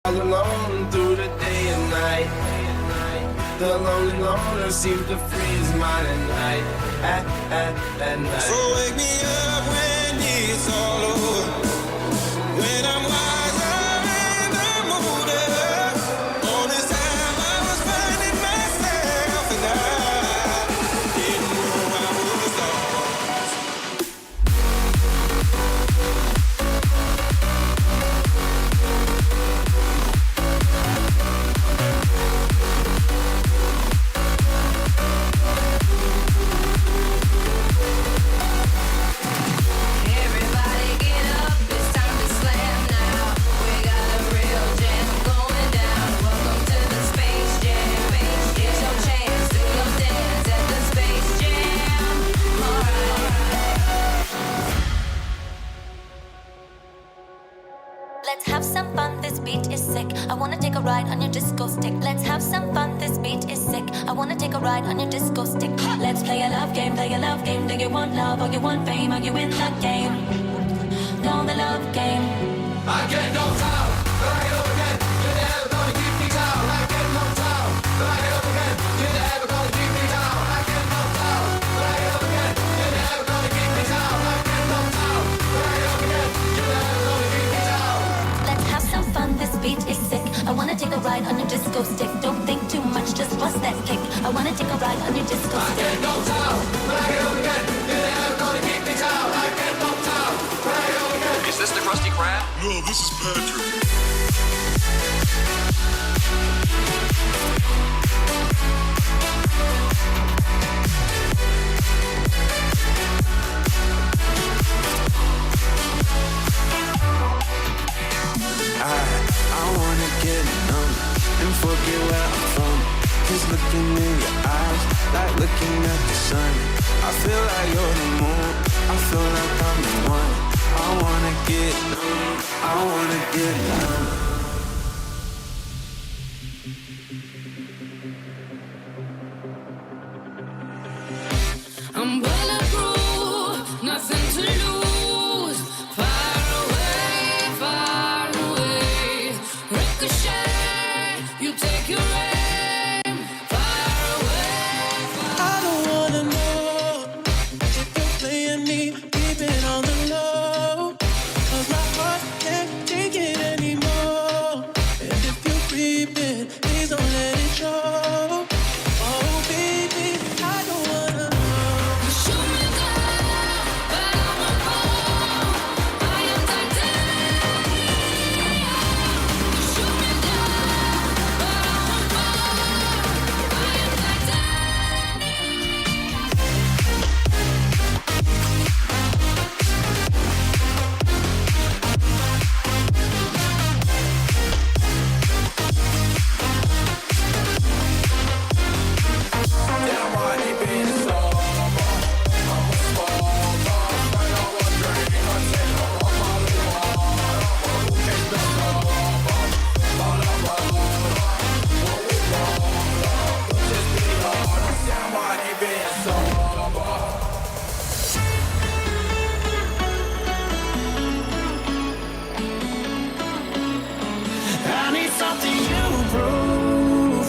All alone through the day and night. The lonely loner seems to free his mind at night. At night. So wake me up when it's all over. When I'm wiser and I'm older. All this time I was finding myself and I didn't know I was lost. Everybody get up, it's time to slam now. We got the real jam going down. Welcome to the Space Jam. Here's your chance, do your dance at the Space Jam. Alright. Let's have some fun, this beat is sick. I wanna take a ride on your disco stick. Let's have some fun, this beat is sick. I wanna take a ride on your disco stick. Let's play a love game, play a love game. Do you want love or you want fame? Are you in the game? No, the love game. I get knocked out, but I get up again. You're never gonna keep me down. I get knocked out, but I get up again. You're never gonna keep me down. I get knocked out, but I get up again. You're never gonna keep me down. I get knocked out, but I get up again. You're never gonna keep me down. Let's have some fun, this beat is sick. I wanna take a ride on your disco stick. Don't think too much, just bust that kick. I wanna take a ride on your disco I stick. get knocked out, but I get up again. You're never gonna keep me down. I get knocked out, but I get up again. Is this the Krusty Krab? No, this is Patrick. I wanna get numb and forget where I'm from. Just looking in your eyes, like looking at the sun. I feel like you're the moon, I feel like I'm the one. I wanna get numb, I wanna get numb. I'm bulletproof, nothing to lose. Far away. Ricochet, you take your aim. Far away. I don't wanna know if you're playing me, keep it on the low. 'Cause my heart can't take it anymore. And if you're creeping, please don't let it show. Oh baby, I don't wanna know. Shoot me down, but I won't fall. I am titanium. Shoot me down, but I won't fall. I am Damn right, they been sober. I'm a smoker. Right on one drink, I take off my little water. Who gets the sober? All I want, what we want, just be hard. Damn right, they been sober. I need something you prove,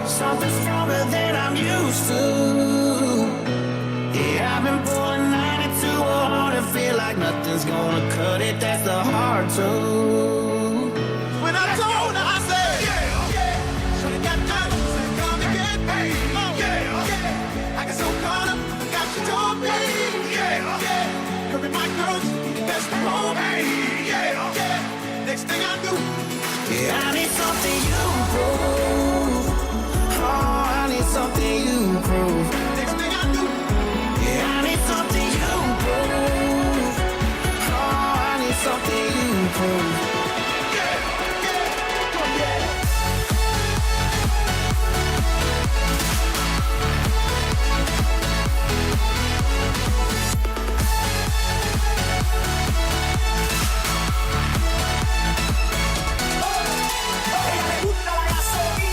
something stronger than I'm used to. Yeah, I've been pulling 92 hard and feel like nothing's gonna cut it. That's the hard truth. When I told her, I said, should've got done, said come and get me. I get so caught up, forgot you told me. Her and my girl used to be the best of me. Next thing I knew, yeah, I need something you prove. Oh, I need something you prove. Next thing I knew, yeah, I need something you prove. Oh, I need something you prove. Me gusta la gasolina.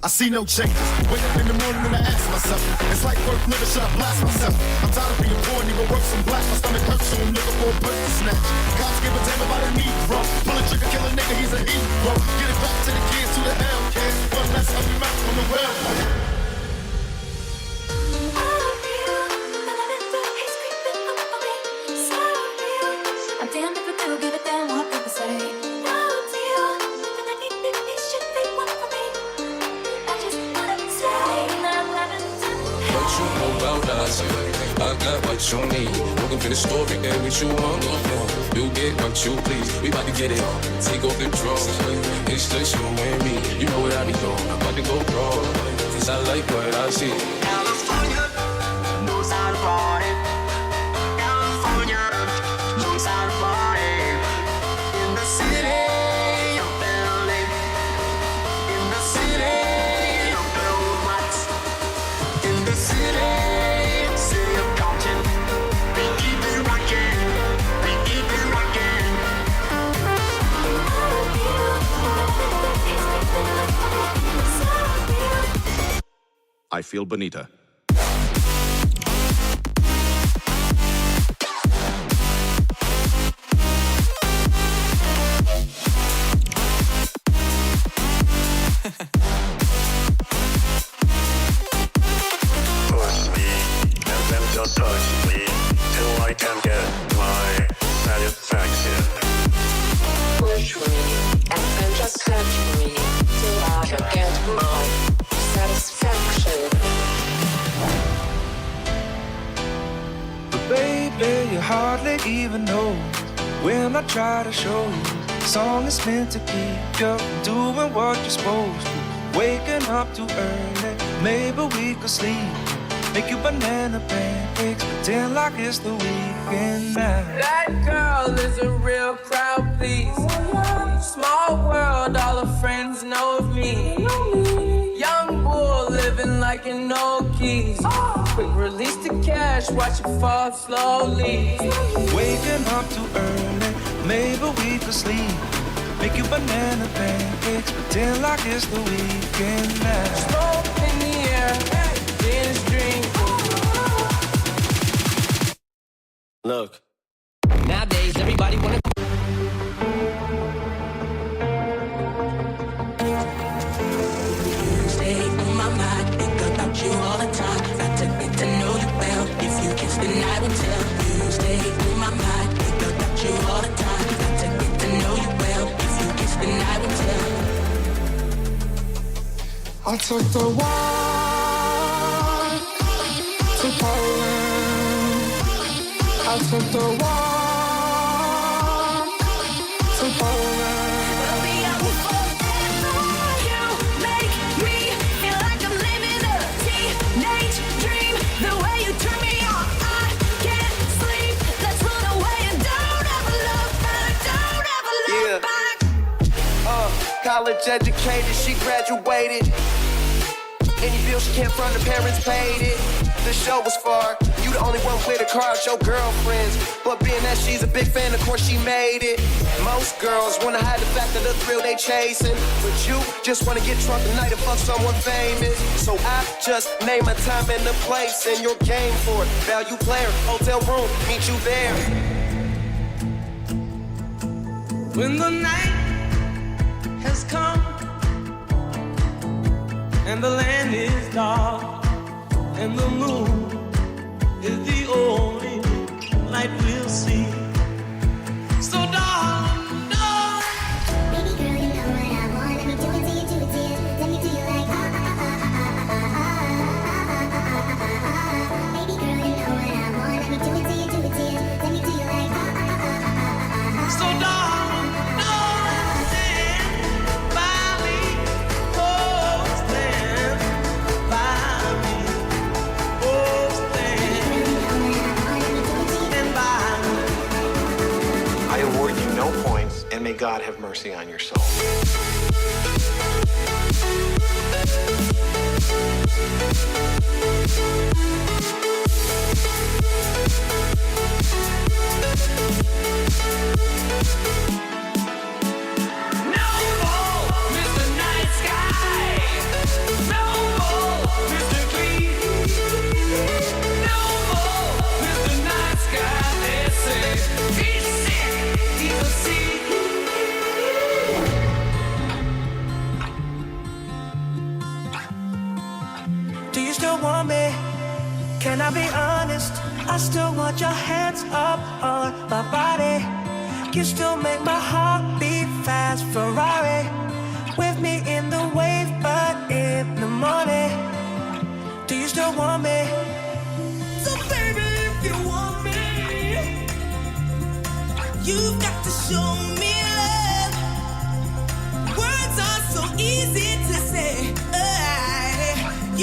I see no changes. Wake up in the morning and I ask myself, it's like worth living, should I blast myself? I'm tired of being poor, nigga, work some black. My stomach hurts, so I'm looking for a purse to snatch. Cops give a damn about a Negro. Pull a trigger, kill a nigga, he's a hero. Get it back to the kids, who the hell cares? One less ugly mouth on the railroad. Damn if I do give a damn what people say. No deal, nothing I need to be shit they want from me. I just wanna say, What you know about us, yeah. I got what you need. Looking for the story and what you want to know. You get what you please. We about to get it on. Take off the drugs. It's just you and me. You know what I be doing. I'm about to go wrong. Cause I like what I see. California knows how to party. California knows how to party. In the city of LA. In the city of Blue. In the city of Compton. We keep it rockin'. We keep it rockin'. I feel bonita. Push me and then just touch me till I can get my satisfaction. Push me and then just touch me till I can get my satisfaction. But baby, you hardly even know when I try to show you. Song is meant to keep you doing what you're supposed to. Waking up too early, maybe we could sleep. Make you banana pancakes, pretend like it's the weekend now. That girl is a real crowd, please. Small world, all her friends know of me. Young bull living like an old keys. Quick release the cash, watch it fall slowly. Waking up too early, maybe we could sleep. Make you banana pancakes, pretend like it's the weekend now. Smoke in the air, binge drink. Look, nowadays everybody wanna. Stay on my mind, think about you all the time. Got to get to know you well. If you kiss, then I will tell you. Stay on my mind, think about you all the time. Got to get to know you well. If you kiss, then I will tell. I took the walk to Poland. I took the walk to Poland. Baby, I will forever. You make me feel like I'm living a teenage dream. The way you turn me on, I can't sleep. Let's run away and don't ever look back. Don't ever look back. College educated, she graduated. Any bill she can't front, her parents paid it. The show was far, you the only one with a car out your girlfriends. But being that she's a big fan, of course she made it. Most girls wanna hide the fact of the thrill they chasing, but you just wanna get drunk tonight and fuck someone famous. So I just name a time and a place, and you're game for it. Value player, hotel room, meet you there. When the night has come and the land is dark and the moon is the only light we'll see. So darling, darling, Baby girl, you know what I want. Let me do it to you, do it to you. Let me do you like Baby girl, you know what I want. Let me do it to you, do it to you. Let me do you like so darling, darling, stand by me. Oh, stand by me. Oh, stand by me. I award you no points, and may God have mercy on your soul. No, Mr. Night Sky. still want me? Can I be honest? I still want your hands up on my body. You still make my heart beat fast. Ferrari with me in the wave, but in the morning. Do you still want me? So baby, if you want me, you've got to show me love. Words are so easy to say.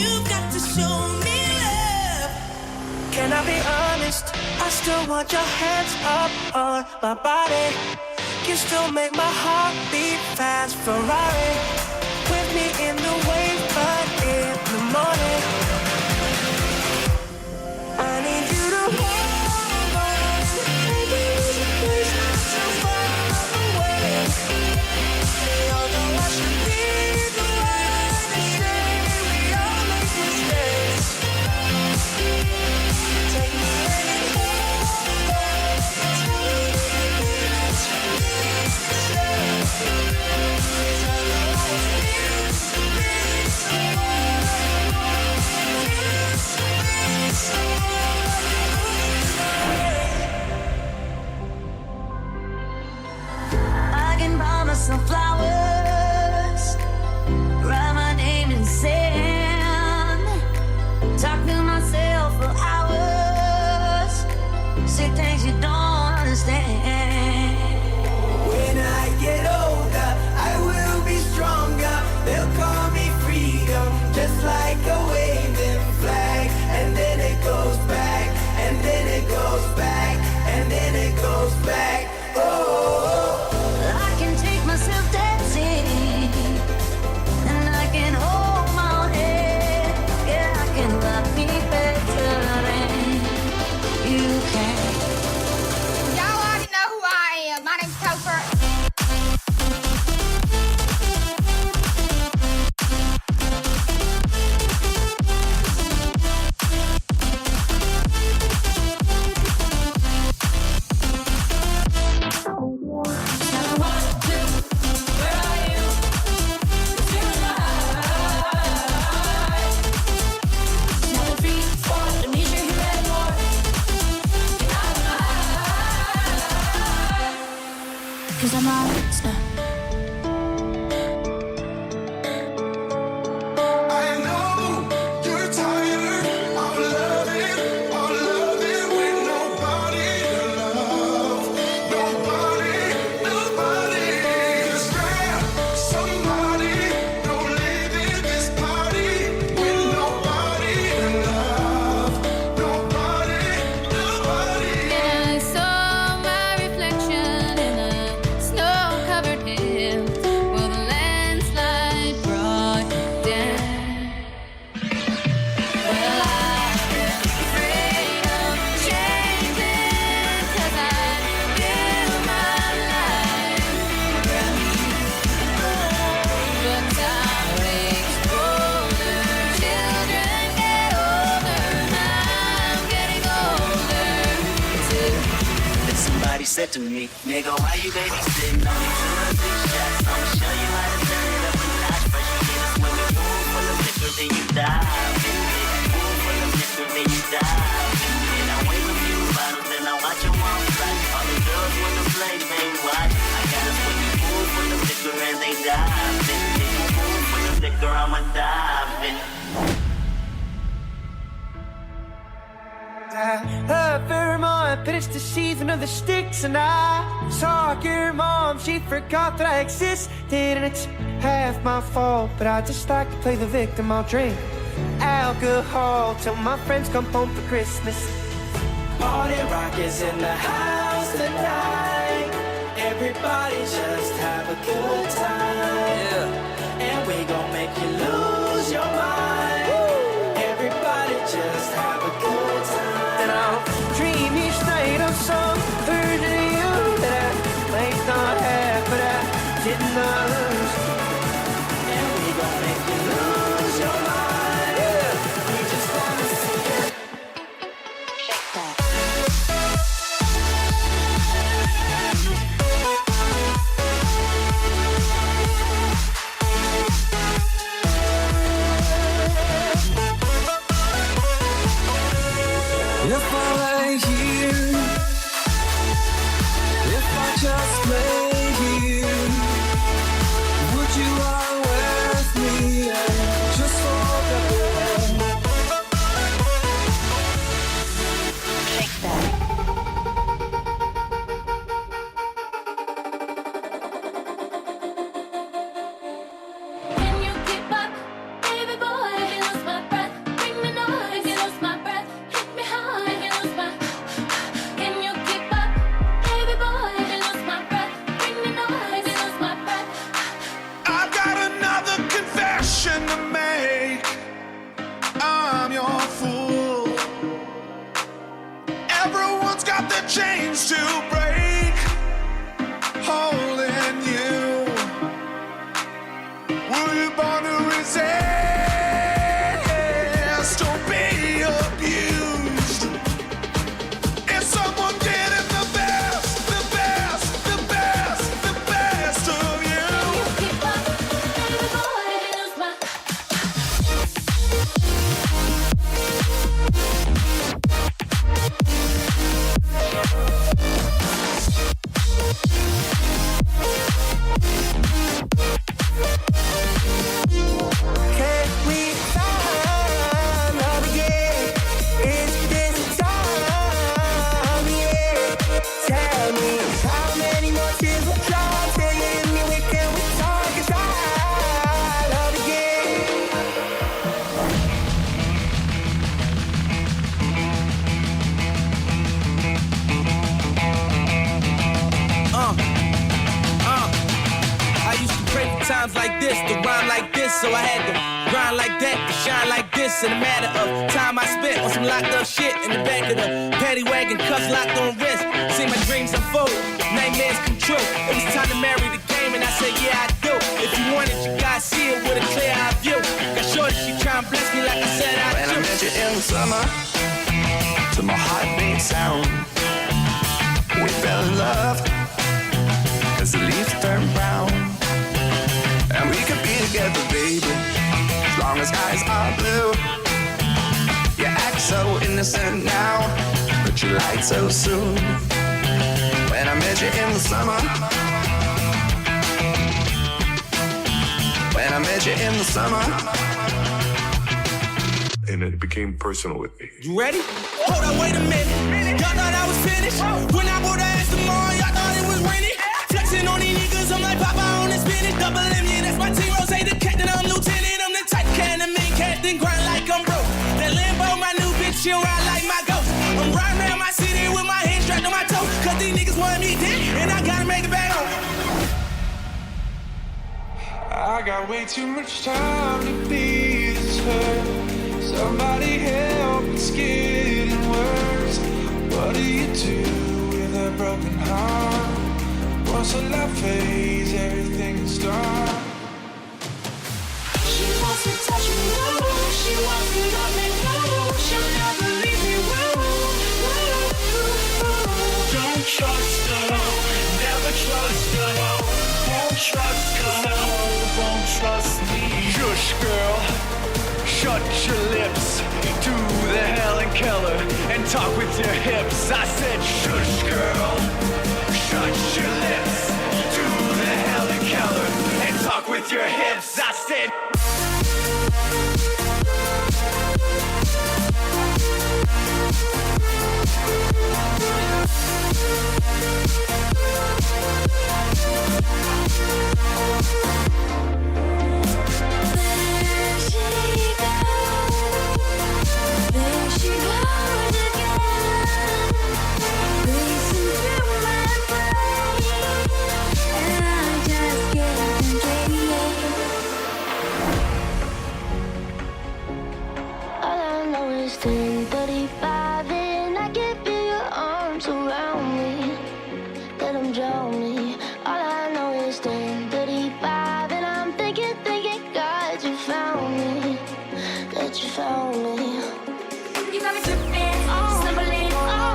You've got to show me love. Can I be honest? I still want your hands up on my body. You still make my heart beat fast. Ferrari with me in the wave, but in the morning. I need you to hold on. Maybe there's not so far away. Although I should be the one to say we all make mistakes. Take me and hold on. Tell me that you need to stay. 'Cause I know I was meant to be someone. Used to be someone. I can buy myself flowers, write my name in sand, talk to myself for hours, say things you don't understand. When I get older, I will be stronger. They'll call me freedom, just like a waving flag. And then it goes back, and then it goes back, and then it goes back. Oh, I can take myself dancing, and I can hold my own head. Yeah, I can love me better than you can. Y'all already know who I am. My name's Topher. Cause I'm a star. I know you're tired of loving with nobody to love. Nobody. Just grab somebody. Don't live in this party with nobody to love. Nobody. I saw my reflection in the snow-covered hills where the landslide brought you down. Well, I've been afraid of changing 'cause I built my life around you. But time makes older, children get older, and I'm getting older too. Then somebody said to me, nigga, why you babysitting? Only 2 or 3 shots. I'ma show you how to turn it up a notch. First you get a swimming pool full of liquor, then you dive in it. Pool full of liquor, then you dive in it. I wave a few bottles, then I watch them all fly. All the girls wanna play, baby, watch. I got a swimming pool full of liquor and they dive in it. Pool full of liquor, I'ma dive in it. Up her mom, finished the season of the sticks, and I saw your mom. She forgot that I existed, and it's half my fault. But I just like to play the victim. I'll drink alcohol till my friends come home for Christmas. Party rock is in the house tonight. Everybody just have a good time, and we gon' make you lose your mind. Everybody just have a good time. And I'll dream each night of some version of you that I might not have, but I did not lose. And we gon' make you lose your mind. We just wanna see it. Shake that. shine like this in a matter of time I spent on some locked up shit in the back of the paddy wagon, cuffs locked on wrist. See my dreams unfold, nightmares come true. It was time to marry the game, and I said, yeah, I do. If you want it, you gotta see it with a clear eye view. Got shorty, she try and bless me like I said I do. When I met you in the summer, to my heartbeat sound, we fell in love as the leaves turn brown. And we could be together, baby, as long as skies are blue. You act so innocent now, but you lied so soon. When I met you in the summer, when I met you in the summer, And it became personal with me. You ready? Hold on, wait a minute. Y'all thought I was finished. When I bought the ass tomorrow, y'all thought it was rented. Flexing on these niggas, I'm like Papa on the spinach. Double M, yeah, that's my team. Rose, the captain, I'm lieutenant. I'm the type can to make captain grind like I'm broke. That Lambo, my new bitch, she'll ride like my ghost. I'm riding around my city with my hands strapped on my toes. Cause these niggas want me dead, and I gotta make it back home. I got way too much time to be this hurt. Somebody help, it's getting worse. What do you do with a broken heart? Once a love fades, everything is dark. She wants to touch me, no. She wants to love me, no. She'll never leave me, Don't trust her, never trust her. Won't trust her, won't trust me. Shush, girl. Shut your lips. Do the Helen Keller and talk with your hips. I said, shush, girl. Shut your lips. Do the Helen Keller and talk with your hips. I said. There she goes again, racing through my brain, and I just can't contain. All I know is 10:35, and I can feel your arms around me, that I'm drowning. All I know is 10:35, and I'm thinking, God, you found me, that you found me. You got me tripping, stumbling,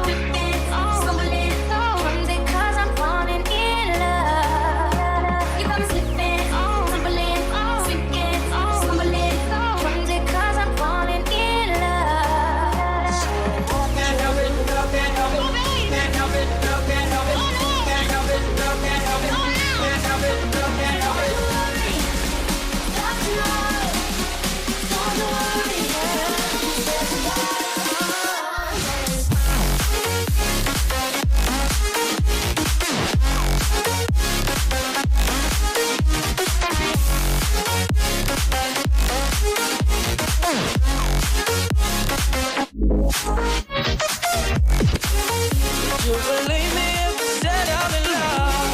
tripping, stumbling, clumsy 'cause I'm falling in love. You got me slipping, stumbling, sinking, stumbling, clumsy 'cause I'm falling in love. Can't help it, no, can't help it, can't help it, no, can't help it, can't help it, no, can't help it, can't help it, no, can't help it. Don't worry, You believe me if I said I'm in love,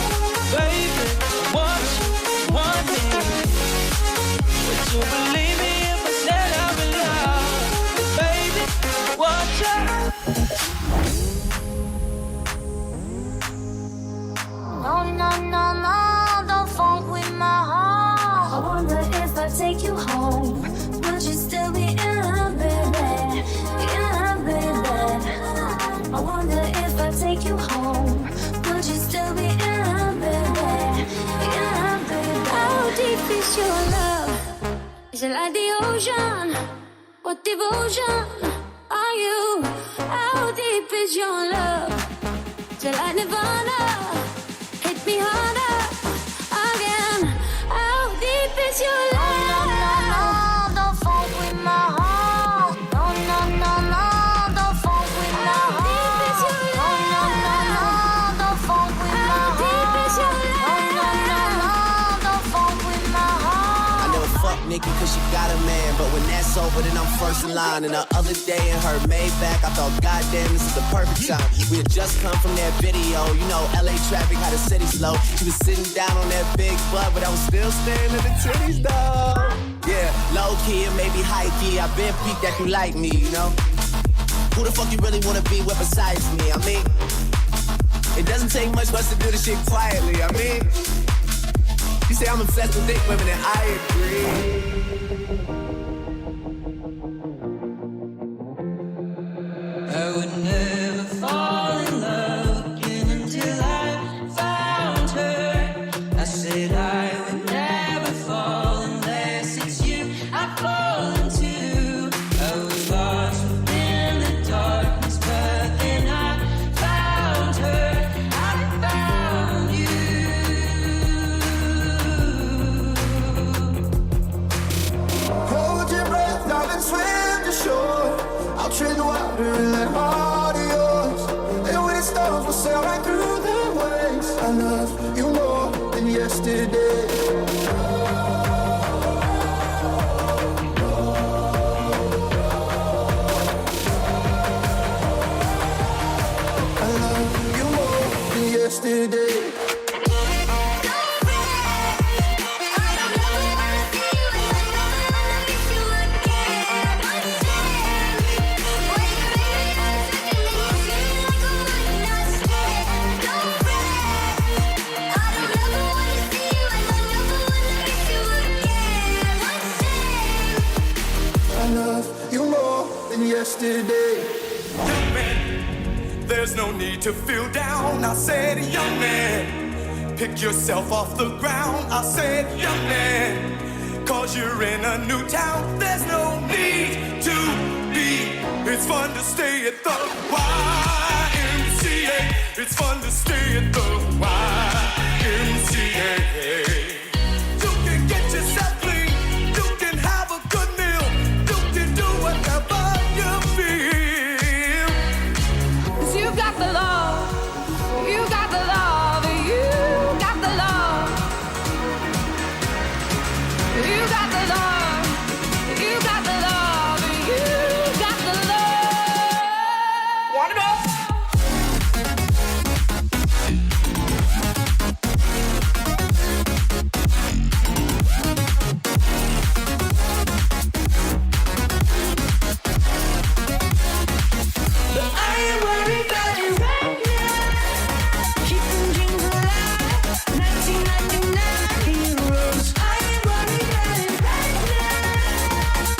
baby. Want me? Would you believe me if I said I'm in love, baby? Want you? No, don't funk with my heart. I wonder if I take you home, would you still be in love, baby? In love, baby. I wonder if I take you home, would you still be in love, baby? In love, baby. How deep is your love? Is it like the ocean? What devotion are you? How deep is your love? Is it like Nirvana? Hit me harder again. How deep is your love? No, don't funk with my heart. No, don't funk with my heart. How deep is your love? No, don't funk with my heart. How deep is your love? No, don't funk with my heart. I never fuck Nikki cause she got a man, but when that's over then I'm first in line. And the other day in her Maybach, I thought, goddamn, this is the perfect time. We had just come from that video, you know, LA traffic, how the city slow. She was sitting down on that big butt, but I was still staring at the titties though. Yeah, low key or maybe high key. I've been peaked that you like me, you know? Who the fuck you really wanna be with besides me? I mean, it doesn't take much for us to do this shit quietly. I mean, you say I'm obsessed with thick women and I agree. I would never fall in love again until I found her. I said I would never fall unless it's you I fall into. I was lost within the darkness, but then I found her. I found you. Hold your breath, darling, swim to shore. I'll tread the water in that heart of yours. And when it storms, we'll sail right through the waves. I love you more than yesterday. I love you more than yesterday. I love you more than yesterday. Young man, there's no need to feel down. I said, young man, pick yourself off the ground. I said, young man, cause you're in a new town. There's no need to be. It's fun to stay at the YMCA. It's fun to stay at the YMCA. You can get yourself clean. You can have a good meal. You can do whatever you feel. 'Cause you got the love, you got the love, you got the love. You got the love, you got the love, you got the love. Want it all? But I ain't worried about it right now. Keeping dreams alive, 1999 heroes. I ain't worried about it right now.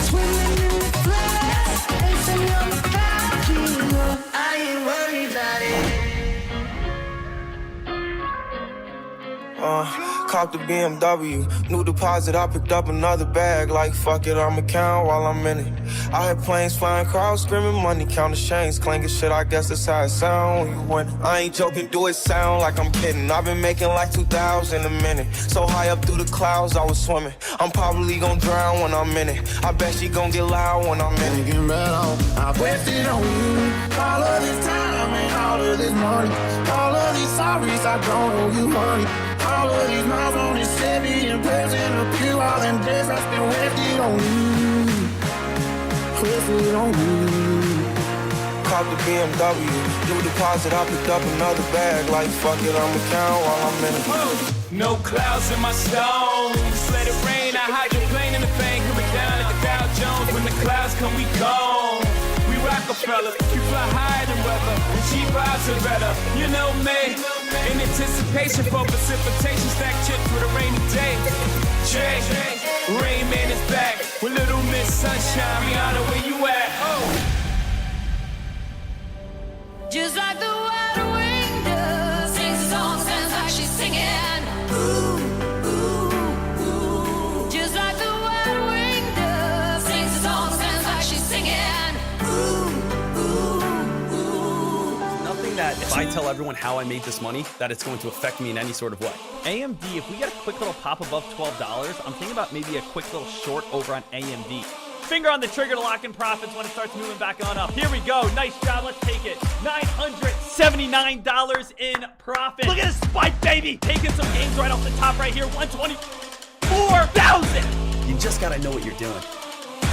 Swimming in the floods, dancing on the cloud, hero. I ain't worried about it. Copped a BMW, new deposit, I picked up another bag. Like fuck it, I'ma count while I'm in it. I hear planes flying, crowds screaming, money, counting chains, clanking shit. I guess that's how it sound when you win. I ain't joking, do it sound like I'm kidding. I've been making like 2,000 a minute. So high up through the clouds, I was swimming. I'm probably gonna drown when I'm in it. I bet she gon' get loud when I'm in it. Thinking about all I've wasted on you. All of this time and all of this money. All of these sorries, I don't owe you money. All of these miles on this Chevy and prayers in a pew. All them days I spent wasted on you. Wasted on you. Copped a BMW, new deposit, I picked up another bag. Like fuck it, I'ma count while I'm in it. No clouds in my stones. Let it rain. I hydroplane in the thing coming down like the Dow Jones. When the clouds come, we gone. We Rockefeller, we fly higher than weather. The cheap vibes are better. You know me. In anticipation for precipitation, stack chips for the rainy day. Jay, Rain Man is back with Little Miss Sunshine. Rihanna, where you at? Just like the wild wind does. Sings a song, sounds like she's singing. Ooh, ooh, ooh. Just like the wild wind does. Sings a song, sounds like she's singing. Ooh, ooh, ooh. Nothing that if I tell everyone how I made this money, that it's going to affect me in any sort of way. AMD, if we get a quick little pop above $12, I'm thinking about maybe a quick little short over on AMD. Finger on the trigger to lock in profits when it starts moving back on up. Here we go. Nice job. Let's take it. $979 in profit. Look at this spike, baby. Taking some gains right off the top right here. 124,000. You just gotta know what you're doing.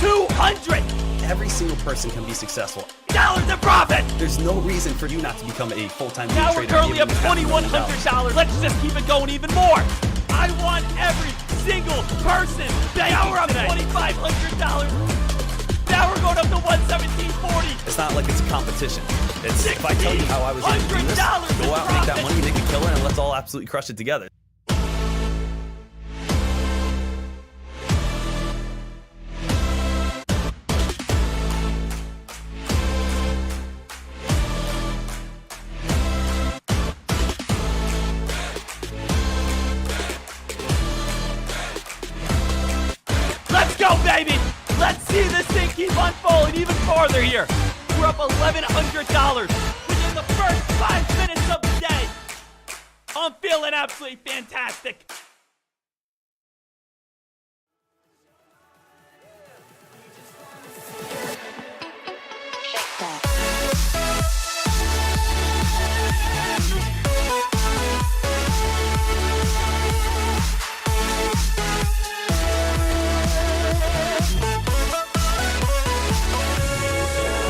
200. Every single person can be successful. Dollars in profit. There's no reason for you not to become a full-time Now trader. we're currently up $2,100. Let's just keep it going even more. I want every single person. Now we're up to $2,500. Now we're going up to $117.40. It's not like it's a competition. It's if I tell you how I was able to do this, go out, make that money, make a killer, and let's all absolutely crush it together. Let's go, baby! Let's see this thing keep unfolding even farther here. We're up $1,100 within the first 5 minutes of the day. I'm feeling absolutely fantastic.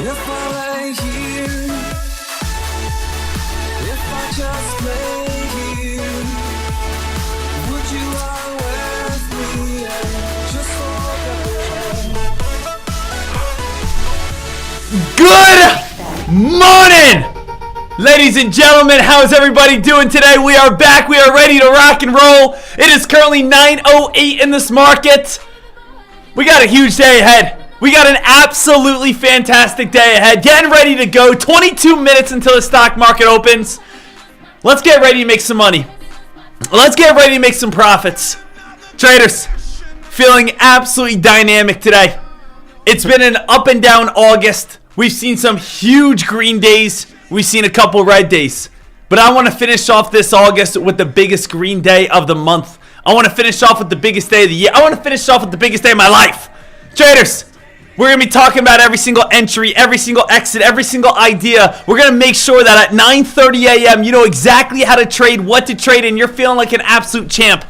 If I lay here, if I just lay here, would you lie with me and just Good morning, ladies and gentlemen. How's everybody doing today? We are back. We are ready to rock and roll. It is currently 9:08 in this market. We got a huge day ahead. We got an absolutely fantastic day ahead. Getting ready to go. 22 minutes until the stock market opens. Let's get ready to make some money. Let's get ready to make some profits. Traders, feeling absolutely dynamic today. It's been an up and down August. We've seen some huge green days. We've seen a couple red days. But I want to finish off this August with the biggest green day of the month. I want to finish off with the biggest day of the year. I want to finish off with the biggest day of my life. Traders, we're going to be talking about every single entry, every single exit, every single idea. We're going to make sure that at 9:30 a.m. you know exactly how to trade, what to trade, and you're feeling like an absolute champ.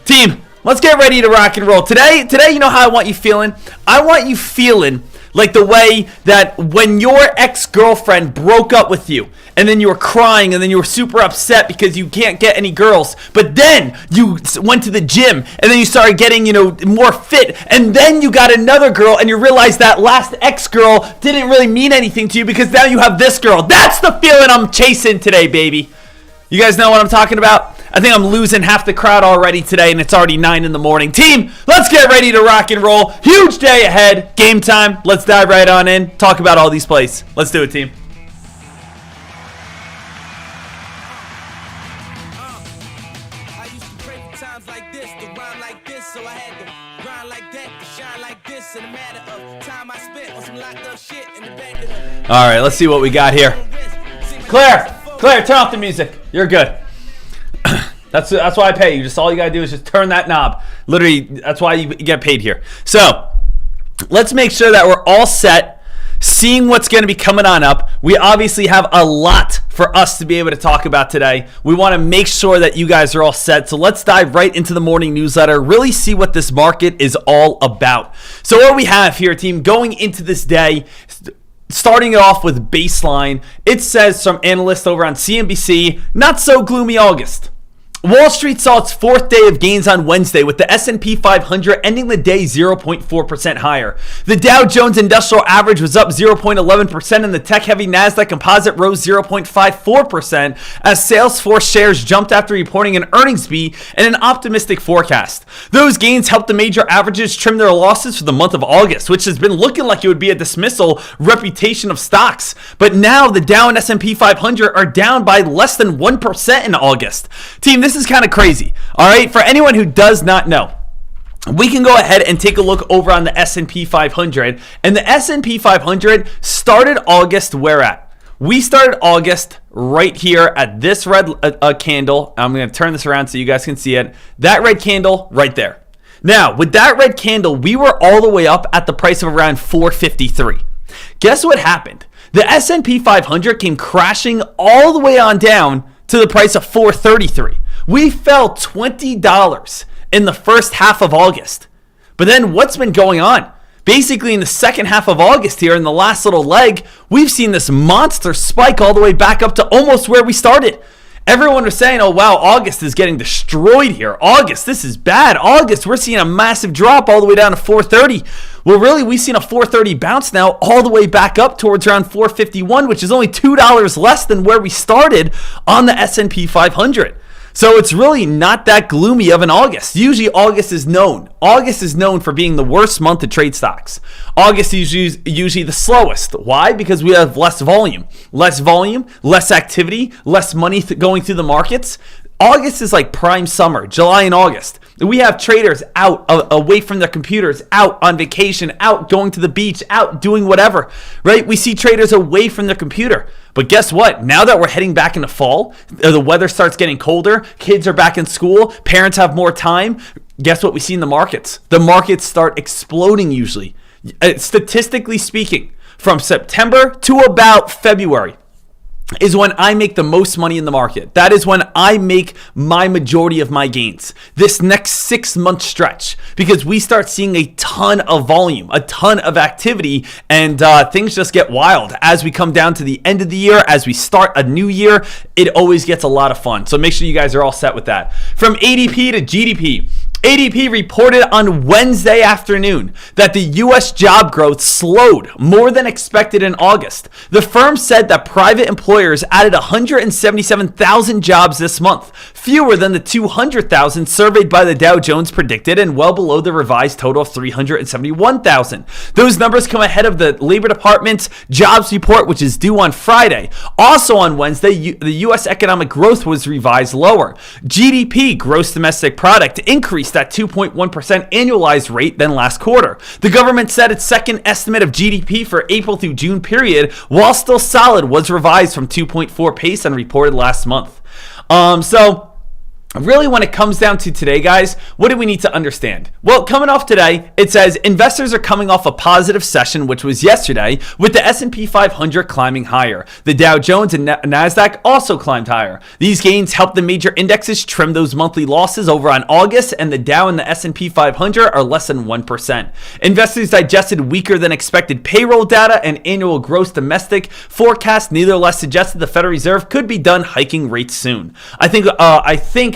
Team, let's get ready to rock and roll. Today, you know how I want you feeling? I want you feeling like the way that when your ex-girlfriend broke up with you, and then you were crying, and then you were super upset because you can't get any girls, but then you went to the gym, and then you started getting, more fit, and then you got another girl, and you realized that last ex-girl didn't really mean anything to you because now you have this girl. That's the feeling I'm chasing today, baby. You guys know what I'm talking about? I think I'm losing half the crowd already today, and it's already 9 in the morning. Team, let's get ready to rock and roll. Huge day ahead. Game time. Let's dive right on in. Talk about all these plays. Let's do it, team. I used to pray for times like this, to rhyme like this, so I had to grind like that, to shine like this, in a matter of time I spent on some locked up shit in the back of the... All right, let's see what we got here. Claire, turn off the music. You're good. That's why I pay you. Just all you gotta do is just turn that knob. Literally, that's why you get paid here. So let's make sure that we're all set, seeing what's going to be coming on up. We obviously have a lot for us to be able to talk about today. We want to make sure that you guys are all set. So let's dive right into the morning newsletter, really see what this market is all about. So what we have here, team, going into this day, starting it off with baseline, it says from analysts over on CNBC, not so gloomy August. Wall Street saw its fourth day of gains on Wednesday, with the S&P 500 ending the day 0.4% higher. The Dow Jones Industrial Average was up 0.11%, and the tech-heavy NASDAQ Composite rose 0.54% as Salesforce shares jumped after reporting an earnings beat and an optimistic forecast. Those gains helped the major averages trim their losses for the month of August, which has been looking like it would be a dismissal reputation of stocks. But now the Dow and S&P 500 are down by less than 1% in August. Team, this is kind of crazy. All right, for anyone who does not know, we can go ahead and take a look over on the S&P 500, and the S&P 500 started August where at? We started August right here at this red candle. I'm going to turn this around so you guys can see it. That red candle right there. Now, with that red candle, we were all the way up at the price of around 453. Guess what happened? The S&P 500 came crashing all the way on down to the price of 433. We fell $20 in the first half of August. But then what's been going on? Basically in the second half of August here, in the last little leg, we've seen this monster spike all the way back up to almost where we started. Everyone was saying, oh, wow, August is getting destroyed here. August, this is bad. August, we're seeing a massive drop all the way down to 430. Well, really, we've seen a 430 bounce now all the way back up towards around 451, which is only $2 less than where we started on the S&P 500. So it's really not that gloomy of an August. Usually August is known. August is known for being the worst month to trade stocks. August is usually the slowest. Why? Because we have less volume. Less volume, less activity, less money going through the markets. August is like prime summer, July and August. We have traders out, away from their computers, out on vacation, out going to the beach, out doing whatever, right? We see traders away from their computer. But guess what? Now that we're heading back into fall, the weather starts getting colder, kids are back in school, parents have more time. Guess what we see in the markets? The markets start exploding usually. Statistically speaking, from September to about February is when I make the most money in the market. That is when I make my majority of my gains. This next 6-month stretch, because we start seeing a ton of volume, a ton of activity, and things just get wild. As we come down to the end of the year, as we start a new year, it always gets a lot of fun. So make sure you guys are all set with that. From ADP to GDP, ADP reported on Wednesday afternoon that the U.S. job growth slowed more than expected in August. The firm said that private employers added 177,000 jobs this month, fewer than the 200,000 surveyed by the Dow Jones predicted and well below the revised total of 371,000. Those numbers come ahead of the Labor Department's jobs report, which is due on Friday. Also on Wednesday, the U.S. economic growth was revised lower. GDP, gross domestic product, increased at 2.1% annualized rate than last quarter. The government said its second estimate of GDP for April through June period, while still solid, was revised from 2.4 pace and reported last month. Really, when it comes down to today, guys, what do we need to understand? Well, coming off today, it says investors are coming off a positive session, which was yesterday, with the S&P 500 climbing higher. The Dow Jones and NASDAQ also climbed higher. These gains helped the major indexes trim those monthly losses over on August, and the Dow and the S&P 500 are less than 1%. Investors digested weaker than expected payroll data and annual gross domestic forecast. Neither less suggested the Federal Reserve could be done hiking rates soon. I think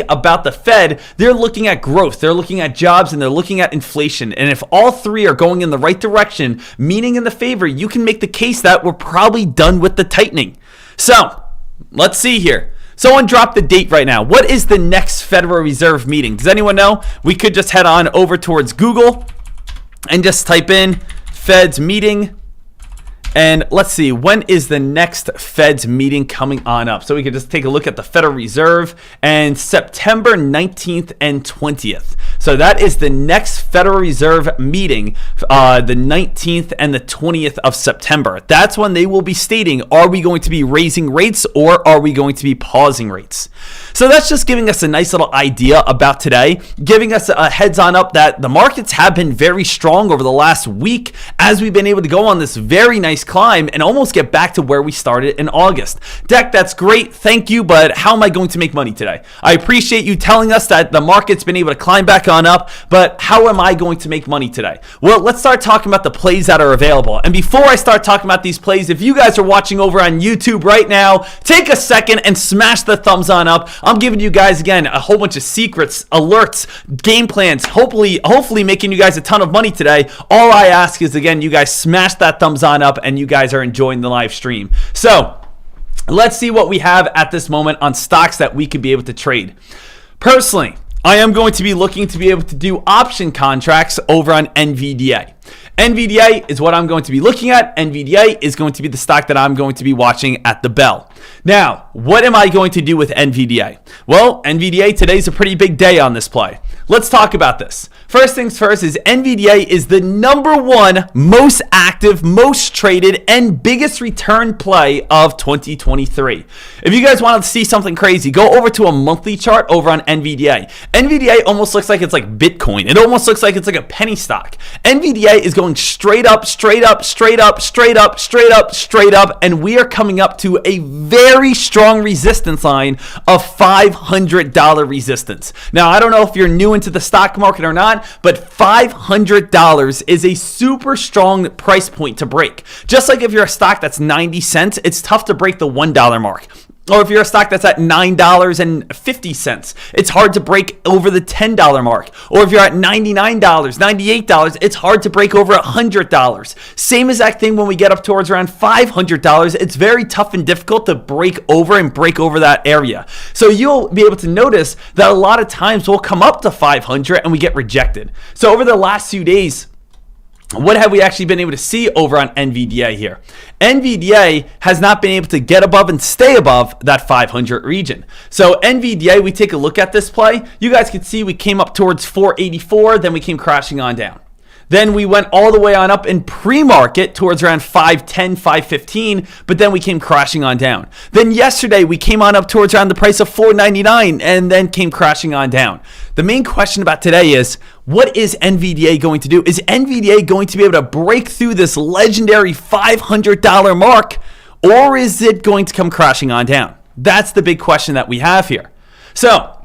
about the Fed, they're looking at growth, they're looking at jobs, and they're looking at inflation. And if all three are going in the right direction, meaning in the favor, you can make the case that we're probably done with the tightening. So, let's see here. Someone drop the date right now. What is the next Federal Reserve meeting? Does anyone know? We could just head on over towards Google and just type in Fed's meeting. And let's see, when is the next Fed's meeting coming on up? So we can just take a look at the Federal Reserve, and September 19th and 20th. So that is the next Federal Reserve meeting, the 19th and the 20th of September. That's when they will be stating, are we going to be raising rates or are we going to be pausing rates? So that's just giving us a nice little idea about today, giving us a heads on up that the markets have been very strong over the last week as we've been able to go on this very nice climb and almost get back to where we started in August. Dek, that's great. Thank you. But how am I going to make money today? I appreciate you telling us that the market's been able to climb back on up, but how am I going to make money today? Well, let's start talking about the plays that are available. And before I start talking about these plays, if you guys are watching over on YouTube right now, take a second and smash the thumbs on up. I'm giving you guys, again, a whole bunch of secrets, alerts, game plans, hopefully making you guys a ton of money today. All I ask is, again, you guys smash that thumbs on up and you guys are enjoying the live stream. So let's see what we have at this moment on stocks that we could be able to trade. Personally, I am going to be looking to be able to do option contracts over on Nvidia. Nvidia is what I'm going to be looking at. Nvidia is going to be the stock that I'm going to be watching at the bell. Now, what am I going to do with Nvidia? Well, Nvidia, today's a pretty big day on this play. Let's talk about this. First things first is Nvidia is the #1 most active, most traded, and biggest return play of 2023. If you guys wanted to see something crazy, go over to a monthly chart over on Nvidia. Nvidia almost looks like it's like Bitcoin. It almost looks like it's like a penny stock. Nvidia is going straight up, straight up, straight up, straight up, straight up, straight up, and we are coming up to a very strong resistance line of $500 resistance. Now, I don't know if you're new into the stock market or not, but $500 is a super strong price point to break. Just like if you're a stock that's 90 cents, it's tough to break the $1 mark. Or if you're a stock that's at $9.50, it's hard to break over the $10 mark. Or if you're at $99, $98, it's hard to break over $100. Same exact thing when we get up towards around $500. It's very tough and difficult to break over that area. So you'll be able to notice that a lot of times we'll come up to 500 and we get rejected. So over the last few days, what have we actually been able to see over on NVDA here? NVDA has not been able to get above and stay above that 500 region. So NVDA, we take a look at this play. You guys can see we came up towards 484, then we came crashing on down. Then we went all the way on up in pre-market towards around 510, 515, but then we came crashing on down. Then yesterday we came on up towards around the price of 499 and then came crashing on down. The main question about today is, what is NVDA going to do? Is NVDA going to be able to break through this legendary $500 mark, or is it going to come crashing on down? That's the big question that we have here. So,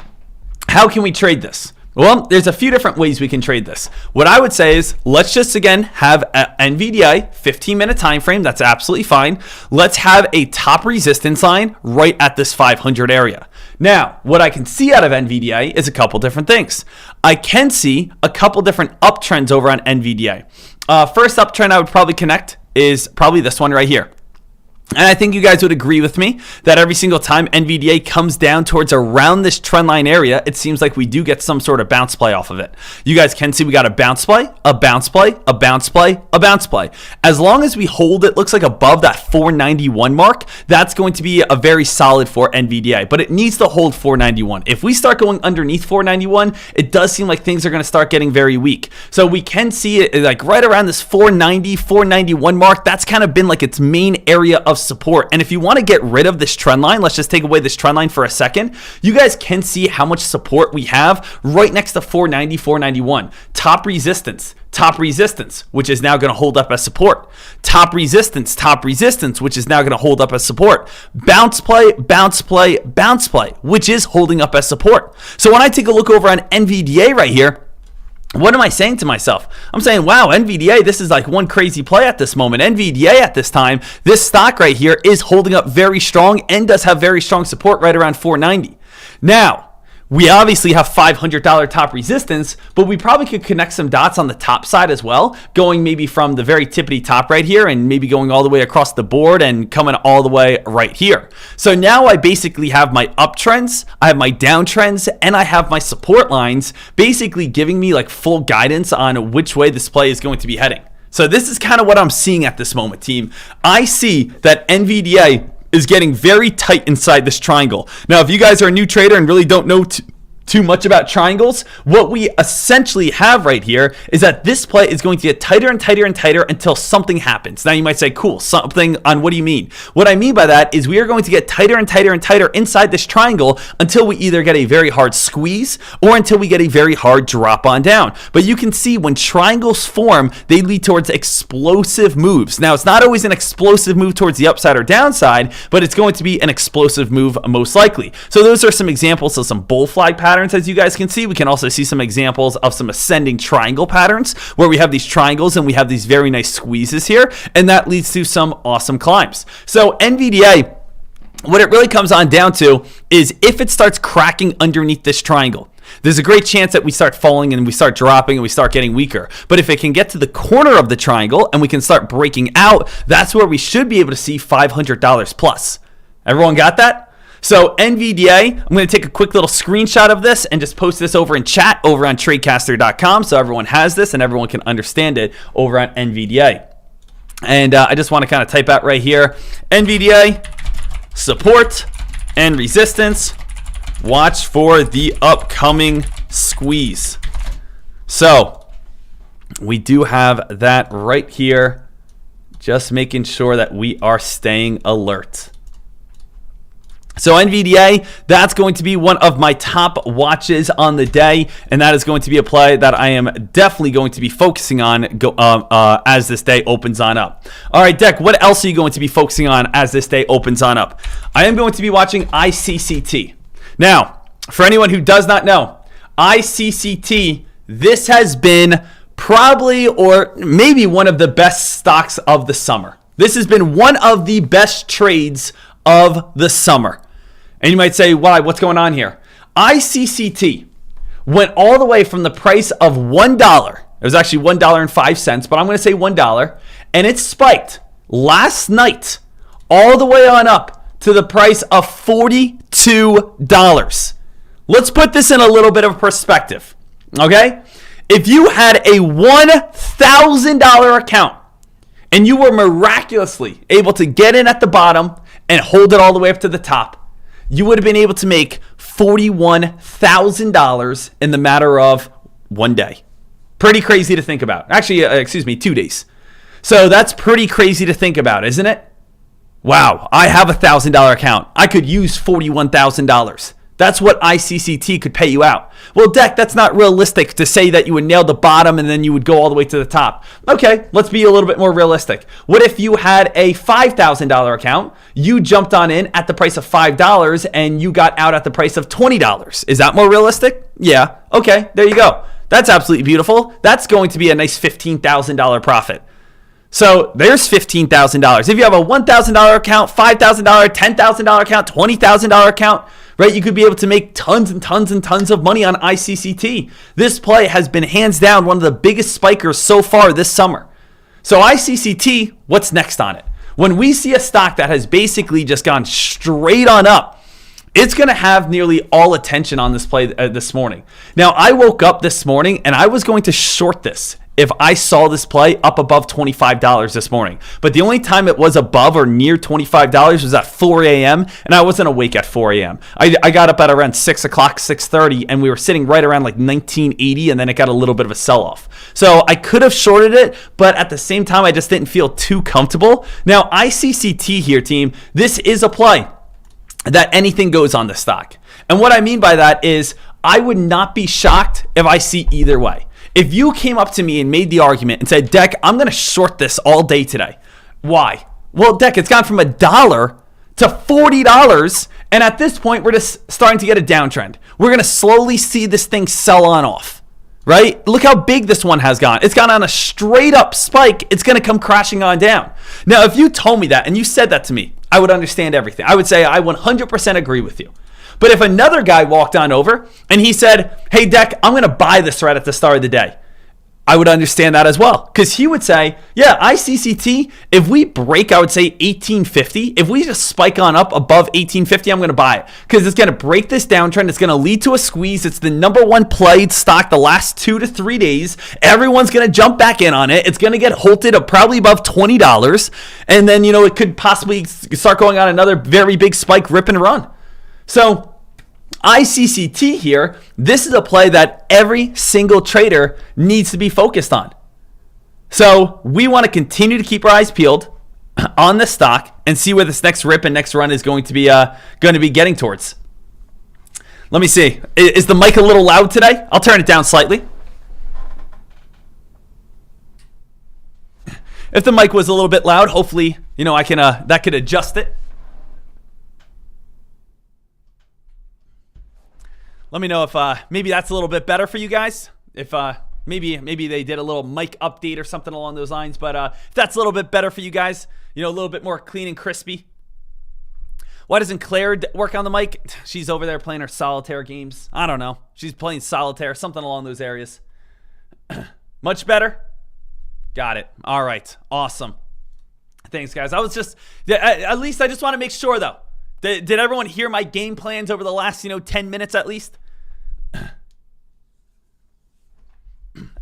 how can we trade this? Well, there's a few different ways we can trade this. What I would say is, let's just again have an NVDA 15-minute time frame. That's absolutely fine. Let's have a top resistance line right at this 500 area. Now, what I can see out of NVDA is a couple different things. I can see a couple different uptrends over on NVDA. First uptrend I would probably connect is probably this one right here. And I think you guys would agree with me that every single time NVDA comes down towards around this trend line area, it seems like we do get some sort of bounce play off of it. You guys can see we got a bounce play, a bounce play, a bounce play, a bounce play. As long as we hold it, looks like above that 491 mark, that's going to be a very solid for NVDA, but it needs to hold 491. If we start going underneath 491, it does seem like things are going to start getting very weak. So we can see it like right around this 490, 491 mark. That's kind of been like its main area of support. And if you want to get rid of this trend line, let's just take away this trend line for a second. You guys can see how much support we have right next to 490, 491. Top resistance, which is now going to hold up as support. Top resistance, which is now going to hold up as support. Bounce play, which is holding up as support. So when I take a look over on NVDA right here, what am I saying to myself? I'm saying, wow, NVDA, this is like one crazy play at this moment. NVDA at this time, this stock right here is holding up very strong and does have very strong support right around 490. Now, we obviously have $500 top resistance, but we probably could connect some dots on the top side as well, going maybe from the very tippity top right here and maybe going all the way across the board and coming all the way right here. So now I basically have my uptrends, I have my downtrends, and I have my support lines basically giving me like full guidance on which way this play is going to be heading. So this is kind of what I'm seeing at this moment, team. I see that NVDA is getting very tight inside this triangle. Now, if you guys are a new trader and really don't know too much about triangles, what we essentially have right here is that this play is going to get tighter and tighter and tighter until something happens. Now you might say, cool, something on what do you mean? What I mean by that is we are going to get tighter and tighter and tighter inside this triangle until we either get a very hard squeeze or until we get a very hard drop on down. But you can see when triangles form, they lead towards explosive moves. Now it's not always an explosive move towards the upside or downside, but it's going to be an explosive move most likely. So those are some examples of some bull flag patterns. As you guys can see, we can also see some examples of some ascending triangle patterns where we have these triangles and we have these very nice squeezes here, and that leads to some awesome climbs. So NVDA, what it really comes on down to is if it starts cracking underneath this triangle, there's a great chance that we start falling and we start dropping and we start getting weaker. But if it can get to the corner of the triangle and we can start breaking out, that's where we should be able to see $500 plus. Everyone got that? So NVDA, I'm going to take a quick little screenshot of this and just post this over in chat over on tradecaster.com so everyone has this and everyone can understand it over on NVDA. And I just want to kind of type out right here, NVDA, support and resistance, watch for the upcoming squeeze. So we do have that right here, just making sure that we are staying alert. So NVDA, that's going to be one of my top watches on the day, and that is going to be a play that I am definitely going to be focusing on as this day opens on up. All right, Dek, what else are you going to be focusing on as this day opens on up? I am going to be watching ICCT. Now, for anyone who does not know, ICCT, this has been probably or maybe one of the best stocks of the summer. This has been one of the best trades of the summer. And you might say, why? What's going on here? ICCT went all the way from the price of $1. It was actually $1.05, but I'm going to say $1. And it spiked last night all the way on up to the price of $42. Let's put this in a little bit of perspective, okay? If you had a $1,000 account and you were miraculously able to get in at the bottom and hold it all the way up to the top, you would have been able to make $41,000 in the matter of one day. Pretty crazy to think about. Actually, 2 days. So that's pretty crazy to think about, isn't it? Wow, I have a $1,000 account. I could use $41,000. That's what ICCT could pay you out. Well, Dek, that's not realistic to say that you would nail the bottom and then you would go all the way to the top. Okay, let's be a little bit more realistic. What if you had a $5,000 account, you jumped on in at the price of $5 and you got out at the price of $20? Is that more realistic? Yeah, okay, there you go. That's absolutely beautiful. That's going to be a nice $15,000 profit. So there's $15,000. If you have a $1,000 account, $5,000, $10,000 account, $20,000 account, right, you could be able to make tons and tons and tons of money on ICCT. This play has been hands down one of the biggest spikers so far this summer. So ICCT, what's next on it? When we see a stock that has basically just gone straight on up, it's going to have nearly all attention on this play this morning. Now, I woke up this morning and I was going to short this if I saw this play up above $25 this morning. But the only time it was above or near $25 was at 4 a.m. and I wasn't awake at 4 a.m. I got up at around 6 o'clock, 6:30, and we were sitting right around like 1980, and then it got a little bit of a sell-off. So I could have shorted it, but at the same time, I just didn't feel too comfortable. Now, ICCT here, team, this is a play that anything goes on the stock. And what I mean by that is I would not be shocked if I see either way. If you came up to me and made the argument and said, Dek, I'm going to short this all day today. Why? Well, Dek, it's gone from $1 to $40. And at this point, we're just starting to get a downtrend. We're going to slowly see this thing sell on off, right? Look how big this one has gone. It's gone on a straight up spike. It's going to come crashing on down. Now, if you told me that and you said that to me, I would understand everything. I would say I 100% agree with you. But if another guy walked on over and he said, hey, Dek, I'm going to buy this right at the start of the day, I would understand that as well. Because he would say, yeah, ICCT, if we break, I would say 1850, if we just spike on up above 1850, I'm going to buy it. Because it's going to break this downtrend. It's going to lead to a squeeze. It's the number one played stock the last 2 to 3 days. Everyone's going to jump back in on it. It's going to get halted up probably above $20. And then, it could possibly start going on another very big spike, rip and run. So ICCT here, this is a play that every single trader needs to be focused on. So we want to continue to keep our eyes peeled on the stock and see where this next rip and next run is going to be getting towards. Let me see. Is the mic a little loud today? I'll turn it down slightly. If the mic was a little bit loud, hopefully, I can that could adjust it. Let me know if maybe that's a little bit better for you guys. If maybe they did a little mic update or something along those lines. But if that's a little bit better for you guys, a little bit more clean and crispy. Why doesn't Claire work on the mic? She's over there playing her solitaire games. I don't know. She's playing solitaire, something along those areas. Much better? Got it. All right. Awesome. Thanks, guys. At least I just want to make sure, though. Did everyone hear my game plans over the last, 10 minutes at least?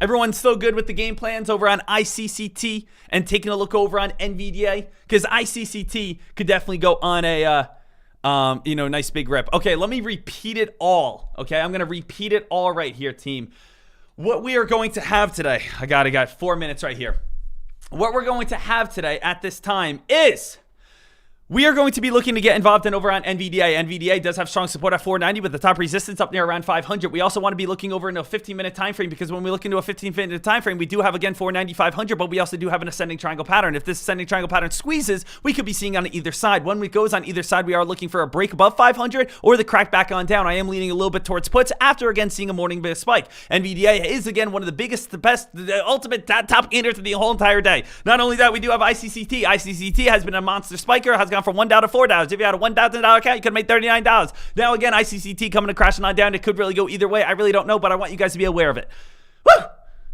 Everyone's still good with the game plans over on ICCT and taking a look over on Nvidia? Because ICCT could definitely go on a, nice big rip. Okay, let me repeat it all. Okay, I'm going to repeat it all right here, team. What we are going to have today, I got 4 minutes right here. What we're going to have today at this time is we are going to be looking to get involved in over on Nvidia. Nvidia does have strong support at 490 with the top resistance up near around 500. We also want to be looking over into a 15-minute time frame because when we look into a 15-minute time frame, we do have, again, 490, 500, but we also do have an ascending triangle pattern. If this ascending triangle pattern squeezes, we could be seeing on either side. When it goes on either side, we are looking for a break above 500 or the crack back on down. I am leaning a little bit towards puts after, again, seeing a morning bit of spike. Nvidia is, again, one of the biggest, the best, the ultimate top gainer to the whole entire day. Not only that, we do have ICCT. ICCT has been a monster spiker, has gone gone from $1 to $4. If you had a $1,000 account, you could have made $39. Now again, ICCT coming to crashing on down. It could really go either way. I really don't know, but I want you guys to be aware of it. Woo!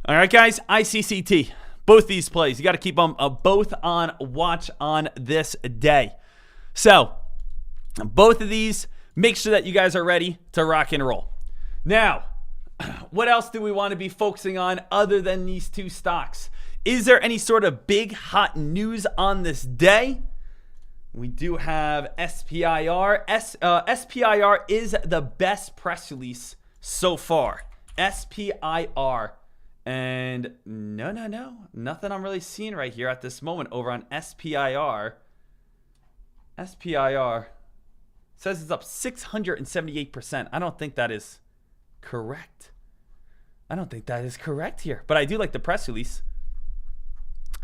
All right, guys, ICCT. Both these plays, you got to keep them both on watch on this day. So, both of these, make sure that you guys are ready to rock and roll. Now, what else do we want to be focusing on other than these two stocks? Is there any sort of big hot news on this day? We do have SPIR. SPIR is the best press release so far. SPIR. And no. Nothing I'm really seeing right here at this moment over on SPIR. SPIR says it's up 678%. I don't think that is correct. I don't think that is correct here. But I do like the press release.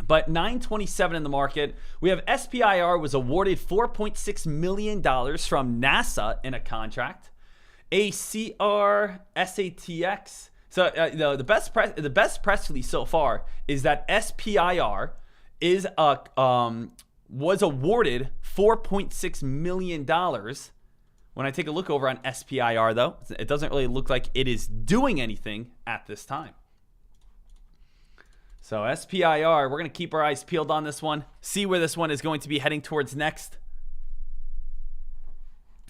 But 927 in the market. We have SPIR was awarded $4.6 million from NASA in a contract. Acer, SATX. So the best press release so far is that SPIR is was awarded $4.6 million. When I take a look over on SPIR, though, it doesn't really look like it is doing anything at this time. So SPIR, we're going to keep our eyes peeled on this one, see where this one is going to be heading towards next.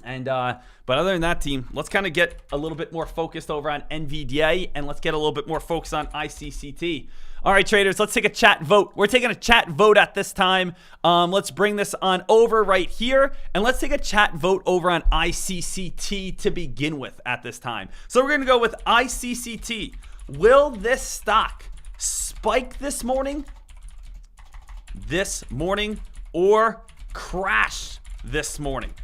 And but other than that, team, let's kind of get a little bit more focused over on Nvidia, and let's get a little bit more focused on ICCT. All right, traders, let's take a chat vote. We're taking a chat vote at this time. Let's bring this on over right here, and let's take a chat vote over on ICCT to begin with at this time. So we're going to go with ICCT. Will this stock spike this morning, or crash this morning?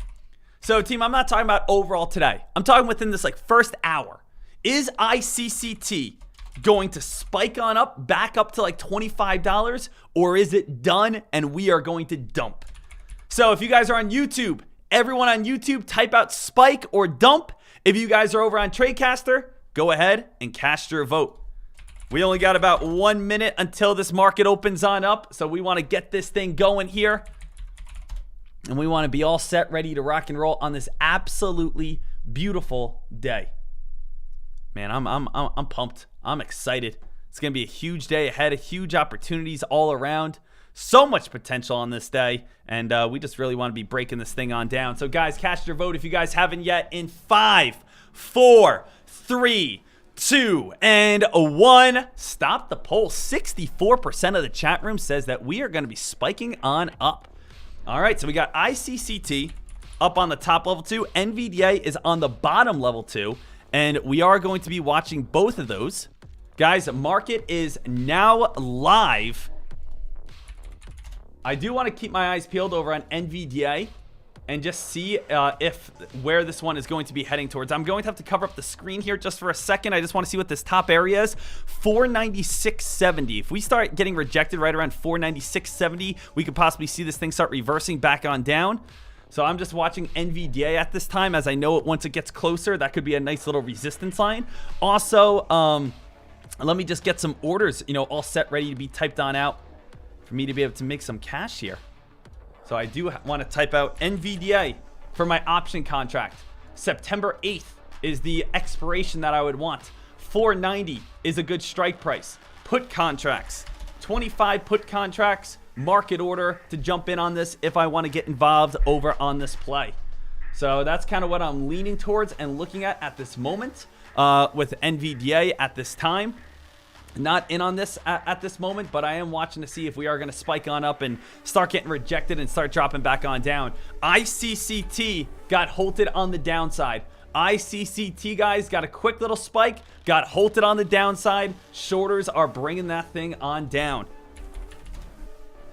So, team, I'm not talking about overall today. I'm talking within this first hour. Is ICCT going to spike on up, back up to $25, or is it done and we are going to dump? So, if you guys are on YouTube, everyone on YouTube, type out spike or dump. If you guys are over on Tradecaster, go ahead and cast your vote. We only got about 1 minute until this market opens on up, so we want to get this thing going here. And we want to be all set, ready to rock and roll on this absolutely beautiful day. Man, I'm pumped. I'm excited. It's going to be a huge day ahead, huge opportunities all around. So much potential on this day, and we just really want to be breaking this thing on down. So, guys, cast your vote if you guys haven't yet in 5, 4, 3, 2, and 1. Stop the poll. 64% of the chat room says that we are going to be spiking on up. All right, so we got ICCT up on the top level 2. Nvidia is on the bottom level 2, and we are going to be watching both of those. Guys, the market is now live. I do want to keep my eyes peeled over on Nvidia and just see where this one is going to be heading towards. I'm going to have to cover up the screen here just for a second. I just want to see what this top area is. 496.70. If we start getting rejected right around 496.70, we could possibly see this thing start reversing back on down. So I'm just watching Nvidia at this time, as I know once it gets closer, that could be a nice little resistance line. Also, let me just get some orders, all set, ready to be typed on out for me to be able to make some cash here. So I do want to type out Nvidia for my option contract. September 8th is the expiration that I would want. 490 is a good strike price. Put contracts, 25 put contracts, market order to jump in on this if I want to get involved over on this play. So that's kind of what I'm leaning towards and looking at this moment with Nvidia at this time. Not in on this at this moment, but I am watching to see if we are going to spike on up and start getting rejected and start dropping back on down. ICCT got halted on the downside. ICCT, guys, got a quick little spike, got halted on the downside. Shorters are bringing that thing on down.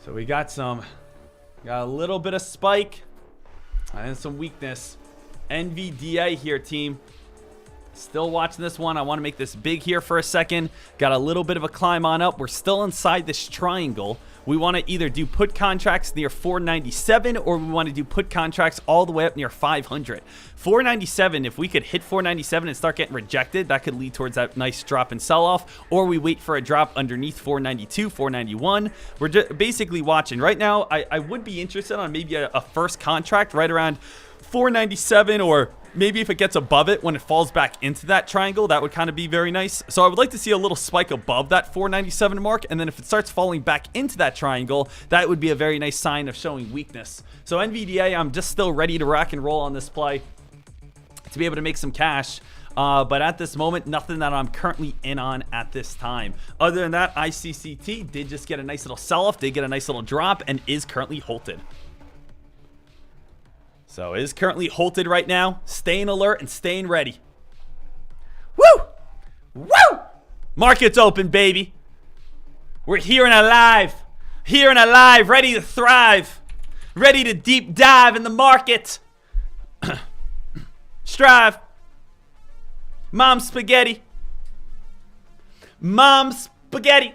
So we got a little bit of spike and some weakness. Nvidia here, team. Still watching this one. I want to make this big here for a second. Got a little bit of a climb on up. We're still inside this triangle. we want to either do put contracts near 497 or we want to do put contracts all the way up near 500. 497, if we could hit 497 and start getting rejected, that could lead towards that nice drop and sell-off, or we wait for a drop underneath 492, 491. We're just basically watching. Right now, I would be interested on maybe a first contract right around 497, or maybe if it gets above it when it falls back into that triangle, that would kind of be very nice. So I would like to see a little spike above that 497 mark, and then if it starts falling back into that triangle, that would be a very nice sign of showing weakness. So NVDA, I'm just still ready to rock and roll on this play to be able to make some cash. But at this moment, nothing that I'm currently in on at this time. Other than that, ICCT did just get a nice little sell-off, did get a nice little drop, and is currently halted. So is currently halted right now, staying alert and staying ready. Woo! Woo! Market's open, baby. We're here and alive. Here and alive, ready to thrive. Ready to deep dive in the market. Strive. Mom spaghetti. Mom spaghetti.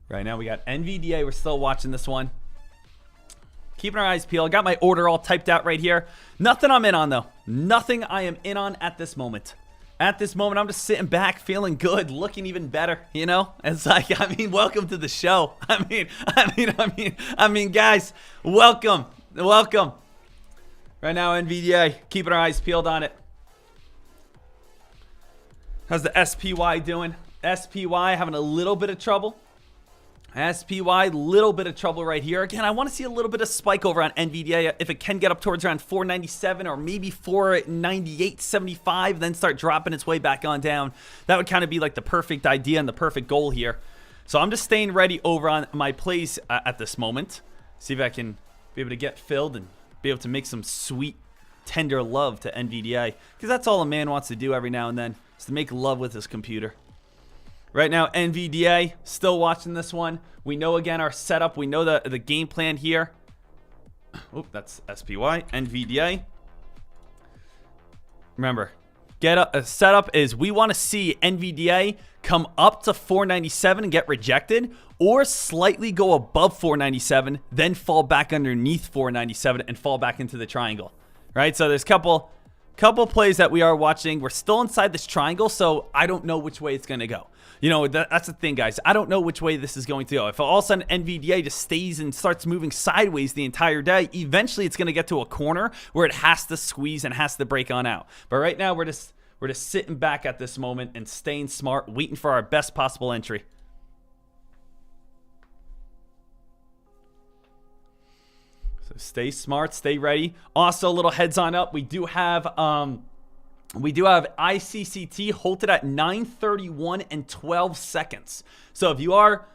Right now we got NVDA. We're still watching this one. Keeping our eyes peeled. Got my order all typed out right here. Nothing I'm in on, though. Nothing I am in on at this moment. At this moment, I'm just sitting back, feeling good, looking even better, you know? It's like, I mean, welcome to the show. I mean, guys, welcome. Welcome. Right now, NVDA, keeping our eyes peeled on it. How's the SPY doing? SPY having a little bit of trouble. SPY, little bit of trouble right here. Again, I want to see a little bit of spike over on NVIDIA. If it can get up towards around 497 or maybe 498.75, then start dropping its way back on down. That would kind of be like the perfect idea and the perfect goal here. So I'm just staying ready over on my plays at this moment. See if I can be able to get filled and be able to make some sweet, tender love to NVIDIA. Because that's all a man wants to do every now and then, is to make love with his computer. Right now, NVDA, still watching this one. We know, again, our setup. We know the game plan here. Oh, that's SPY. NVDA. Remember, setup is we want to see NVDA come up to 497 and get rejected, or slightly go above 497, then fall back underneath 497 and fall back into the triangle. Right? So there's a couple plays that we are watching. We're still inside this triangle, so I don't know which way it's going to go. You know, that's the thing, guys. I don't know which way this is going to go. If all of a sudden NVDA just stays and starts moving sideways the entire day, eventually it's going to get to a corner where it has to squeeze and has to break on out. But right now, we're just sitting back at this moment and staying smart, waiting for our best possible entry. So stay smart, stay ready. Also, a little heads on up. We do have ICCT halted at 9:31 and 12 seconds. So if you are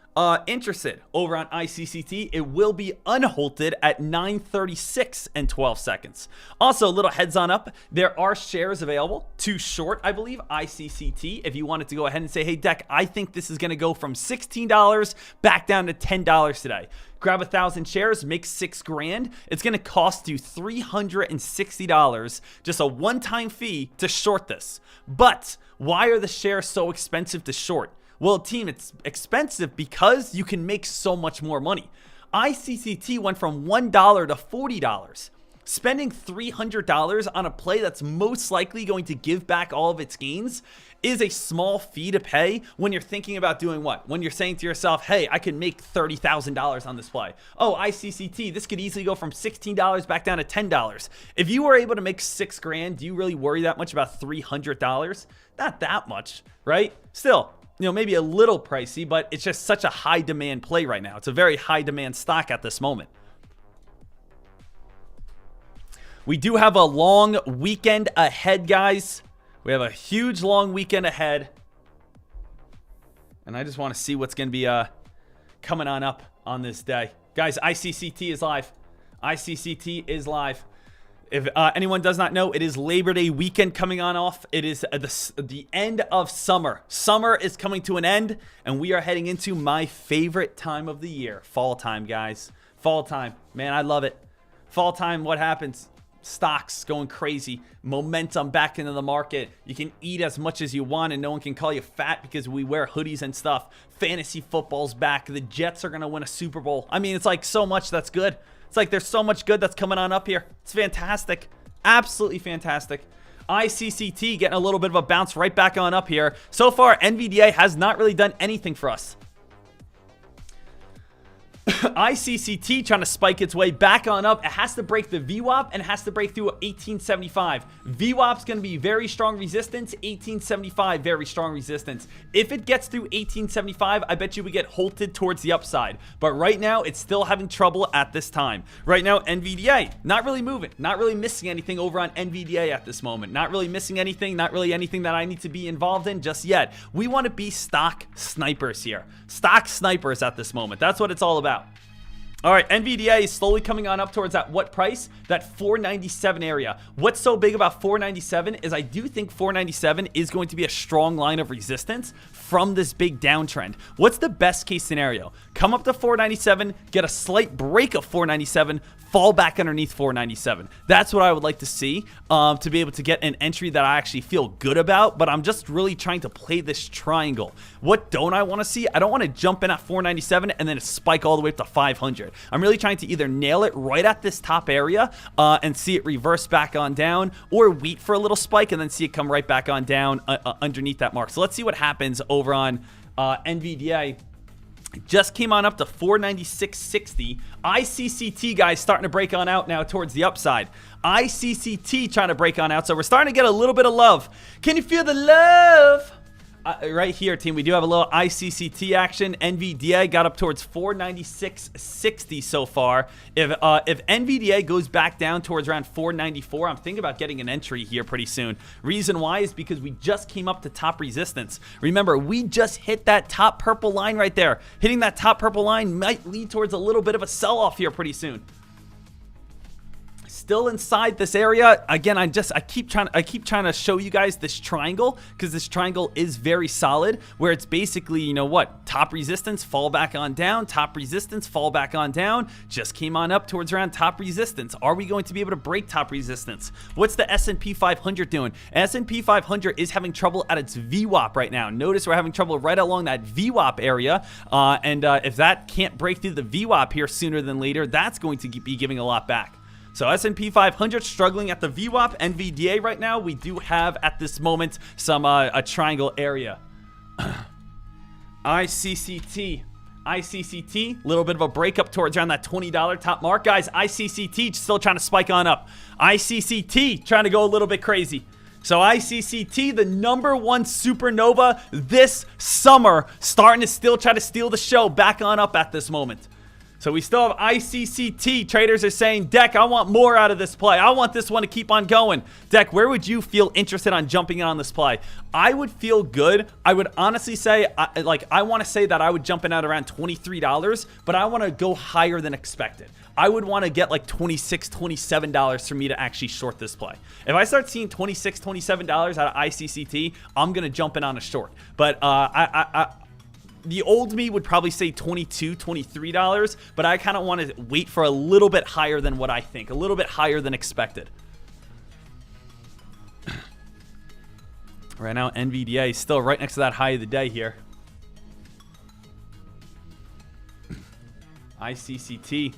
interested over on ICCT, it will be unhalted at 9:36 and 12 seconds. Also, a little heads on up, there are shares available to short, I believe, ICCT. If you wanted to go ahead and say, hey, Dek, I think this is going to go from $16 back down to $10 today. Grab 1,000 shares, make $6 grand. It's going to cost you $360, just a one-time fee to short this. But why are the shares so expensive to short? Well, team, it's expensive because you can make so much more money. ICCT went from $1 to $40. Spending $300 on a play that's most likely going to give back all of its gains is a small fee to pay when you're thinking about doing what? When you're saying to yourself, hey, I can make $30,000 on this play. Oh, ICCT, this could easily go from $16 back down to $10. If you were able to make $6 grand, do you really worry that much about $300? Not that much, right? Still, you know, maybe a little pricey, but it's just such a high demand play right now. It's a very high demand stock at this moment. We do have a long weekend ahead, guys. We have a huge long weekend ahead. And I just want to see what's going to be coming on up on this day. Guys, ICCT is live. ICCT is live. If anyone does not know, it is Labor Day weekend coming on off. It is the end of summer. Summer is coming to an end, and we are heading into my favorite time of the year. Fall time, guys. Fall time. Man, I love it. Fall time, what happens? Stocks going crazy. Momentum back into the market. You can eat as much as you want and no one can call you fat because we wear hoodies and stuff. Fantasy football's back. The Jets are going to win a Super Bowl. I mean, it's like so much that's good. It's like there's so much good that's coming on up here. It's fantastic. Absolutely fantastic. ICCT getting a little bit of a bounce right back on up here. So far, NVDA has not really done anything for us. ICCT trying to spike its way back on up. It has to break the VWAP and it has to break through 1875. VWAP's going to be very strong resistance. 1875, very strong resistance. If it gets through 1875, I bet you we get halted towards the upside. But right now, it's still having trouble at this time. Right now, NVDA, not really moving. Not really missing anything over on NVDA at this moment. Not really missing anything. Not really anything that I need to be involved in just yet. We want to be stock snipers here. Stock snipers at this moment. That's what it's all about. All right, NVDA is slowly coming on up towards that what price? That 497 area. What's so big about 497 is I do think 497 is going to be a strong line of resistance from this big downtrend. What's the best case scenario? Come up to 497, get a slight break of 497, fall back underneath 497. That's what I would like to see to be able to get an entry that I actually feel good about, but I'm just really trying to play this triangle. What don't I want to see? I don't want to jump in at 497 and then spike all the way up to 500. I'm really trying to either nail it right at this top area and see it reverse back on down, or wait for a little spike and then see it come right back on down underneath that mark. So let's see what happens over on NVDA. Just came on up to 496.60. ICCT, guys, starting to break on out now towards the upside. ICCT trying to break on out. So we're starting to get a little bit of love. Can you feel the love? Right here, team, we do have a little ICCT action. NVDA got up towards 496.60 so far. If NVDA goes back down towards around 494, I'm thinking about getting an entry here pretty soon. Reason why is because we just came up to top resistance. Remember, we just hit that top purple line right there. Hitting that top purple line might lead towards a little bit of a sell-off here pretty soon. Still inside this area. Again, I keep trying to show you guys this triangle because this triangle is very solid, where it's basically, you know what, top resistance, fall back on down, top resistance, fall back on down. Just came on up towards around top resistance. Are we going to be able to break top resistance? What's the S&P 500 doing? S&P 500 is having trouble at its VWAP right now. Notice we're having trouble right along that VWAP area, and if that can't break through the VWAP here sooner than later, that's going to be giving a lot back. So S&P 500 struggling at the VWAP. NVDA right now, we do have at this moment some a triangle area. ICCT, little bit of a breakup towards around that $20 top mark. Guys, ICCT still trying to spike on up. ICCT trying to go a little bit crazy. So ICCT, the #1 supernova this summer, starting to still try to steal the show back on up at this moment. So we still have ICCT. Traders are saying, Dek, I want more out of this play. I want this one to keep on going. Dek, where would you feel interested on jumping in on this play? I would feel good. I would honestly say, I want to say that I would jump in at around $23, but I want to go higher than expected. I would want to get like $26, $27 for me to actually short this play. If I start seeing $26, $27 out of ICCT, I'm going to jump in on a short. But the old me would probably say $22, $23, but I kind of want to wait for a little bit higher than what I think, a little bit higher than expected. Right now, NVDA is still right next to that high of the day here. ICCT.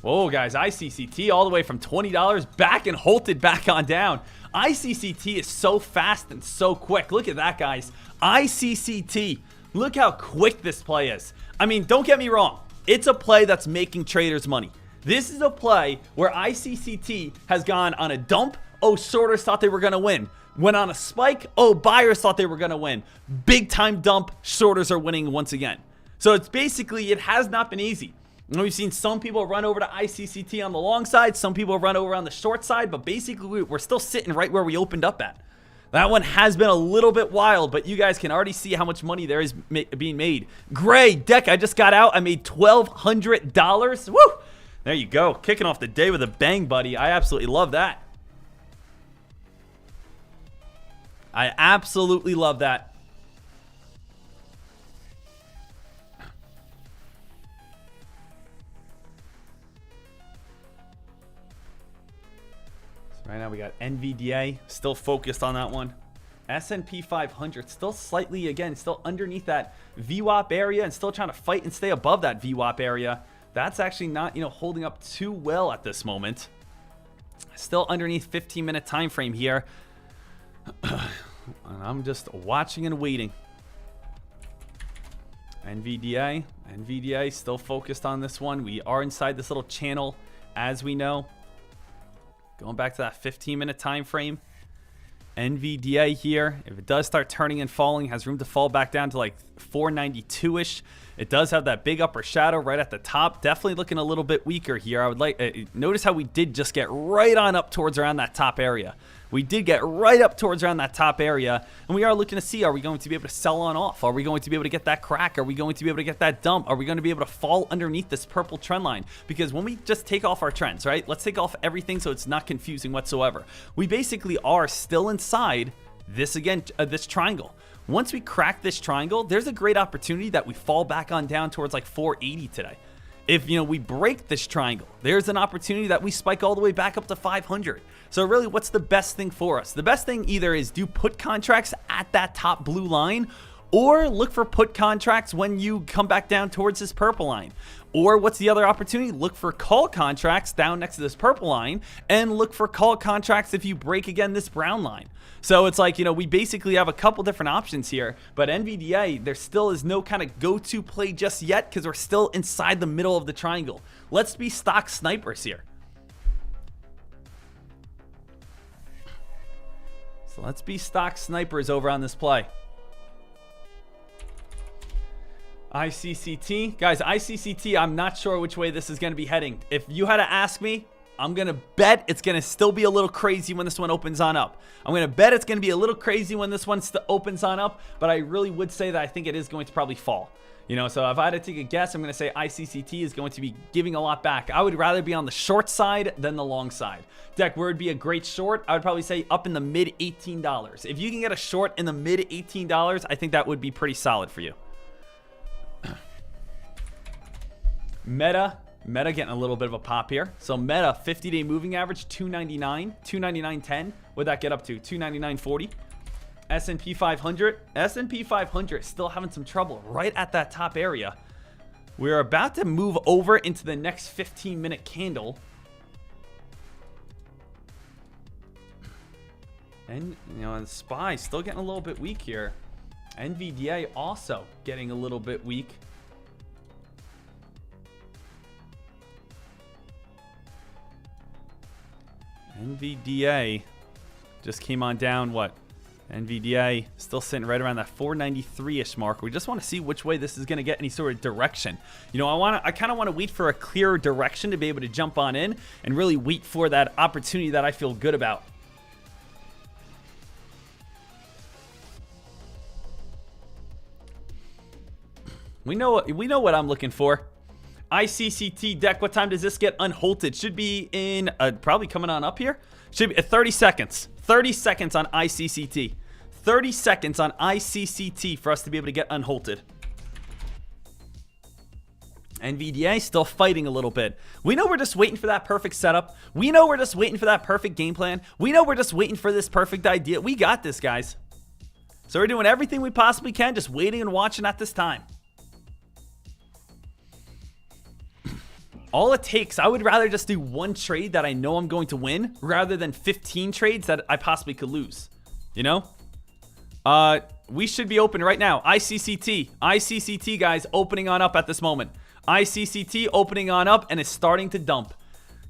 Whoa, guys, ICCT all the way from $20 back and halted back on down. ICCT is so fast and so quick. Look at that, guys. ICCT. Look how quick this play is. I mean, don't get me wrong. It's a play that's making traders money. This is a play where ICCT has gone on a dump. Oh, shorters thought they were going to win. Went on a spike. Oh, buyers thought they were going to win. Big time dump. Shorters are winning once again. So it's basically, it has not been easy. We've seen some people run over to ICCT on the long side. Some people run over on the short side. But basically, we're still sitting right where we opened up at. That one has been a little bit wild, but you guys can already see how much money there is being made. Gray, Dek, I just got out. I made $1,200. Woo! There you go. Kicking off the day with a bang, buddy. I absolutely love that. I absolutely love that. we got NVDA still focused on that one. S&P 500 still slightly, again, still underneath that VWAP area and still trying to fight and stay above that VWAP area. That's actually not, holding up too well at this moment. Still underneath 15-minute time frame here. And I'm just watching and waiting. NVDA still focused on this one. We are inside this little channel, as we know. Going back to that 15-minute time frame. NVDA here, if it does start turning and falling, has room to fall back down to like 492-ish. It does have that big upper shadow right at the top. Definitely looking a little bit weaker here. I would like notice how we did just get right on up towards around that top area. We did get right up towards around that top area, and we are looking to see, are we going to be able to sell on off? Are we going to be able to get that crack? Are we going to be able to get that dump? Are we going to be able to fall underneath this purple trend line? Because when we just take off our trends, right? Let's take off everything so it's not confusing whatsoever. We basically are still inside this, again, this triangle. Once we crack this triangle, there's a great opportunity that we fall back on down towards like 480 today. If, we break this triangle, there's an opportunity that we spike all the way back up to 500. So really, what's the best thing for us? The best thing either is do put contracts at that top blue line, or look for put contracts when you come back down towards this purple line. Or what's the other opportunity? Look for call contracts down next to this purple line, and look for call contracts if you break, again, this brown line. So it's like, we basically have a couple different options here, but NVDA, there still is no kind of go-to play just yet because we're still inside the middle of the triangle. Let's be stock snipers here. So let's be stock snipers over on this play. ICCT. Guys, ICCT, I'm not sure which way this is going to be heading. If you had to ask me, I'm going to bet it's going to still be a little crazy when this one opens on up. I'm going to bet it's going to be a little crazy when this one opens on up, but I really would say that I think it is going to probably fall. So if I had to take a guess, I'm going to say ICCT is going to be giving a lot back. I would rather be on the short side than the long side. Dek, where would be a great short? I would probably say up in the mid $18. If you can get a short in the mid $18, I think that would be pretty solid for you. Meta getting a little bit of a pop here. So Meta 50-day moving average 299.10. What'd that get up to? 299.40. S&P 500 still having some trouble right at that top area. We're about to move over into the next 15-minute candle. And the SPY still getting a little bit weak here. NVDA also getting a little bit weak. NVDA just came on down, what? NVDA still sitting right around that 493-ish mark. We just want to see which way this is going to get any sort of direction. I kind of want to wait for a clearer direction to be able to jump on in and really wait for that opportunity that I feel good about. We know what I'm looking for. ICCT Dek, what time does this get unhalted? Should be in probably coming on up here. Should be 30 seconds. 30 seconds on ICCT. 30 seconds on ICCT for us to be able to get unhalted. NVDA still fighting a little bit. We know we're just waiting for that perfect setup. We know we're just waiting for that perfect game plan. We know we're just waiting for this perfect idea. We got this, guys. So we're doing everything we possibly can, just waiting and watching at this time. All it takes, I would rather just do one trade that I know I'm going to win rather than 15 trades that I possibly could lose. We should be open right now. ICCT, guys, opening on up at this moment. ICCT opening on up and it's starting to dump.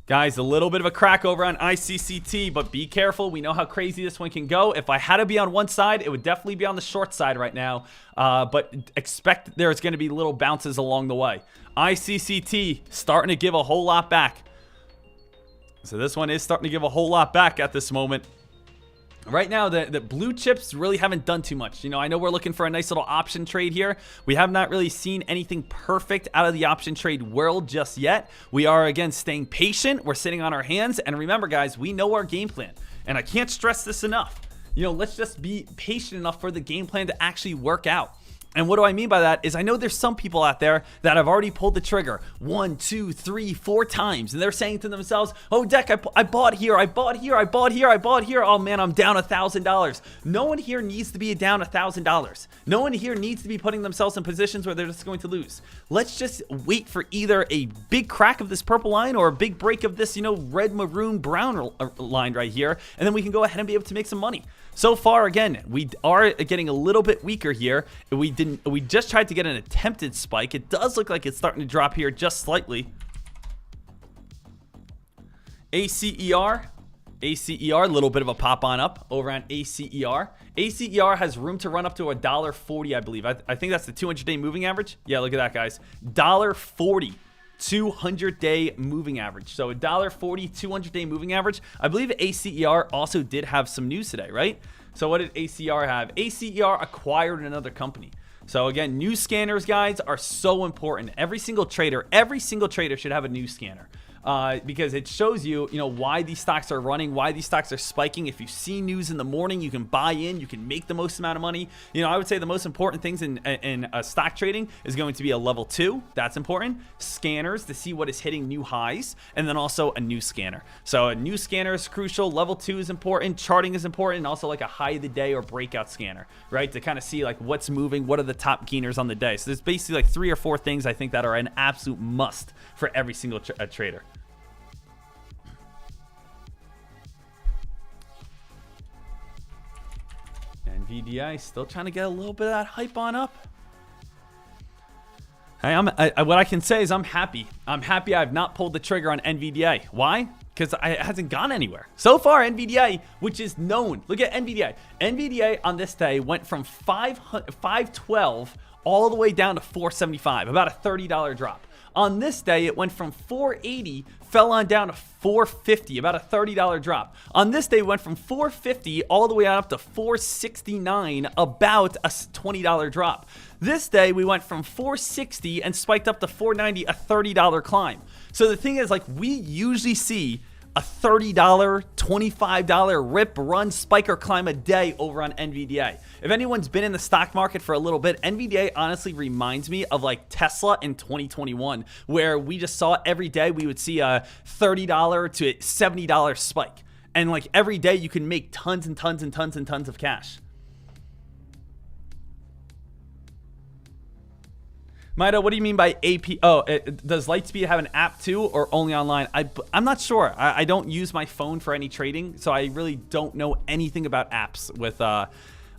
Guys, a little bit of a crack over on ICCT, but be careful. We know how crazy this one can go. If I had to be on one side, it would definitely be on the short side right now. But expect there's going to be little bounces along the way. ICCT starting to give a whole lot back. So this one is starting to give a whole lot back at this moment. Right now, the blue chips really haven't done too much. I know we're looking for a nice little option trade here. We have not really seen anything perfect out of the option trade world just yet. We are, again, staying patient. We're sitting on our hands. And remember, guys, we know our game plan. And I can't stress this enough. Let's just be patient enough for the game plan to actually work out. And what do I mean by that is I know there's some people out there that have already pulled the trigger 1, 2, 3, 4 times. And they're saying to themselves, oh, Dek, I bought here, I bought here, I bought here, I bought here. Oh, man, I'm down $1,000. No one here needs to be down $1,000. No one here needs to be putting themselves in positions where they're just going to lose. Let's just wait for either a big crack of this purple line or a big break of this, red, maroon, brown line right here. And then we can go ahead and be able to make some money. So far, again, we are getting a little bit weaker here. We just tried to get an attempted spike. It does look like it's starting to drop here just slightly. ACER, a little bit of a pop on up over on ACER. ACER has room to run up to $1.40, I believe. I think that's the 200-day moving average. Yeah, look at that, guys. $1.40. 200-day moving average. So $1.40 200-day moving average. I believe ACER also did have some news today, right? So what did ACER have? ACER acquired another company. So again, news scanners, guys, are so important. Every single trader should have a news scanner. Because it shows you, why these stocks are running, why these stocks are spiking. If you see news in the morning, you can buy in, you can make the most amount of money. I would say the most important things in stock trading is going to be a level 2. That's important. Scanners to see what is hitting new highs, and then also a news scanner. So a news scanner is crucial. Level 2 is important. Charting is important, and also like a high of the day or breakout scanner, right? To kind of see like what's moving, what are the top gainers on the day. So there's basically like 3 or 4 things I think that are an absolute must for every single trader. Nvidia still trying to get a little bit of that hype on up. Hey, what I can say is I'm happy. I'm happy I've not pulled the trigger on Nvidia. Why? Because it hasn't gone anywhere. So far, Nvidia, which is known. Look at Nvidia. Nvidia on this day went from 512 all the way down to 475, about a $30 drop. On this day, it went from 480, fell on down to 450, about a $30 drop. On this day, it went from 450 all the way up to 469, about a $20 drop. This day, we went from 460 and spiked up to 490, a $30 climb. So the thing is, like, we usually see a $30, $25 rip, run, spike, or climb a day over on NVDA. If anyone's been in the stock market for a little bit, NVDA honestly reminds me of like Tesla in 2021, where we just saw every day we would see a $30 to $70 spike. And like every day you can make tons and tons and tons and tons of cash. Maida, what do you mean by AP? Oh, does Lightspeed have an app too, or only online? I'm not sure. I don't use my phone for any trading, so I really don't know anything about apps. With I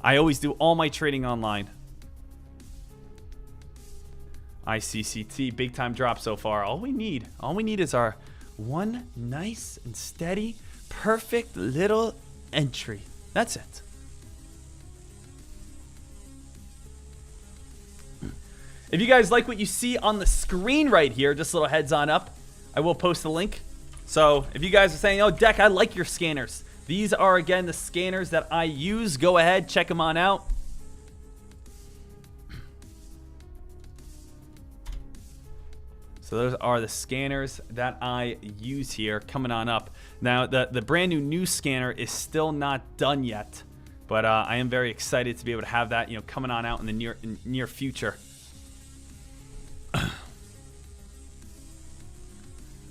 always do all my trading online. ICCT, big time drop so far. All we need is our one nice and steady, perfect little entry. That's it. If you guys like what you see on the screen right here, just a little heads on up, I will post the link. So if you guys are saying, oh, Dek, I like your scanners. These are, again, the scanners that I use. Go ahead, check them on out. So those are the scanners that I use here coming on up. Now, the brand new scanner is still not done yet, but I am very excited to be able to have that, coming on out in the near future.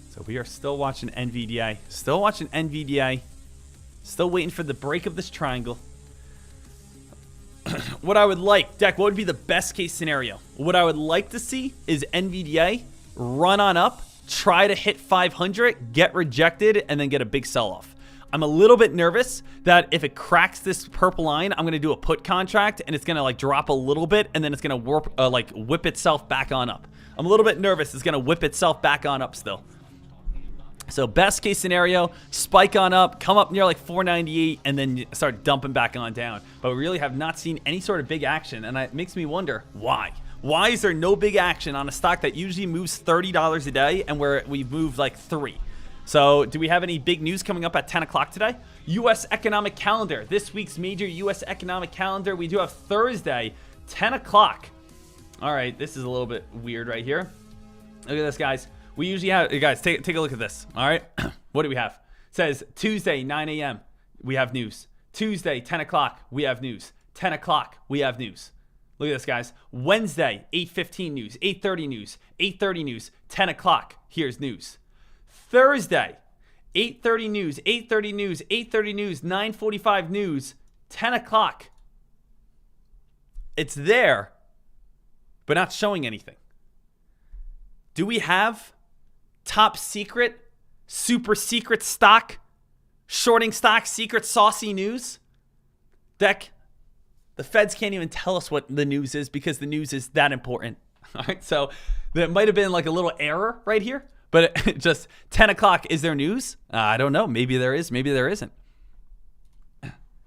So we are still watching NVDA. Still watching NVDA. Still waiting for the break of this triangle. What I would like, Dek, what would be the best case scenario? What I would like to see is NVDA run on up, try to hit 500, get rejected, and then get a big sell-off. I'm a little bit nervous that if it cracks this purple line, I'm going to do a put contract, and it's going to like drop a little bit, and then it's going to whip itself back on up. I'm a little bit nervous it's going to whip itself back on up still. So best case scenario, spike on up, come up near like 498, and then start dumping back on down. But we really have not seen any sort of big action, and it makes me wonder why. Why is there no big action on a stock that usually moves $30 a day and where we've moved like 3? So do we have any big news coming up at 10 o'clock today? U.S. economic calendar. This week's major U.S. economic calendar. We do have Thursday, 10 o'clock. All right, this is a little bit weird right here. Look at this, guys. We usually have, guys, take a look at this. All right, what do we have? It says Tuesday, 9 a.m. We have news. Tuesday, 10 o'clock. We have news. 10 o'clock. We have news. Look at this, guys. Wednesday, 8:15 news, 8:30 news, 8:30 news, 10 o'clock. Here's news. Thursday, 8:30 news, 8:30 news, 8:30 news, 9:45 news, 10 o'clock. It's there, but not showing anything. Do we have top secret, super secret stock, shorting stock, secret saucy news? Dek, the feds can't even tell us what the news is because the news is that important. All right, so there might have been like a little error right here, but just 10 o'clock, is there news? I don't know. Maybe there is, maybe there isn't.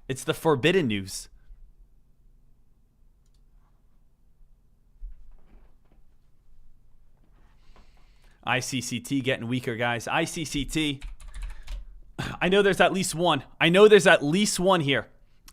It's the forbidden news. ICCT getting weaker, guys. ICCT. I know there's at least one. I know there's at least one here.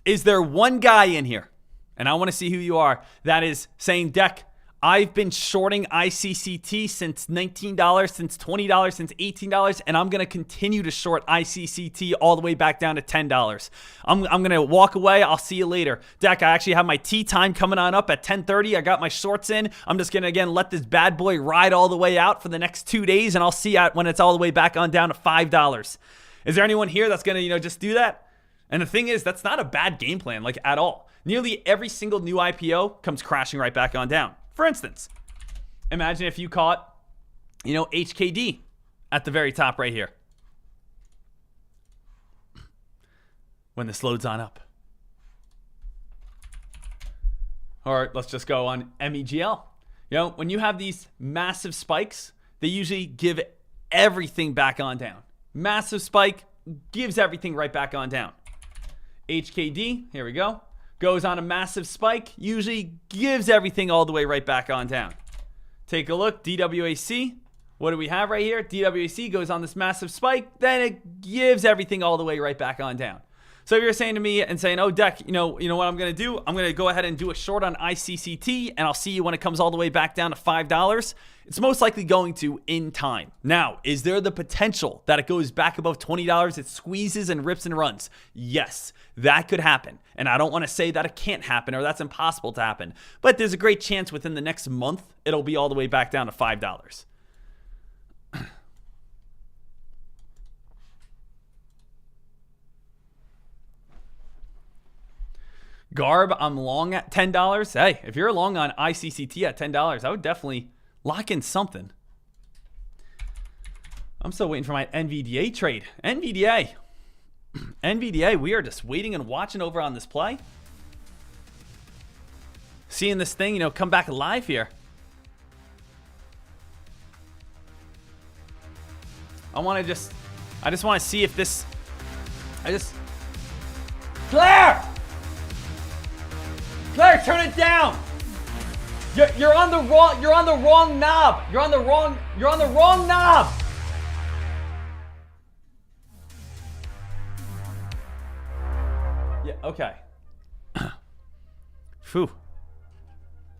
Is there one guy in here? And I want to see who you are. That is saying, Dek, I've been shorting ICCT since $19, since $20, since $18, and I'm going to continue to short ICCT all the way back down to $10. I'm going to walk away. I'll see you later. Dek, I actually have my tea time coming on up at 10:30. I got my shorts in. I'm just going to, again, let this bad boy ride all the way out for the next 2 days, and I'll see you when it's all the way back on down to $5. Is there anyone here that's going to, just do that? And the thing is, that's not a bad game plan, like at all. Nearly every single new IPO comes crashing right back on down. For instance, imagine if you caught, HKD at the very top right here. When this loads on up. Or let's just go on MEGL. When you have these massive spikes, they usually give everything back on down. Massive spike gives everything right back on down. HKD, here we go. Goes on a massive spike, usually gives everything all the way right back on down. Take a look, DWAC. What do we have right here? DWAC goes on this massive spike, then it gives everything all the way right back on down. So if you're saying to me and saying, oh, Dek, you know what I'm going to do? I'm going to go ahead and do a short on ICCT, and I'll see you when it comes all the way back down to $5. It's most likely going to in time. Now, is there the potential that it goes back above $20, it squeezes and rips and runs? Yes, that could happen. And I don't want to say that it can't happen or that's impossible to happen. But there's a great chance within the next month, it'll be all the way back down to $5. Garb, I'm long at $10. Hey, if you're long on ICCT at $10, I would definitely lock in something. I'm still waiting for my NVDA trade. NVDA, we are just waiting and watching over on this play. Seeing this thing, come back alive here. I just want to see if this, Claire, turn it down. You're on the wrong knob. You're on the wrong knob. Yeah, okay. Phew.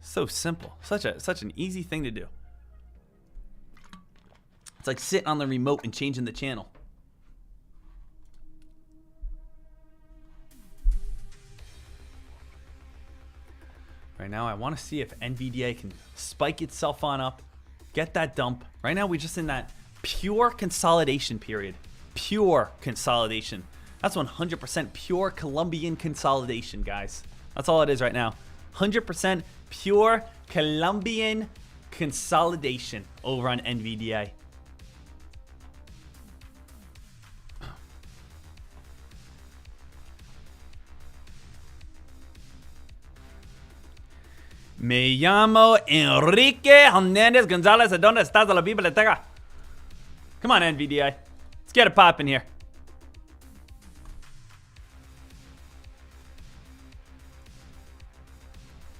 So simple. Such an easy thing to do. It's like sitting on the remote and changing the channel. Right now, I want to see if NVDA can spike itself on up, get that dump. Right now, we're just in that pure consolidation period. Pure consolidation. That's 100% pure Colombian consolidation, guys. That's all it is right now. 100% pure Colombian consolidation over on NVDA. Me llamo Enrique Hernandez Gonzalez. ¿Dónde estás la biblioteca? Come on, NVDA. Let's get it popping here.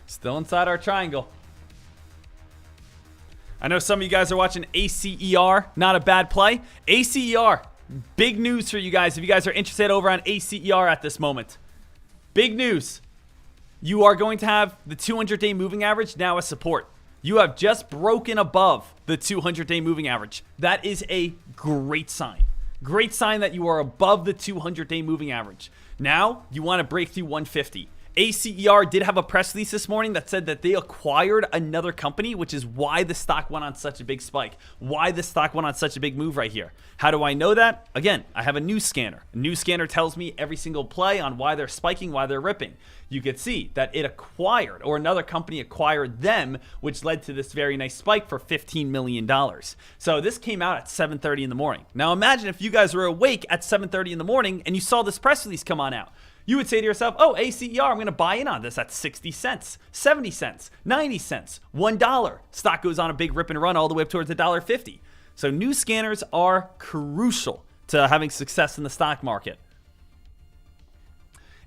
Still inside our triangle. I know some of you guys are watching ACER. Not a bad play. ACER. Big news for you guys if you guys are interested over on ACER at this moment. Big news. You are going to have the 200-day moving average now as support. You have just broken above the 200-day moving average. That is a great sign. Great sign that you are above the 200-day moving average. Now, you want to break through 150. ACER did have a press release this morning that said that they acquired another company, which is why the stock went on such a big spike, why the stock went on such a big move right here. How do I know that? Again, I have a news scanner. A news scanner tells me every single play on why they're spiking, why they're ripping. You could see that it acquired, or another company acquired them, which led to this very nice spike for $15 million. So this came out at 7:30 in the morning. Now imagine if you guys were awake at 7:30 in the morning and you saw this press release come on out. You would say to yourself, oh, ACER, I'm going to buy in on this at 60 cents, 70 cents, 90 cents, $1. Stock goes on a big rip and run all the way up towards $1.50. So news scanners are crucial to having success in the stock market.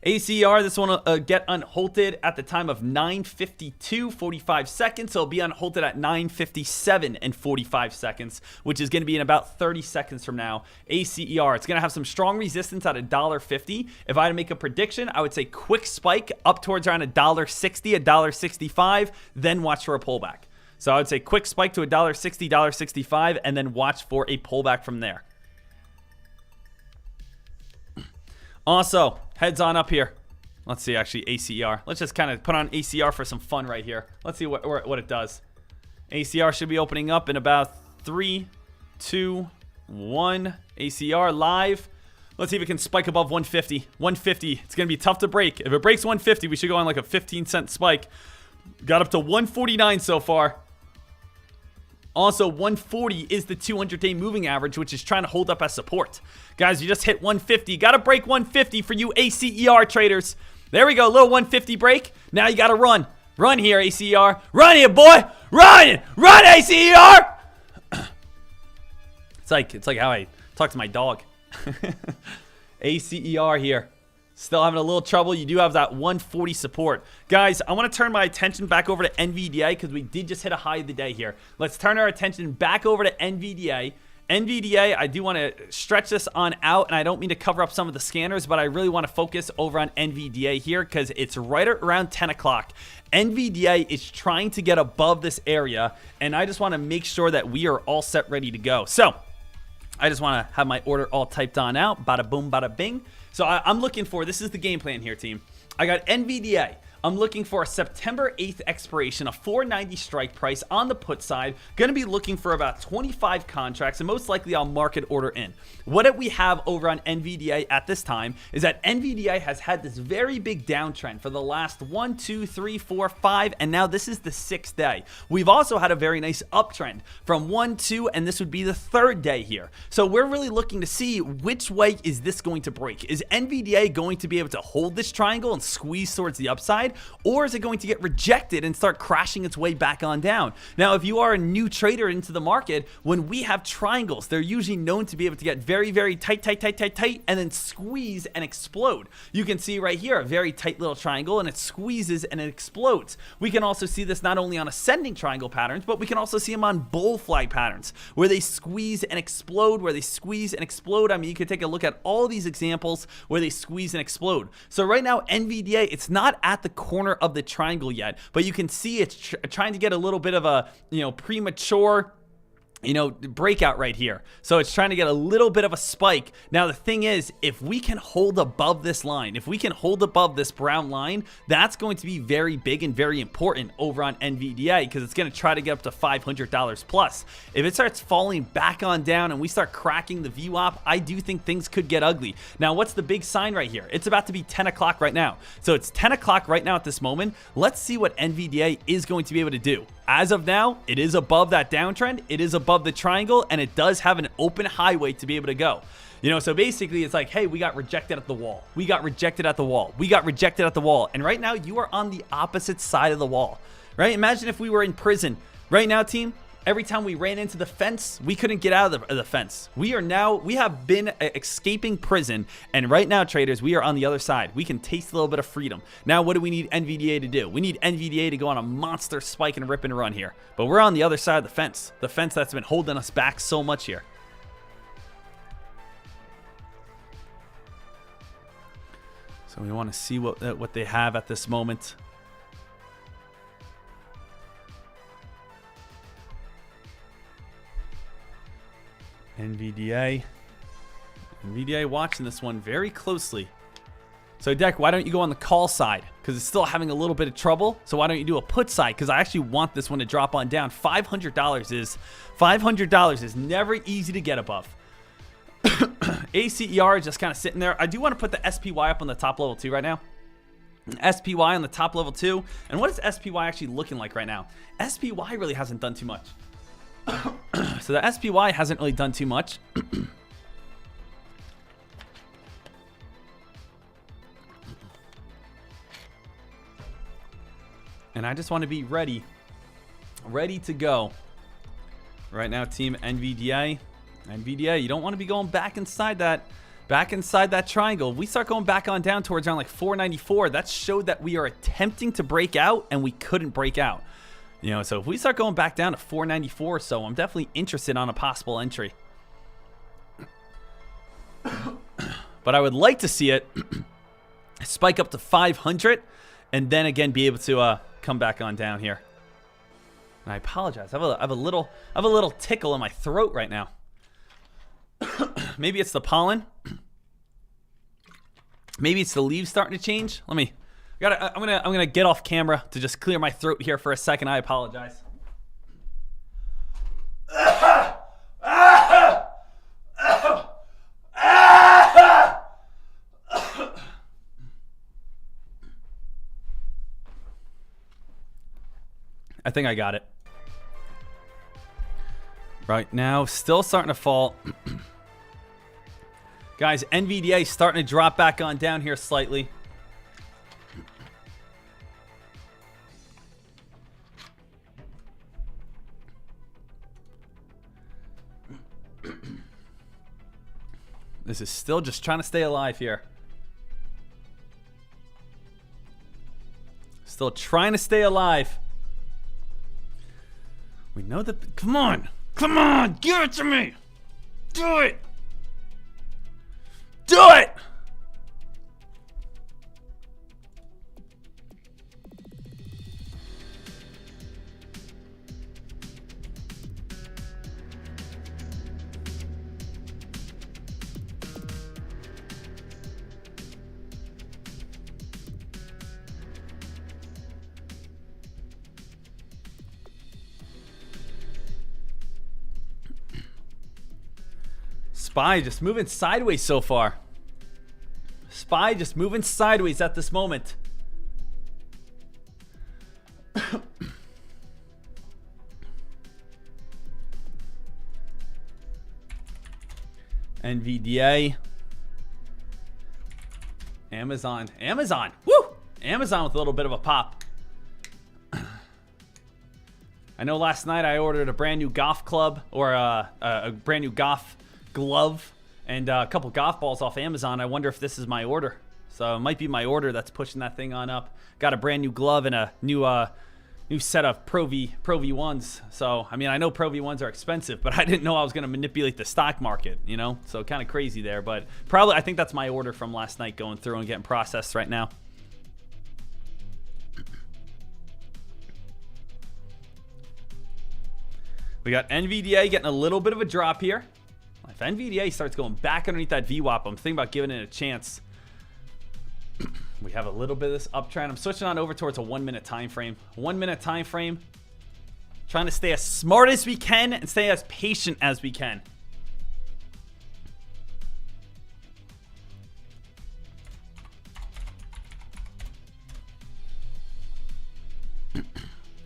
ACER, this one will get unhalted at the time of 9:52, 45 seconds. So it'll be unhalted at 9:57 and 45 seconds, which is going to be in about 30 seconds from now. ACER, it's going to have some strong resistance at $1.50. If I had to make a prediction, I would say quick spike up towards around $1.60, $1.65, then watch for a pullback. So I would say quick spike to $1.60, $1.65, and then watch for a pullback from there. Also, heads on up here. Let's see, actually, ACER. Let's just kind of put on ACER for some fun right here. Let's see what it does. ACER should be opening up in about 3, 2, 1. ACER live. Let's see if it can spike above 150. 150. It's going to be tough to break. If it breaks 150, we should go on like a 15-cent spike. Got up to 149 so far. Also, 140 is the 200-day moving average, which is trying to hold up as support. Guys, you just hit 150. Got to break 150 for you ACER traders. There we go, little 150 break. Now you got to run. Run here, ACER. Run here, boy. Run! Run, ACER! It's like how I talk to my dog. ACER here. Still having a little trouble. You do have that 140 support. Guys, I want to turn my attention back over to NVDA because we did just hit a high of the day here. Let's turn our attention back over to NVDA. NVDA, I do want to stretch this on out, and I don't mean to cover up some of the scanners, but I really want to focus over on NVDA here because it's right around 10 o'clock. NVDA is trying to get above this area, and I just want to make sure that we are all set, ready to go. So I just want to have my order all typed on out. Bada boom, bada bing. So I'm looking for, this is the game plan here, team. I got NVDA. I'm looking for a September 8th expiration, a 490 strike price on the put side. Going to be looking for about 25 contracts, and most likely I'll market order in. What we have over on NVDA at this time is that NVDA has had this very big downtrend for the last 1, 2, 3, 4, 5, and now this is the 6th day. We've also had a very nice uptrend from 1, 2, and this would be the 3rd day here. So we're really looking to see which way is this going to break. Is NVDA going to be able to hold this triangle and squeeze towards the upside? Or is it going to get rejected and start crashing its way back on down? Now, if you are a new trader into the market, when we have triangles, they're usually known to be able to get very, very tight, and then squeeze and explode. You can see right here a very tight little triangle, and it squeezes and it explodes. We can also see this not only on ascending triangle patterns, but we can also see them on bull flag patterns, where they squeeze and explode, I mean, you could take a look at all these examples where they squeeze and explode. So right now, NVDA, it's not at the corner of the triangle yet, but you can see it's trying to get a little bit of a premature breakout right here. So it's trying to get a little bit of a spike. Now the thing is, if we can hold above this line, if we can hold above this brown line, that's going to be very big and very important over on NVDA because it's going to try to get up to $500 plus. If it starts falling back on down and we start cracking the VWAP, I do think things could get ugly. Now what's the big sign right here? It's about to be 10 o'clock right now. So it's 10 o'clock right now at this moment. Let's see what NVDA is going to be able to do. As of now, it is above that downtrend, it is above the triangle, and it does have an open highway to be able to go. So basically it's like, hey, we got rejected at the wall. We got rejected at the wall. We got rejected at the wall. And right now you are on the opposite side of the wall, right? Imagine if we were in prison. Right now, team, every time we ran into the fence, we couldn't get out of the fence. We have been escaping prison, and right now, traders, we are on the other side. We can taste a little bit of freedom. Now, what do we need NVDA to do? We need NVDA to go on a monster spike and rip and run here. But we're on the other side of the fence that's been holding us back so much here. So we want to see what they have at this moment. NVDA watching this one very closely. So Dek, why don't you go on the call side? Because it's still having a little bit of trouble. So why don't you do a put side? Because I actually want this one to drop on down. $500 is never easy to get above. ACER is just kind of sitting there. I do want to put the SPY up on the top level too right now. SPY on the top level too. And what is SPY actually looking like right now? SPY really hasn't done too much. So the SPY hasn't really done too much. And I just want to be ready to go. Right now, team NVDA. NVDA, you don't want to be going back inside that triangle. If we start going back on down towards around like 494, that showed that we are attempting to break out and we couldn't break out. You know, so if we start going back down to 494 or so, I'm definitely interested on a possible entry. But I would like to see it spike up to 500 and then again be able to come back on down here. And I apologize. I have a little tickle in my throat right now. Maybe it's the pollen. Maybe it's the leaves starting to change. I'm gonna get off camera to just clear my throat here for a second. I apologize. I think I got it. Right now, still starting to fall. Guys, NVDA starting to drop back on down here slightly. This is still just trying to stay alive here. Still trying to stay alive. We know that. Come on. Come on. Give it to me. Do it. Do it. SPY just moving sideways so far. SPY just moving sideways at this moment. NVDA. Amazon. Woo! Amazon with a little bit of a pop. I know last night I ordered a brand new golf club or a brand new golf glove and a couple golf balls off Amazon. I wonder if this is my order. So it might be my order that's pushing that thing on up. Got a brand new glove and a new set of Pro V1s. So I mean, I know Pro V1s are expensive, but I didn't know I was going to manipulate the stock market, you know? So kind of crazy there, but probably I think that's my order from last night going through and getting processed right now. We got NVDA getting a little bit of a drop here. If NVDA starts going back underneath that VWAP, I'm thinking about giving it a chance. We have a little bit of this uptrend. I'm switching on over towards a 1 minute time frame. 1 minute time frame. Trying to stay as smart as we can and stay as patient as we can.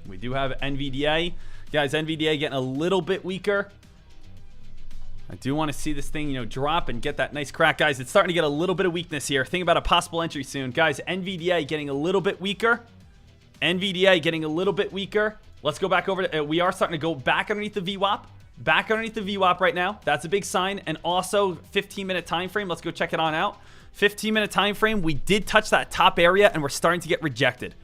We do have NVDA. Guys, NVDA getting a little bit weaker. I do want to see this thing, you know, drop and get that nice crack. Guys, it's starting to get a little bit of weakness here. Think about a possible entry soon. Guys, NVDA getting a little bit weaker. NVDA getting a little bit weaker. Let's go back over to, we are starting to go back underneath the VWAP. Back underneath the VWAP right now. That's a big sign. And also 15-minute time frame. Let's go check it on out. 15-minute time frame. We did touch that top area and we're starting to get rejected.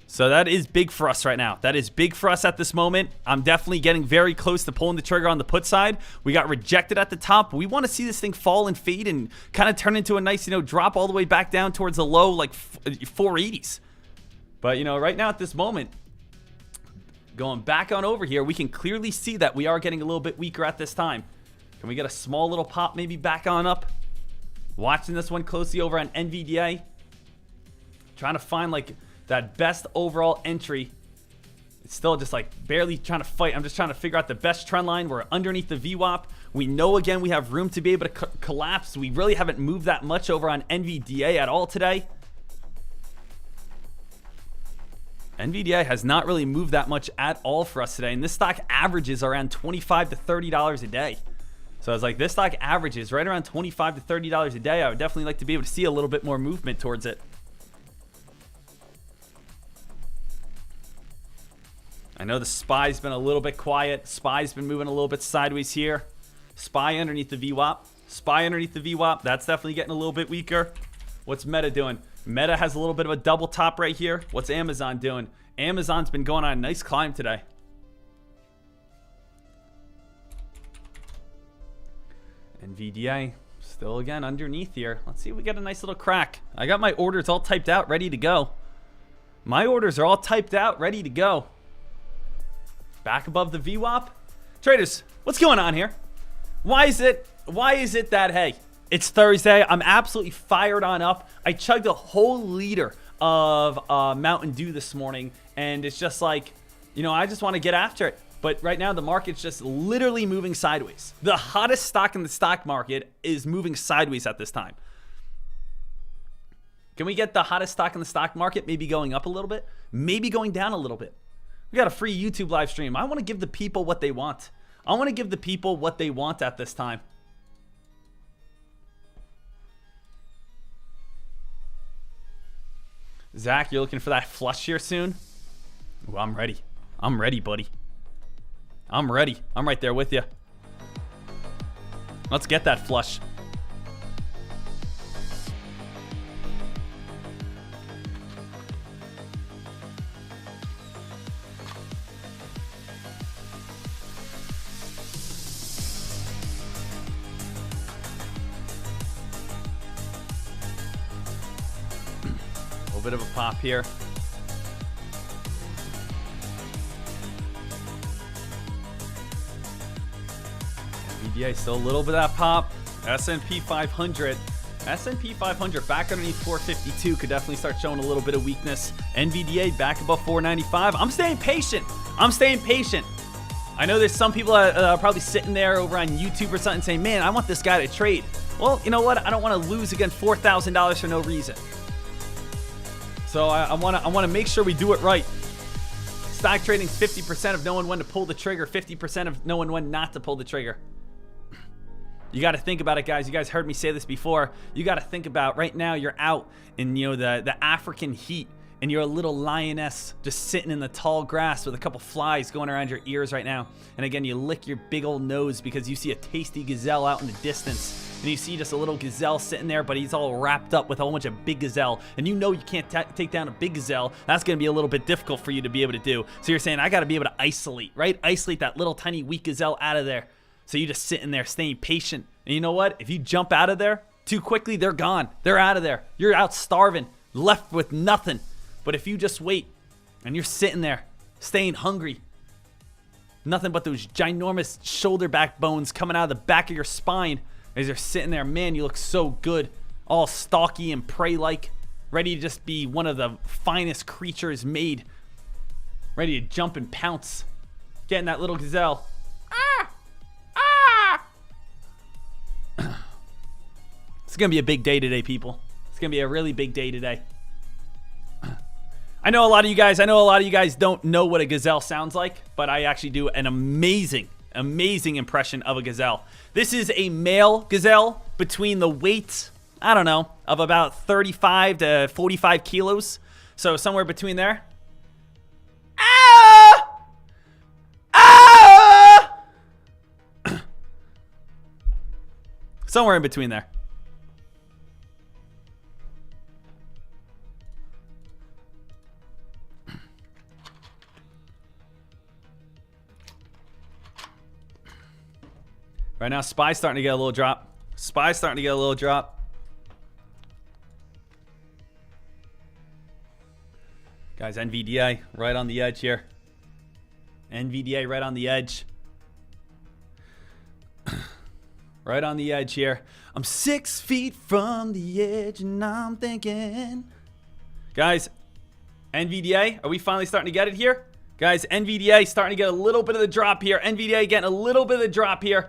So that is big for us right now. That is big for us at this moment. I'm definitely getting very close to pulling the trigger on the put side. We got rejected at the top. We want to see this thing fall and fade and kind of turn into a nice, you know, drop all the way back down towards the low, like 480s. But, you know, right now at this moment, going back on over here, we can clearly see that we are getting a little bit weaker at this time. Can we get a small little pop maybe back on up? Watching this one closely over on NVDA. Trying to find like that best overall entry. It's still just like barely trying to fight. I'm just trying to figure out the best trend line. We're underneath the VWAP. We know, again, we have room to be able to collapse. We really haven't moved that much over on NVDA at all today. NVDA has not really moved that much at all for us today. And this stock averages around $25 to $30 a day. So I was like, this stock averages right around $25 to $30 a day. I would definitely like to be able to see a little bit more movement towards it. I know the SPY's been a little bit quiet. SPY's been moving a little bit sideways here. SPY underneath the VWAP. SPY underneath the VWAP. That's definitely getting a little bit weaker. What's Meta doing? Meta has a little bit of a double top right here. What's Amazon doing? Amazon's been going on a nice climb today. NVDA still again underneath here. Let's see if we get a nice little crack. I got my orders all typed out, ready to go. My orders are all typed out, ready to go. Back above the VWAP. Traders, what's going on here? Why is it that, hey, it's Thursday, I'm absolutely fired on up. I chugged a whole liter of Mountain Dew this morning, and it's just like, you know, I just want to get after it. But right now, the market's just literally moving sideways. The hottest stock in the stock market is moving sideways at this time. Can we get the hottest stock in the stock market maybe going up a little bit? Maybe going down a little bit. We got a free YouTube live stream. I want to give the people what they want. I want to give the people what they want at this time. Zach, you're looking for that flush here soon? Ooh, I'm ready. I'm ready, buddy. I'm ready. I'm right there with you. Let's get that flush. A bit of a pop here. NVDA still a little bit of that pop. S&P 500. S&P 500 back underneath 452 could definitely start showing a little bit of weakness. NVDA back above 495. I'm staying patient. I'm staying patient. I know there's some people that are probably sitting there over on YouTube or something saying, man, I want this guy to trade. Well, you know what? I don't want to lose again $4,000 for no reason. So I want to make sure we do it right. Stock trading 50% of knowing when to pull the trigger, 50% of knowing when not to pull the trigger. You got to think about it, guys. You guys heard me say this before. You got to think about right now you're out in, you know, the African heat, and you're a little lioness just sitting in the tall grass with a couple flies going around your ears right now. And again, you lick your big old nose because you see a tasty gazelle out in the distance. And you see just a little gazelle sitting there, but he's all wrapped up with a whole bunch of big gazelle. And you know you can't take down a big gazelle. That's going to be a little bit difficult for you to be able to do. So you're saying, I got to be able to isolate, right? Isolate that little tiny weak gazelle out of there. So you just sitting there, staying patient. And you know what? If you jump out of there too quickly, they're gone. They're out of there. You're out starving, left with nothing. But if you just wait and you're sitting there, staying hungry, nothing but those ginormous shoulder backbones coming out of the back of your spine as you're sitting there, man, you look so good, all stalky and prey-like, ready to just be one of the finest creatures made, ready to jump and pounce, getting that little gazelle. It's gonna be a big day today, people. It's gonna be a really big day today. I know a lot of you guys don't know what a gazelle sounds like, but I actually do an amazing impression of a gazelle. This is a male gazelle between the weight, I don't know, of about 35 to 45 kilos. So somewhere between there. Somewhere in between there. Right now, SPY's starting to get a little drop. SPY's starting to get a little drop. Guys, NVDA right on the edge here. NVDA right on the edge. Right on the edge here. I'm 6 feet from the edge and I'm thinking, Guys, NVDA, are we finally starting to get it here? Guys, NVDA starting to get a little bit of the drop here. NVDA getting a little bit of the drop here.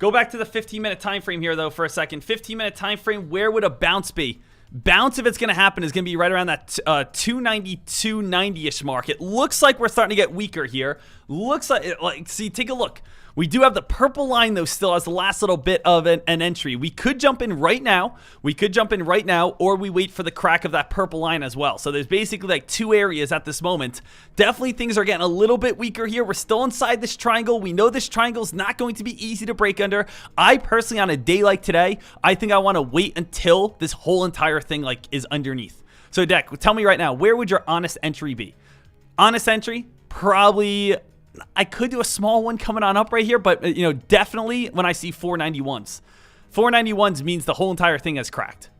Go back to the 15-minute time frame here, though, for a second. 15-minute time frame, where would a bounce be? Bounce, if it's going to happen, is going to be right around that 290-290-ish mark. It looks like we're starting to get weaker here. Looks like, see, take a look. We do have the purple line, though, still as the last little bit of an entry. We could jump in right now. Or we wait for the crack of that purple line as well. So there's basically like two areas at this moment. Definitely things are getting a little bit weaker here. We're still inside this triangle. We know this triangle is not going to be easy to break under. I personally, on a day like today, I think I want to wait until this whole entire thing like is underneath. So, Dek, tell me right now, where would your honest entry be? Honest entry, probably... I could do a small one coming on up right here, but, you know, definitely when I see 491s. 491s means the whole entire thing has cracked.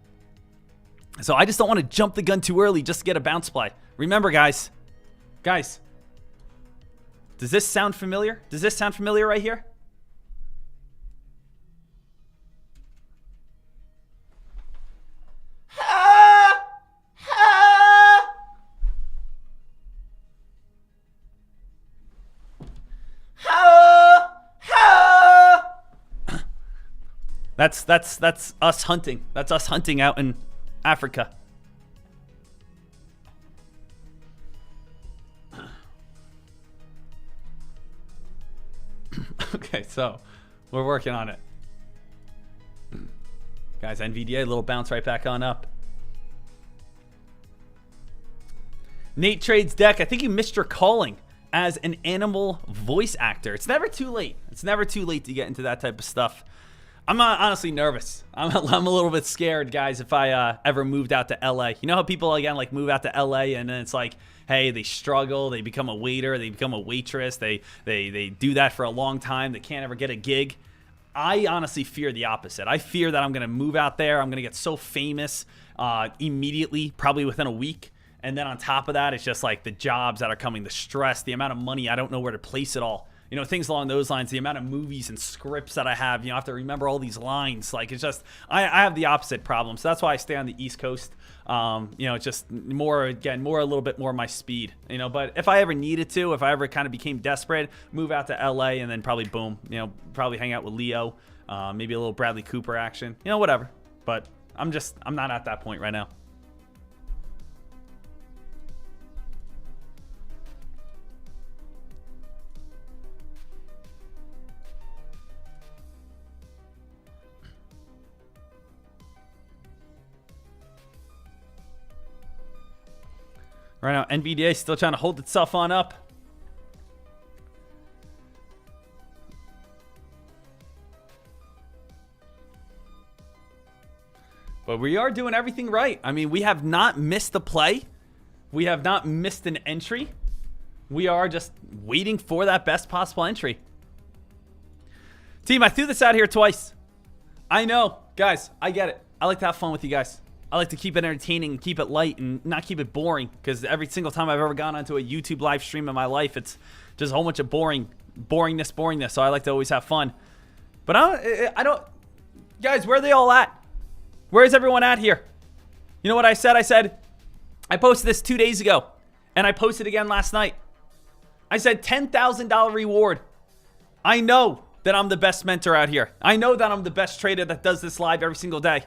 So I just don't want to jump the gun too early just to get a bounce play. Remember, guys, does this sound familiar? Does this sound familiar right here? That's us hunting. That's us hunting out in Africa. Okay, so we're working on it. Guys, NVDA, a little bounce right back on up. Nate Trades Deck, I think you missed your calling as an animal voice actor. It's never too late. It's never too late to get into that type of stuff. I'm honestly nervous. I'm a little bit scared, guys, if I ever moved out to LA. You know how people, again, like move out to LA and then it's like, hey, they struggle, they become a waiter, they become a waitress, they do that for a long time, they can't ever get a gig. I honestly fear the opposite. I fear that I'm going to move out there, I'm going to get so famous immediately, probably within a week. And then on top of that, it's just like the jobs that are coming, the stress, the amount of money, I don't know where to place it all. You know, things along those lines, the amount of movies and scripts that I have, you know, I have to remember all these lines. Like, it's just, I have the opposite problem. So that's why I stay on the East Coast. You know, it's just more, again, a little bit more my speed, you know. But if I ever needed to, if I ever kind of became desperate, move out to LA and then probably, boom, you know, probably hang out with Leo, maybe a little Bradley Cooper action, you know, whatever. But I'm not at that point right now. Right now, NVDA is still trying to hold itself on up. But we are doing everything right. I mean, we have not missed a play. We have not missed an entry. We are just waiting for that best possible entry. Team, I threw this out here twice. I know. Guys, I get it. I like to have fun with you guys. I like to keep it entertaining and keep it light and not keep it boring, because every single time I've ever gone onto a YouTube live stream in my life, it's just a whole bunch of boringness. So I like to always have fun. But I don't, guys, where are they all at? Where is everyone at here? You know what I said? I posted this 2 days ago, and I posted again last night. I said $10,000 reward. I know that I'm the best mentor out here. I know that I'm the best trader that does this live every single day.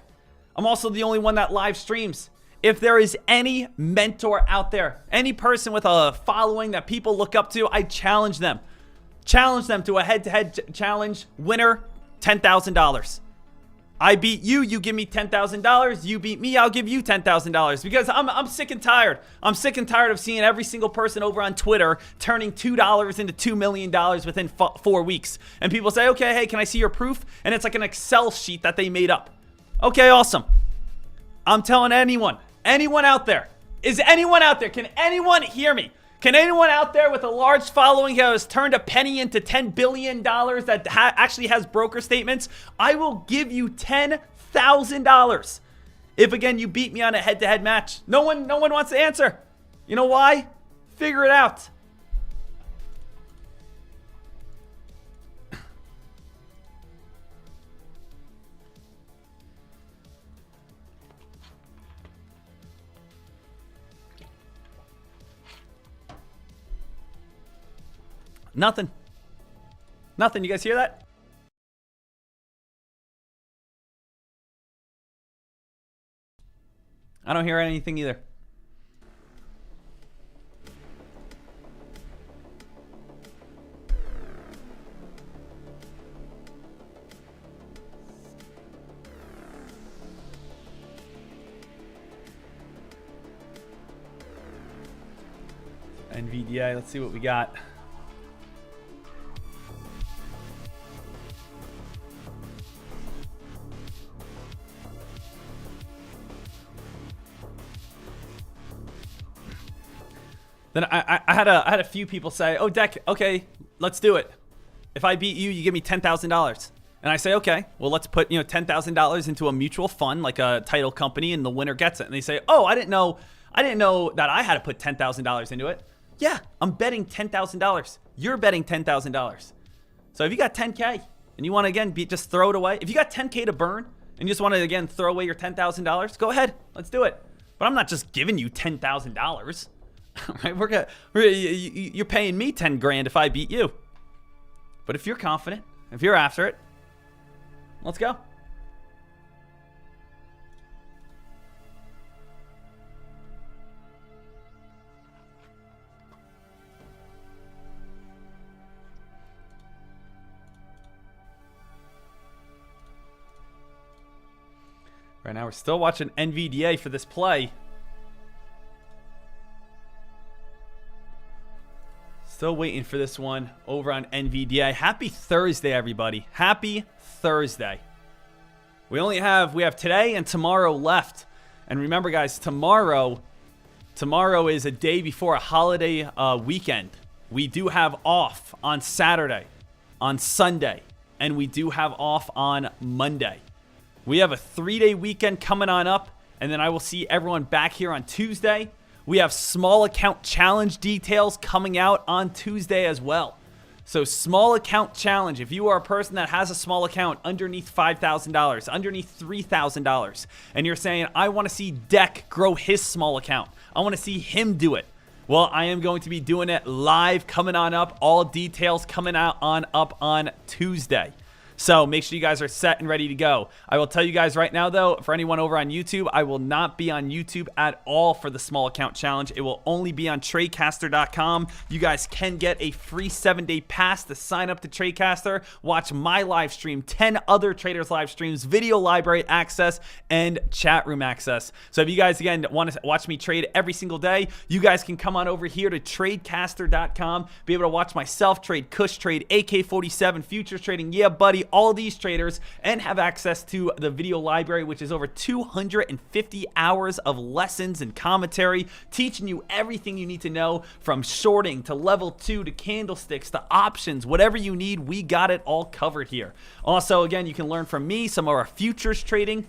I'm also the only one that live streams. If there is any mentor out there, any person with a following that people look up to, I challenge them. Challenge them to a head-to-head challenge. Winner, $10,000. I beat you, you give me $10,000. You beat me, I'll give you $10,000. Because I'm sick and tired. I'm sick and tired of seeing every single person over on Twitter turning $2 into $2 million within 4 weeks. And people say, okay, hey, can I see your proof? And it's like an Excel sheet that they made up. Okay, awesome. I'm telling anyone out there, is anyone out there? Can anyone hear me? Can anyone out there with a large following who has turned a penny into $10 billion that actually has broker statements? I will give you $10,000 if, again, you beat me on a head-to-head match. No one wants to answer. You know why? Figure it out. Nothing. Nothing. You guys hear that? I don't hear anything either. Nvidia, let's see what we got. Then I had a few people say, "Oh, Dek, okay, let's do it. If I beat you, you give me $10,000." And I say, "Okay, well, let's put $10,000 into a mutual fund, like a title company, and the winner gets it." And they say, "Oh, I didn't know that I had to put $10,000 into it." Yeah, I'm betting $10,000. You're betting $10,000. So if you got 10K and you want to again just throw it away, if you got 10K to burn and you just want to again throw away your $10,000, go ahead, let's do it. But I'm not just giving you $10,000. Right? You're paying me 10 grand if I beat you. But if you're confident, if you're after it, let's go. Right now we're still watching NVDA for this play. Still waiting for this one over on NVDA. Happy Thursday, everybody. Happy Thursday. We have today and tomorrow left. And remember, guys, tomorrow is a day before a holiday weekend. We do have off on Saturday, on Sunday, and we do have off on Monday. We have a 3-day weekend coming on up, and then I will see everyone back here on Tuesday. We have small account challenge details coming out on Tuesday as well. So small account challenge, if you are a person that has a small account underneath $5,000, underneath $3,000, and you're saying, I want to see Dek grow his small account. I want to see him do it. Well, I am going to be doing it live coming on up. All details coming out up on Tuesday. So make sure you guys are set and ready to go. I will tell you guys right now, though, for anyone over on YouTube, I will not be on YouTube at all for the small account challenge. It will only be on tradecaster.com. You guys can get a free 7-day pass to sign up to Tradecaster, watch my live stream, 10 other traders live streams, video library access, and chat room access. So if you guys, again, want to watch me trade every single day, you guys can come on over here to tradecaster.com, be able to watch myself trade, Kush trade, AK-47, futures trading, yeah, buddy, all these traders, and have access to the video library, which is over 250 hours of lessons and commentary, teaching you everything you need to know from shorting to level 2 to candlesticks to options. Whatever you need, we got it all covered here. Also, again, you can learn from me some of our futures trading.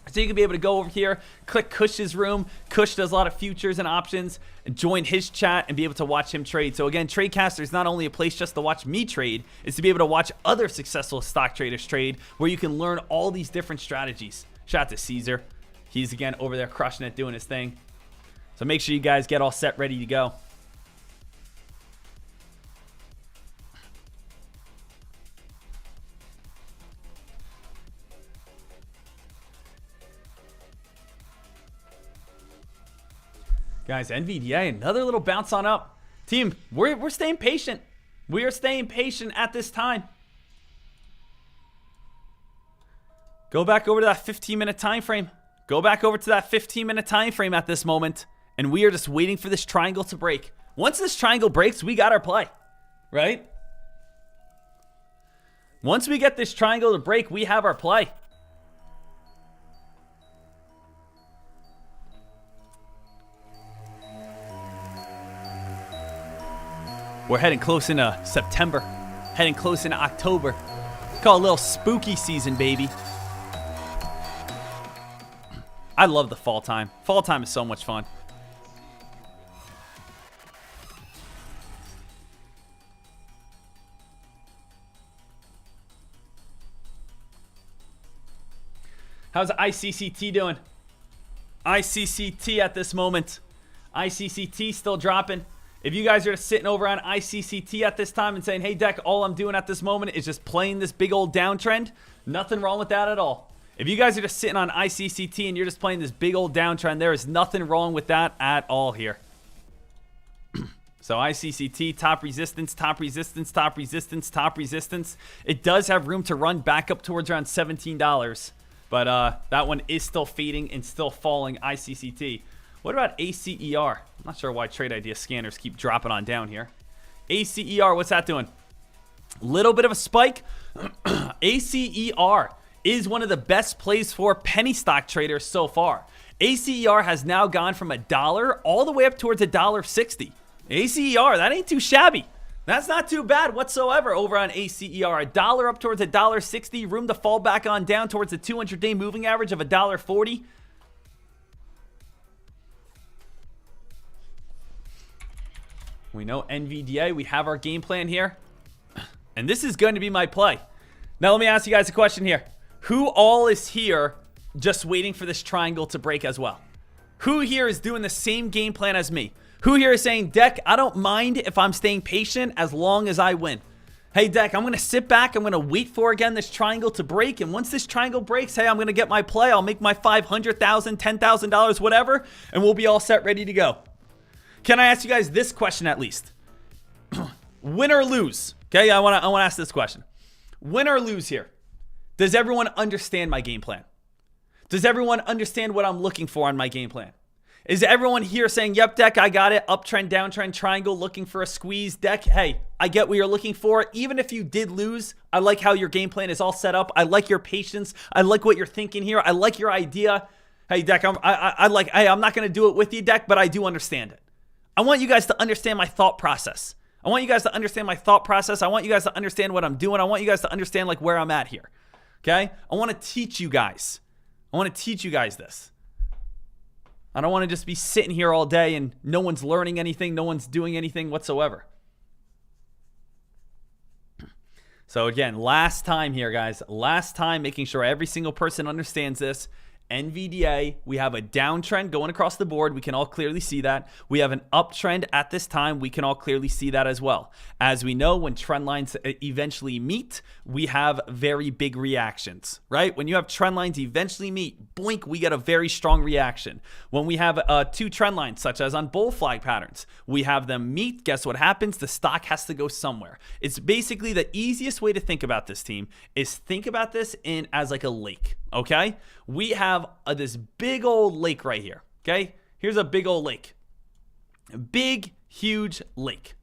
So you can be able to go over here, click Kush's room. Kush does a lot of futures and options, and join his chat and be able to watch him trade. So again, Tradecaster is not only a place just to watch me trade, it's to be able to watch other successful stock traders trade, where you can learn all these different strategies. Shout out to Caesar. He's again over there crushing it, doing his thing. So make sure you guys get all set, ready to go. Guys, NVDA, another little bounce on up. Team, we're staying patient. We are staying patient at this time. Go back over to that 15-minute time frame. Go back over to that 15-minute time frame at this moment. And we are just waiting for this triangle to break. Once this triangle breaks, we got our play. Right? Once we get this triangle to break, we have our play. We're heading close into September, heading close into October. Call it a little spooky season, baby. I love the fall time. Fall time is so much fun. How's ICCT doing? ICCT at this moment. ICCT still dropping. If you guys are sitting over on ICCT at this time and saying, hey, Dek, all I'm doing at this moment is just playing this big old downtrend, nothing wrong with that at all. If you guys are just sitting on ICCT and you're just playing this big old downtrend, there is nothing wrong with that at all here. So ICCT, top resistance, top resistance, top resistance, top resistance. It does have room to run back up towards around $17. But that one is still fading and still falling, ICCT. What about ACER? I'm not sure why trade idea scanners keep dropping on down here. ACER, what's that doing? Little bit of a spike. ACER is one of the best plays for penny stock traders so far. ACER has now gone from $1 all the way up towards $1.60. ACER, that ain't too shabby. That's not too bad whatsoever over on ACER. $1 up towards $1.60. Room to fall back on down towards the 200-day moving average of $1.40. We know Nvidia. We have our game plan here. And this is going to be my play. Now let me ask you guys a question here. Who all is here just waiting for this triangle to break as well? Who here is doing the same game plan as me? Who here is saying, Dek, I don't mind if I'm staying patient as long as I win. Hey, Dek, I'm going to sit back. I'm going to wait for, again, this triangle to break. And once this triangle breaks, hey, I'm going to get my play. I'll make my $500,000, $10,000, whatever. And we'll be all set, ready to go. Can I ask you guys this question at least? Win or lose? Okay, I want to ask this question. Win or lose here? Does everyone understand my game plan? Does everyone understand what I'm looking for on my game plan? Is everyone here saying, yep, Dek, I got it. Uptrend, downtrend, triangle, looking for a squeeze. Dek, hey, I get what you're looking for. Even if you did lose, I like how your game plan is all set up. I like your patience. I like what you're thinking here. I like your idea. Hey, Dek, I'm not going to do it with you, Dek, but I do understand it. I want you guys to understand my thought process. I want you guys to understand my thought process. I want you guys to understand what I'm doing. I want you guys to understand like where I'm at here. Okay? I want to teach you guys. I want to teach you guys this. I don't want to just be sitting here all day and no one's learning anything. No one's doing anything whatsoever. So again, last time here, guys. Last time, making sure every single person understands this. NVDA, we have a downtrend going across the board. We can all clearly see that. We have an uptrend at this time. We can all clearly see that as well. As we know, when trend lines eventually meet, we have very big reactions, right? When you have trend lines eventually meet, boink, we get a very strong reaction. When we have two trend lines, such as on bull flag patterns, we have them meet. Guess what happens? The stock has to go somewhere. It's basically the easiest way to think about this, team, is think about this as like a lake, okay? We have this big old lake right here, okay? Here's a big old lake. A big, huge lake.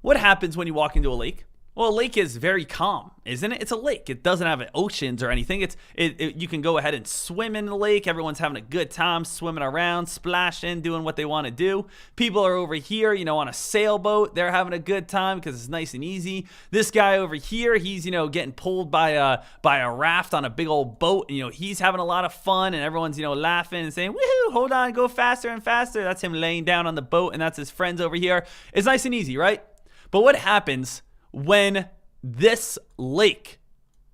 What happens when you walk into a lake? Well, a lake is very calm, isn't it? It's a lake. It doesn't have oceans or anything. You can go ahead and swim in the lake. Everyone's having a good time swimming around, splashing, doing what they want to do. People are over here, on a sailboat. They're having a good time because it's nice and easy. This guy over here, he's, getting pulled by a raft on a big old boat. And, he's having a lot of fun and everyone's, laughing and saying, woohoo, hold on, go faster and faster. That's him laying down on the boat and that's his friends over here. It's nice and easy, right? But what happens when this lake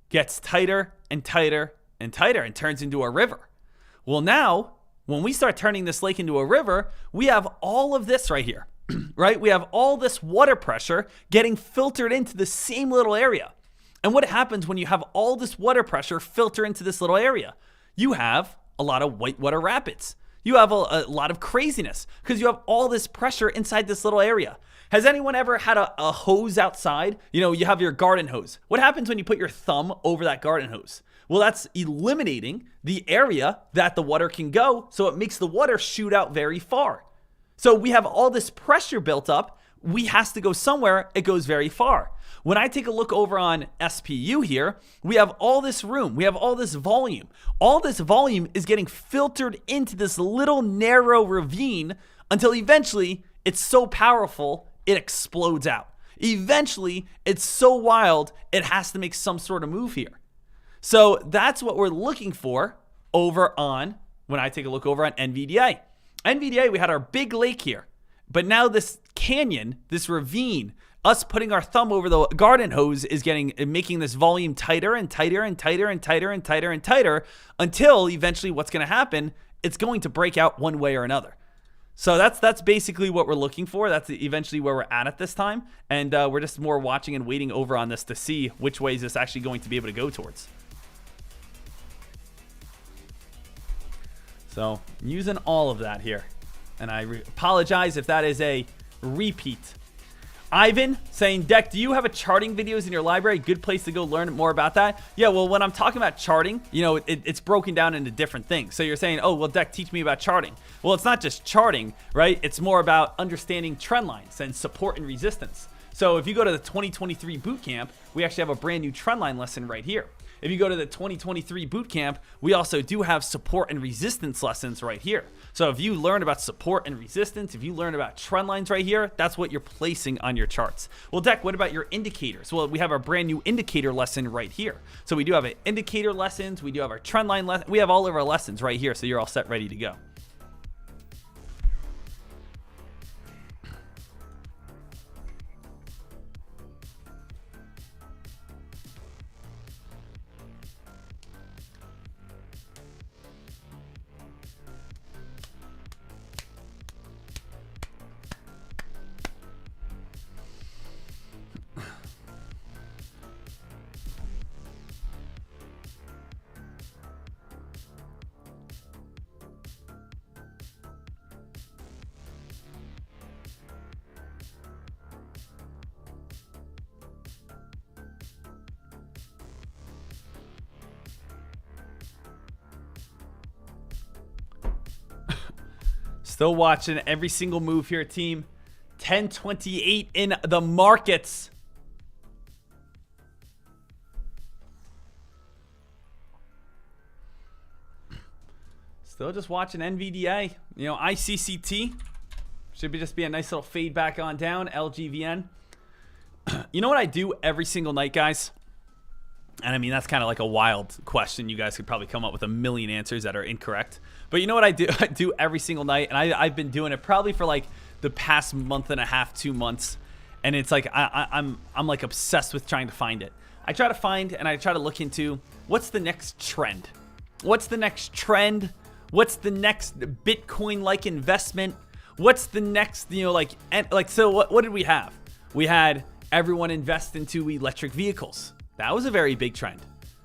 gets tighter and tighter and tighter and turns into a river? Well, now, when we start turning this lake into a river, we have all of this right here, right? We have all this water pressure getting filtered into the same little area. And what happens when you have all this water pressure filter into this little area? You have a lot of whitewater rapids. You have a lot of craziness because you have all this pressure inside this little area. Has anyone ever had a hose outside? You have your garden hose. What happens when you put your thumb over that garden hose? Well, that's eliminating the area that the water can go, so it makes the water shoot out very far. So we have all this pressure built up. We has to go somewhere. It goes very far. When I take a look over on SPU here, we have all this room. We have all this volume. All this volume is getting filtered into this little narrow ravine until eventually it's so powerful it explodes out. Eventually, it's so wild, it has to make some sort of move here. So that's what we're looking for over on, when I take a look over on NVDA. NVDA, we had our big lake here. But now this canyon, this ravine, us putting our thumb over the garden hose is making this volume tighter and tighter and tighter and tighter and tighter and tighter until eventually what's going to happen, it's going to break out one way or another. So that's basically what we're looking for. That's eventually where we're at this time. And we're just more watching and waiting over on this to see which way is this actually going to be able to go towards. So using all of that here. And I apologize if that is a repeat. Ivan saying, Deck, do you have a charting videos in your library? Good place to go learn more about that. Yeah, well, when I'm talking about charting, you know, it's broken down into different things. So you're saying, oh, well, Deck, teach me about charting. Well, it's not just charting, right? It's more about understanding trend lines and support and resistance. So if you go to the 2023 bootcamp, we actually have a brand new trend line lesson right here. If you go to the 2023 bootcamp, we also do have support and resistance lessons right here. So if you learn about support and resistance, if you learn about trend lines right here, that's what you're placing on your charts. Well, Deck, what about your indicators? Well, we have our brand new indicator lesson right here. So we do have an indicator lessons. We do have our trend line lesson. We have all of our lessons right here. So you're all set, ready to go. Still watching every single move here, team. 1028 in the markets. Still just watching Nvidia. You know, ICCT. Should just be a nice little fade back on down. LGVN. You know what I do every single night, guys? And I mean, that's kind of like a wild question. You guys could probably come up with a million answers that are incorrect. But you know what I do? I do every single night. And I've been doing it probably for like the past month and a half, 2 months. And it's like I'm like obsessed with trying to find it. I try to find and I try to look into what's the next trend. What's the next trend? What's the next Bitcoin-like investment? What's the next, you know, so what did we have? We had everyone invest into electric vehicles. That was a very big trend.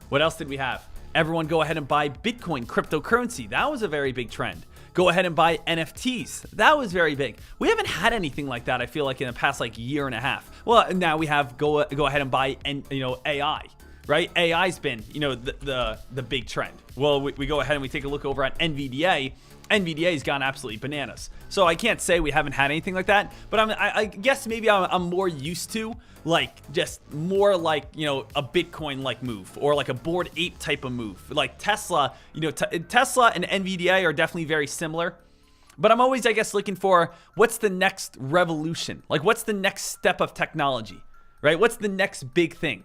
What else did we have? Everyone go ahead and buy Bitcoin, cryptocurrency. That was a very big trend. Go ahead and buy NFTs. That was very big. We haven't had anything like that, I feel like, in the past like year and a half. Well, now we have go ahead and buy, AI, right? AI's been, the big trend. Well, we go ahead and we take a look over at Nvidia. Nvidia's gone absolutely bananas. So I can't say we haven't had anything like that, but I guess maybe I'm more used to just more a Bitcoin like move or like a Bored Ape type of move. Like Tesla, Tesla and Nvidia are definitely very similar. But I'm always, I guess, looking for what's the next revolution? Like what's the next step of technology, right? What's the next big thing?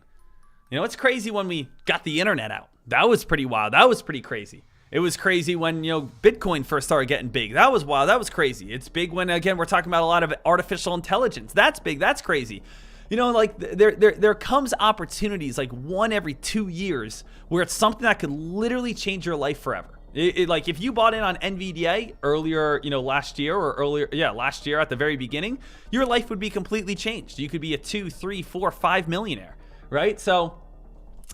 It's crazy when we got the internet out. That was pretty wild. That was pretty crazy. It was crazy when, Bitcoin first started getting big. That was wild. That was crazy. It's big when, again, we're talking about a lot of artificial intelligence. That's big. That's crazy. There comes opportunities like one every 2 years where it's something that could literally change your life forever. Like if you bought in on Nvidia earlier, last year at the very beginning, your life would be completely changed. You could be a 2, 3, 4, 5 millionaire, right? So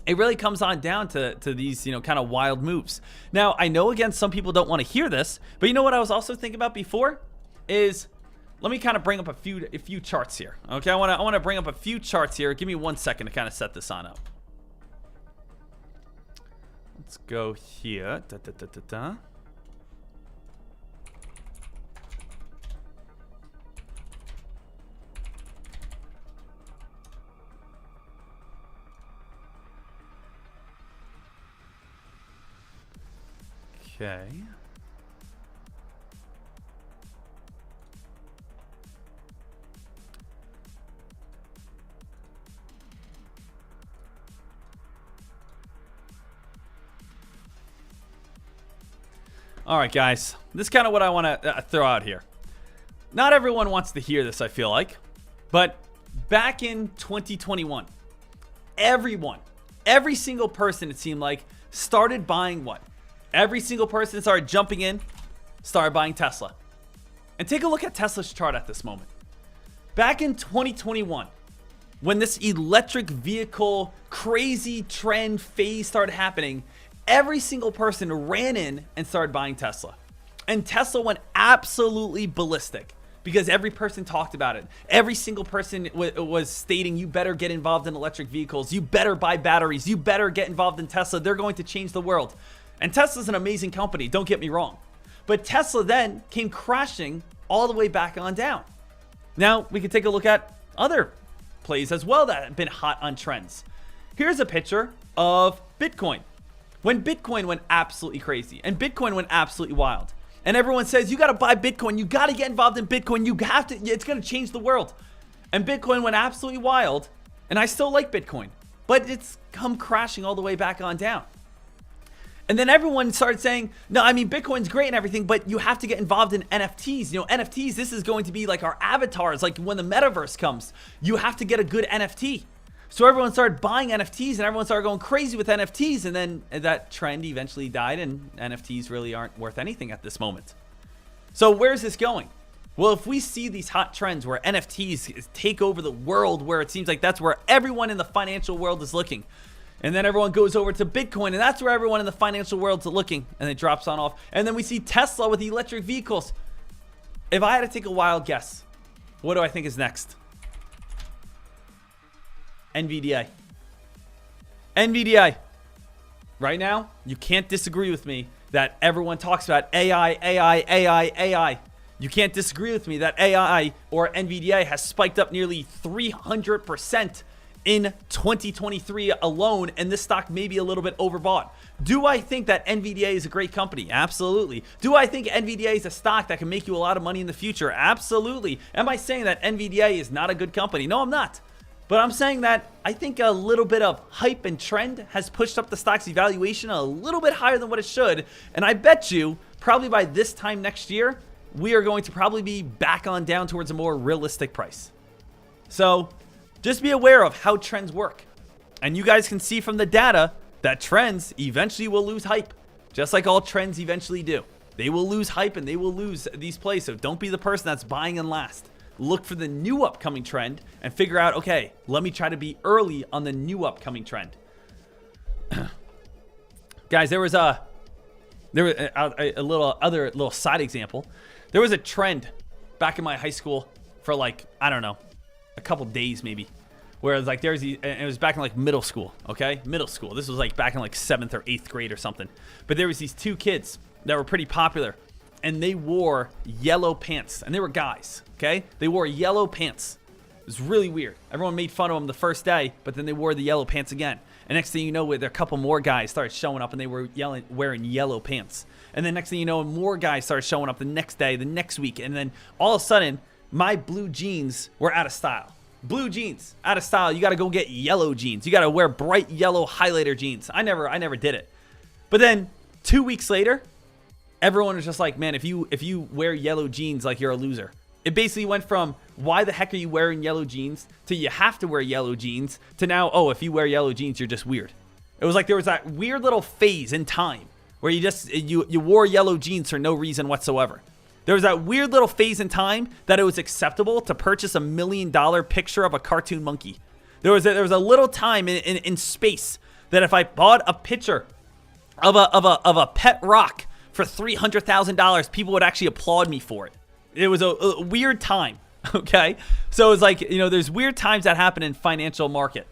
it really comes on down to these, kind of wild moves. Now, I know, again, some people don't want to hear this, but you know what I was also thinking about before is, let me kind of bring up a few charts here. Okay, I want to bring up a few charts here. Give me 1 second to kind of set this on up. Let's go here. Okay. All right, guys. This is kind of what I want to throw out here. Not everyone wants to hear this, I feel like. But back in 2021, every single person, it seemed like, started buying what? Every single person started jumping in, started buying Tesla. And take a look at Tesla's chart at this moment. Back in 2021, when this electric vehicle crazy trend phase started happening, every single person ran in and started buying Tesla. And Tesla went absolutely ballistic because every person talked about it. Every single person was stating, you better get involved in electric vehicles. You better buy batteries. You better get involved in Tesla. They're going to change the world. And Tesla's an amazing company, don't get me wrong. But Tesla then came crashing all the way back on down. Now we can take a look at other plays as well that have been hot on trends. Here's a picture of Bitcoin. When Bitcoin went absolutely crazy and Bitcoin went absolutely wild. And everyone says, you got to buy Bitcoin. You got to get involved in Bitcoin. You have to, it's going to change the world. And Bitcoin went absolutely wild. And I still like Bitcoin, but it's come crashing all the way back on down. And then everyone started saying, no, I mean, Bitcoin's great and everything, but you have to get involved in NFTs. You know, NFTs, this is going to be like our avatars, like when the metaverse comes, you have to get a good NFT. So everyone started buying NFTs and everyone started going crazy with NFTs. And then that trend eventually died and NFTs really aren't worth anything at this moment. So where's this going? Well, if we see these hot trends where NFTs take over the world, where it seems like that's where everyone in the financial world is looking, and then everyone goes over to Bitcoin, and that's where everyone in the financial world is looking, and it drops on off. And then we see Tesla with the electric vehicles. If I had to take a wild guess, what do I think is next? Nvidia. Nvidia. Right now, you can't disagree with me that everyone talks about AI. You can't disagree with me that AI or Nvidia has spiked up nearly 300% in 2023 alone, and this stock may be a little bit overbought. Do I think that Nvidia is a great company? Absolutely. Do I think Nvidia is a stock that can make you a lot of money in the future? Absolutely. Am I saying that Nvidia is not a good company? No, I'm not. But I'm saying that I think a little bit of hype and trend has pushed up the stock's evaluation a little bit higher than what it should. And I bet you probably by this time next year, we are going to probably be back on down towards a more realistic price. So just be aware of how trends work. And you guys can see from the data that trends eventually will lose hype, just like all trends eventually do. They will lose hype and they will lose these plays. So don't be the person that's buying in last. Look for the new upcoming trend and figure out, okay, let me try to be early on the new upcoming trend. Guys, there was a little side example. There was a trend back in my high school for like, I don't know, a couple days maybe, where it was like it was back in like middle school, okay? Middle school. This was like back in like 7th or 8th grade or something. But there was these two kids that were pretty popular, and they wore yellow pants, and they were guys, okay? They wore yellow pants. It was really weird. Everyone made fun of them the first day, but then they wore the yellow pants again. And next thing you know, there a couple more guys started showing up, and they were wearing yellow pants. And then next thing you know, more guys started showing up the next day, the next week, and then all of a sudden, my blue jeans were out of style. Blue jeans, out of style. You got to go get yellow jeans. You got to wear bright yellow highlighter jeans. I never did it. But then 2 weeks later, everyone was just like, man, if you wear yellow jeans, like you're a loser. It basically went from why the heck are you wearing yellow jeans to you have to wear yellow jeans to now, oh, if you wear yellow jeans, you're just weird. It was like there was that weird little phase in time where you wore yellow jeans for no reason whatsoever. There was that weird little phase in time that it was acceptable to purchase $1 million picture of a cartoon monkey. There was a little time in space that if I bought a picture of a pet rock for $300,000, people would actually applaud me for it. It was a weird time, okay? So it's like, there's weird times that happen in financial market.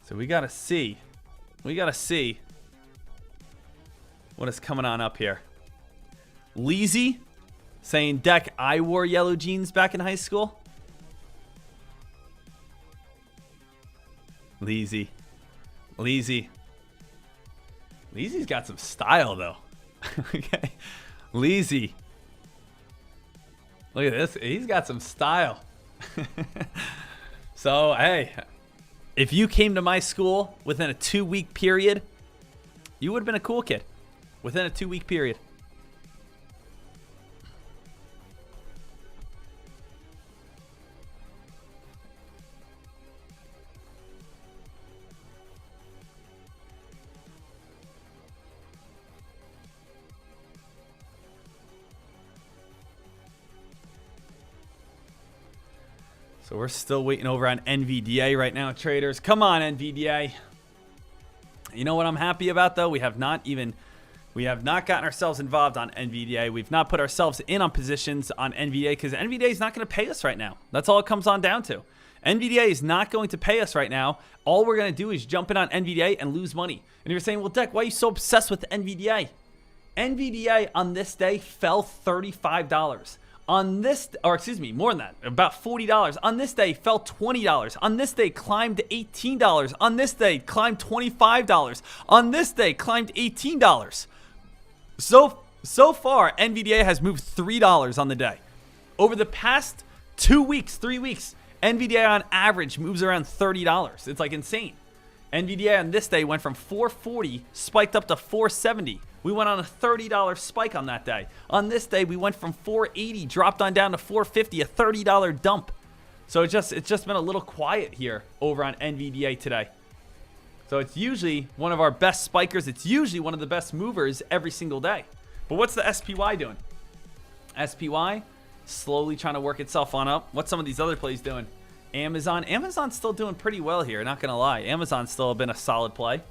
So we got to see what is coming on up here. Leezy saying, Dek, I wore yellow jeans back in high school. Leezy's got some style though. Okay. Leezy. Look at this. He's got some style. So, hey, if you came to my school within a 2-week period, you would have been a cool kid within a 2-week period. So we're still waiting over on NVDA right now, traders. Come on, NVDA. You know what I'm happy about, though? We have not gotten ourselves involved on NVDA. We've not put ourselves in on positions on NVDA because NVDA is not going to pay us right now. That's all it comes on down to. NVDA is not going to pay us right now. All we're going to do is jump in on NVDA and lose money. And you're saying, well, Dek, why are you so obsessed with NVDA? NVDA on this day fell $35. On this, or excuse me, more than that, about $40. On this day, fell $20. On this day, climbed to $18. On this day, climbed $25. On this day, climbed $18. So far, NVDA has moved $3 on the day. Over the past 3 weeks, NVDA on average moves around $30. It's like insane. NVDA on this day went from $440, spiked up to $470. We went on a $30 spike on that day. On this day, we went from $480, dropped on down to $450, a $30 dump. So it's just been a little quiet here over on NVDA today. So it's usually one of our best spikers. It's usually one of the best movers every single day. But what's the SPY doing? SPY slowly trying to work itself on up. What's some of these other plays doing? Amazon's still doing pretty well here, not gonna lie. Amazon's still been a solid play.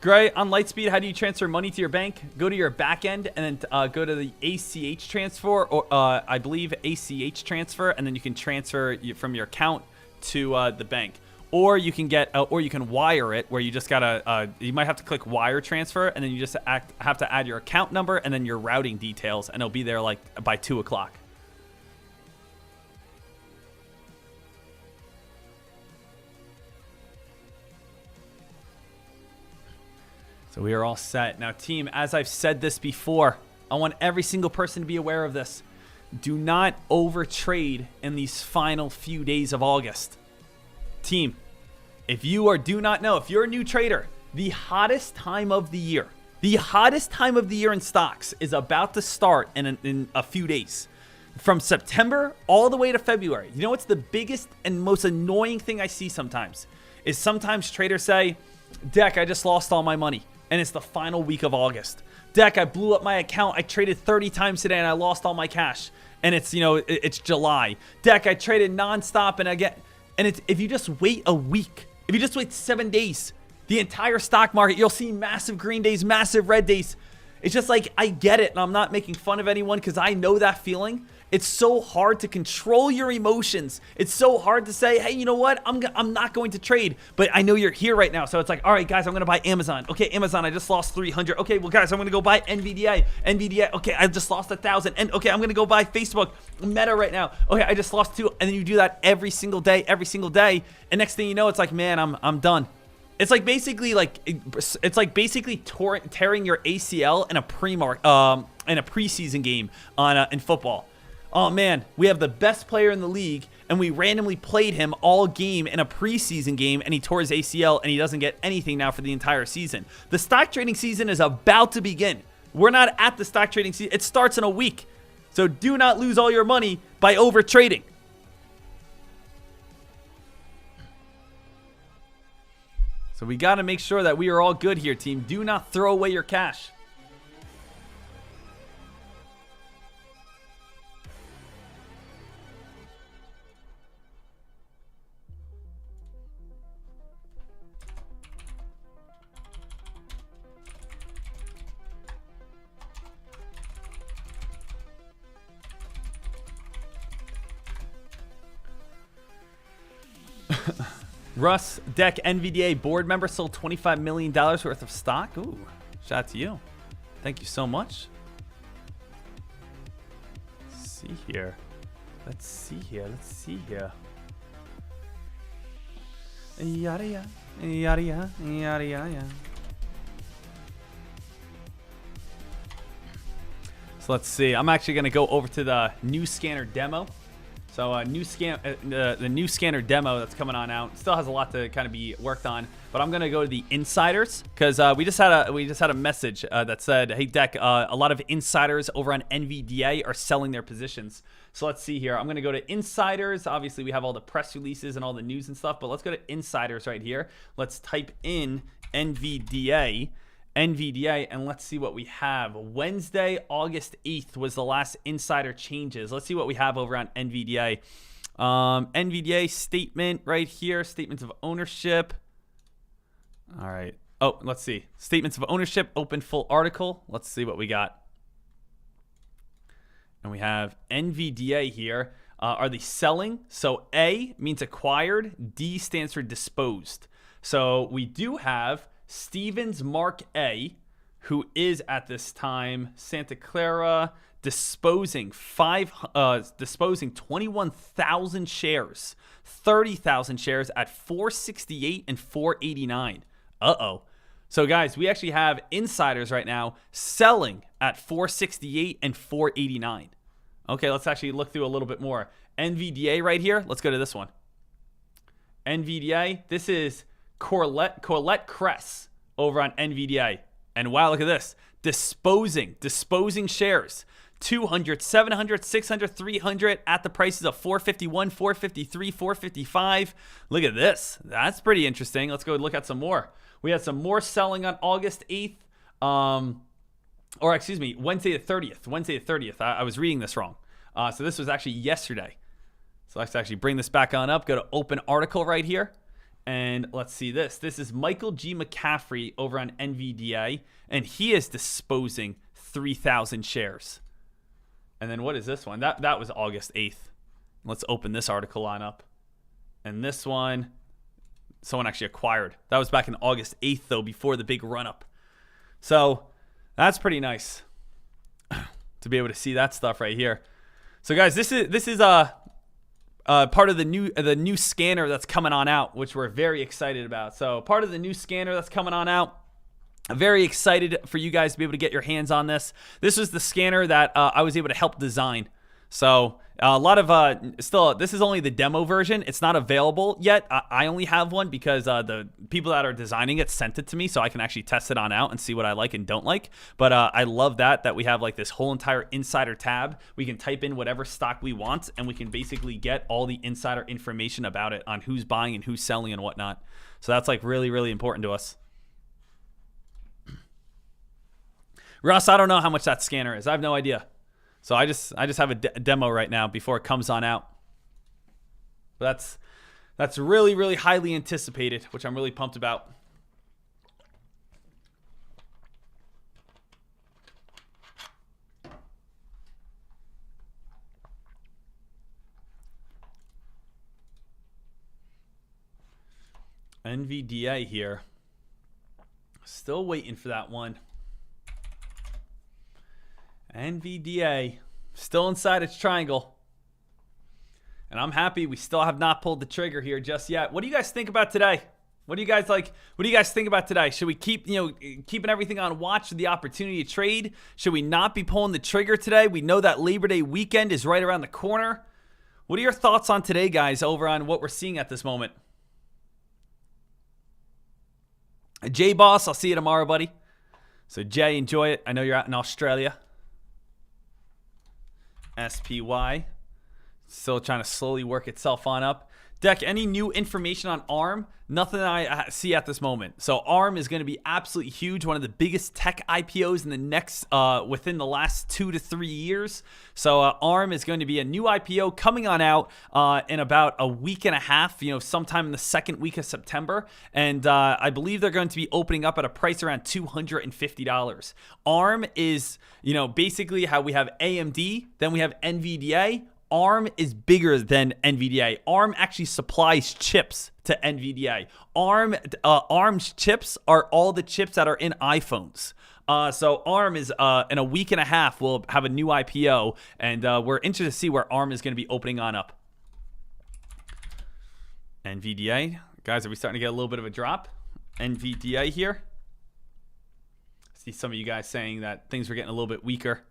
Gray, on Lightspeed, how do you transfer money to your bank? Go to your back end and then go to the ACH transfer, or I believe ACH transfer, and then you can transfer from your account to the bank. Or you can or you can wire it, where you just gotta, you might have to click wire transfer, and then you just have to add your account number and then your routing details, and it'll be there like by 2 o'clock. So we are all set. Now, team, as I've said this before, I want every single person to be aware of this. Do not overtrade in these final few days of August. Team, if you're a new trader, the hottest time of the year in stocks is about to start in a few days. From September all the way to February. You know what's the biggest and most annoying thing I see sometimes? Is sometimes traders say, Dek, I just lost all my money. And it's the final week of August. Dek, I blew up my account. I traded 30 times today and I lost all my cash. And it's, it's July. Dek, I traded nonstop and if you just wait a week, if you just wait 7 days, the entire stock market, you'll see massive green days, massive red days. It's just like, I get it, and I'm not making fun of anyone because I know that feeling. It's so hard to control your emotions. It's so hard to say, hey, you know what? I'm not going to trade, but I know you're here right now. So it's like, all right, guys, I'm going to buy Amazon. Okay, Amazon, I just lost 300. Okay, well, guys, I'm going to go buy NVDA. NVDA, okay, I just lost 1,000. And okay, I'm going to go buy Facebook, Meta right now. Okay, I just lost 2. And then you do that every single day. And next thing you know, it's like, man, I'm done. It's like basically tearing your ACL in a preseason game in football. Oh man, we have the best player in the league, and we randomly played him all game in a preseason game, and he tore his ACL, and he doesn't get anything now for the entire season. The stock trading season is about to begin. We're not at the stock trading season. It starts in a week. So do not lose all your money by over trading. So we got to make sure that we are all good here, team. Do not throw away your cash. Russ, Dek, NVDA board member, sold $25 million worth of stock. Ooh, shout out to you. Thank you so much. Let's see here. Yada, yada. So let's see. I'm actually going to go over to the new scanner demo. So the new scanner demo that's coming on out still has a lot to kind of be worked on, but I'm gonna go to the insiders because we just had a message that said, hey Dek, a lot of insiders over on NVDA are selling their positions. So let's see here. I'm gonna go to insiders. Obviously we have all the press releases and all the news and stuff, but let's go to insiders right here. Let's type in NVDA, NVDA, and let's see what we have. Wednesday, August 8th was the last insider changes. Let's see what we have over on NVDA. NVDA statement right here, statements of ownership. All right. Oh, let's see. Statements of ownership, open full article. Let's see what we got. And we have NVDA here. Are they selling? So A means acquired. D stands for disposed. So we do have Stevens Mark A, who is at this time Santa Clara, disposing 21,000 shares, 30,000 shares at 468 and 489. Uh-oh. So guys, we actually have insiders right now selling at 468 and 489. Okay, let's actually look through a little bit more. NVDA right here. Let's go to this one. NVDA. This is Corlett Cress over on NVDA. And wow, look at this. Disposing shares. 200, 700, 600, 300 at the prices of 451, 453, 455. Look at this. That's pretty interesting. Let's go look at some more. We had some more selling on August 8th. Wednesday the 30th. I was reading this wrong. So this was actually yesterday. So let's actually bring this back on up. Go to open article right here. And let's see this. This is Michael G. McCaffrey over on NVDA. And he is disposing 3,000 shares. And then what is this one? That was August 8th. Let's open this article on up. And this one, someone actually acquired. That was back in August 8th, though, before the big run-up. So that's pretty nice to be able to see that stuff right here. So guys, this is part of the new scanner that's coming on out, which we're very excited about. So part of the new scanner that's coming on out. I'm very excited for you guys to be able to get your hands on this. This was the scanner that I was able to help design. So a lot of still, this is only the demo version. It's not available yet. I only have one because the people that are designing it sent it to me, so I can actually test it on out and see what I like and don't like. But I love that we have like this whole entire insider tab. We can type in whatever stock we want, and we can basically get all the insider information about it on who's buying and who's selling and whatnot. So that's like really, really important to us. Russ, I don't know how much that scanner is. I have no idea. So I just have a demo right now before it comes on out. But that's really, really highly anticipated, which I'm really pumped about. NVDA here. Still waiting for that one. NVDA still inside its triangle, and I'm happy we still have not pulled the trigger here just yet. What do you guys think about today? What do you guys like? What do you guys think about today? Should we keep keeping everything on watch for the opportunity to trade? Should we not be pulling the trigger today? We know that Labor Day weekend is right around the corner. What are your thoughts on today, guys, over on what we're seeing at this moment? Jay Boss, I'll see you tomorrow, buddy. So Jay, enjoy it. I know you're out in Australia. SPY still trying to slowly work itself on up. Deck, any new information on ARM? Nothing I see at this moment. So ARM is going to be absolutely huge, one of the biggest tech IPOs in the next within the last 2 to 3 years. So ARM is going to be a new IPO coming on out in about a week and a half, sometime in the second week of September. And I believe they're going to be opening up at a price around $250. ARM is, basically how we have AMD, then we have NVDA. ARM is bigger than NVDA. ARM actually supplies chips to NVDA. ARM's chips are all the chips that are in iPhones. So ARM is in a week and a half we'll have a new IPO, and we're interested to see where ARM is going to be opening on up. NVDA, guys, are we starting to get a little bit of a drop? NVDA here. I see some of you guys saying that things were getting a little bit weaker.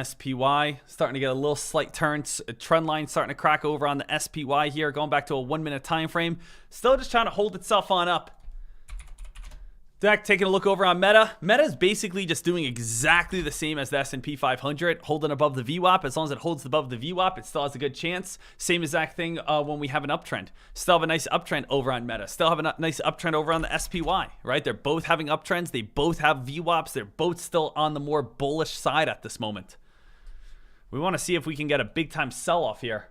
SPY starting to get a little slight turn. Trend line starting to crack over on the SPY here, going back to a 1 minute time frame. Still just trying to hold itself on up. Dak, taking a look over on Meta. Meta is basically just doing exactly the same as the S&P 500, holding above the VWAP. As long as it holds above the VWAP, it still has a good chance. Same exact thing when we have an uptrend. Still have a nice uptrend over on Meta. Still have a nice uptrend over on the SPY, right? They're both having uptrends. They both have VWAPs. They're both still on the more bullish side at this moment. We want to see if we can get a big-time sell-off here.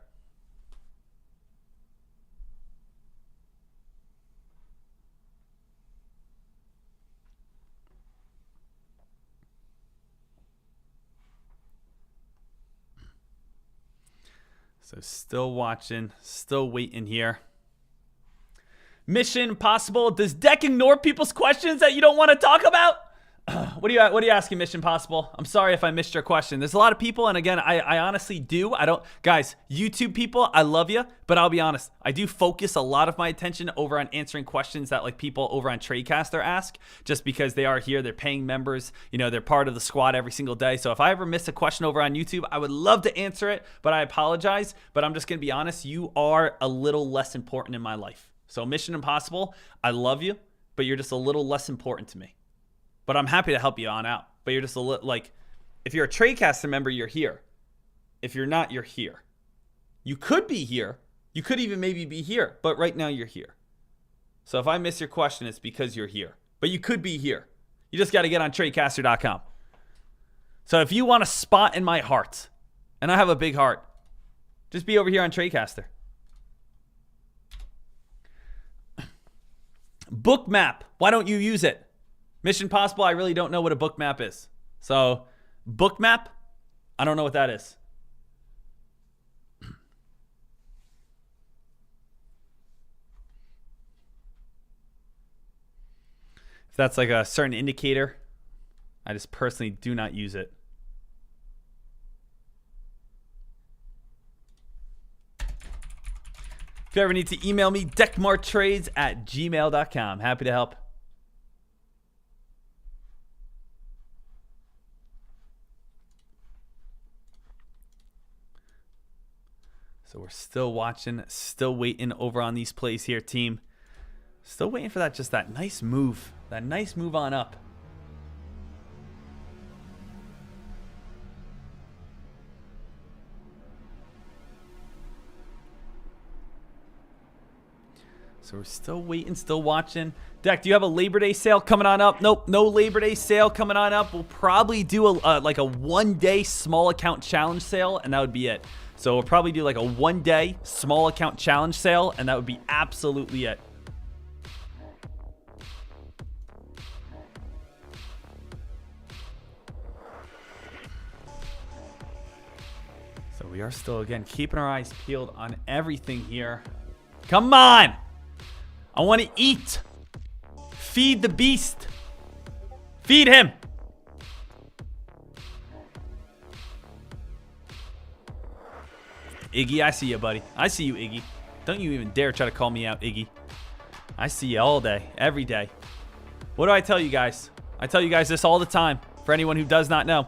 So still watching, still waiting here. Mission Impossible. Does Dek ignore people's questions that you don't want to talk about? What are you asking, Mission Impossible? I'm sorry if I missed your question. There's a lot of people, and again, I honestly do. Guys, YouTube people, I love you, but I'll be honest. I do focus a lot of my attention over on answering questions that like people over on Tradecaster ask, just because they are here, they're paying members, you know, they're part of the squad every single day. So if I ever miss a question over on YouTube, I would love to answer it, but I apologize. But I'm just gonna be honest, you are a little less important in my life. So Mission Impossible, I love you, but you're just a little less important to me. But I'm happy to help you on out. But you're just a little, like, if you're a Tradecaster member, you're here. If you're not, you're here. You could be here. You could even maybe be here. But right now, you're here. So if I miss your question, it's because you're here. But you could be here. You just got to get on Tradecaster.com. So if you want a spot in my heart, and I have a big heart, just be over here on Tradecaster. Bookmap. Why don't you use it? Mission Possible, I really don't know what a bookmap is. So, bookmap, I don't know what that is. If that's like a certain indicator, I just personally do not use it. If you ever need to email me, dekmartrades@gmail.com. Happy to help. So we're still watching, still waiting over on these plays here, team. Still waiting for that, just that nice move on up. So we're still waiting, still watching. Dek, do you have a Labor Day sale coming on up? Nope, no Labor Day sale coming on up. We'll probably do like a one-day small account challenge sale, and that would be it. So we'll probably do like a one-day small account challenge sale, and that would be absolutely it. So we are still, again, keeping our eyes peeled on everything here. Come on! I want to eat. Feed the beast. Feed him. Iggy, I see you, buddy. I see you, Iggy. Don't you even dare try to call me out, Iggy. I see you all day, every day. What do I tell you guys? I tell you guys this all the time, for anyone who does not know.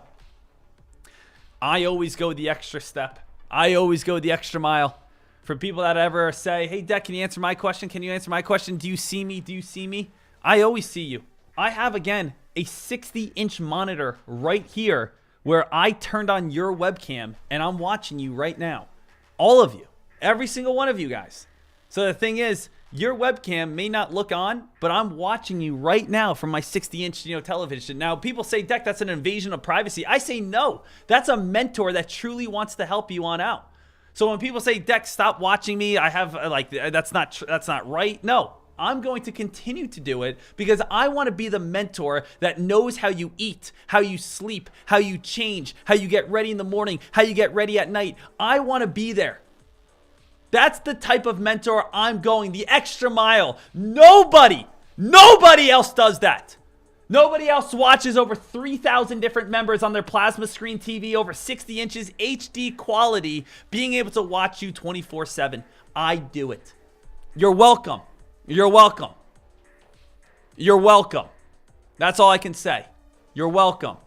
I always go the extra step. I always go the extra mile. For people that ever say, hey, Dek, can you answer my question? Can you answer my question? Do you see me? Do you see me? I always see you. I have, again, a 60-inch monitor right here where I turned on your webcam, and I'm watching you right now. All of you. Every single one of you guys. So the thing is, your webcam may not look on, but I'm watching you right now from my 60-inch, television. Now, people say, Dek, that's an invasion of privacy. I say no. That's a mentor that truly wants to help you on out. So when people say, Dek, stop watching me, I have, that's not right. No, I'm going to continue to do it because I want to be the mentor that knows how you eat, how you sleep, how you change, how you get ready in the morning, how you get ready at night. I want to be there. That's the type of mentor I'm going, the extra mile. Nobody else does that. Nobody else watches over 3,000 different members on their plasma screen TV, over 60 inches, HD quality, being able to watch you 24/7. I do it. You're welcome. You're welcome. You're welcome. That's all I can say. You're welcome.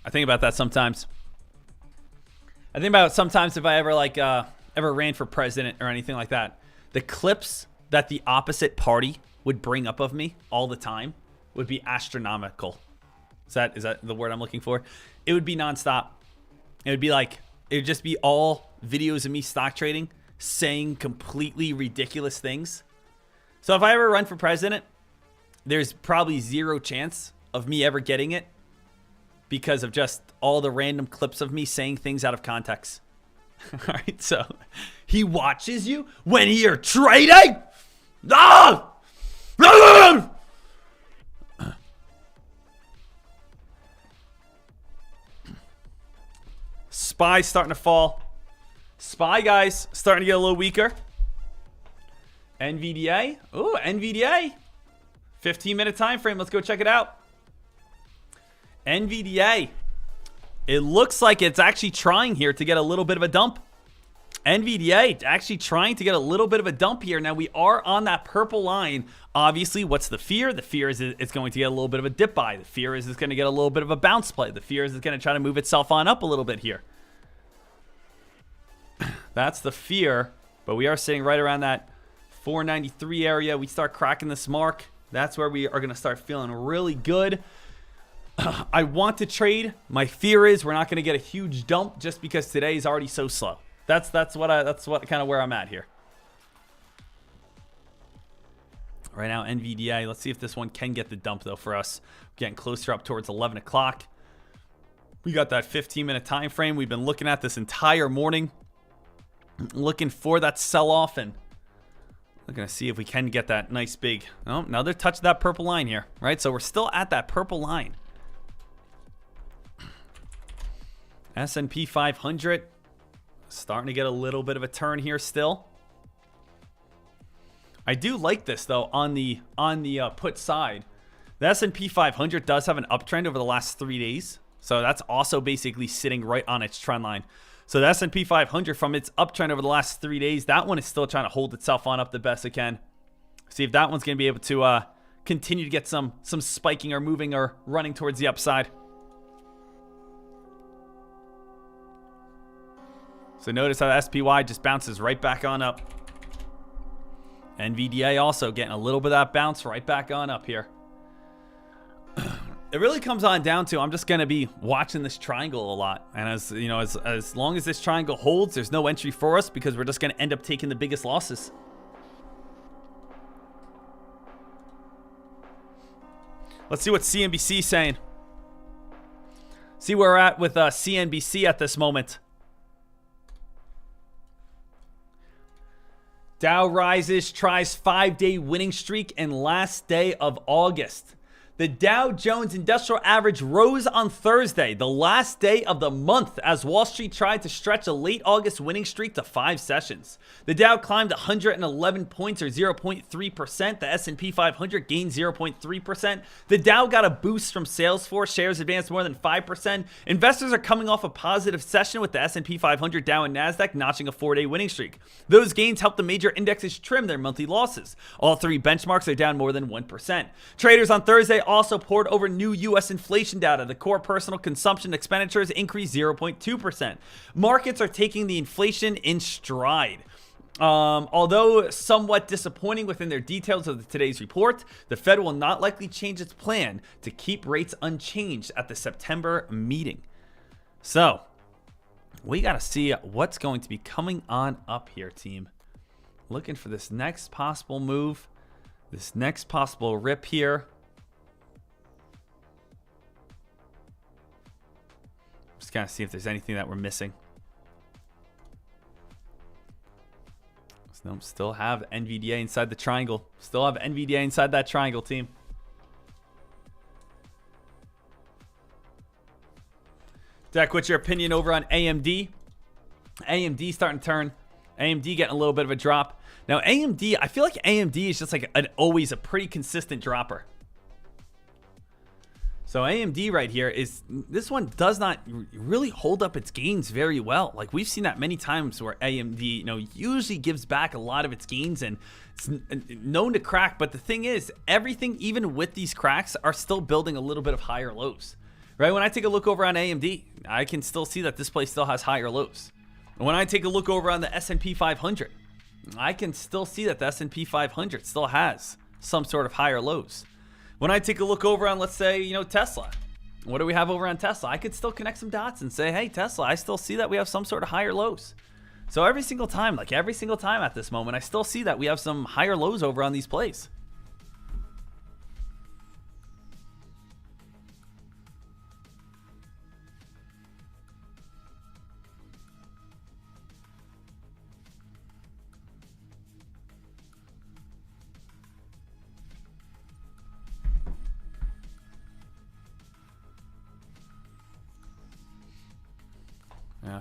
I think about that sometimes. I think about sometimes if I ever ever ran for president or anything like that, the clips that the opposite party would bring up of me all the time would be astronomical. Is that the word I'm looking for? It would be nonstop. It would just be all videos of me stock trading, saying completely ridiculous things. So if I ever run for president, there's probably zero chance of me ever getting it because of just all the random clips of me saying things out of context. All right, so he watches you when you're trading? Ah! SPY starting to fall. SPY, guys, starting to get a little weaker. NVDA. Ooh, NVDA. 15-minute time frame. Let's go check it out. NVDA. It looks like it's actually trying here to get a little bit of a dump. NVDA actually trying to get a little bit of a dump here. Now, we are on that purple line. Obviously, what's the fear? The fear is it's going to get a little bit of a dip buy. The fear is it's going to get a little bit of a bounce play. The fear is it's going to try to move itself on up a little bit here. That's the fear. But we are sitting right around that 493 area. We start cracking this mark. That's where we are going to start feeling really good. I want to trade. My fear is we're not going to get a huge dump just because today is already so slow. That's what kind of where I'm at here. Right now, NVDA. Let's see if this one can get the dump though for us. Getting closer up towards 11 o'clock. We got that 15-minute time frame we've been looking at this entire morning. Looking for that sell-off, and we're going to see if we can get that nice big. Oh, another touch of that purple line here, right? So we're still at that purple line. S&P 500 starting to get a little bit of a turn here still. I do like this though on the put side. The S&P 500 does have an uptrend over the last 3 days. So that's also basically sitting right on its trend line. So the S&P 500 from its uptrend over the last 3 days, that one is still trying to hold itself on up the best it can. See if that one's going to be able to continue to get some spiking or moving or running towards the upside. So notice how the SPY just bounces right back on up. NVDA also getting a little bit of that bounce right back on up here. It really comes on down to I'm just going to be watching this triangle a lot. And as you know, as long as this triangle holds, there's no entry for us because we're just going to end up taking the biggest losses. Let's see what CNBC is saying. See where we're at with CNBC at this moment. Dow rises, tries 5-day winning streak and last day of August. The Dow Jones Industrial Average rose on Thursday, the last day of the month, as Wall Street tried to stretch a late August winning streak to 5 sessions. The Dow climbed 111 points or 0.3%. The S&P 500 gained 0.3%. The Dow got a boost from Salesforce. Shares advanced more than 5%. Investors are coming off a positive session with the S&P 500, Dow, and NASDAQ notching a 4-day winning streak. Those gains helped the major indexes trim their monthly losses. All 3 benchmarks are down more than 1%. Traders on Thursday also poured over new U.S. inflation data. The core personal consumption expenditures increased 0.2%. Markets are taking the inflation in stride. Although somewhat disappointing within their details of today's report, the Fed will not likely change its plan to keep rates unchanged at the September meeting. So, we got to see what's going to be coming on up here, team. Looking for this next possible move, this next possible rip here. Just kind of see if there's anything that we're missing. Nope, still have NVDA inside the triangle. Still have NVDA inside that triangle, team. Dak, what's your opinion over on AMD? AMD starting to turn. AMD getting a little bit of a drop. Now, AMD, I feel like AMD is just like always a pretty consistent dropper. So AMD right here is, this one does not really hold up its gains very well. Like we've seen that many times where AMD, you know, usually gives back a lot of its gains and it's known to crack. But the thing is, everything, even with these cracks, are still building a little bit of higher lows, right? When I take a look over on AMD, I can still see that this place still has higher lows. And when I take a look over on the S&P 500, I can still see that the S&P 500 still has some sort of higher lows. When I take a look over on, let's say, you know, Tesla, what do we have over on Tesla? I could still connect some dots and say, hey, Tesla, I still see that we have some sort of higher lows. So every single time, like every single time at this moment, I still see that we have some higher lows over on these plays.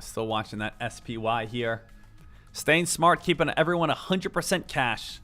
Still watching that SPY here. Staying smart, keeping everyone 100% cash.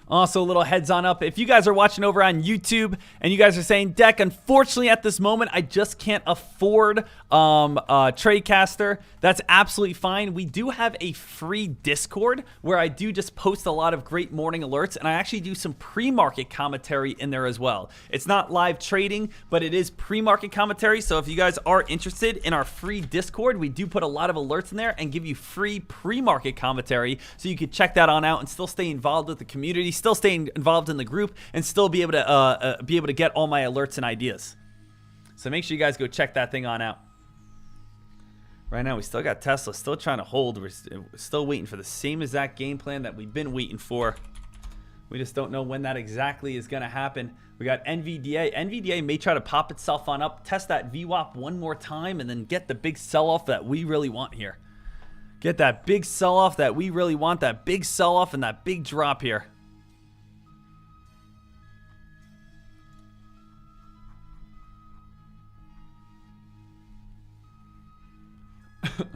Also, a little heads on up. If you guys are watching over on YouTube and you guys are saying, Dek, unfortunately at this moment, I just can't afford Tradecaster, that's absolutely fine. We do have a free Discord where I do just post a lot of great morning alerts, and I actually do some pre-market commentary in there as well. It's not live trading, but it is pre-market commentary. So if you guys are interested in our free Discord, we do put a lot of alerts in there and give you free pre-market commentary. So you can check that on out and still stay involved with the community, still stay involved in the group, and still be able to get all my alerts and ideas. So make sure you guys go check that thing on out. Right now, we still got Tesla still trying to hold. We're still waiting for the same exact game plan that we've been waiting for. We just don't know when that exactly is going to happen. We got Nvidia. Nvidia may try to pop itself on up, test that VWAP one more time, and then get the big sell-off that we really want here. Get that big sell-off that we really want, that big sell-off and that big drop here.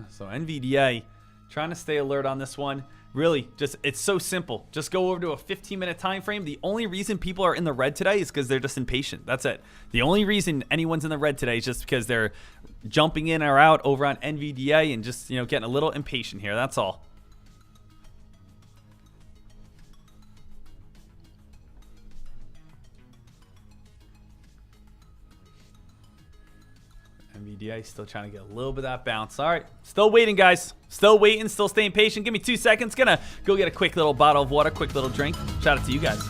So NVDA, trying to stay alert on this one. Really, just it's so simple. Just go over to a 15-minute time frame. The only reason people are in the red today is because they're just impatient. That's it. The only reason anyone's in the red today is just because they're jumping in or out over on NVDA and just, you know, getting a little impatient here. That's all. NVDA still trying to get a little bit of that bounce. All right, still waiting, guys. Still waiting, still staying patient. Give me 2 seconds. Gonna go get a quick little bottle of water, quick little drink. Shout out to you guys.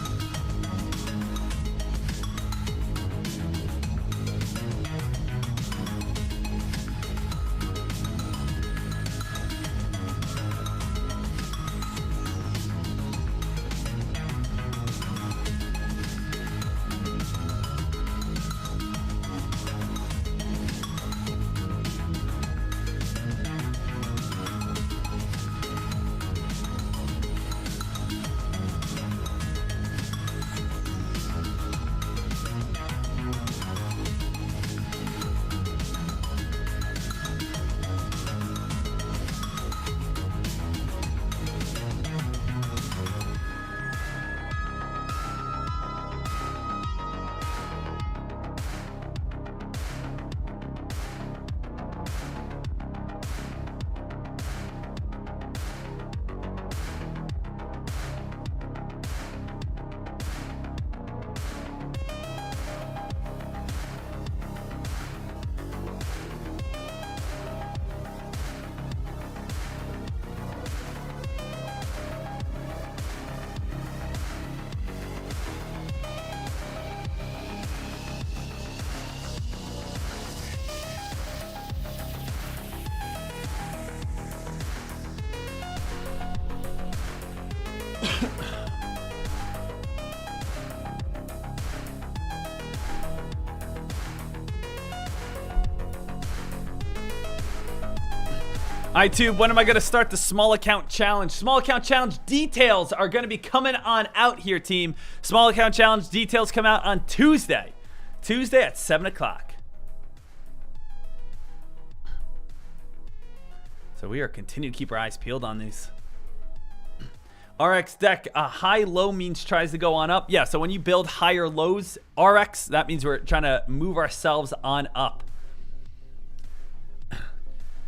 All right, Tube, when am I going to start the small account challenge? Small account challenge details are going to be coming on out here, team. Small account challenge details come out on Tuesday. Tuesday at 7 o'clock. So we are continuing to keep our eyes peeled on these. RX deck, high-low means tries to go on up. Yeah, so when you build higher lows, RX, that means we're trying to move ourselves on up.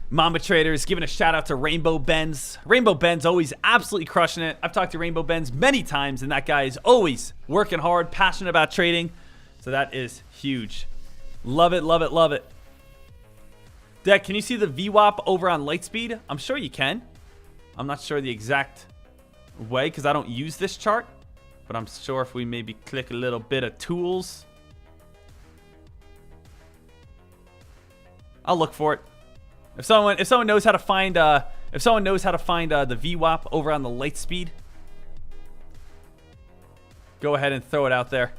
Mamba Traders giving a shout out to Rainbow Benz. Rainbow Benz always absolutely crushing it. I've talked to Rainbow Benz many times, and that guy is always working hard, passionate about trading. So that is huge. Love it, love it, love it. Deck, can you see the VWAP over on Lightspeed? I'm sure you can. I'm not sure the exact way because I don't use this chart, but I'm sure if we maybe click a little bit of tools, I'll look for it. If someone knows how to find the VWAP over on the Lightspeed, go ahead and throw it out there.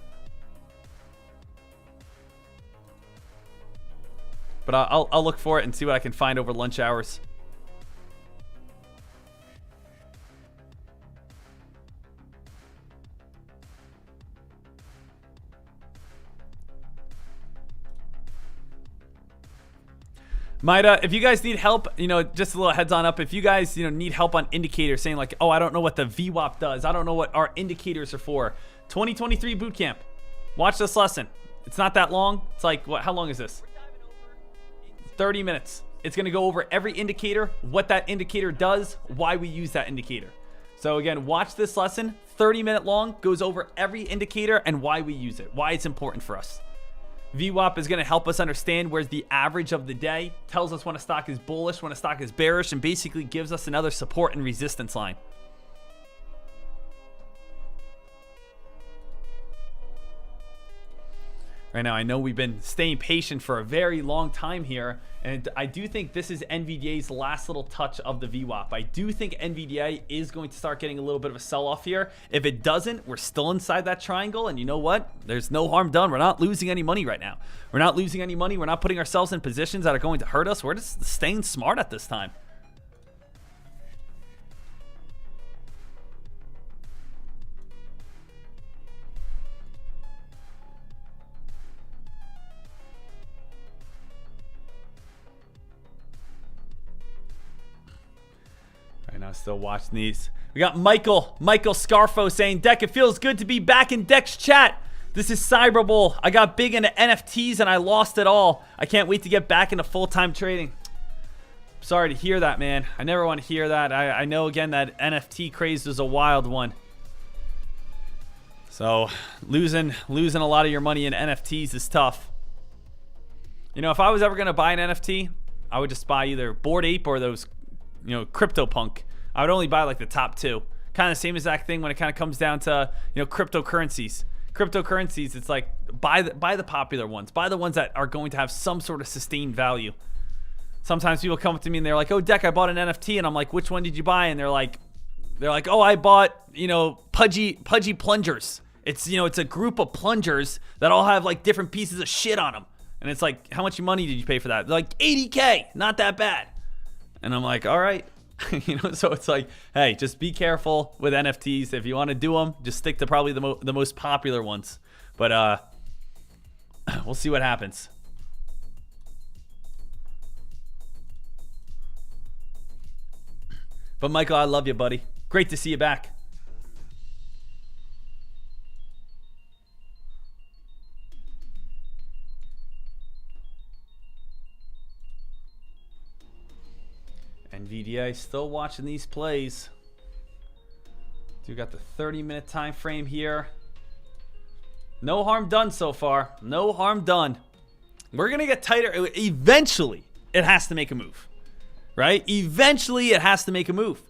But I'll look for it and see what I can find over lunch hours. Maida, if you guys need help, just a little heads on up. If you guys, need help on indicators, saying like, oh, I don't know what the VWAP does. I don't know what our indicators are for. 2023 bootcamp. Watch this lesson. It's not that long. It's like, what? How long is this? 30 minutes. It's going to go over every indicator, what that indicator does, why we use that indicator. So again, watch this lesson. 30-minute long. Goes over every indicator and why we use it. Why it's important for us. VWAP is going to help us understand where's the average of the day, tells us when a stock is bullish, when a stock is bearish, and basically gives us another support and resistance line. Right now, I know we've been staying patient for a very long time here, and I do think this is NVDA's last little touch of the VWAP. I do think NVDA is going to start getting a little bit of a sell-off here. If it doesn't, we're still inside that triangle, and you know what? There's no harm done. We're not losing any money right now. We're not losing any money. We're not putting ourselves in positions that are going to hurt us. We're just staying smart at this time. Right now, still watching these. We got Michael Scarfo saying, Deck, it feels good to be back in Deck's chat. This is Cyberbull. I got big into NFTs and I lost it all. I can't wait to get back into full-time trading. Sorry to hear that, man. I never want to hear that. I know, again, that NFT craze was a wild one. So losing a lot of your money in NFTs is tough. If I was ever going to buy an NFT, I would just buy either Bored Ape or those CryptoPunk. I would only buy like the top two. Kind of the same exact thing when it kind of comes down to, cryptocurrencies. Cryptocurrencies, it's like buy the popular ones. Buy the ones that are going to have some sort of sustained value. Sometimes people come up to me and they're like, "Oh, Deck, I bought an NFT." And I'm like, "Which one did you buy?" And they're like, "Oh, I bought, Pudgy Plungers." It's, it's a group of plungers that all have like different pieces of shit on them. And it's like, "How much money did you pay for that?" They're like, $80K, not that bad. And I'm like, all right. So it's like, hey, just be careful with NFTs. If you want to do them, just stick to probably the most popular ones. But we'll see what happens. But Michael, I love you, buddy. Great to see you back. NVDA still watching these plays. We got the 30-minute time frame here. No harm done so far. No harm done. We're going to get tighter. Eventually, it has to make a move. Right? Eventually, it has to make a move.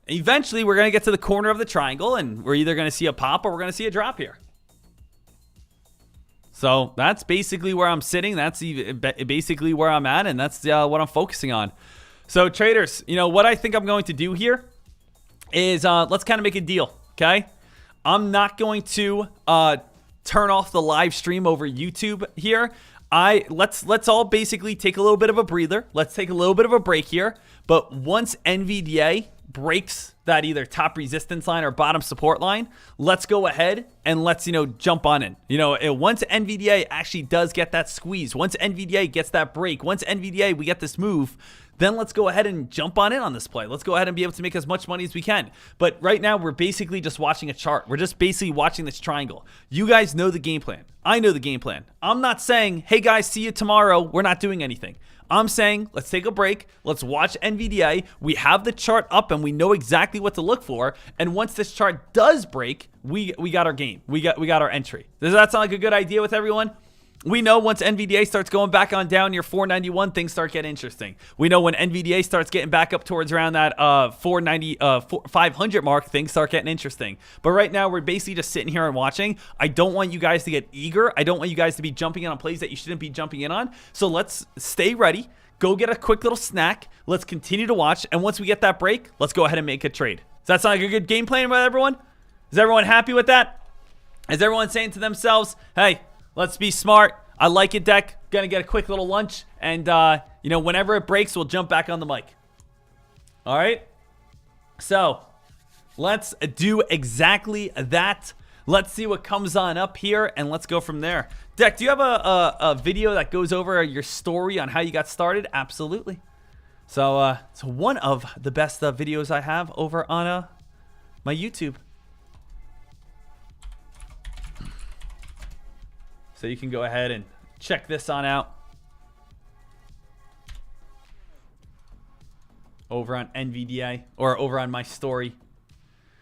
Eventually, we're going to get to the corner of the triangle, and we're either going to see a pop or we're going to see a drop here. So that's basically where I'm sitting. That's basically where I'm at, and that's what I'm focusing on. So traders, what I think I'm going to do here is let's kind of make a deal, okay? I'm not going to turn off the live stream over YouTube here. Let's all basically take a little bit of a breather. Let's take a little bit of a break here. But once NVDA breaks that either top resistance line or bottom support line, let's go ahead and let's, jump on in. Once NVDA actually does get that squeeze, once NVDA gets that break, once NVDA we get this move, then let's go ahead and jump on in on this play. Let's go ahead and be able to make as much money as we can. But right now, we're basically just watching a chart. We're just basically watching this triangle. You guys know the game plan. I know the game plan. I'm not saying, hey guys, see you tomorrow. We're not doing anything. I'm saying, let's take a break. Let's watch NVDA. We have the chart up and we know exactly what to look for. And once this chart does break, we got our game. We got our entry. Does that sound like a good idea with everyone? We know once NVDA starts going back on down near 491, things start getting interesting. We know when NVDA starts getting back up towards around that 500 mark, things start getting interesting. But right now, we're basically just sitting here and watching. I don't want you guys to get eager. I don't want you guys to be jumping in on plays that you shouldn't be jumping in on. So let's stay ready. Go get a quick little snack. Let's continue to watch. And once we get that break, let's go ahead and make a trade. Does that sound like a good game plan with everyone? Is everyone happy with that? Is everyone saying to themselves, hey, let's be smart. I like it, Dek. Gonna get a quick little lunch. And, whenever it breaks, we'll jump back on the mic. All right? So, let's do exactly that. Let's see what comes on up here, and let's go from there. Dek, do you have a video that goes over your story on how you got started? Absolutely. So, it's one of the best videos I have over on my YouTube. So you can go ahead and check this on out over on NVDA or over on my story.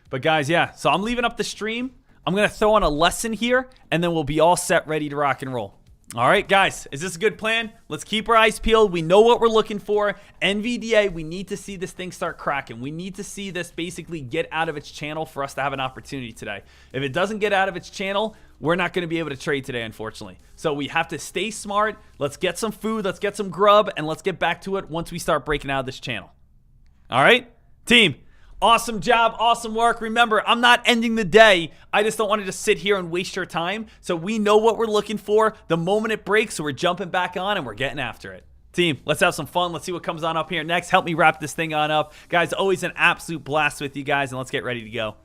But guys, yeah, so I'm leaving up the stream. I'm going to throw on a lesson here, and then we'll be all set, ready to rock and roll. All right, guys, is this a good plan? Let's keep our eyes peeled. We know what we're looking for. NVDA, we need to see this thing start cracking. We need to see this basically get out of its channel for us to have an opportunity today. If it doesn't get out of its channel, we're not going to be able to trade today, unfortunately. So we have to stay smart. Let's get some food. Let's get some grub, and let's get back to it once we start breaking out of this channel. All right, team. Awesome job, awesome work. Remember, I'm not ending the day. I just don't want to just sit here and waste your time. So we know what we're looking for. The moment it breaks, so we're jumping back on and we're getting after it. Team, let's have some fun. Let's see what comes on up here next. Help me wrap this thing on up. Guys, always an absolute blast with you guys, and let's get ready to go.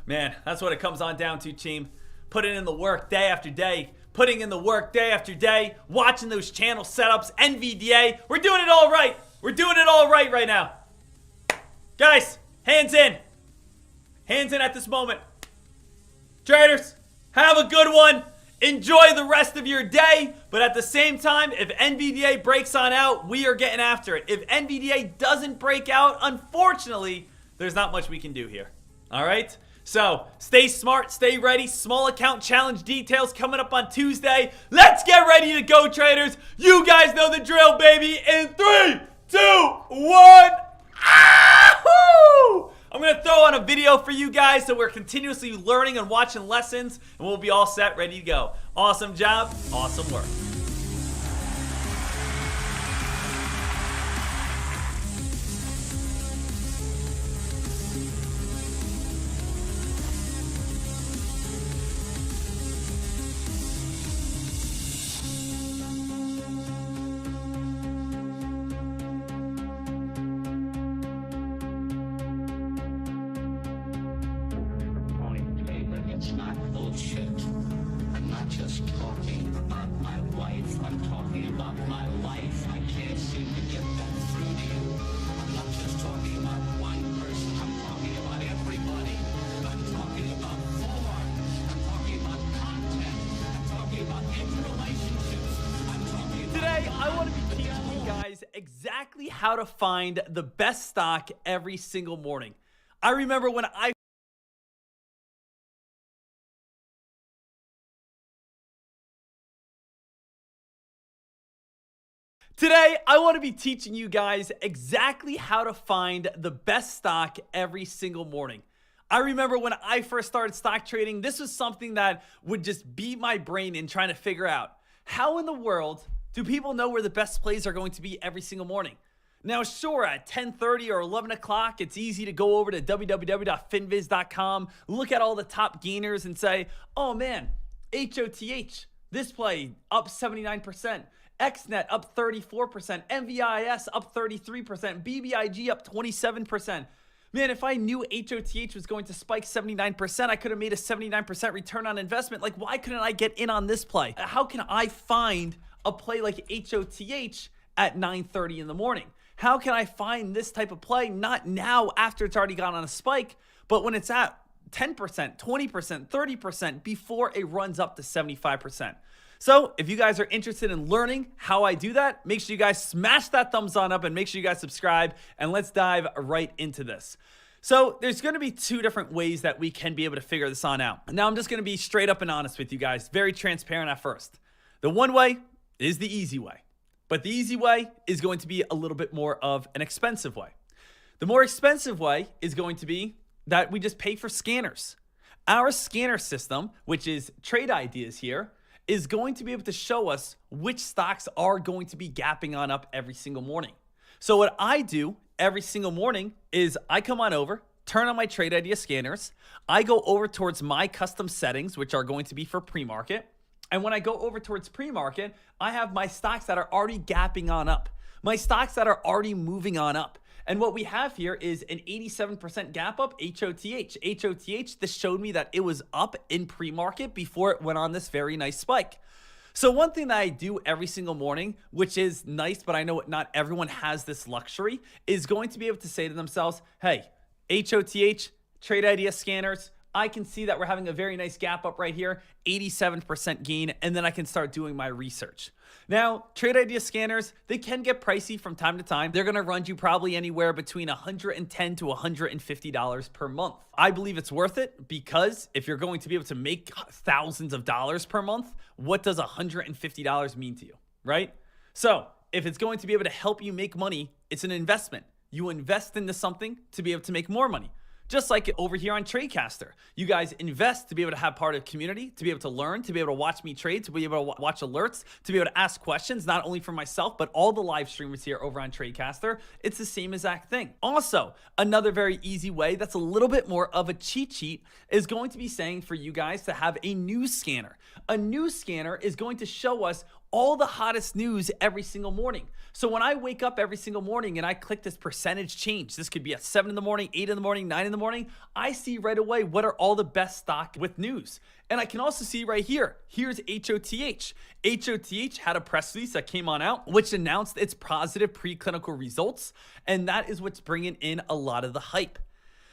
Man, that's what it comes on down to, team. Putting in the work day after day. Putting in the work day after day, watching those channel setups, NVDA. We're doing it all right. We're doing it all right now. Guys, hands in. Hands in at this moment. Traders, have a good one. Enjoy the rest of your day. But at the same time, if NVDA breaks on out, we are getting after it. If NVDA doesn't break out, unfortunately, there's not much we can do here. All right? So, stay smart, stay ready. Small account challenge details coming up on Tuesday. Let's get ready to go, traders. You guys know the drill, baby. In 3, 2, 1. Ahoo! I'm going to throw on a video for you guys so we're continuously learning and watching lessons, and we'll be all set, ready to go. Awesome job, awesome work. It's not bullshit. I'm not just talking about my wife. I'm talking about my life. I can't seem to get that through to you. I'm not just talking about one person. I'm talking about everybody. I'm talking about form. I'm talking about content. I'm talking about interrelationships. I'm talking about... Today, I want to be teaching you guys exactly how to find the best stock every single morning. I remember when I Today, I want to be teaching you guys exactly how to find the best stock every single morning. I remember when I first started stock trading, this was something that would just beat my brain in trying to figure out how in the world do people know where the best plays are going to be every single morning. Now, sure, at 10:30 or 11 o'clock, it's easy to go over to www.finviz.com, look at all the top gainers and say, oh man, HOTH, this play up 79%. XNet up 34%, MVIS up 33%, BBIG up 27%. Man, if I knew HOTH was going to spike 79%, I could have made a 79% return on investment. Like, why couldn't I get in on this play? How can I find a play like HOTH at 9:30 in the morning? How can I find this type of play, not now after it's already gone on a spike, but when it's at 10%, 20%, 30% before it runs up to 75%? So if you guys are interested in learning how I do that, make sure you guys smash that thumbs on up and make sure you guys subscribe, and let's dive right into this. So there's going to be two different ways that we can be able to figure this on out. Now I'm just going to be straight up and honest with you guys, very transparent at first. The one way is the easy way, but the easy way is going to be a little bit more of an expensive way. The more expensive way is going to be that we just pay for scanners. Our scanner system, which is Trade Ideas here, is going to be able to show us which stocks are going to be gapping on up every single morning. So what I do every single morning is I come on over, turn on my Trade Idea scanners, I go over towards my custom settings, which are going to be for pre-market. And when I go over towards pre-market, I have my stocks that are already gapping on up, my stocks that are already moving on up. And what we have here is an 87% gap up, HOTH. HOTH, this showed me that it was up in pre-market before it went on this very nice spike. So one thing that I do every single morning, which is nice, but I know not everyone has this luxury, is going to be able to say to themselves, hey, HOTH, Trade Idea scanners, I can see that we're having a very nice gap up right here, 87% gain, and then I can start doing my research. Now, Trade Idea scanners, they can get pricey from time to time. They're gonna run you probably anywhere between $110 to $150 per month. I believe it's worth it because if you're going to be able to make thousands of dollars per month, what does $150 mean to you, right? So if it's going to be able to help you make money, it's an investment. You invest into something to be able to make more money. Just like over here on Tradecaster, you guys invest to be able to have part of the community, to be able to learn, to be able to watch me trade, to be able to watch alerts, to be able to ask questions, not only for myself, but all the live streamers here over on Tradecaster. It's the same exact thing. Also, another very easy way that's a little bit more of a cheat sheet is going to be saying for you guys to have a news scanner. A news scanner is going to show us all the hottest news every single morning. So when I wake up every single morning and I click this percentage change, this could be at 7 in the morning, 8 in the morning, 9 in the morning, I see right away what are all the best stock with news. And I can also see right here, here's HOTH. HOTH had a press release that came on out, which announced its positive preclinical results. And that is what's bringing in a lot of the hype.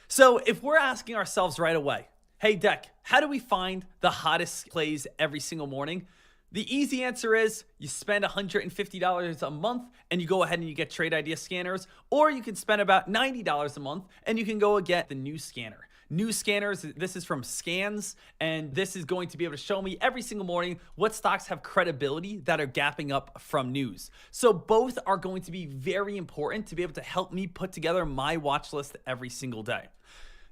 So if we're asking ourselves right away, hey Dek, how do we find the hottest plays every single morning? The easy answer is you spend $150 a month and you go ahead and you get Trade Idea scanners, or you can spend about $90 a month and you can go and get the news scanner. News scanners, this is from Scans, and this is going to be able to show me every single morning what stocks have credibility that are gapping up from news. So both are going to be very important to be able to help me put together my watch list every single day.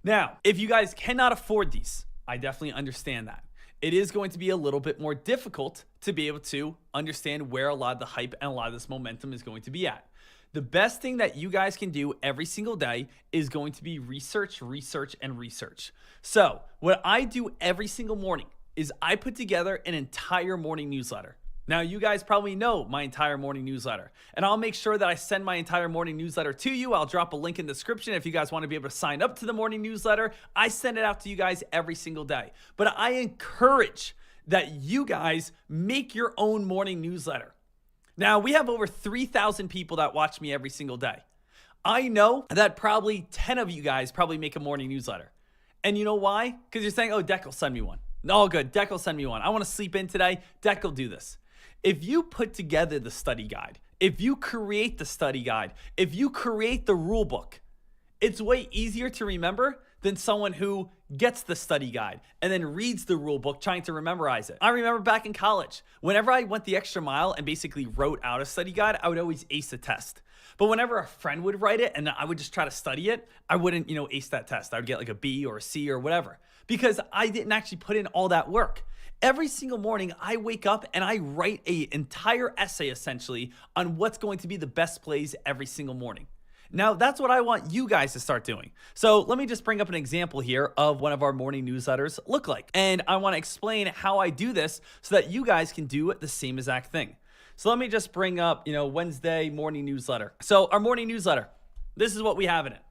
Now, if you guys cannot afford these, I definitely understand that. It is going to be a little bit more difficult to be able to understand where a lot of the hype and a lot of this momentum is going to be at. The best thing that you guys can do every single day is going to be research, research, and research. So what I do every single morning is I put together an entire morning newsletter. Now, you guys probably know my entire morning newsletter, and I'll make sure that I send my entire morning newsletter to you. I'll drop a link in the description if you guys want to be able to sign up to the morning newsletter. I send it out to you guys every single day, but I encourage that you guys make your own morning newsletter. Now, we have over 3,000 people that watch me every single day. I know that probably 10 of you guys probably make a morning newsletter. And you know why? Because you're saying, oh, Dek will send me one. No, good. Dek will send me one. I want to sleep in today. Dek will do this. If you put together the study guide, if you create the study guide, if you create the rule book, it's way easier to remember than someone who gets the study guide and then reads the rule book trying to memorize it. I remember back in college, whenever I went the extra mile and basically wrote out a study guide, I would always ace the test. But whenever a friend would write it and I would just try to study it, I wouldn't, ace that test. I would get like a B or a C or whatever because I didn't actually put in all that work. Every single morning, I wake up and I write an entire essay essentially on what's going to be the best plays every single morning. Now, that's what I want you guys to start doing. So let me just bring up an example here of one of our morning newsletters look like. And I want to explain how I do this so that you guys can do the same exact thing. So let me just bring up, Wednesday morning newsletter. So our morning newsletter, this is what we have in it.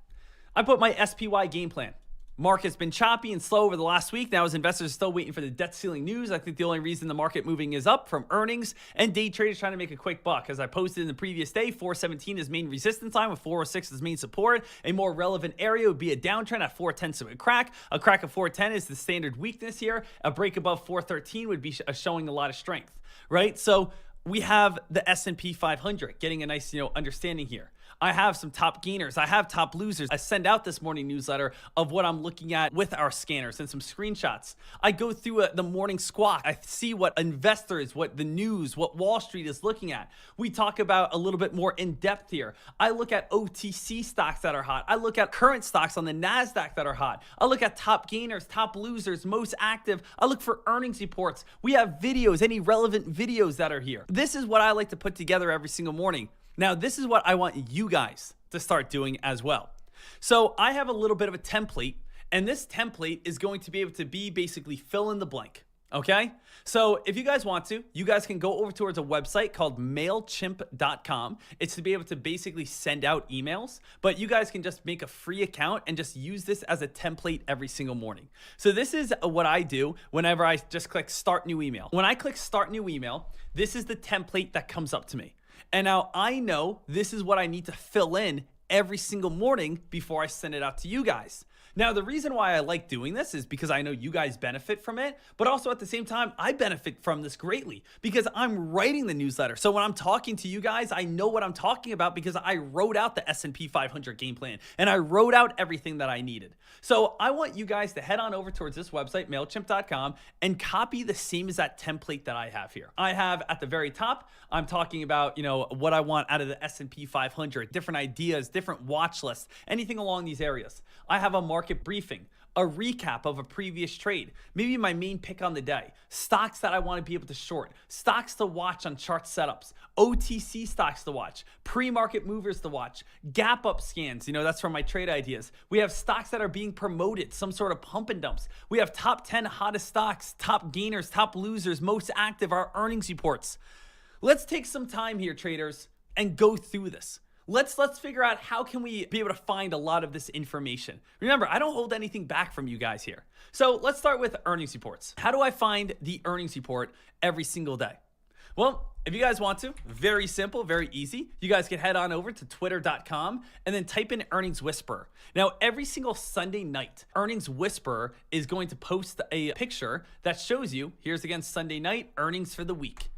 I put my SPY game plan. Market's been choppy and slow over the last week. Now, as investors are still waiting for the debt ceiling news, I think the only reason the market moving is up from earnings and day traders trying to make a quick buck. As I posted in the previous day, 417 is main resistance line with 406 is main support. A more relevant area would be a downtrend at 410, so a crack. A crack of 410 is the standard weakness here. A break above 413 would be showing a lot of strength, right? So we have the S&P 500 getting a nice, understanding here. I have some top gainers. I have top losers. I send out this morning newsletter of what I'm looking at with our scanners and some screenshots. I go through the morning squawk. I see what investors, what the news, what Wall Street is looking at. We talk about a little bit more in depth here. I look at OTC stocks that are hot. I look at current stocks on the NASDAQ that are hot. I look at top gainers, top losers, most active. I look for earnings reports. We have videos, any relevant videos that are here. This is what I like to put together every single morning. Now, this is what I want you guys to start doing as well. So I have a little bit of a template, and this template is going to be able to be basically fill in the blank, okay? So if you guys want to, you guys can go over towards a website called MailChimp.com. It's to be able to basically send out emails, but you guys can just make a free account and just use this as a template every single morning. So this is what I do whenever I just click Start New Email. When I click Start New Email, this is the template that comes up to me. And now I know this is what I need to fill in every single morning before I send it out to you guys. Now, the reason why I like doing this is because I know you guys benefit from it, but also at the same time, I benefit from this greatly because I'm writing the newsletter. So when I'm talking to you guys, I know what I'm talking about because I wrote out the S&P 500 game plan and I wrote out everything that I needed. So I want you guys to head on over towards this website, MailChimp.com, and copy the same as that template that I have here. I have at the very top, I'm talking about, what I want out of the S&P 500, different ideas, different watch lists, anything along these areas. I have a market briefing, a recap of a previous trade, maybe my main pick on the day, stocks that I want to be able to short, stocks to watch on chart setups, OTC stocks to watch, pre-market movers to watch, gap up scans, that's from my trade ideas. We have stocks that are being promoted, some sort of pump and dumps. We have top 10 hottest stocks, top gainers, top losers, most active, our earnings reports. Let's take some time here, traders, and go through this. Let's figure out how can we be able to find a lot of this information. Remember, I don't hold anything back from you guys here. So let's start with earnings reports. How do I find the earnings report every single day? Well, if you guys want to, very simple, very easy. You guys can head on over to twitter.com and then type in Earnings Whisperer. Now, every single Sunday night, Earnings Whisperer is going to post a picture that shows you, here's again Sunday night, earnings for the week.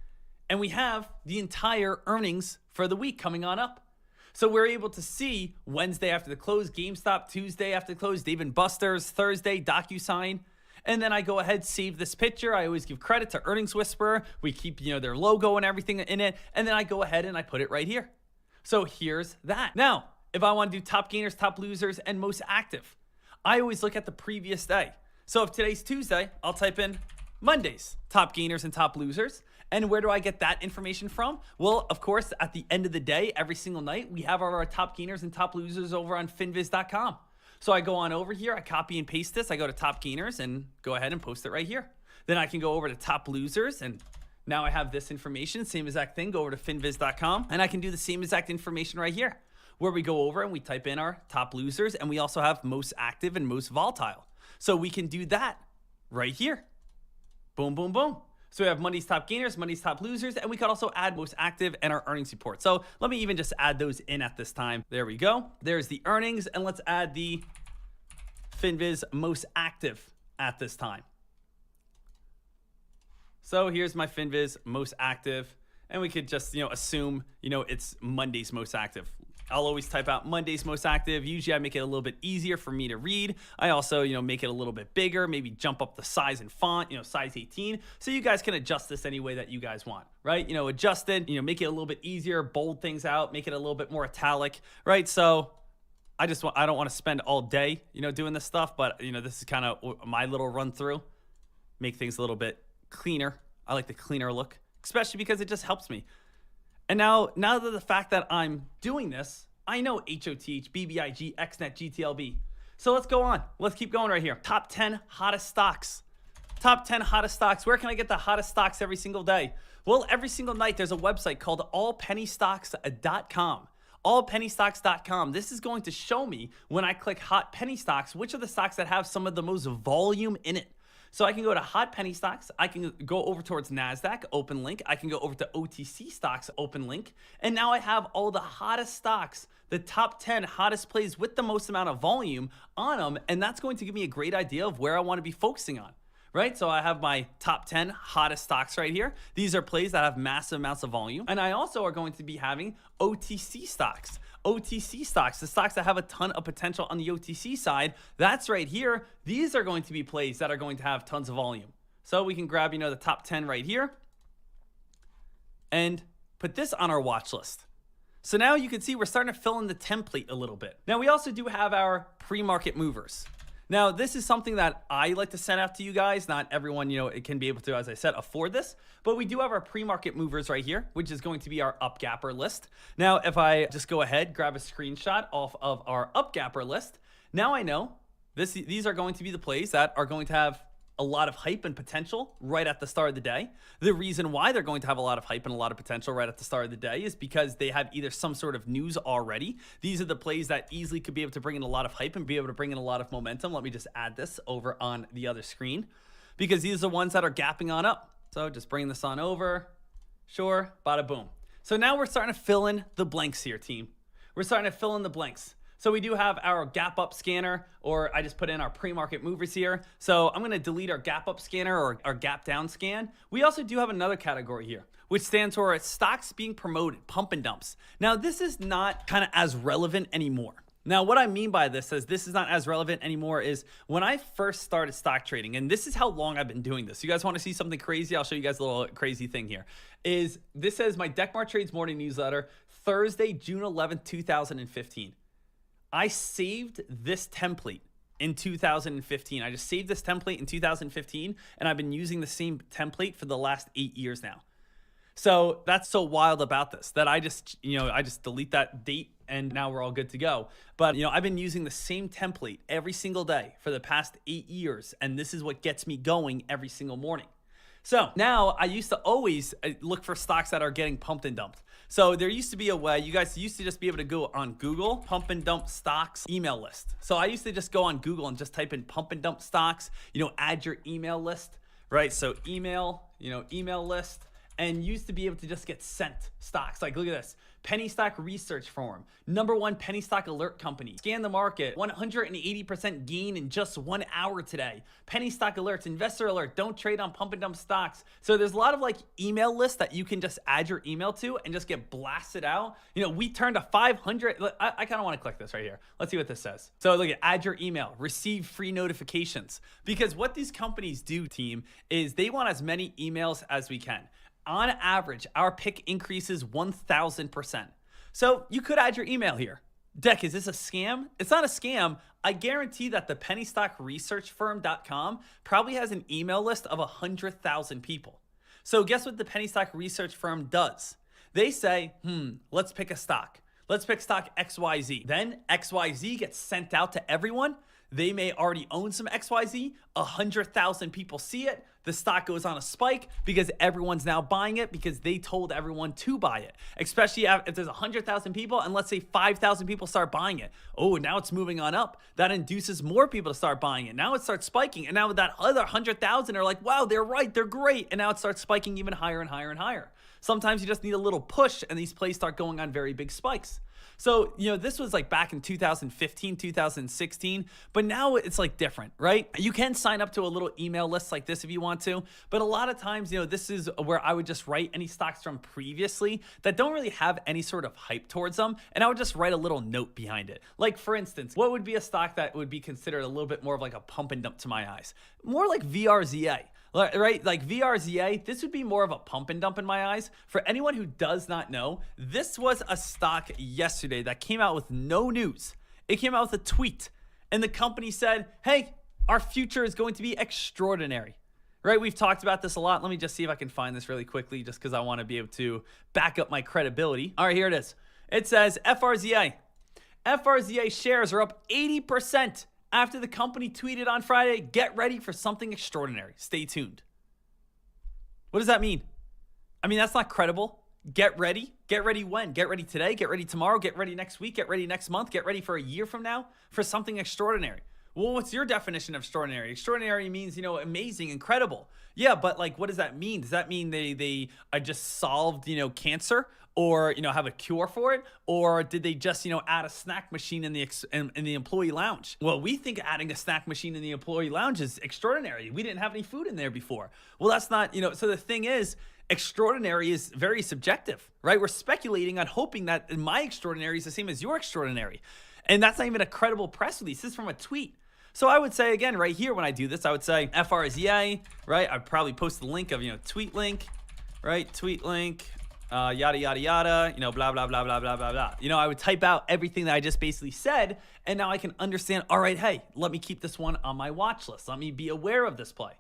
And we have the entire earnings for the week coming on up. So we're able to see Wednesday after the close, GameStop, Tuesday after the close, Dave & Buster's, Thursday, DocuSign. And then I go ahead, save this picture. I always give credit to Earnings Whisperer. We keep, their logo and everything in it. And then I go ahead and I put it right here. So here's that. Now, if I want to do top gainers, top losers, and most active, I always look at the previous day. So if today's Tuesday, I'll type in Monday's top gainers and top losers. And where do I get that information from? Well, of course, at the end of the day, every single night, we have our top gainers and top losers over on finviz.com. So I go on over here, I copy and paste this, I go to top gainers and go ahead and post it right here. Then I can go over to top losers and now I have this information, same exact thing, go over to finviz.com and I can do the same exact information right here where we go over and we type in our top losers and we also have most active and most volatile. So we can do that right here. Boom, boom, boom. So we have Monday's top gainers, Monday's top losers, and we could also add most active and our earnings report. So let me even just add those in at this time. There we go. There's the earnings, and let's add the FinViz most active at this time. So here's my FinViz most active, and we could just, assume, it's Monday's most active. I'll always type out Monday's most active. Usually I make it a little bit easier for me to read. I also, make it a little bit bigger, maybe jump up the size and font, size 18. So you guys can adjust this any way that you guys want, right? Adjust it, make it a little bit easier, bold things out, make it a little bit more italic, right? So I don't want to spend all day, doing this stuff, but this is kind of my little run through, make things a little bit cleaner. I like the cleaner look, especially because it just helps me. And now that the fact that I'm doing this, I know HOTH, BBIG, XNET, GTLB. So let's go on. Let's keep going right here. Top 10 hottest stocks. Top 10 hottest stocks. Where can I get the hottest stocks every single day? Well, every single night there's a website called allpennystocks.com. allpennystocks.com. This is going to show me when I click hot penny stocks, which are the stocks that have some of the most volume in it. So I can go to hot penny stocks. I can go over towards NASDAQ, open link. I can go over to OTC stocks, open link. And now I have all the hottest stocks, the top 10 hottest plays with the most amount of volume on them. And that's going to give me a great idea of where I want to be focusing on. Right? So I have my top 10 hottest stocks right here. These are plays that have massive amounts of volume. And I also are going to be having OTC stocks. OTC stocks, the stocks that have a ton of potential on the OTC side, that's right here. These are going to be plays that are going to have tons of volume. So we can grab, the top 10 right here and put this on our watch list. So now you can see we're starting to fill in the template a little bit. Now we also do have our pre-market movers. Now, this is something that I like to send out to you guys. Not everyone, it can be able to, as I said, afford this. But we do have our pre-market movers right here, which is going to be our up-gapper list. Now, if I just go ahead, grab a screenshot off of our up-gapper list, now I know these are going to be the plays that are going to have a lot of hype and potential right at the start of the day. The reason why they're going to have a lot of hype and a lot of potential right at the start of the day is because they have either some sort of news already. These are the plays that easily could be able to bring in a lot of hype and be able to bring in a lot of momentum. Let me just add this over on the other screen because these are the ones that are gapping on up. So just bring this on over. Sure, bada boom. So now we're starting to fill in the blanks here, team. We're starting to fill in the blanks. So we do have our gap up scanner, or I just put in our pre-market movers here. So I'm going to delete our gap up scanner or our gap down scan. We also do have another category here, which stands for stocks being promoted, pump and dumps. Now this is not kind of as relevant anymore. Now what I mean by this is this is not as relevant anymore is when I first started stock trading, and this is how long I've been doing this. You guys want to see something crazy? I'll show you guys a little crazy thing here. This says my Dekmar Trades morning newsletter, Thursday, June 11th, 2015. I saved this template in 2015. I just saved this template in 2015, and I've been using the same template for the last 8 years now. So that's so wild about this that I just delete that date and now we're all good to go. But, I've been using the same template every single day for the past 8 years, and this is what gets me going every single morning. So now I used to always look for stocks that are getting pumped and dumped. So there used to be a way, you guys used to just be able to go on Google, pump and dump stocks email list. So I used to just go on Google and just type in pump and dump stocks, add your email list, right? So email list, and used to be able to just get sent stocks. Like, look at this. Penny stock research firm, #1 penny stock alert company. Scan the market, 180% gain in just 1 hour today. Penny stock alerts, investor alert, don't trade on pump and dump stocks. So there's a lot of email lists that you can just add your email to and just get blasted out. We turned to 500. I kind of want to click this right here. Let's see what this says. So look at add your email, receive free notifications. Because what these companies do, team, is they want as many emails as we can. On average, our pick increases 1,000%. So you could add your email here. Dek, is this a scam? It's not a scam. I guarantee that the pennystockresearchfirm.com probably has an email list of 100,000 people. So guess what the penny stock research firm does? They say, let's pick a stock. Let's pick stock XYZ. Then XYZ gets sent out to everyone. They may already own some XYZ. 100,000 people see it. The stock goes on a spike because everyone's now buying it because they told everyone to buy it. Especially if there's 100,000 people and let's say 5,000 people start buying it. Oh, now it's moving on up. That induces more people to start buying it. Now it starts spiking. And now that other 100,000 are like, wow, they're right. They're great. And now it starts spiking even higher and higher and higher. Sometimes you just need a little push and these plays start going on very big spikes. So, this was back in 2015, 2016, but now it's different, right? You can sign up to a little email list like this if you want to, but a lot of times, this is where I would just write any stocks from previously that don't really have any sort of hype towards them, and I would just write a little note behind it. Like, for instance, what would be a stock that would be considered a little bit more of a pump and dump to my eyes? More like VRZA. Right? Like VRZA, this would be more of a pump and dump in my eyes. For anyone who does not know, this was a stock yesterday that came out with no news. It came out with a tweet, and the company said, hey, our future is going to be extraordinary. Right? We've talked about this a lot. Let me just see if I can find this really quickly just because I want to be able to back up my credibility. All right, here it is. It says FRZA. FRZA shares are up 80%. After the company tweeted on Friday, get ready for something extraordinary. Stay tuned. What does that mean? I mean, that's not credible. Get ready. Get ready when? Get ready today. Get ready tomorrow. Get ready next week. Get ready next month. Get ready for a year from now for something extraordinary. Well, what's your definition of extraordinary? Extraordinary means, amazing, incredible. Yeah, but like, what does that mean? Does that mean they just solved, cancer, or have a cure for it, or did they just add a snack machine in the employee lounge? Well, we think adding a snack machine in the employee lounge is extraordinary. We didn't have any food in there before. Well, that's not, So the thing is, extraordinary is very subjective, right? We're speculating on hoping that my extraordinary is the same as your extraordinary, and that's not even a credible press release. This is from a tweet. So I would say, again, right here when I do this, I would say FRZA, right? I'd probably post the link of, tweet link, right? Tweet link, yada, yada, yada, blah, blah, blah, blah, blah, blah, blah. I would type out everything that I just basically said, and now I can understand, all right, hey, let me keep this one on my watch list. Let me be aware of this play.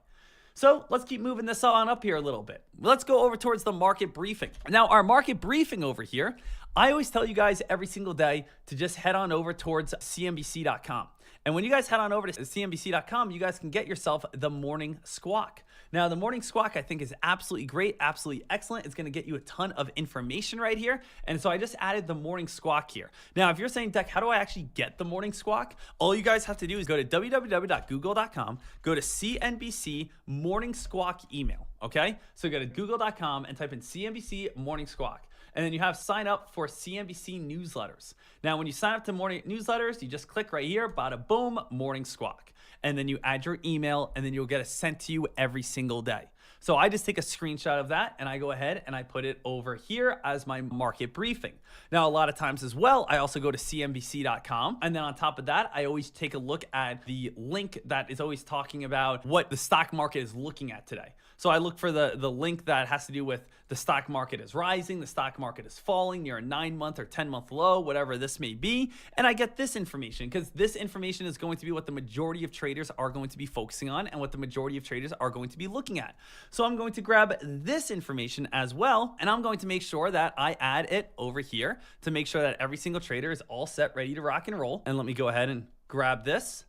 So let's keep moving this on up here a little bit. Let's go over towards the market briefing. Now, our market briefing over here, I always tell you guys every single day to just head on over towards CNBC.com. And when you guys head on over to CNBC.com, you guys can get yourself the morning squawk. Now, the morning squawk, I think, is absolutely great, absolutely excellent. It's going to get you a ton of information right here. And so I just added the morning squawk here. Now, if you're saying, Dek, how do I actually get the morning squawk? All you guys have to do is go to www.google.com, go to CNBC morning squawk email. Okay? So go to google.com and type in CNBC morning squawk. And then you have sign up for CNBC newsletters. Now, when you sign up to morning newsletters, you just click right here, bada boom, morning squawk. And then you add your email, and then you'll get it sent to you every single day. So I just take a screenshot of that, and I go ahead and I put it over here as my market briefing. Now, a lot of times as well, I also go to CNBC.com. And then on top of that, I always take a look at the link that is always talking about what the stock market is looking at today. So I look for the link that has to do with the stock market is rising, the stock market is falling near a 9-month or 10-month low, whatever this may be. And I get this information because this information is going to be what the majority of traders are going to be focusing on and what the majority of traders are going to be looking at. So I'm going to grab this information as well, and I'm going to make sure that I add it over here to make sure that every single trader is all set, ready to rock and roll. And let me go ahead and grab this,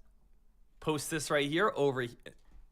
post this right here over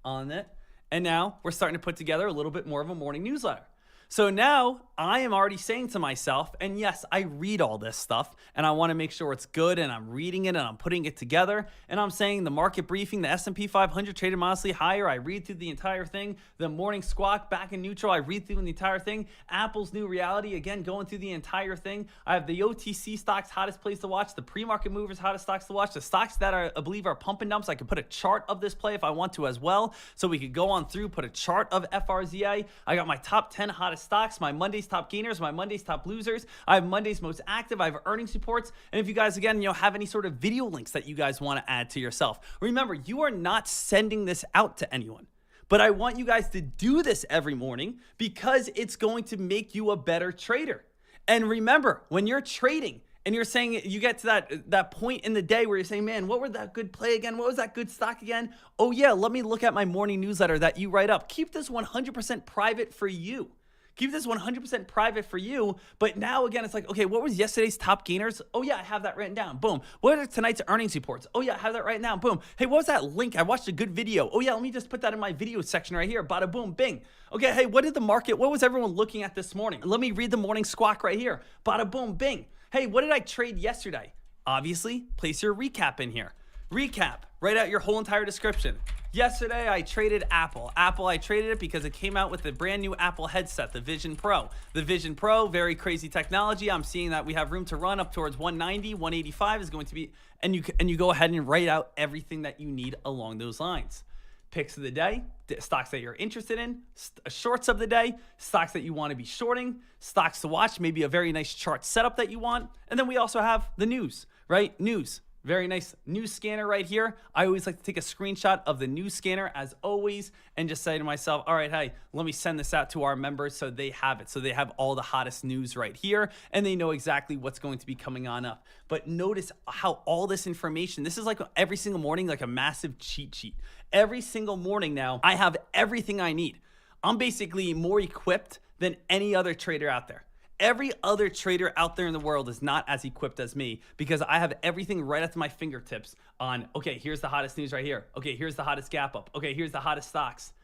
on it. And now we're starting to put together a little bit more of a morning newsletter. So now I am already saying to myself, and yes, I read all this stuff and I want to make sure it's good, and I'm reading it and I'm putting it together, and I'm saying the market briefing, the S&P 500 traded modestly higher. I read through the entire thing. The morning squawk back in neutral, I read through the entire thing. Apple's new reality, again, going through the entire thing. I have the OTC stocks, hottest place to watch, the pre-market movers, hottest stocks to watch, the stocks that I believe are pump and dumps. I could put a chart of this play if I want to as well. So we could go on through, put a chart of FRZA. I got my top 10 hottest stocks, my Monday's top gainers, my Monday's top losers. I have Monday's most active. I have earnings reports. And if you guys, again, have any sort of video links that you guys want to add to yourself, remember, you are not sending this out to anyone. But I want you guys to do this every morning because it's going to make you a better trader. And remember, when you're trading and you're saying, you get to that point in the day where you're saying, man, what were that good play again? What was that good stock again? Oh yeah, let me look at my morning newsletter that you write up. Keep this 100% private for you. Keep this 100% private for you. But now, again, it's like, okay, what was yesterday's top gainers? Oh, yeah, I have that written down. Boom. What are tonight's earnings reports? Oh, yeah, I have that right now. Boom. Hey, what was that link? I watched a good video. Oh, yeah, let me just put that in my video section right here. Bada boom, bing. Okay, hey, what was everyone looking at this morning? Let me read the morning squawk right here. Bada boom, bing. Hey, what did I trade yesterday? Obviously, place your recap in here. Recap. Write out your whole entire description. Yesterday, I traded Apple. I traded it because it came out with the brand new Apple headset, the Vision Pro. The Vision Pro, very crazy technology. I'm seeing that we have room to run up towards 190, 185 is going to be, and you go ahead and write out everything that you need along those lines. Picks of the day, stocks that you're interested in, shorts of the day, stocks that you want to be shorting, stocks to watch, maybe a very nice chart setup that you want. And then we also have the news, right? News. Very nice news scanner right here. I always like to take a screenshot of the news scanner as always and just say to myself, all right, hey, let me send this out to our members so they have it. So they have all the hottest news right here and they know exactly what's going to be coming on up. But notice how all this information, this is like every single morning, like a massive cheat sheet. Every single morning now, I have everything I need. I'm basically more equipped than any other trader out there. Every other trader out there in the world is not as equipped as me because I have everything right at my fingertips on, okay, here's the hottest news right here. Okay, here's the hottest gap up. Okay, here's the hottest stocks.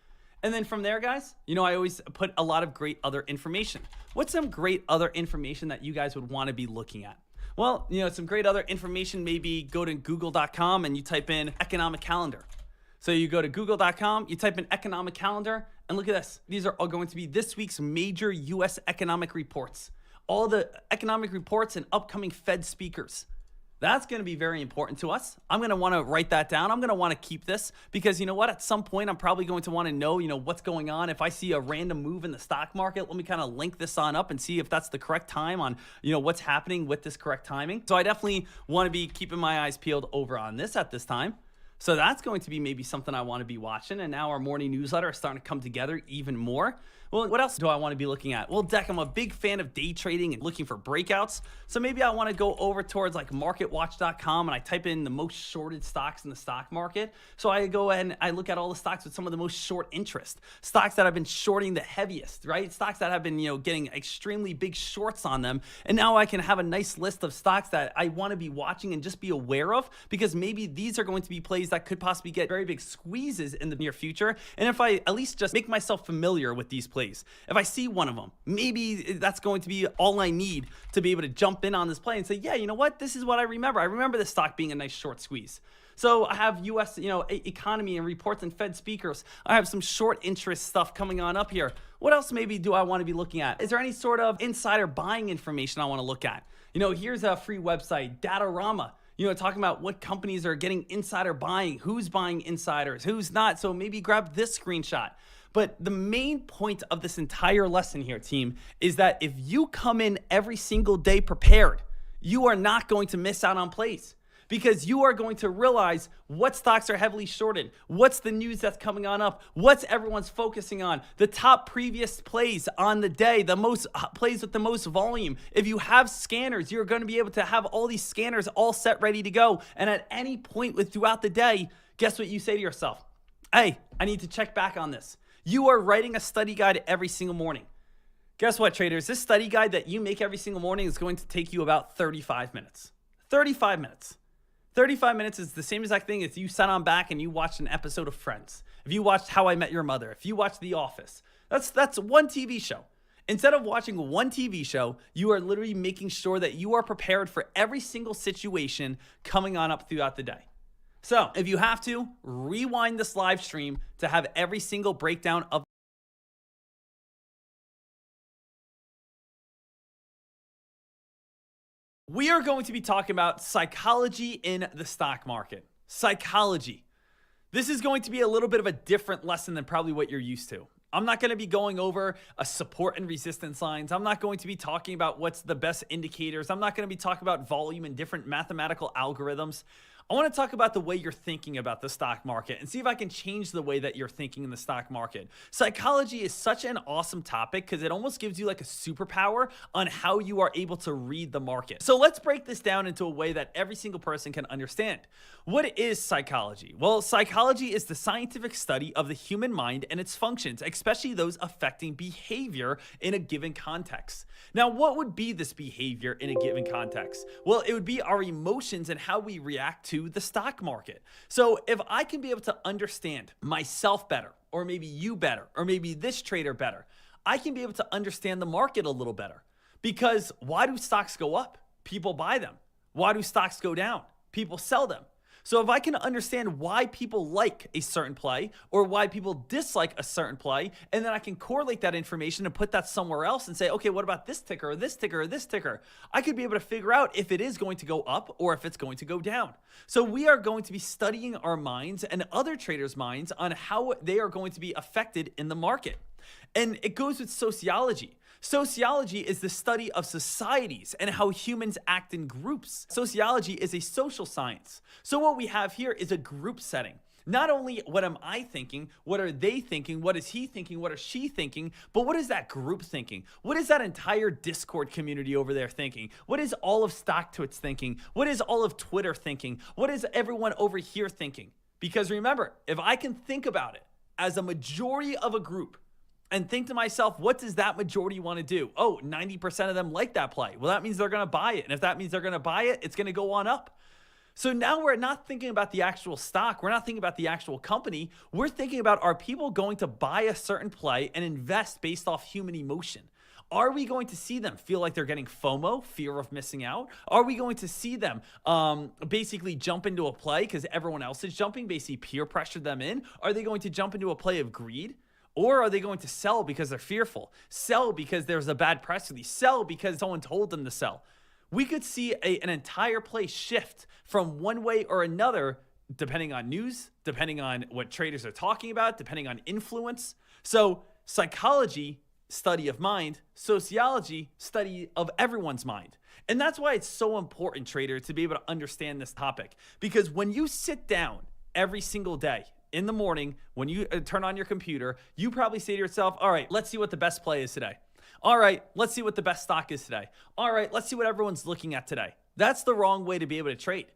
And then from there, guys, you know, I always put a lot of great other information. What's some great other information that you guys would want to be looking at? Well, you know, some great other information, maybe go to google.com and you type in economic calendar. So you go to google.com, you type in economic calendar, and look at this. These are all going to be this week's major U.S. economic reports. All the economic reports and upcoming Fed speakers. That's going to be very important to us. I'm going to want to write that down. I'm going to want to keep this because you know what? At some point, I'm probably going to want to know, you know, what's going on. If I see a random move in the stock market, let me kind of link this on up and see if that's the correct time on, you know, what's happening with this correct timing. So I definitely want to be keeping my eyes peeled over on this at this time. So that's going to be maybe something I want to be watching. And now our morning newsletter is starting to come together even more. Well, what else do I want to be looking at? Well, Dek, I'm a big fan of day trading and looking for breakouts. So maybe I want to go over towards like marketwatch.com and I type in the most shorted stocks in the stock market. So I go ahead and I look at all the stocks with some of the most short interest. Stocks that have been shorting the heaviest, right? Stocks that have been, you know, getting extremely big shorts on them. And now I can have a nice list of stocks that I want to be watching and just be aware of because maybe these are going to be plays that could possibly get very big squeezes in the near future. And if I at least just make myself familiar with these plays, if I see one of them, maybe that's going to be all I need to be able to jump in on this play and say, yeah, you know what? This is what I remember. I remember this stock being a nice short squeeze. So I have U.S., you know, economy and reports and Fed speakers. I have some short interest stuff coming on up here. What else maybe do I want to be looking at? Is there any sort of insider buying information I want to look at? You know, here's a free website, Datarama. You know, talking about what companies are getting insider buying, who's buying insiders, who's not. So maybe grab this screenshot. But the main point of this entire lesson here, team, is that if you come in every single day prepared, you are not going to miss out on plays because you are going to realize what stocks are heavily shorted, what's the news that's coming on up, what's everyone's focusing on, the top previous plays on the day, the most plays with the most volume. If you have scanners, you're going to be able to have all these scanners all set ready to go. And at any point throughout the day, guess what you say to yourself? Hey, I need to check back on this. You are writing a study guide every single morning. Guess what, traders? This study guide that you make every single morning is going to take you about 35 minutes. 35 minutes. 35 minutes is the same exact thing as you sat on back and you watched an episode of Friends. If you watched How I Met Your Mother, if you watched The Office, that's one TV show. Instead of watching one TV show, you are literally making sure that you are prepared for every single situation coming on up throughout the day. So if you have to, rewind this live stream to have every single breakdown of we are going to be talking about psychology in the stock market. Psychology. This is going to be a little bit of a different lesson than probably what you're used to. I'm not going to be going over a support and resistance lines. I'm not going to be talking about what's the best indicators. I'm not going to be talking about volume and different mathematical algorithms. I want to talk about the way you're thinking about the stock market and see if I can change the way that you're thinking in the stock market. Psychology is such an awesome topic because it almost gives you like a superpower on how you are able to read the market. So let's break this down into a way that every single person can understand. What is psychology? Well, psychology is the scientific study of the human mind and its functions, especially those affecting behavior in a given context. Now, what would be this behavior in a given context? Well, it would be our emotions and how we react to the stock market. So if I can be able to understand myself better, or maybe you better, or maybe this trader better, I can be able to understand the market a little better. Because why do stocks go up? People buy them. Why do stocks go down? People sell them. So if I can understand why people like a certain play or why people dislike a certain play, and then I can correlate that information and put that somewhere else and say, okay, what about this ticker or this ticker or this ticker? I could be able to figure out if it is going to go up or if it's going to go down. So we are going to be studying our minds and other traders' minds on how they are going to be affected in the market. And it goes with sociology. Sociology is the study of societies and how humans act in groups. Sociology is a social science. So what we have here is a group setting. Not only what am I thinking, what are they thinking, what is he thinking, what is she thinking, but what is that group thinking? What is that entire Discord community over there thinking? What is all of StockTwits thinking? What is all of Twitter thinking? What is everyone over here thinking? Because remember, if I can think about it as a majority of a group, and think to myself, what does that majority want to do? Oh, 90% of them like that play. Well, that means they're going to buy it. And if that means they're going to buy it, it's going to go on up. So now we're not thinking about the actual stock. We're not thinking about the actual company. We're thinking about, are people going to buy a certain play and invest based off human emotion? Are we going to see them feel like they're getting FOMO, fear of missing out? Are we going to see them basically jump into a play because everyone else is jumping, basically peer pressure them in? Are they going to jump into a play of greed? Or are they going to sell because they're fearful? Sell because there's a bad press release? Sell because someone told them to sell? We could see an entire play shift from one way or another, depending on news, depending on what traders are talking about, depending on influence. So psychology, study of mind, sociology, study of everyone's mind. And that's why it's so important, trader, to be able to understand this topic. Because when you sit down every single day in the morning, when you turn on your computer, you probably say to yourself, all right, let's see what the best play is today. All right, let's see what the best stock is today. All right, let's see what everyone's looking at today. That's the wrong way to be able to trade.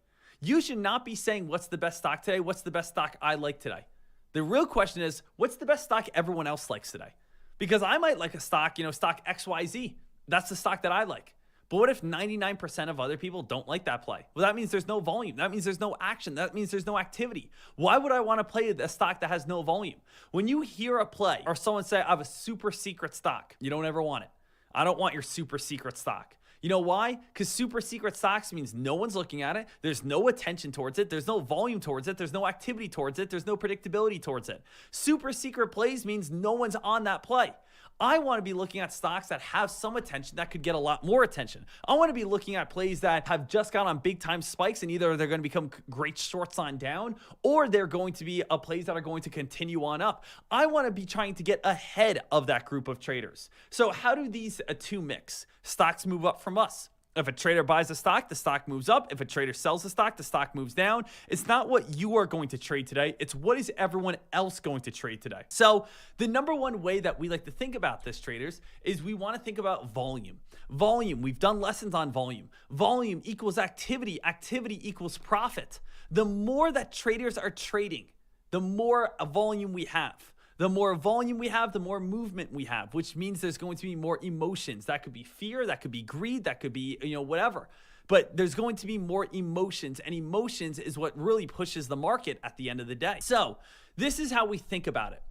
You should not be saying, what's the best stock today? What's the best stock I like today? The real question is, what's the best stock everyone else likes today? Because I might like a stock, stock XYZ. That's the stock that I like. But what if 99% of other people don't like that play? Well, that means there's no volume. That means there's no action. That means there's no activity. Why would I want to play a stock that has no volume? When you hear a play or someone say, I have a super secret stock, you don't ever want it. I don't want your super secret stock. You know why? Because super secret stocks means no one's looking at it. There's no attention towards it. There's no volume towards it. There's no activity towards it. There's no predictability towards it. Super secret plays means no one's on that play. I want to be looking at stocks that have some attention that could get a lot more attention. I want to be looking at plays that have just gone on big time spikes and either they're going to become great shorts on down or they're going to be plays that are going to continue on up. I want to be trying to get ahead of that group of traders. So how do these two mix? Stocks move up from us. If a trader buys a stock, the stock moves up. If a trader sells the stock moves down. It's not what you are going to trade today. It's what is everyone else going to trade today. So the number one way that we like to think about this, traders, is we want to think about volume. Volume, we've done lessons on volume. Volume equals activity. Activity equals profit. The more that traders are trading, the more volume we have. The more volume we have, the more movement we have, which means there's going to be more emotions. That could be fear, that could be greed, that could be, whatever. But there's going to be more emotions, and emotions is what really pushes the market at the end of the day. So this is how we think about it.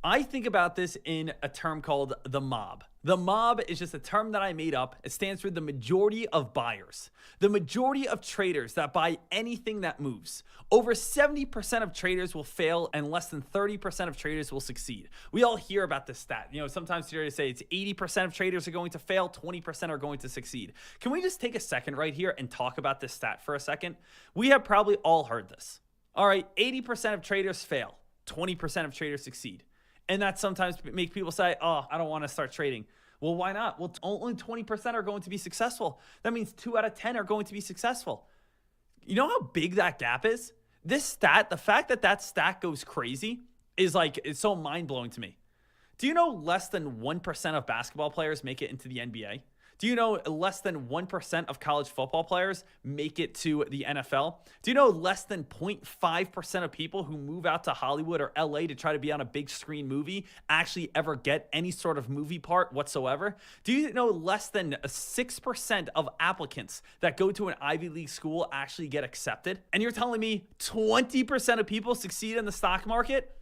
I think about this in a term called the mob. The mob is just a term that I made up. It stands for the majority of buyers. The majority of traders that buy anything that moves. Over 70% of traders will fail and less than 30% of traders will succeed. We all hear about this stat. Sometimes traders say it's 80% of traders are going to fail, 20% are going to succeed. Can we just take a second right here and talk about this stat for a second? We have probably all heard this. All right, 80% of traders fail, 20% of traders succeed. And that sometimes makes people say, oh, I don't want to start trading. Well, why not? Well, only 20% are going to be successful. That means 2 out of 10 are going to be successful. You know how big that gap is? This stat, the fact that that stat goes crazy is it's so mind-blowing to me. Do you know less than 1% of basketball players make it into the NBA? Do you know less than 1% of college football players make it to the NFL? Do you know less than 0.5% of people who move out to Hollywood or LA to try to be on a big screen movie actually ever get any sort of movie part whatsoever? Do you know less than 6% of applicants that go to an Ivy League school actually get accepted? And you're telling me 20% of people succeed in the stock market?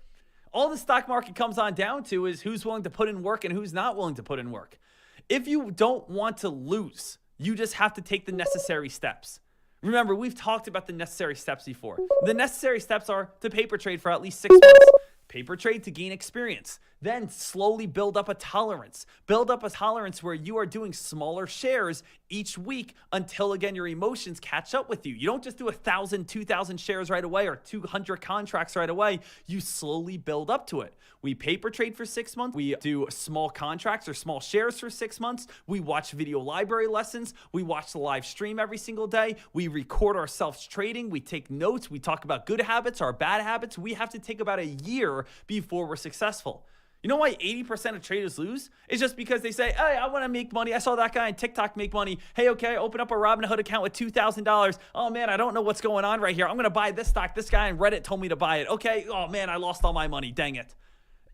All the stock market comes on down to is who's willing to put in work and who's not willing to put in work. If you don't want to lose, you just have to take the necessary steps. Remember, we've talked about the necessary steps before. The necessary steps are to paper trade for at least 6 months. Paper trade to gain experience. Then slowly build up a tolerance. Build up a tolerance where you are doing smaller shares each week until, again, your emotions catch up with you. You don't just do 1,000, 2,000 shares right away or 200 contracts right away. You slowly build up to it. We paper trade for 6 months. We do small contracts or small shares for 6 months. We watch video library lessons. We watch the live stream every single day. We record ourselves trading. We take notes. We talk about good habits, our bad habits. We have to take about a year before we're successful. You know why 80% of traders lose? It's just because they say, hey, I want to make money. I saw that guy on TikTok make money. Hey, okay, open up a Robinhood account with $2,000. Oh, man, I don't know what's going on right here. I'm going to buy this stock. This guy on Reddit told me to buy it. Okay, oh, man, I lost all my money. Dang it.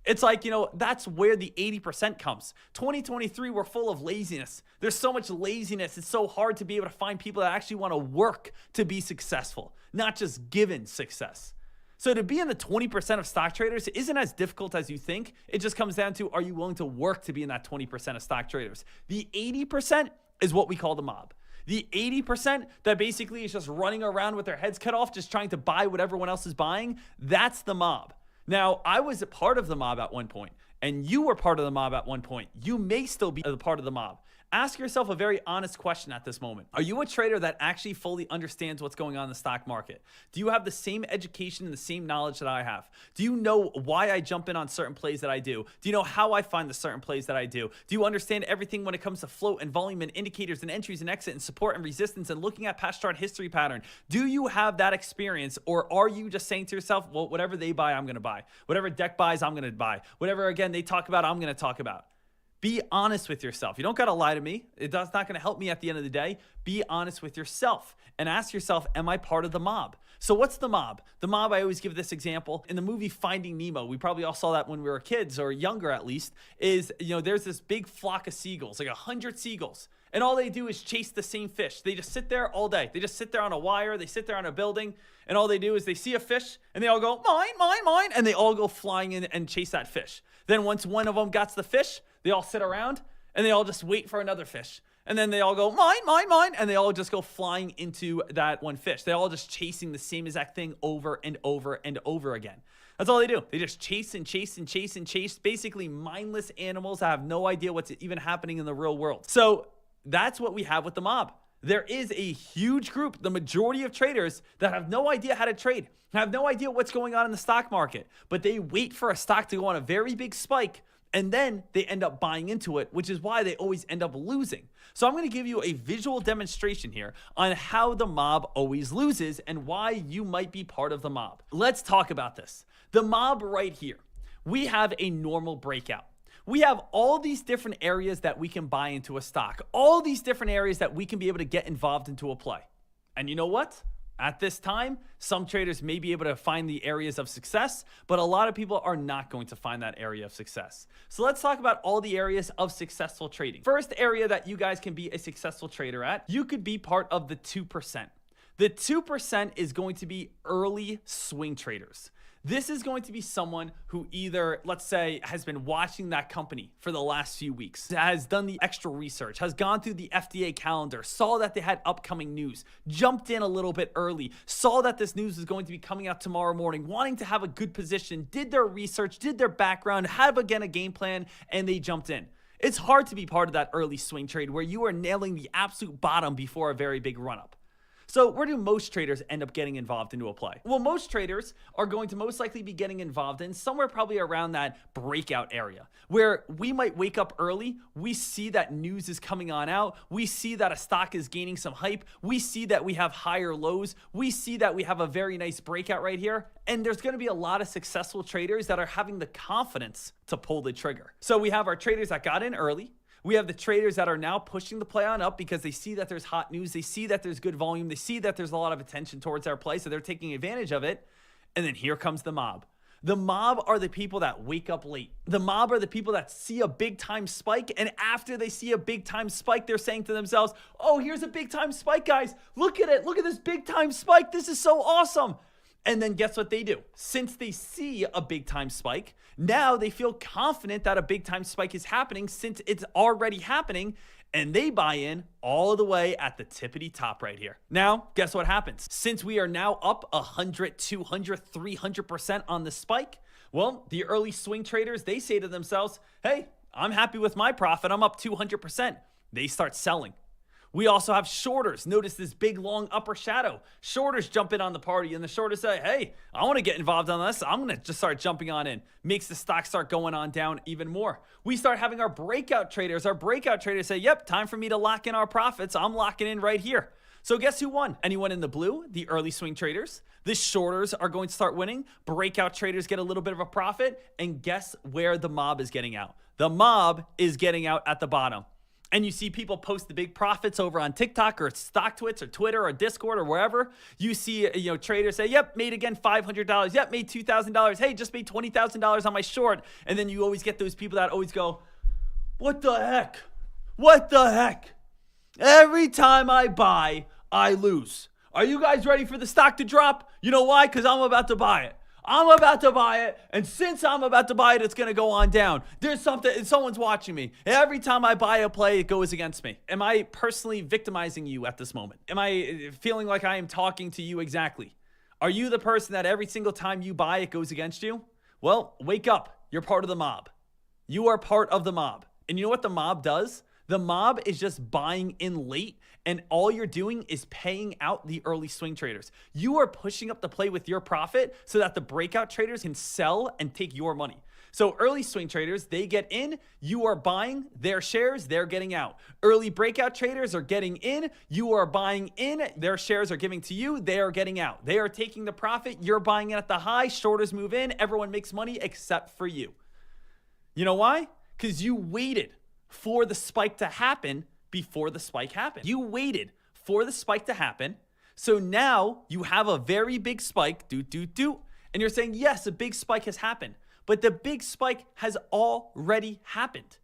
It's like, that's where the 80% comes. 2023, we're full of laziness. There's so much laziness. It's so hard to be able to find people that actually want to work to be successful, not just given success. So to be in the 20% of stock traders isn't as difficult as you think. It just comes down to, are you willing to work to be in that 20% of stock traders? The 80% is what we call the mob. The 80% that basically is just running around with their heads cut off, just trying to buy what everyone else is buying, that's the mob. Now, I was a part of the mob at one point, and you were part of the mob at one point. You may still be a part of the mob. Ask yourself a very honest question at this moment. Are you a trader that actually fully understands what's going on in the stock market? Do you have the same education and the same knowledge that I have? Do you know why I jump in on certain plays that I do? Do you know how I find the certain plays that I do? Do you understand everything when it comes to float and volume and indicators and entries and exit and support and resistance and looking at past chart history pattern? Do you have that experience, or are you just saying to yourself, well, whatever they buy, I'm going to buy. Whatever Dek buys, I'm going to buy. Whatever, again, they talk about, I'm going to talk about. Be honest with yourself. You don't got to lie to me. It's not going to help me at the end of the day. Be honest with yourself and ask yourself, am I part of the mob? So what's the mob? The mob, I always give this example. In the movie Finding Nemo, we probably all saw that when we were kids, or younger at least, is, there's this big flock of seagulls, like 100 seagulls. And all they do is chase the same fish. They just sit there all day. They just sit there on a wire. They sit there on a building. And all they do is they see a fish and they all go, mine, mine, mine. And they all go flying in and chase that fish. Then once one of them gets the fish, they all sit around and they all just wait for another fish. And then they all go, mine, mine, mine. And they all just go flying into that one fish. They're all just chasing the same exact thing over and over and over again. That's all they do. They just chase and chase and chase and chase. Basically mindless animals that have no idea what's even happening in the real world. So that's what we have with the mob. There is a huge group, the majority of traders, that have no idea how to trade, have no idea what's going on in the stock market, but they wait for a stock to go on a very big spike, and then they end up buying into it, which is why they always end up losing. So I'm going to give you a visual demonstration here on how the mob always loses and why you might be part of the mob. Let's talk about this. The mob right here. We have a normal breakout. We have all these different areas that we can buy into a stock, all these different areas that we can be able to get involved into a play. And you know what? At this time, some traders may be able to find the areas of success, but a lot of people are not going to find that area of success. So let's talk about all the areas of successful trading. First area that you guys can be a successful trader at, you could be part of the 2%. The 2% is going to be early swing traders. This is going to be someone who either, let's say, has been watching that company for the last few weeks, has done the extra research, has gone through the FDA calendar, saw that they had upcoming news, jumped in a little bit early, saw that this news is going to be coming out tomorrow morning, wanting to have a good position, did their research, did their background, have again a game plan, and they jumped in. It's hard to be part of that early swing trade where you are nailing the absolute bottom before a very big run-up. So where do most traders end up getting involved into a play? Well, most traders are going to most likely be getting involved in somewhere probably around that breakout area where we might wake up early. We see that news is coming on out. We see that a stock is gaining some hype. We see that we have higher lows. We see that we have a very nice breakout right here. And there's going to be a lot of successful traders that are having the confidence to pull the trigger. So we have our traders that got in early. We have the traders that are now pushing the play on up because they see that there's hot news. They see that there's good volume. They see that there's a lot of attention towards our play, so they're taking advantage of it. And then here comes the mob. The mob are the people that wake up late. The mob are the people that see a big time spike, and after they see a big time spike, they're saying to themselves, oh, here's a big time spike, guys. Look at it. Look at this big time spike. This is so awesome. And then guess what they do? Since they see a big time spike, now they feel confident that a big time spike is happening since it's already happening, and they buy in all the way at the tippity top right here. Now, guess what happens? Since we are now up 100, 200, 300% on the spike, well, the early swing traders, they say to themselves, hey, I'm happy with my profit. I'm up 200%. They start selling. We also have shorters. Notice this big, long upper shadow. Shorters jump in on the party, and the shorters say, hey, I want to get involved on this. I'm going to just start jumping on in. Makes the stock start going on down even more. We start having our breakout traders. Our breakout traders say, yep, time for me to lock in our profits. I'm locking in right here. So guess who won? Anyone in the blue? The early swing traders. The shorters are going to start winning. Breakout traders get a little bit of a profit. And guess where the mob is getting out? The mob is getting out at the bottom. and you see people post the big profits over on TikTok or StockTwits or Twitter or Discord or wherever, you see, traders say, yep, made again $500. Yep, made $2,000. Hey, just made $20,000 on my short. And then you always get those people that always go, what the heck? What the heck? Every time I buy, I lose. Are you guys ready for the stock to drop? You know why? Because I'm about to buy it. I'm about to buy it, and since I'm about to buy it, it's going to go on down. There's someone's watching me. Every time I buy a play, it goes against me. Am I personally victimizing you at this moment? Am I feeling like I am talking to you exactly? Are you the person that every single time you buy, it goes against you? Well, wake up. You're part of the mob. You are part of the mob. And you know what the mob does? The mob is just buying in late, and all you're doing is paying out the early swing traders. You are pushing up the play with your profit so that the breakout traders can sell and take your money. So early swing traders, they get in, you are buying their shares, they're getting out. Early breakout traders are getting in, you are buying in, their shares are giving to you, they are getting out. They are taking the profit, you're buying it at the high, shorters move in, everyone makes money except for you. You know why? Because you waited for the spike to happen before the spike happened. You waited for the spike to happen. So now you have a very big spike, and you're saying, yes, a big spike has happened. But the big spike has already happened.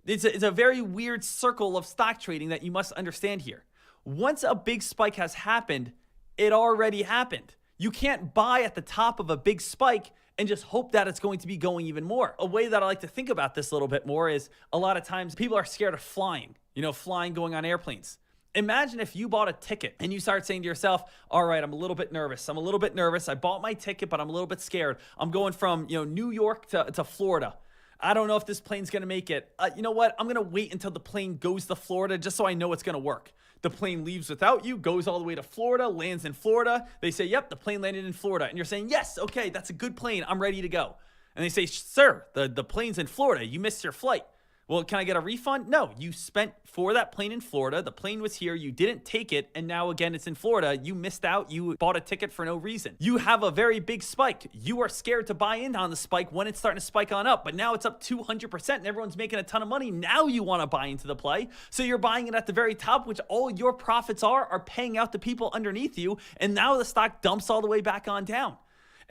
It's a very weird circle of stock trading that you must understand here. Once a big spike has happened, it already happened. You can't buy at the top of a big spike and just hope that it's going to be going even more. A way that I like to think about this a little bit more is a lot of times people are scared of flying, flying, going on airplanes. Imagine if you bought a ticket and you start saying to yourself, all right, I'm a little bit nervous. I bought my ticket, but I'm a little bit scared. I'm going from, New York to Florida. I don't know if this plane's going to make it. You know what? I'm going to wait until the plane goes to Florida just so I know it's going to work. The plane leaves without you, goes all the way to Florida, lands in Florida. They say, yep, the plane landed in Florida. And you're saying, yes, okay, that's a good plane. I'm ready to go. And they say, sir, the plane's in Florida. You missed your flight. Well, can I get a refund? No, you spent for that plane in Florida. The plane was here. You didn't take it. And now, again, it's in Florida. You missed out. You bought a ticket for no reason. You have a very big spike. You are scared to buy in on the spike when it's starting to spike on up. But now it's up 200% and everyone's making a ton of money. Now you want to buy into the play. So you're buying it at the very top, which all your profits are paying out the people underneath you. And now the stock dumps all the way back on down.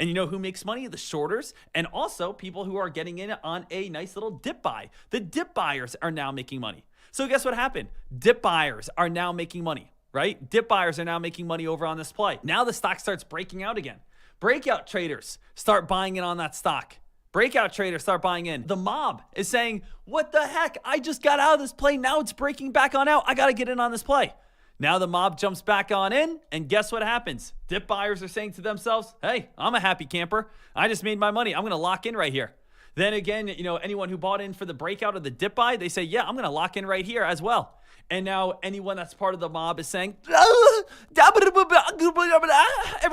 And you know who makes money? The shorters, and also people who are getting in on a nice little dip buy. The dip buyers are now making money. So guess what happened? Dip buyers are now making money, right? Dip buyers are now making money over on this play. Now the stock starts breaking out again. Breakout traders start buying in on that stock. Breakout traders start buying in. The mob is saying, what the heck? I just got out of this play. Now it's breaking back on out. I got to get in on this play. Now the mob jumps back on in, and guess what happens? Dip buyers are saying to themselves, hey, I'm a happy camper. I just made my money. I'm going to lock in right here. Then again, anyone who bought in for the breakout of the dip buy, they say, yeah, I'm going to lock in right here as well. And now anyone that's part of the mob is saying, every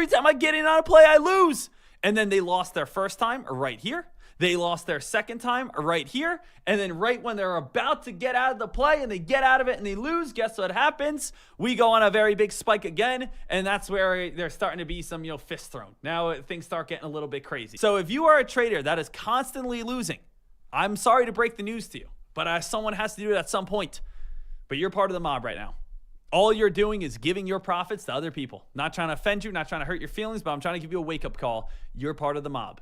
time I get in on a play, I lose. And then they lost their first time right here. They lost their second time right here. And then right when they're about to get out of the play and they get out of it and they lose, guess what happens? We go on a very big spike again. And that's where there's starting to be some, fists thrown. Now things start getting a little bit crazy. So if you are a trader that is constantly losing, I'm sorry to break the news to you, but someone has to do it at some point. But you're part of the mob right now. All you're doing is giving your profits to other people. Not trying to offend you, not trying to hurt your feelings, but I'm trying to give you a wake-up call. You're part of the mob.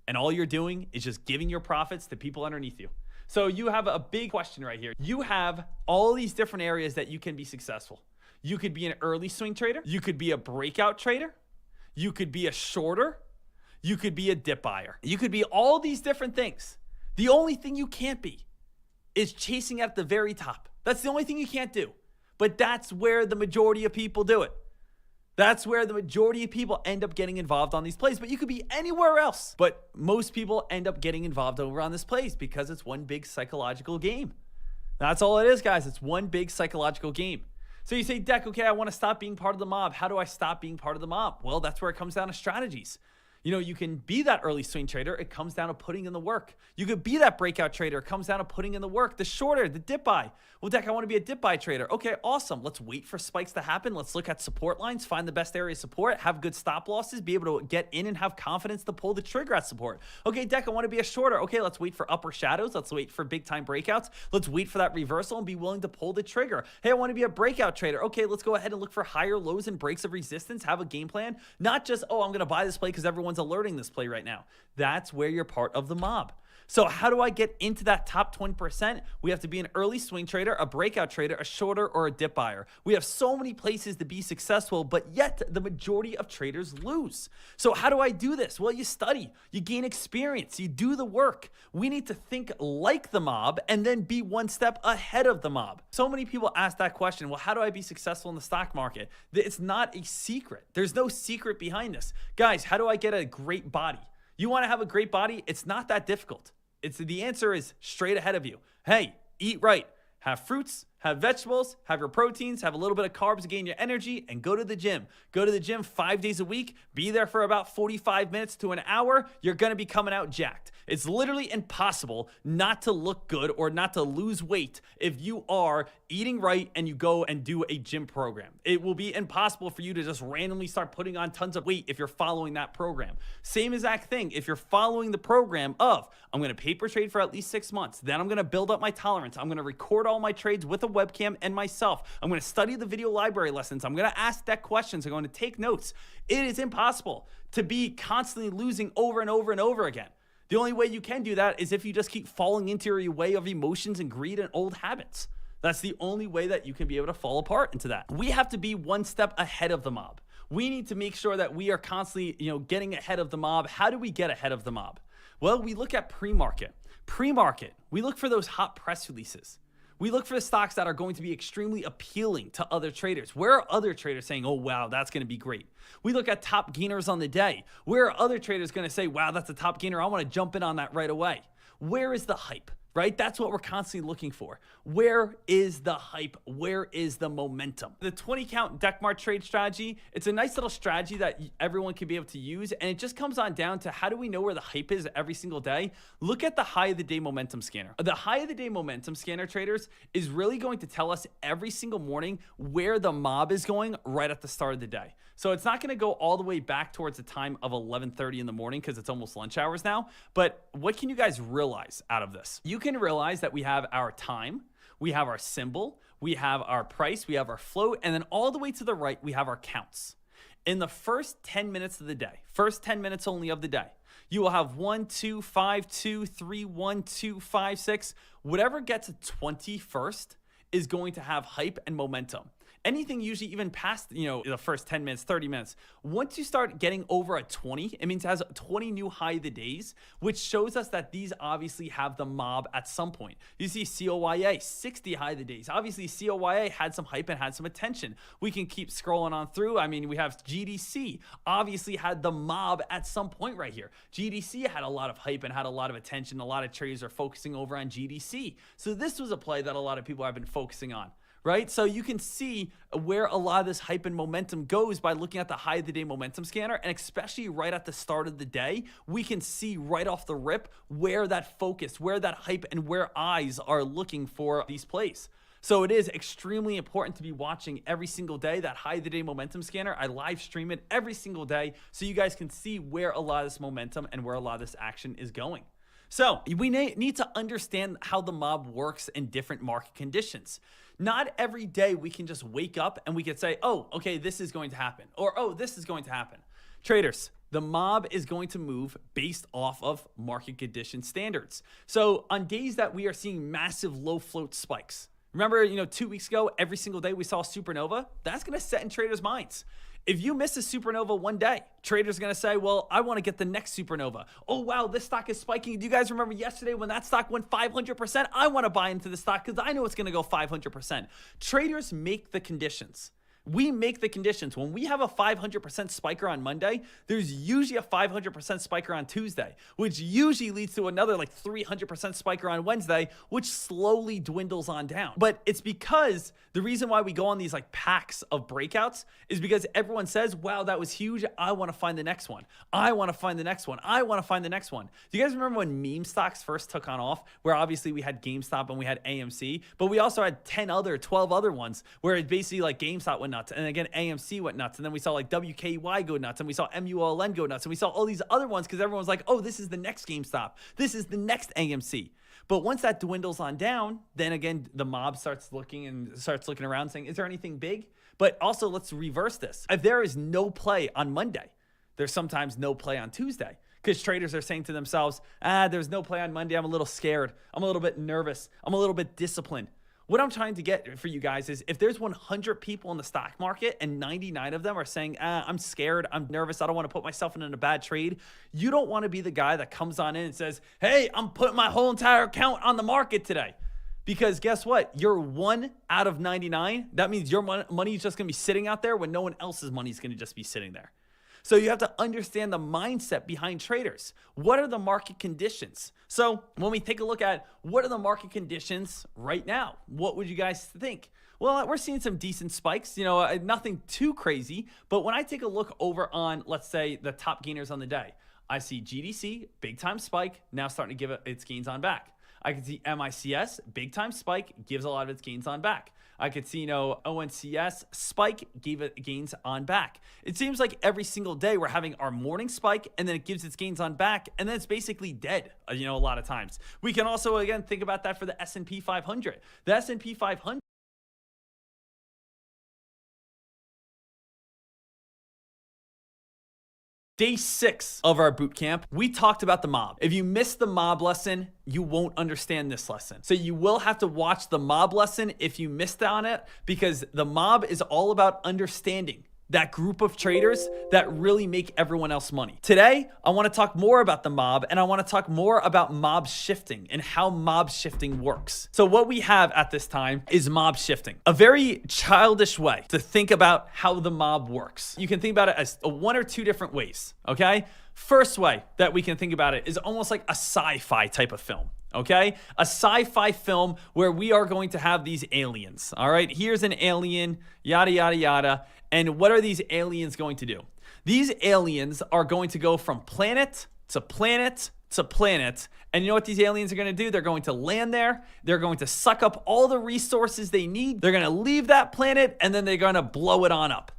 And all you're doing is just giving your profits to people underneath you. So you have a big question right here. You have all these different areas that you can be successful. You could be an early swing trader. You could be a breakout trader. You could be a shorter. You could be a dip buyer. You could be all these different things. The only thing you can't be is chasing at the very top. That's the only thing you can't do. But that's where the majority of people do it. That's where the majority of people end up getting involved on these plays. But you could be anywhere else. But most people end up getting involved over on this plays because it's one big psychological game. That's all it is, guys. It's one big psychological game. So you say, Dek, okay, I want to stop being part of the mob. How do I stop being part of the mob? Well, that's where it comes down to strategies. You know, you can be that early swing trader. It comes down to putting in the work. You could be that breakout trader. It comes down to putting in the work. The shorter, the dip buy. Well, Dek, I want to be a dip buy trader. Okay, awesome. Let's wait for spikes to happen. Let's look at support lines, find the best area of support, have good stop losses, be able to get in and have confidence to pull the trigger at support. Okay, Dek, I want to be a shorter. Okay, let's wait for upper shadows. Let's wait for big time breakouts. Let's wait for that reversal and be willing to pull the trigger. Hey, I want to be a breakout trader. Okay, let's go ahead and look for higher lows and breaks of resistance. Have a game plan. Not just, oh, I'm going to buy this play because everyone's alerting this play right now. That's where you're part of the mob. So how do I get into that top 20%? We have to be an early swing trader, a breakout trader, a shorter, or a dip buyer. We have so many places to be successful, but yet the majority of traders lose. So how do I do this? Well, you study, you gain experience, you do the work. We need to think like the mob and then be one step ahead of the mob. So many people ask that question, well, how do I be successful in the stock market? It's not a secret. There's no secret behind this. Guys, how do I get a great body? You want to have a great body? It's not that difficult. The answer is straight ahead of you. Hey, eat right. Have fruits, have vegetables, have your proteins, have a little bit of carbs to gain your energy, and go to the gym. Go to the gym 5 days a week. Be there for about 45 minutes to an hour. You're going to be coming out jacked. It's literally impossible not to look good or not to lose weight if you are eating right and you go and do a gym program. It will be impossible for you to just randomly start putting on tons of weight if you're following that program. Same exact thing. If you're following the program of, I'm going to paper trade for at least 6 months, then I'm going to build up my tolerance. I'm going to record all my trades with a webcam and myself. I'm going to study the video library lessons. I'm going to ask Dek questions. I'm going to take notes. It is impossible to be constantly losing over and over and over again. The only way you can do that is if you just keep falling into your way of emotions and greed and old habits. That's the only way that you can be able to fall apart into that. We have to be one step ahead of the mob. We need to make sure that we are constantly, getting ahead of the mob. How do we get ahead of the mob? Well, we look at pre-market. Pre-market, we look for those hot press releases. We look for the stocks that are going to be extremely appealing to other traders. Where are other traders saying, oh, wow, that's going to be great? We look at top gainers on the day. Where are other traders going to say, wow, that's a top gainer. I want to jump in on that right away. Where is the hype? Right? That's what we're constantly looking for. Where is the hype? Where is the momentum? The 20 count Dekmar trade strategy, it's a nice little strategy that everyone can be able to use. And it just comes on down to how do we know where the hype is every single day? Look at the high of the day momentum scanner. The high of the day momentum scanner, traders, is really going to tell us every single morning where the mob is going right at the start of the day. So it's not going to go all the way back towards the time of 11:30 in the morning because it's almost lunch hours now. But what can you guys realize out of this? You can realize that we have our time, we have our symbol, we have our price, we have our float, and then all the way to the right, we have our counts. In the first 10 minutes of the day, first 10 minutes only of the day, you will have 1, 2, 5, 2, 3, 1, 2, 5, 6. Whatever gets 20 first is going to have hype and momentum. Anything usually even past, the first 10 minutes, 30 minutes. Once you start getting over a 20, it means it has 20 new high of the days, which shows us that these obviously have the mob at some point. You see COYA, 60 high of the days. Obviously, COYA had some hype and had some attention. We can keep scrolling on through. I mean, we have GDC, obviously had the mob at some point right here. GDC had a lot of hype and had a lot of attention. A lot of traders are focusing over on GDC. So this was a play that a lot of people have been focusing on. Right? So you can see where a lot of this hype and momentum goes by looking at the high of the day momentum scanner. And especially right at the start of the day, we can see right off the rip where that focus, where that hype, and where eyes are looking for these plays. So it is extremely important to be watching every single day that high of the day momentum scanner. I live stream it every single day so you guys can see where a lot of this momentum and where a lot of this action is going. So we need to understand how the mob works in different market conditions. Not every day we can just wake up and we can say, oh, okay, this is going to happen. Or, oh, this is going to happen. Traders, the mob is going to move based off of market condition standards. So on days that we are seeing massive low float spikes, remember, 2 weeks ago, every single day we saw supernova, that's going to set in traders' minds. If you miss a supernova one day, traders are going to say, well, I want to get the next supernova. Oh, wow, this stock is spiking. Do you guys remember yesterday when that stock went 500%? I want to buy into the stock because I know it's going to go 500%. Traders make the conditions. We make the conditions. When we have a 500% spiker on Monday, there's usually a 500% spiker on Tuesday, which usually leads to another like 300% spiker on Wednesday, which slowly dwindles on down. But it's because the reason why we go on these like packs of breakouts is because everyone says, wow, that was huge. I want to find the next one. I want to find the next one. I want to find the next one. Do you guys remember when meme stocks first took on off, where obviously we had GameStop and we had AMC, but we also had 12 other ones where it basically like GameStop went nuts, and again AMC went nuts, and then we saw like WKY go nuts, and we saw MULN go nuts, and we saw all these other ones because everyone's like, oh, this is the next GameStop, this is the next AMC. But once that dwindles on down, then again the mob starts looking around saying, is there anything big? But also, let's reverse this. If there is no play on Monday, there's sometimes no play on Tuesday, because traders are saying to themselves, there's no play on Monday, I'm a little scared, I'm a little bit nervous, I'm a little bit disciplined. What I'm trying to get for you guys is, if there's 100 people in the stock market and 99 of them are saying, I'm scared, I'm nervous, I don't want to put myself in a bad trade, you don't want to be the guy that comes on in and says, hey, I'm putting my whole entire account on the market today. Because guess what? You're 1 out of 99. That means your money is just going to be sitting out there when no one else's money is going to just be sitting there. So you have to understand the mindset behind traders. What are the market conditions? So when we take a look at what are the market conditions right now, what would you guys think? Well, we're seeing some decent spikes, nothing too crazy. But when I take a look over on, let's say, the top gainers on the day, I see GDC, big time spike, now starting to give its gains on back. I can see MICS, big time spike, gives a lot of its gains on back. I could see, ONCS, spike, gave it gains on back. It seems like every single day we're having our morning spike, and then it gives its gains on back, and then it's basically dead, a lot of times. We can also, again, think about that for the S&P 500. The S&P 500. Day 6 of our boot camp, we talked about the mob. If you missed the mob lesson, you won't understand this lesson. So you will have to watch the mob lesson if you missed on it, because the mob is all about understanding that group of traders that really make everyone else money. Today, I want to talk more about the mob, and I want to talk more about mob shifting and how mob shifting works. So what we have at this time is mob shifting, a very childish way to think about how the mob works. You can think about it as one or two different ways, okay? First way that we can think about it is almost like a sci-fi type of film. Okay, a sci-fi film where we are going to have these aliens. All right, here's an alien, yada, yada, yada. And what are these aliens going to do? These aliens are going to go from planet to planet to planet. And you know what these aliens are going to do? They're going to land there. They're going to suck up all the resources they need. They're going to leave that planet, and then they're going to blow it on up.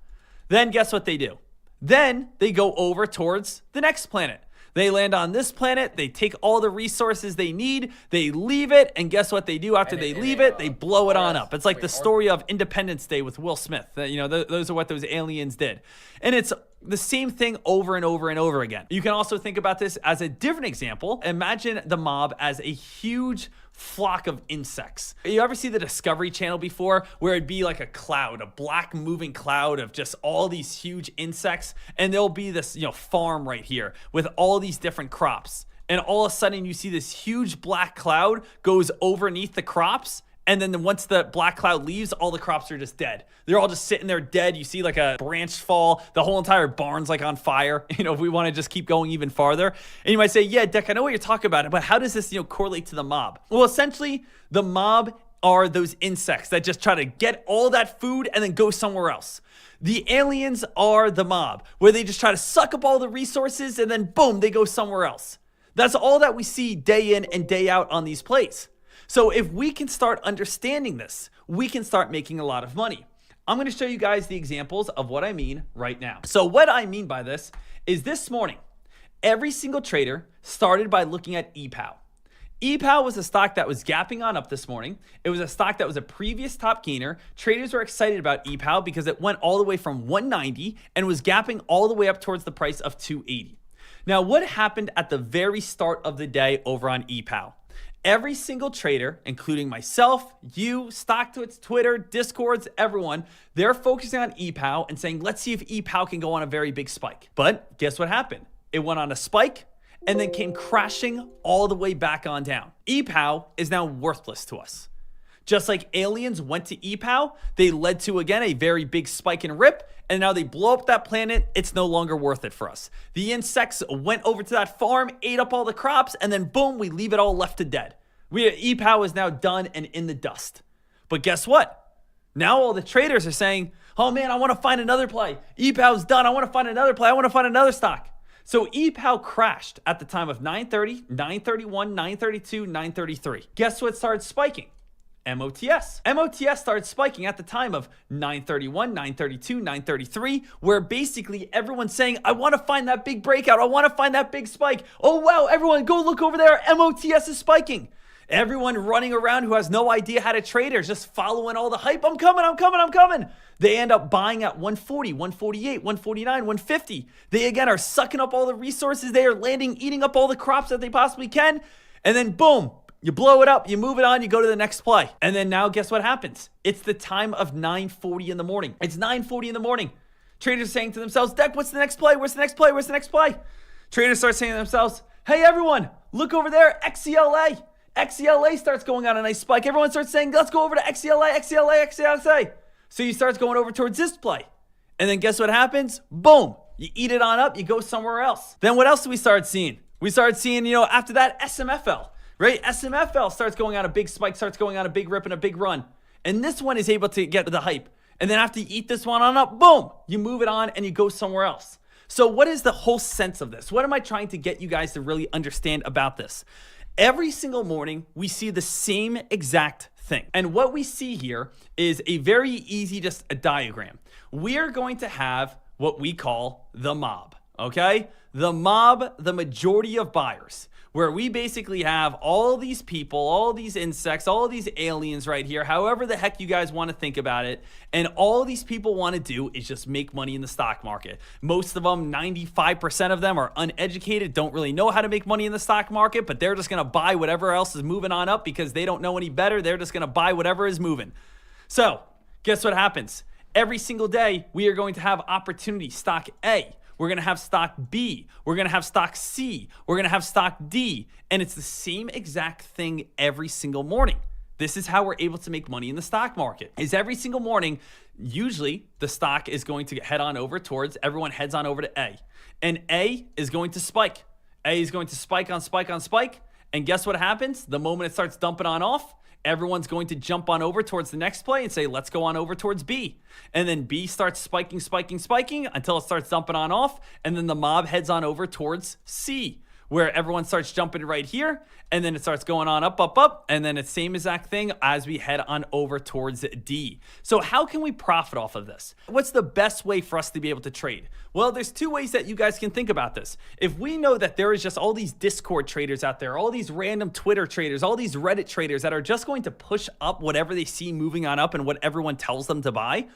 Then guess what they do? Then they go over towards the next planet. They land on this planet, they take all the resources they need, they leave it, and guess what they do after they leave it? They blow it on up. It's like the story of Independence Day with Will Smith. Those are what those aliens did. And it's the same thing over and over and over again. You can also think about this as a different example. Imagine the mob as a huge flock of insects. You ever see the Discovery Channel before, where it'd be like a cloud, a black moving cloud of just all these huge insects, and there'll be this, farm right here with all these different crops. And all of a sudden you see this huge black cloud goes underneath the crops, and then once the black cloud leaves, all the crops are just dead. They're all just sitting there dead. You see like a branch fall. The whole entire barn's like on fire. If we want to just keep going even farther. And you might say, yeah, Dek, I know what you're talking about, but how does this, correlate to the mob? Well, essentially, the mob are those insects that just try to get all that food and then go somewhere else. The aliens are the mob, where they just try to suck up all the resources and then boom, they go somewhere else. That's all that we see day in and day out on these plays. So if we can start understanding this, we can start making a lot of money. I'm going to show you guys the examples of what I mean right now. So what I mean by this is, this morning, every single trader started by looking at EPOW. EPOW was a stock that was gapping on up this morning. It was a stock that was a previous top gainer. Traders were excited about EPOW because it went all the way from 190 and was gapping all the way up towards the price of 280. Now, what happened at the very start of the day over on EPOW? Every single trader, including myself, you, StockTwits, Twitter, Discords, everyone, they're focusing on EPOW and saying, let's see if EPOW can go on a very big spike. But guess what happened? It went on a spike and then came crashing all the way back on down. EPOW is now worthless to us. Just like aliens went to EPOW, they led to, again, a very big spike and rip, and now they blow up that planet. It's no longer worth it for us. The insects went over to that farm, ate up all the crops, and then boom, we leave it all left to dead. EPOW is now done and in the dust. But guess what? Now all the traders are saying, oh man, I want to find another play. EPOW's done. I want to find another play. I want to find another stock. So EPOW crashed at the time of 930, 931, 932, 933. Guess what started spiking? MOTS. MOTS started spiking at the time of 931, 932, 933, where basically everyone's saying, I want to find that big breakout. I want to find that big spike. Oh, wow, everyone go look over there. MOTS is spiking. Everyone running around who has no idea how to trade or just following all the hype. I'm coming. They end up buying at 140, 148, 149, 150. They again are sucking up all the resources. They are eating up all the crops that they possibly can. And then boom, you blow it up, you move it on, you go to the next play. And then now guess what happens? It's the time of 9:40 in the morning. It's 9:40 in the morning. Traders saying to themselves, Dek, what's the next play? Where's the next play? Where's the next play? Traders start saying to themselves, hey everyone, look over there, XCLA. XCLA starts going on a nice spike. Everyone starts saying, let's go over to XCLA. So you start going over towards this play. And then guess what happens? Boom. You eat it on up, you go somewhere else. Then what else do we start seeing? We started seeing, after that, SMFL, right? SMFL starts going on a big spike, starts going on a big rip and a big run. And this one is able to get the hype. And then after you eat this one on up, boom, you move it on and you go somewhere else. So what is the whole sense of this? What am I trying to get you guys to really understand about this? Every single morning, we see the same exact thing. And what we see here is a very easy, just a diagram. We are going to have what we call the mob, okay? The mob, the majority of buyers, where we basically have all these people, all these insects, all these aliens right here, however the heck you guys want to think about it. And all these people want to do is just make money in the stock market. Most of them, 95% of them are uneducated, don't really know how to make money in the stock market, but they're just going to buy whatever else is moving on up because they don't know any better. They're just going to buy whatever is moving. So guess what happens? Every single day, we are going to have opportunity stock A. We're going to have stock B. We're going to have stock C. We're going to have stock D. And it's the same exact thing every single morning. This is how we're able to make money in the stock market. Is every single morning, usually the stock is going to head on over towards, everyone heads on over to A. And A is going to spike. A is going to spike on spike on spike. And guess what happens? The moment it starts dumping on off, everyone's going to jump on over towards the next play and say, let's go on over towards B. And then B starts spiking until it starts dumping on off. And then the mob heads on over towards C, where everyone starts jumping right here. And then it starts going on up. And then it's same exact thing as we head on over towards D. So how can we profit off of this? What's the best way for us to be able to trade? Well, there's two ways that you guys can think about this. If we know that there is just all these Discord traders out there, all these random Twitter traders, all these Reddit traders that are just going to push up whatever they see moving on up and what everyone tells them to buy,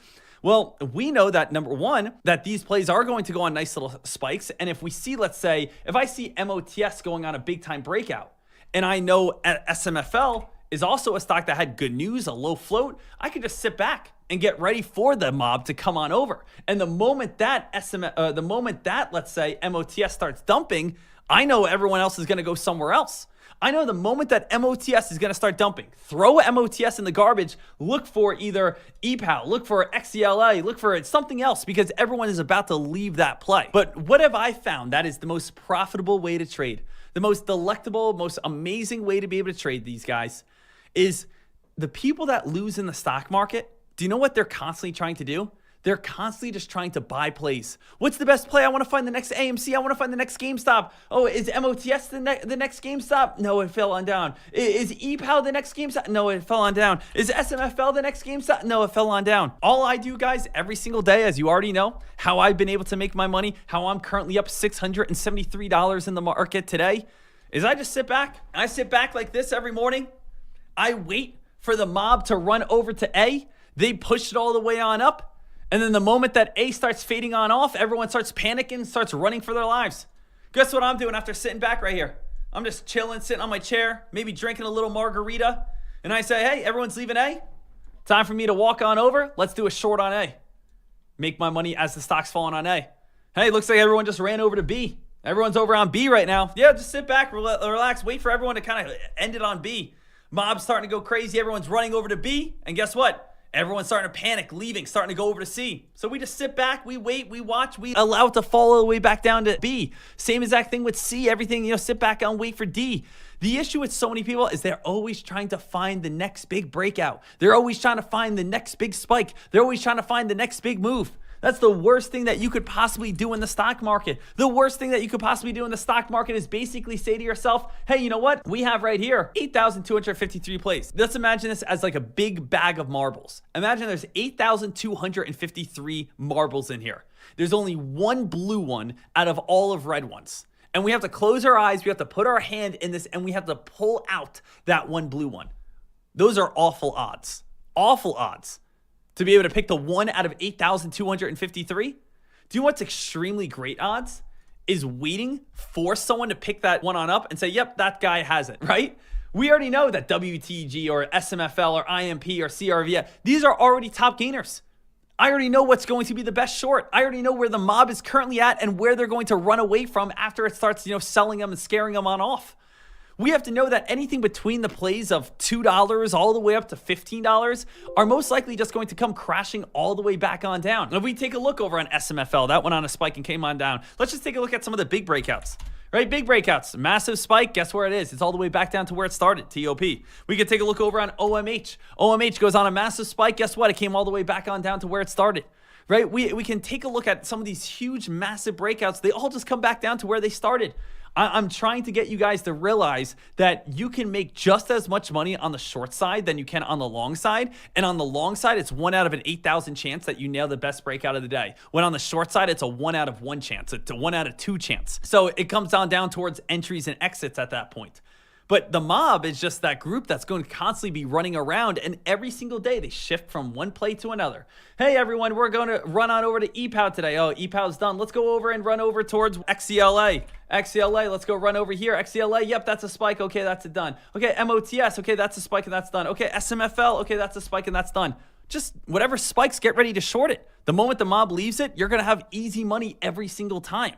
well, we know that number one, that these plays are going to go on nice little spikes. And if we see, let's say, if I see MOTS going on a big time breakout, and I know SMFL is also a stock that had good news, a low float, I could just sit back and get ready for the mob to come on over. And the moment that let's say MOTS starts dumping, I know everyone else is going to go somewhere else. I know the moment that MOTS is going to start dumping, throw MOTS in the garbage, look for either EPOW, look for XCLA, look for something else because everyone is about to leave that play. But what have I found that is the most profitable way to trade? The most delectable, most amazing way to be able to trade these guys is the people that lose in the stock market. Do you know what they're constantly trying to do? They're constantly just trying to buy plays. What's the best play? I want to find the next AMC. I want to find the next GameStop. Oh, is MOTS the next GameStop? No, it fell on down. Is EPOW the next GameStop? No, it fell on down. Is SMFL the next GameStop? No, it fell on down. All I do, guys, every single day, as you already know, how I've been able to make my money, how I'm currently up $673 in the market today, is I just sit back. I sit back like this every morning. I wait for the mob to run over to A. They push it all the way on up. And then the moment that A starts fading on off, everyone starts panicking, starts running for their lives. Guess what I'm doing after sitting back right here? I'm just chilling, sitting on my chair, maybe drinking a little margarita. And I say, hey, everyone's leaving A. Time for me to walk on over. Let's do a short on A. Make my money as the stock's falling on A. Hey, looks like everyone just ran over to B. Everyone's over on B right now. Yeah, just sit back, relax, wait for everyone to kind of end it on B. Mob's starting to go crazy. Everyone's running over to B. And guess what? Everyone's starting to panic, leaving, starting to go over to C. So we just sit back, we wait, we watch, we allow it to fall all the way back down to B. Same exact thing with C. Everything, sit back and wait for D. The issue with so many people is they're always trying to find the next big breakout. They're always trying to find the next big spike. They're always trying to find the next big move. That's the worst thing that you could possibly do in the stock market. The worst thing that you could possibly do in the stock market is basically say to yourself, hey, you know what? We have right here 8,253 plays. Let's imagine this as like a big bag of marbles. Imagine there's 8,253 marbles in here. There's only one blue one out of all of red ones. And we have to close our eyes, we have to put our hand in this, and we have to pull out that one blue one. Those are awful odds. Awful odds. To be able to pick the one out of 8,253? Do you know what's extremely great odds? Is waiting for someone to pick that one on up and say, yep, that guy has it, right? We already know that WTG or SMFL or IMP or CRV, these are already top gainers. I already know what's going to be the best short. I already know where the mob is currently at and where they're going to run away from after it starts, selling them and scaring them on off. We have to know that anything between the plays of $2 all the way up to $15 are most likely just going to come crashing all the way back on down. If we take a look over on SMFL, that went on a spike and came on down. Let's just take a look at some of the big breakouts. Right, big breakouts, massive spike, guess where it is? It's all the way back down to where it started, TOP. We could take a look over on OMH. OMH goes on a massive spike, guess what? It came all the way back on down to where it started. Right, we can take a look at some of these huge, massive breakouts. They all just come back down to where they started. I'm trying to get you guys to realize that you can make just as much money on the short side than you can on the long side. And on the long side, it's 1 out of an 8,000 chance that you nail the best breakout of the day. When on the short side, it's a 1 out of 1 chance. It's a 1 out of 2 chance. So it comes down towards entries and exits at that point. But the mob is just that group that's going to constantly be running around, and every single day they shift from one play to another. Hey everyone, we're going to run on over to EPOW today. Oh, EPOW's done. Let's go over and run over towards XCLA. XCLA, let's go run over here. XCLA, yep, that's a spike. Okay, that's done. Okay, MOTS, okay, that's a spike and that's done. Okay, SMFL, okay, that's a spike and that's done. Just whatever spikes, get ready to short it. The moment the mob leaves it, you're going to have easy money every single time.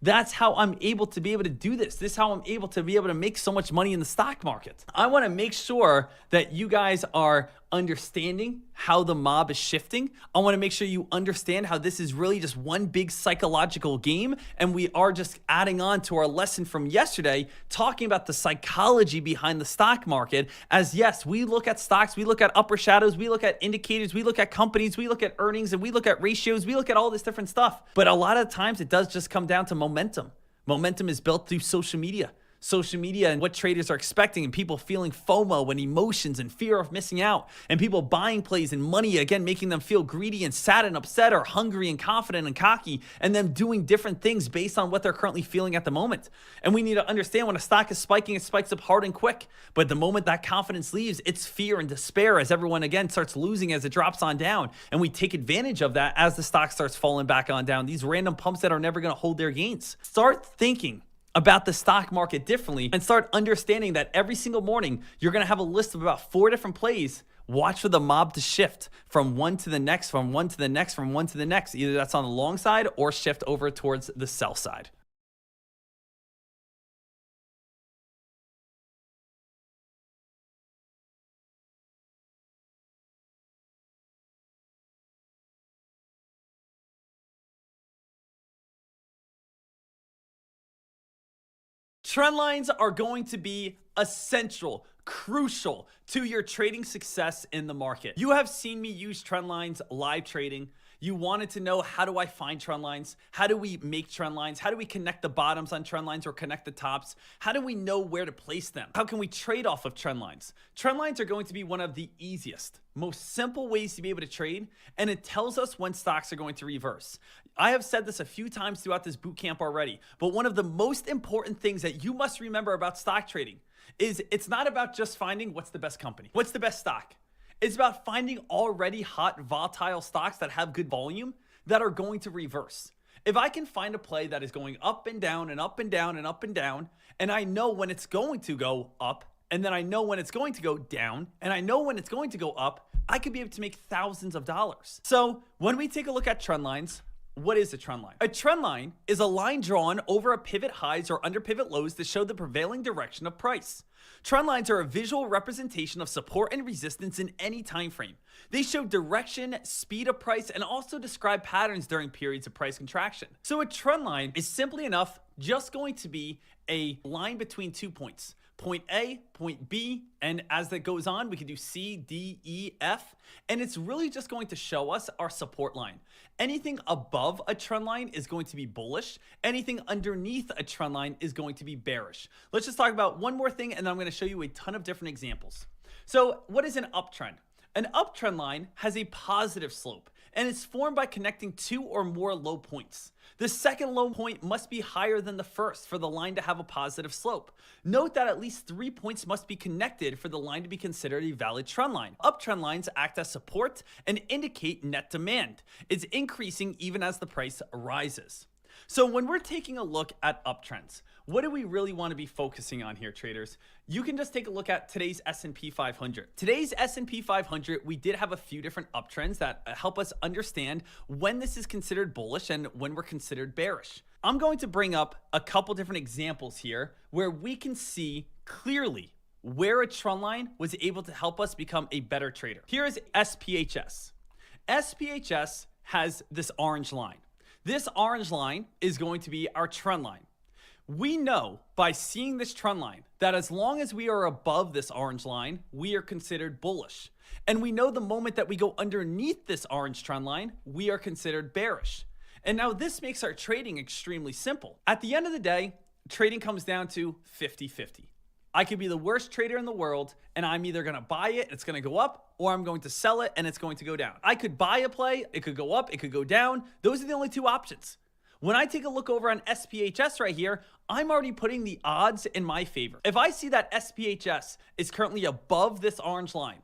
That's how I'm able to be able to do this. This is how I'm able to be able to make so much money in the stock market. I want to make sure that you guys are understanding how the mob is shifting. I want to make sure you understand how this is really just one big psychological game, and we are just adding on to our lesson from yesterday, talking about the psychology behind the stock market. As yes, we look at stocks, we look at upper shadows, we look at indicators, we look at companies, we look at earnings, and we look at ratios, we look at all this different stuff. But a lot of times it does just come down to momentum. Momentum is built through social media. Social media and what traders are expecting, and people feeling FOMO and emotions and fear of missing out, and people buying plays and money, again, making them feel greedy and sad and upset, or hungry and confident and cocky, and them doing different things based on what they're currently feeling at the moment. And we need to understand when a stock is spiking, it spikes up hard and quick. But the moment that confidence leaves, it's fear and despair as everyone, again, starts losing as it drops on down. And we take advantage of that as the stock starts falling back on down. These random pumps that are never going to hold their gains. Start thinking about the stock market differently and start understanding that every single morning you're going to have a list of about 4 different plays. Watch for the mob to shift from one to the next, from one to the next, from one to the next. Either that's on the long side or shift over towards the sell side. Trend lines are going to be essential, crucial to your trading success in the market. You have seen me use trend lines live trading. You wanted to know, how do I find trend lines? How do we make trend lines? How do we connect the bottoms on trend lines or connect the tops? How do we know where to place them? How can we trade off of trend lines? Trend lines are going to be one of the easiest, most simple ways to be able to trade, and it tells us when stocks are going to reverse. I have said this a few times throughout this boot camp already, but one of the most important things that you must remember about stock trading is it's not about just finding what's the best company, what's the best stock. It's about finding already hot, volatile stocks that have good volume that are going to reverse. If I can find a play that is going up and down and up and down and up and down, and I know when it's going to go up, and then I know when it's going to go down, and I know when it's going to go up, I could be able to make thousands of dollars. So when we take a look at trend lines, What is a trend line? A trend line is a line drawn over a pivot highs or under pivot lows to show the prevailing direction of price. Trend lines are a visual representation of support and resistance in any time frame. They show direction, speed of price, and also describe patterns during periods of price contraction. So a trend line is simply enough just going to be a line between 2 points. Point A, point B, and as that goes on, we can do C, D, E, F, and it's really just going to show us our support line. Anything above a trend line is going to be bullish. Anything underneath a trend line is going to be bearish. Let's just talk about one more thing, and then I'm going to show you a ton of different examples. So what is an uptrend? An uptrend line has a positive slope, and it's formed by connecting 2 or more low points. The second low point must be higher than the first for the line to have a positive slope. Note that at least 3 points must be connected for the line to be considered a valid trend line. Uptrend lines act as support and indicate net demand. It's increasing even as the price rises. So when we're taking a look at uptrends, what do we really want to be focusing on here, traders? You can just take a look at today's S&P 500. Today's S&P 500, we did have a few different uptrends that help us understand when this is considered bullish and when we're considered bearish. I'm going to bring up a couple different examples here where we can see clearly where a trend line was able to help us become a better trader. Here is SPHS. SPHS has this orange line. This orange line is going to be our trend line. We know by seeing this trend line that as long as we are above this orange line, we are considered bullish. And we know the moment that we go underneath this orange trend line, we are considered bearish. And now this makes our trading extremely simple. At the end of the day, trading comes down to 50-50. I could be the worst trader in the world, and I'm either going to buy it, it's going to go up, or I'm going to sell it, and it's going to go down. I could buy a play, it could go up, it could go down. Those are the only two options. When I take a look over on SPHS right here, I'm already putting the odds in my favor. If I see that SPHS is currently above this orange line,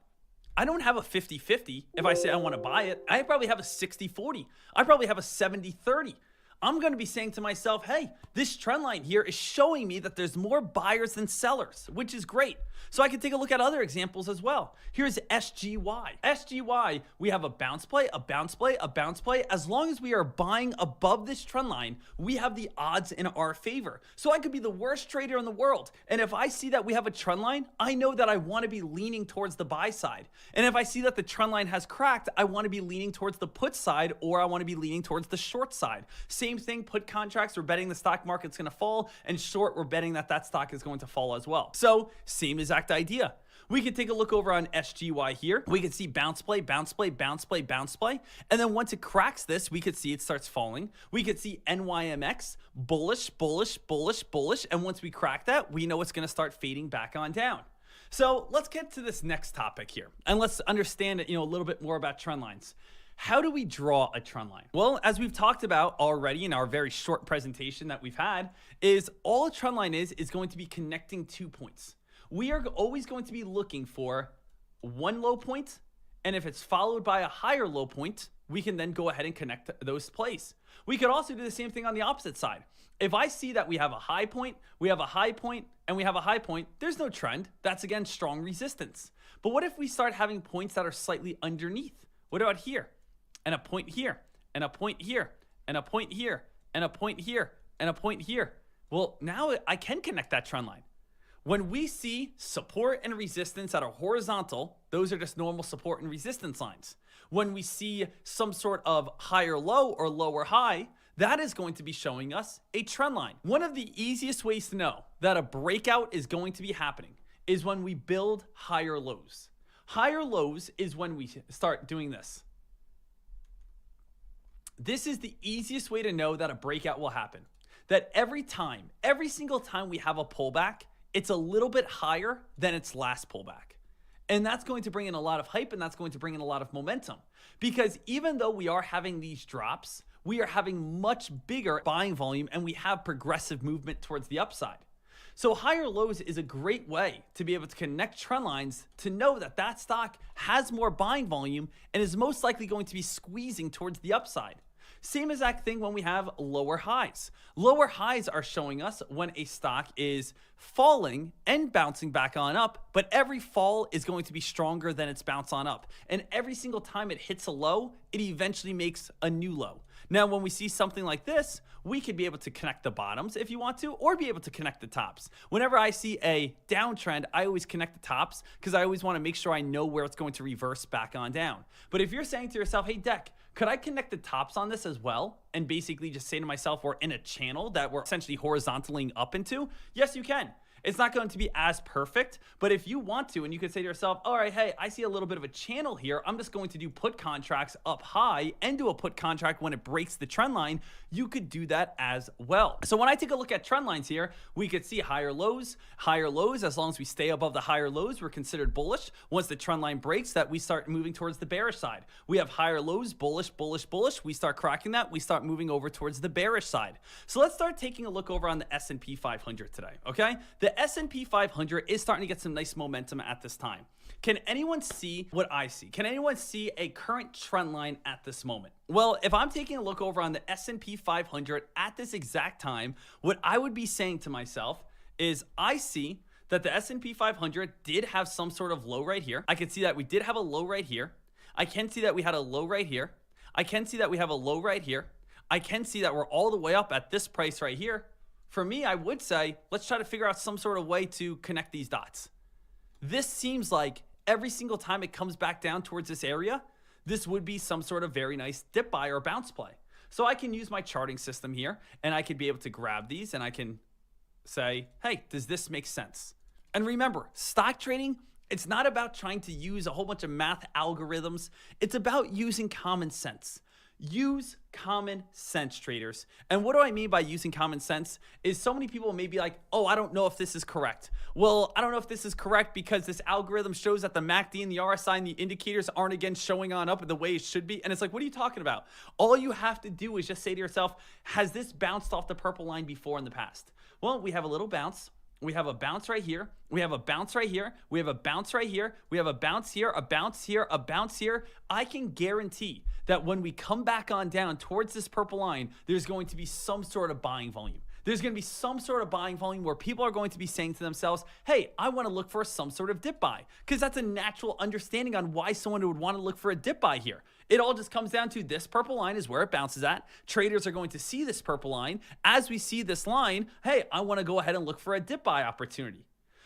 I don't have a 50-50 if I say I want to buy it. I probably have a 60-40. I probably have a 70-30. I'm going to be saying to myself, hey, this trend line here is showing me that there's more buyers than sellers, which is great. So I can take a look at other examples as well. Here's SGY. SGY, we have a bounce play, a bounce play, a bounce play. As long as we are buying above this trend line, we have the odds in our favor. So I could be the worst trader in the world. And if I see that we have a trend line, I know that I want to be leaning towards the buy side. And if I see that the trend line has cracked, I want to be leaning towards the put side, or I want to be leaning towards the short side. Same thing, put contracts, we're betting the stock market's going to fall, and short, we're betting that that stock is going to fall as well. So same exact idea. We could take a look over on SGY here. We could see bounce play, bounce play, bounce play, bounce play. And then once it cracks this, we could see it starts falling. We could see NYMX, bullish, bullish, bullish, bullish. And once we crack that, we know it's going to start fading back on down. So let's get to this next topic here. And let's understand a little bit more about trend lines. How do we draw a trend line? Well, as we've talked about already in our very short presentation that we've had, is all a trend line is going to be connecting 2 points. We are always going to be looking for one low point, and if it's followed by a higher low point, we can then go ahead and connect those plays. We could also do the same thing on the opposite side. If I see that we have a high point, we have a high point, and we have a high point, there's no trend. That's, again, strong resistance. But what if we start having points that are slightly underneath? What about here? And a point here, and a point here, and a point here, and a point here, and a point here. Well, now I can connect that trend line. When we see support and resistance that are horizontal, those are just normal support and resistance lines. When we see some sort of higher low or lower high, that is going to be showing us a trend line. One of the easiest ways to know that a breakout is going to be happening is when we build higher lows. Higher lows is when we start doing this. This is the easiest way to know that a breakout will happen. That every single time we have a pullback, it's a little bit higher than its last pullback. And that's going to bring in a lot of hype, and that's going to bring in a lot of momentum. Because even though we are having these drops, we are having much bigger buying volume, and we have progressive movement towards the upside. So higher lows is a great way to be able to connect trend lines to know that that stock has more buying volume and is most likely going to be squeezing towards the upside. Same exact thing when we have lower highs. Lower highs are showing us when a stock is falling and bouncing back on up, but every fall is going to be stronger than its bounce on up. And every single time it hits a low, it eventually makes a new low. Now, when we see something like this, we could be able to connect the bottoms if you want to, or be able to connect the tops. Whenever I see a downtrend, I always connect the tops because I always want to make sure I know where it's going to reverse back on down. But if you're saying to yourself, hey, Dek, could I connect the tops on this as well? And basically just say to myself, we're in a channel that we're essentially horizontaling up into? Yes, you can. It's not going to be as perfect, but if you want to, and you could say to yourself, all right, hey, I see a little bit of a channel here. I'm just going to do put contracts up high and do a put contract when it breaks the trend line. You could do that as well. So when I take a look at trend lines here, we could see higher lows. As long as we stay above the higher lows, we're considered bullish. Once the trend line breaks, that we start moving towards the bearish side. We have higher lows, bullish. We start cracking that. We start moving over towards the bearish side. So let's start taking a look over on the S&P 500 today, okay? The S&P 500 is starting to get some nice momentum at this time. Can anyone see what I see? Can anyone see a current trend line at this moment? Well, if I'm taking a look over on the S&P 500 at this exact time, what I would be saying to myself is I see that the S&P 500 did have some sort of low right here. I can see that we did have a low right here. I can see that we had a low right here. I can see that we have a low right here. I can see that we're all the way up at this price right here. For me, I would say, let's try to figure out some sort of way to connect these dots. This seems like every single time it comes back down towards this area, this would be some sort of very nice dip buy or bounce play. So I can use my charting system here, and I could be able to grab these, and I can say, hey, does this make sense? And remember, stock trading, it's not about trying to use a whole bunch of math algorithms. It's about using common sense. Use common sense, traders. And what do I mean by using common sense is so many people may be like, oh, I don't know if this is correct. Well, I don't know if this is correct because this algorithm shows that the MACD and the RSI and the indicators aren't again showing on up the way it should be. And it's like, what are you talking about? All you have to do is just say to yourself, has this bounced off the purple line before in the past? Well, we have a little bounce. We have a bounce right here. We have a bounce right here. We have a bounce right here. We have a bounce here, a bounce here, a bounce here. I can guarantee that when we come back on down towards this purple line, there's going to be some sort of buying volume. There's going to be some sort of buying volume where people are going to be saying to themselves, hey, I want to look for some sort of dip buy, because that's a natural understanding on why someone would want to look for a dip buy here. It all just comes down to this purple line is where it bounces at. Traders are going to see this purple line. As we see this line, hey, I want to go ahead and look for a dip buy opportunity.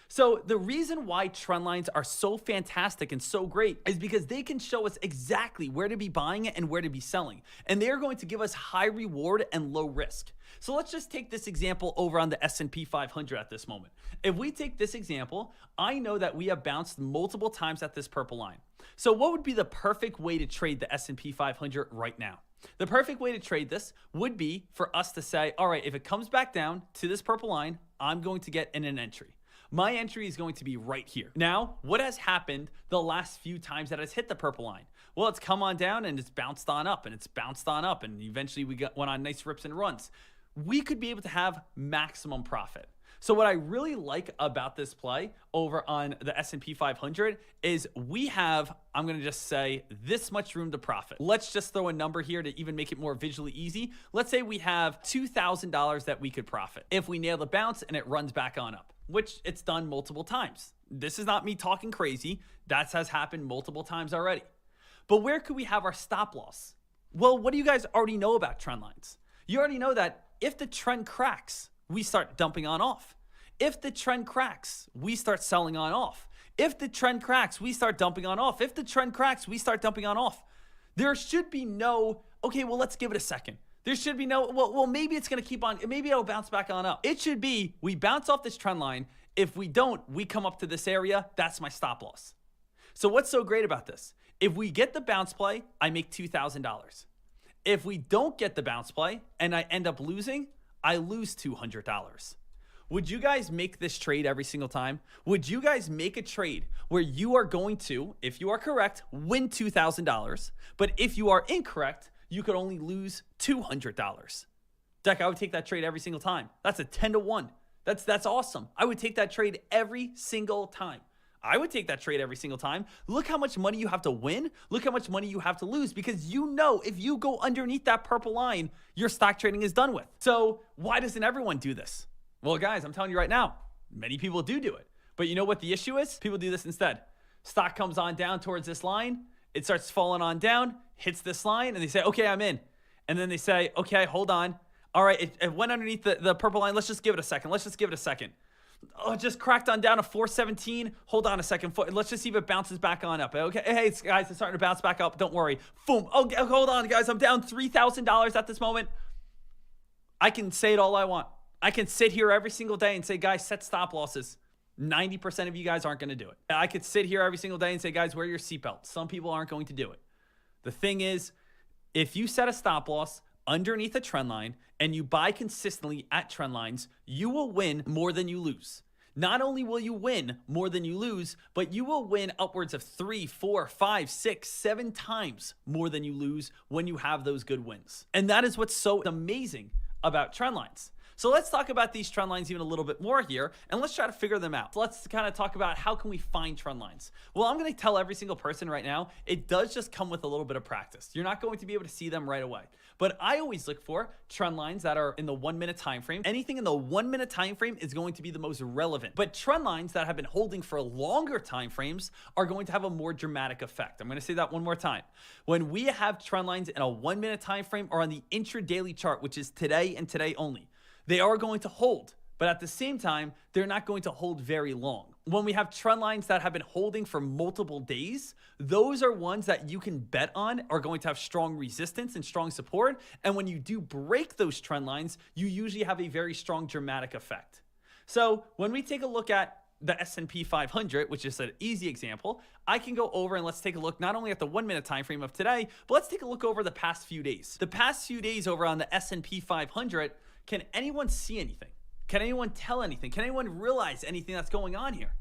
So the reason why trend lines are so fantastic and so great is because they can show us exactly where to be buying it and where to be selling. And they're going to give us high reward and low risk. So let's just take this example over on the S&P 500 at this moment. If we take this example, I know that we have bounced multiple times at this purple line. So what would be the perfect way to trade the S&P 500 right now? The perfect way to trade this would be for us to say, all right, if it comes back down to this purple line, I'm going to get in an entry. My entry is going to be right here. Now, what has happened the last few times that it's hit the purple line? Well, it's come on down and it's bounced on up and it's bounced on up, and eventually we went on nice rips and runs. We could be able to have maximum profit. So what I really like about this play over on the S&P 500 is we have, I'm going to just say, this much room to profit. Let's just throw a number here to even make it more visually easy. Let's say we have $2,000 that we could profit if we nail the bounce and it runs back on up, which it's done multiple times. This is not me talking crazy. That has happened multiple times already. But where could we have our stop loss? Well, what do you guys already know about trend lines? You already know that if the trend cracks, we start dumping on off. If the trend cracks, we start selling on off. If the trend cracks, we start dumping on off. If the trend cracks, we start dumping on off. There should be no, okay, well, let's give it a second. There should be no, well, maybe it's going to keep on, maybe it'll bounce back on up. It should be, we bounce off this trend line. If we don't, we come up to this area. That's my stop loss. So what's so great about this? If we get the bounce play, I make $2,000. If we don't get the bounce play and I end up losing, I lose $200. Would you guys make this trade every single time? Would you guys make a trade where you are going to, if you are correct, win $2,000, but if you are incorrect, you could only lose $200? Dek, I would take that trade every single time. That's a 10-to-1. That's awesome. I would take that trade every single time. I would take that trade every single time. Look how much money you have to win. Look how much money you have to lose, because you know if you go underneath that purple line, your stock trading is done with. So why doesn't everyone do this? Well, guys, I'm telling you right now, many people do it. But you know what the issue is? People do this instead. Stock comes on down towards this line. It starts falling on down, hits this line, and they say, okay, I'm in. and then they say, okay, hold on. All right, it went underneath the purple line. Let's just give it a second. Let's just give it a second. Oh, it just cracked on down to 417. Hold on a second. Let's just see if it bounces back on up. Okay, hey, guys, it's starting to bounce back up. Don't worry. Boom. Oh, hold on, guys. I'm down $3,000 at this moment. I can say it all I want. I can sit here every single day and say, guys, set stop losses. 90% of you guys aren't going to do it. I could sit here every single day and say, guys, wear your seatbelt. Some people aren't going to do it. The thing is, if you set a stop loss underneath a trend line and you buy consistently at trend lines, you will win more than you lose. Not only will you win more than you lose, but you will win upwards of 3, 4, 5, 6, 7 times more than you lose when you have those good wins. And that is what's so amazing about trend lines. So let's talk about these trend lines even a little bit more here, and let's try to figure them out. So let's kind of talk about how can we find trend lines. Well, I'm going to tell every single person right now, it does just come with a little bit of practice. You're not going to be able to see them right away. But I always look for trend lines that are in the 1 minute time frame. Anything in the 1 minute time frame is going to be the most relevant. But trend lines that have been holding for longer time frames are going to have a more dramatic effect. I'm going to say that one more time. When we have trend lines in a 1 minute time frame or on the intraday chart, which is today and today only, they are going to hold, but at the same time, they're not going to hold very long. When we have trend lines that have been holding for multiple days, those are ones that you can bet on are going to have strong resistance and strong support. And when you do break those trend lines, you usually have a very strong dramatic effect. So when we take a look at the S&P 500, which is an easy example, I can go over and let's take a look not only at the 1 minute time frame of today, but let's take a look over the past few days. The past few days over on the S&P 500, can anyone see anything? Can anyone tell anything? Can anyone realize anything that's going on here?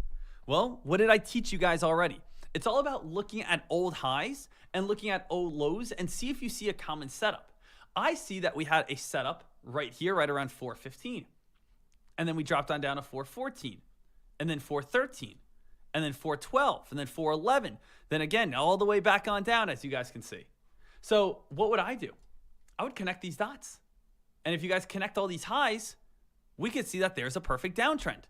Well, what did I teach you guys already? It's all about looking at old highs and looking at old lows and see if you see a common setup. I see that we had a setup right here, right around 415. And then we dropped on down to 414, and then 413, and then 412, and then 411. Then again, all the way back on down, as you guys can see. So what would I do? I would connect these dots. And if you guys connect all these highs, we could see that there's a perfect downtrend.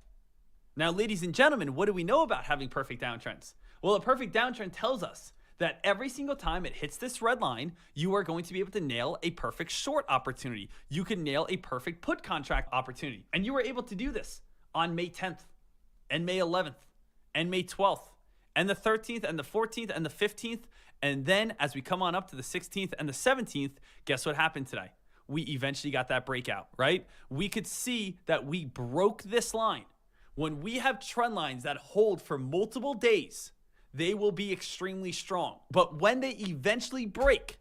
Now, ladies and gentlemen, what do we know about having perfect downtrends? Well, a perfect downtrend tells us that every single time it hits this red line, you are going to be able to nail a perfect short opportunity. You can nail a perfect put contract opportunity. And you were able to do this on May 10th and May 11th and May 12th and the 13th and the 14th and the 15th. And then as we come on up to the 16th and the 17th, guess what happened today? We eventually got that breakout, right? We could see that we broke this line. When we have trend lines that hold for multiple days, they will be extremely strong. But when they eventually break,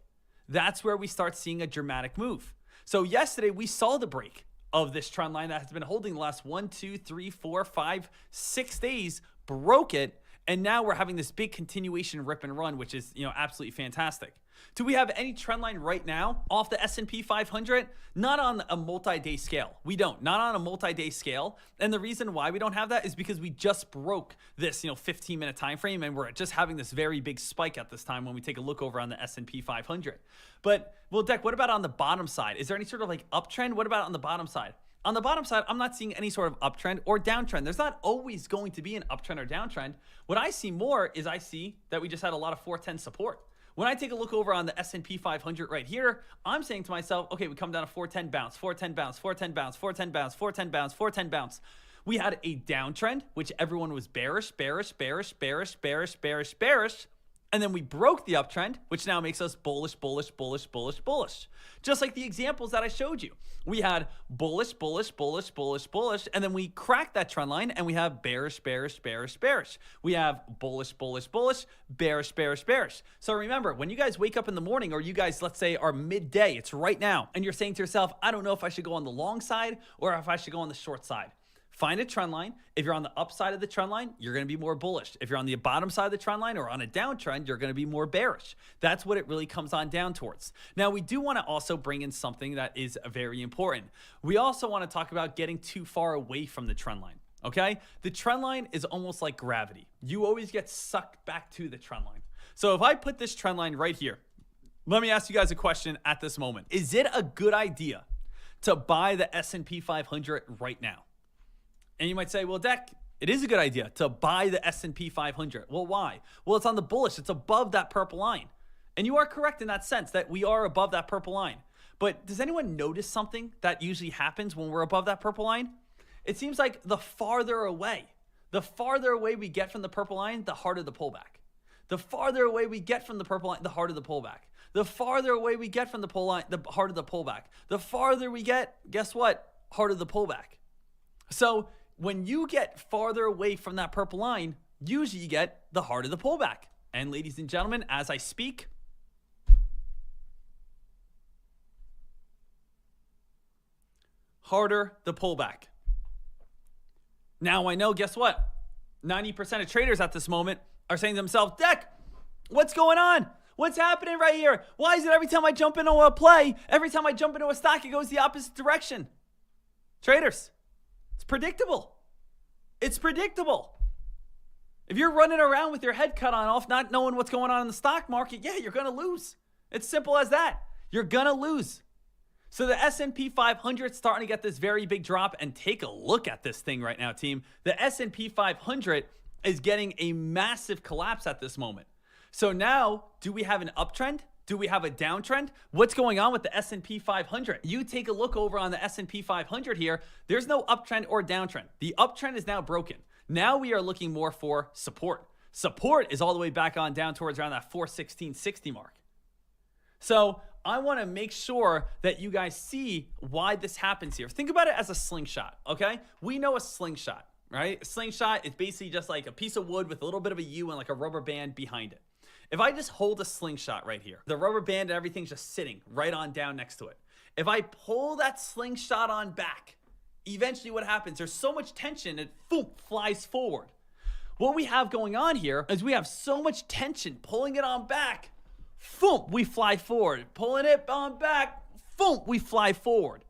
that's where we start seeing a dramatic move. So yesterday we saw the break of this trend line that has been holding the last 1, 2, 3, 4, 5, 6 days, broke it. And now we're having this big continuation rip and run, which is, absolutely fantastic. Do we have any trend line right now off the S&P 500? Not on a multi-day scale. We don't. Not on a multi-day scale. And the reason why we don't have that is because we just broke this, 15-minute time frame, and we're just having this very big spike at this time when we take a look over on the S&P 500. But, well, Dek, what about on the bottom side? Is there any sort of uptrend? What about on the bottom side? On the bottom side, I'm not seeing any sort of uptrend or downtrend. There's not always going to be an uptrend or downtrend. What I see more is I see that we just had a lot of 410 support. When I take a look over on the S&P 500 right here, I'm saying to myself, okay, we come down to 410 bounce, 410 bounce, 410 bounce, 410 bounce, 410 bounce, 410 bounce. We had a downtrend, which everyone was bearish, bearish, bearish, bearish, bearish, bearish, bearish. And then we broke the uptrend, which now makes us bullish, bullish, bullish, bullish, bullish. Just like the examples that I showed you. We had bullish, bullish, bullish, bullish, bullish, and then we cracked that trend line and we have bearish, bearish, bearish, bearish. We have bullish, bullish, bullish, bearish, bearish, bearish. So remember, when you guys wake up in the morning, or you guys, let's say, are midday, it's right now, and you're saying to yourself, I don't know if I should go on the long side or if I should go on the short side. Find a trend line. If you're on the upside of the trend line, you're going to be more bullish. If you're on the bottom side of the trend line or on a downtrend, you're going to be more bearish. That's what it really comes on down towards. Now, we do want to also bring in something that is very important. We also want to talk about getting too far away from the trend line, okay? The trend line is almost like gravity. You always get sucked back to the trend line. So if I put this trend line right here, let me ask you guys a question at this moment. Is it a good idea to buy the S&P 500 right now? And you might say, well, Dek, it is a good idea to buy the S&P 500. Well, why? Well, it's on the bullish. It's above that purple line. And you are correct in that sense that we are above that purple line. But does anyone notice something that usually happens when we're above that purple line? It seems like the farther away we get from the purple line, the harder the pullback. The farther away we get from the purple line, the harder the pullback. The farther away we get from the pull line, the harder the pullback. The farther we get, guess what? Harder the pullback. So when you get farther away from that purple line, usually you get the harder the pullback. And ladies and gentlemen, as I speak, harder the pullback. Now I know, guess what? 90% of traders at this moment are saying to themselves, Dek, what's going on? What's happening right here? Why is it every time I jump into a play, every time I jump into a stock, it goes the opposite direction? Traders, it's predictable. It's predictable. If you're running around with your head cut on off, not knowing what's going on in the stock market, yeah, you're going to lose. It's simple as that. You're going to lose. So the S&P 500 is starting to get this very big drop, and take a look at this thing right now, team. The S&P 500 is getting a massive collapse at this moment. So now, do we have an uptrend? Do we have a downtrend? What's going on with the S&P 500? You take a look over on the S&P 500 here. There's no uptrend or downtrend. The uptrend is now broken. Now we are looking more for support. Support is all the way back on down towards around that 416.60 mark. So I want to make sure that you guys see why this happens here. Think about it as a slingshot, okay? We know a slingshot, right? A slingshot is basically just like a piece of wood with a little bit of a U and like a rubber band behind it. If I just hold a slingshot right here, the rubber band and everything's just sitting right on down next to it. If I pull that slingshot on back, eventually what happens? There's so much tension, it flies forward. What we have going on here is we have so much tension pulling it on back, we fly forward. Pulling it on back, we fly forward.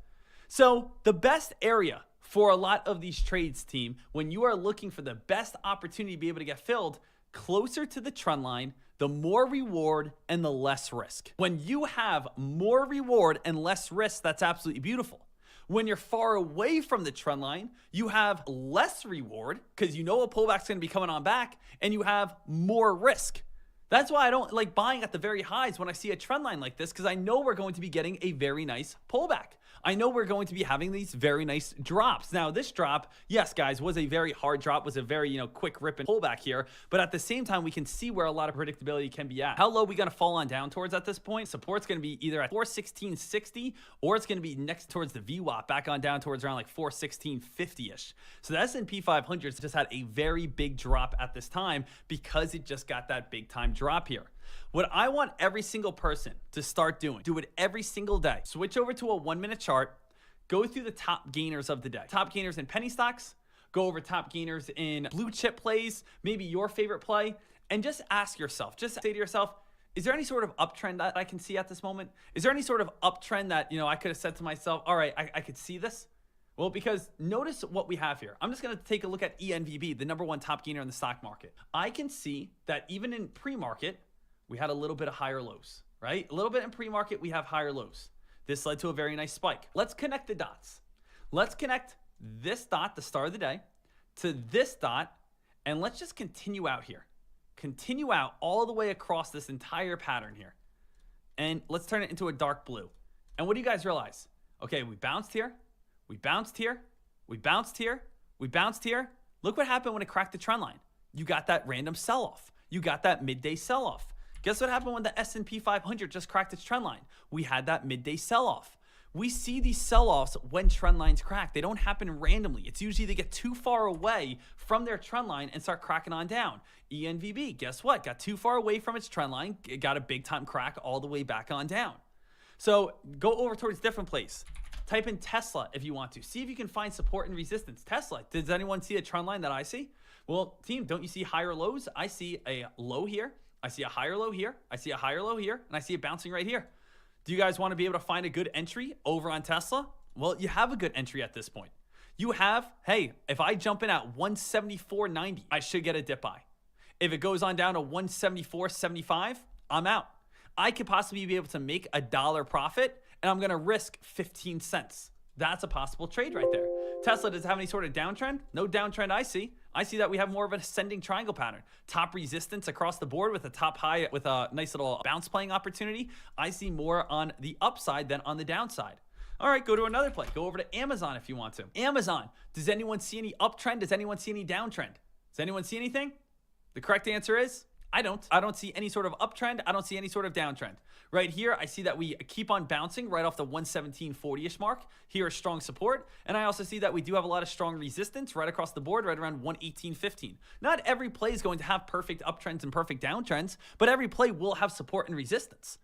So the best area for a lot of these trades, team, when you are looking for the best opportunity to be able to get filled, closer to the trend line, the more reward and the less risk. When you have more reward and less risk, that's absolutely beautiful. When you're far away from the trend line, you have less reward because you know a pullback's going to be coming on back, and you have more risk. That's why I don't like buying at the very highs when I see a trend line like this, because I know we're going to be getting a very nice pullback. I know we're going to be having these very nice drops. Now, this drop, yes, guys, was a very hard drop, was a very, quick rip and pullback here. But at the same time, we can see where a lot of predictability can be at. How low are we going to fall on down towards at this point? Support's going to be either at 416.60 or it's going to be next towards the VWAP, back on down towards around like 416.50-ish. So the S&P 500 just had a very big drop at this time because it just got that big time drop here. What I want every single person to start doing, do it every single day. Switch over to a 1-minute chart, go through the top gainers of the day. Top gainers in penny stocks, go over top gainers in blue chip plays, maybe your favorite play, and just ask yourself, just say to yourself, is there any sort of uptrend that I can see at this moment? Is there any sort of uptrend that, I could have said to myself, all right, I could see this? Well, because notice what we have here. I'm just going to take a look at ENVB, the number one top gainer in the stock market. I can see that even in pre-market, we had a little bit of higher lows, right? A little bit in pre-market, we have higher lows. This led to a very nice spike. Let's connect the dots. Let's connect this dot, the start of the day, to this dot, and let's just continue out here. Continue out all the way across this entire pattern here. And let's turn it into a dark blue. And what do you guys realize? Okay, we bounced here, we bounced here, we bounced here, we bounced here. Look what happened when it cracked the trend line. You got that random sell-off. You got that midday sell-off. Guess what happened when the S&P 500 just cracked its trend line? We had that midday sell-off. We see these sell-offs when trend lines crack. They don't happen randomly. It's usually they get too far away from their trend line and start cracking on down. ENVB, guess what? Got too far away from its trend line. It got a big time crack all the way back on down. So go over towards a different place. Type in Tesla if you want to. See if you can find support and resistance. Tesla, does anyone see a trend line that I see? Well, team, don't you see higher lows? I see a low here. I see a higher low here, I see a higher low here, and I see it bouncing right here. Do you guys want to be able to find a good entry over on Tesla? Well, you have a good entry at this point. You have, hey, if I jump in at 174.90, I should get a dip buy. If it goes on down to 174.75, I'm out. I could possibly be able to make $1 profit, and I'm going to risk 15 cents. That's a possible trade right there. Tesla, does it have any sort of downtrend? No downtrend I see. I see that we have more of an ascending triangle pattern. Top resistance across the board with a top high with a nice little bounce playing opportunity. I see more on the upside than on the downside. All right, go to another play. Go over to Amazon if you want to. Amazon, does anyone see any uptrend? Does anyone see any downtrend? Does anyone see anything? The correct answer is I don't. I don't see any sort of uptrend. I don't see any sort of downtrend. Right here, I see that we keep on bouncing right off the 117.40-ish mark. Here is strong support. And I also see that we do have a lot of strong resistance right across the board, right around 118.15. Not every play is going to have perfect uptrends and perfect downtrends, but every play will have support and resistance.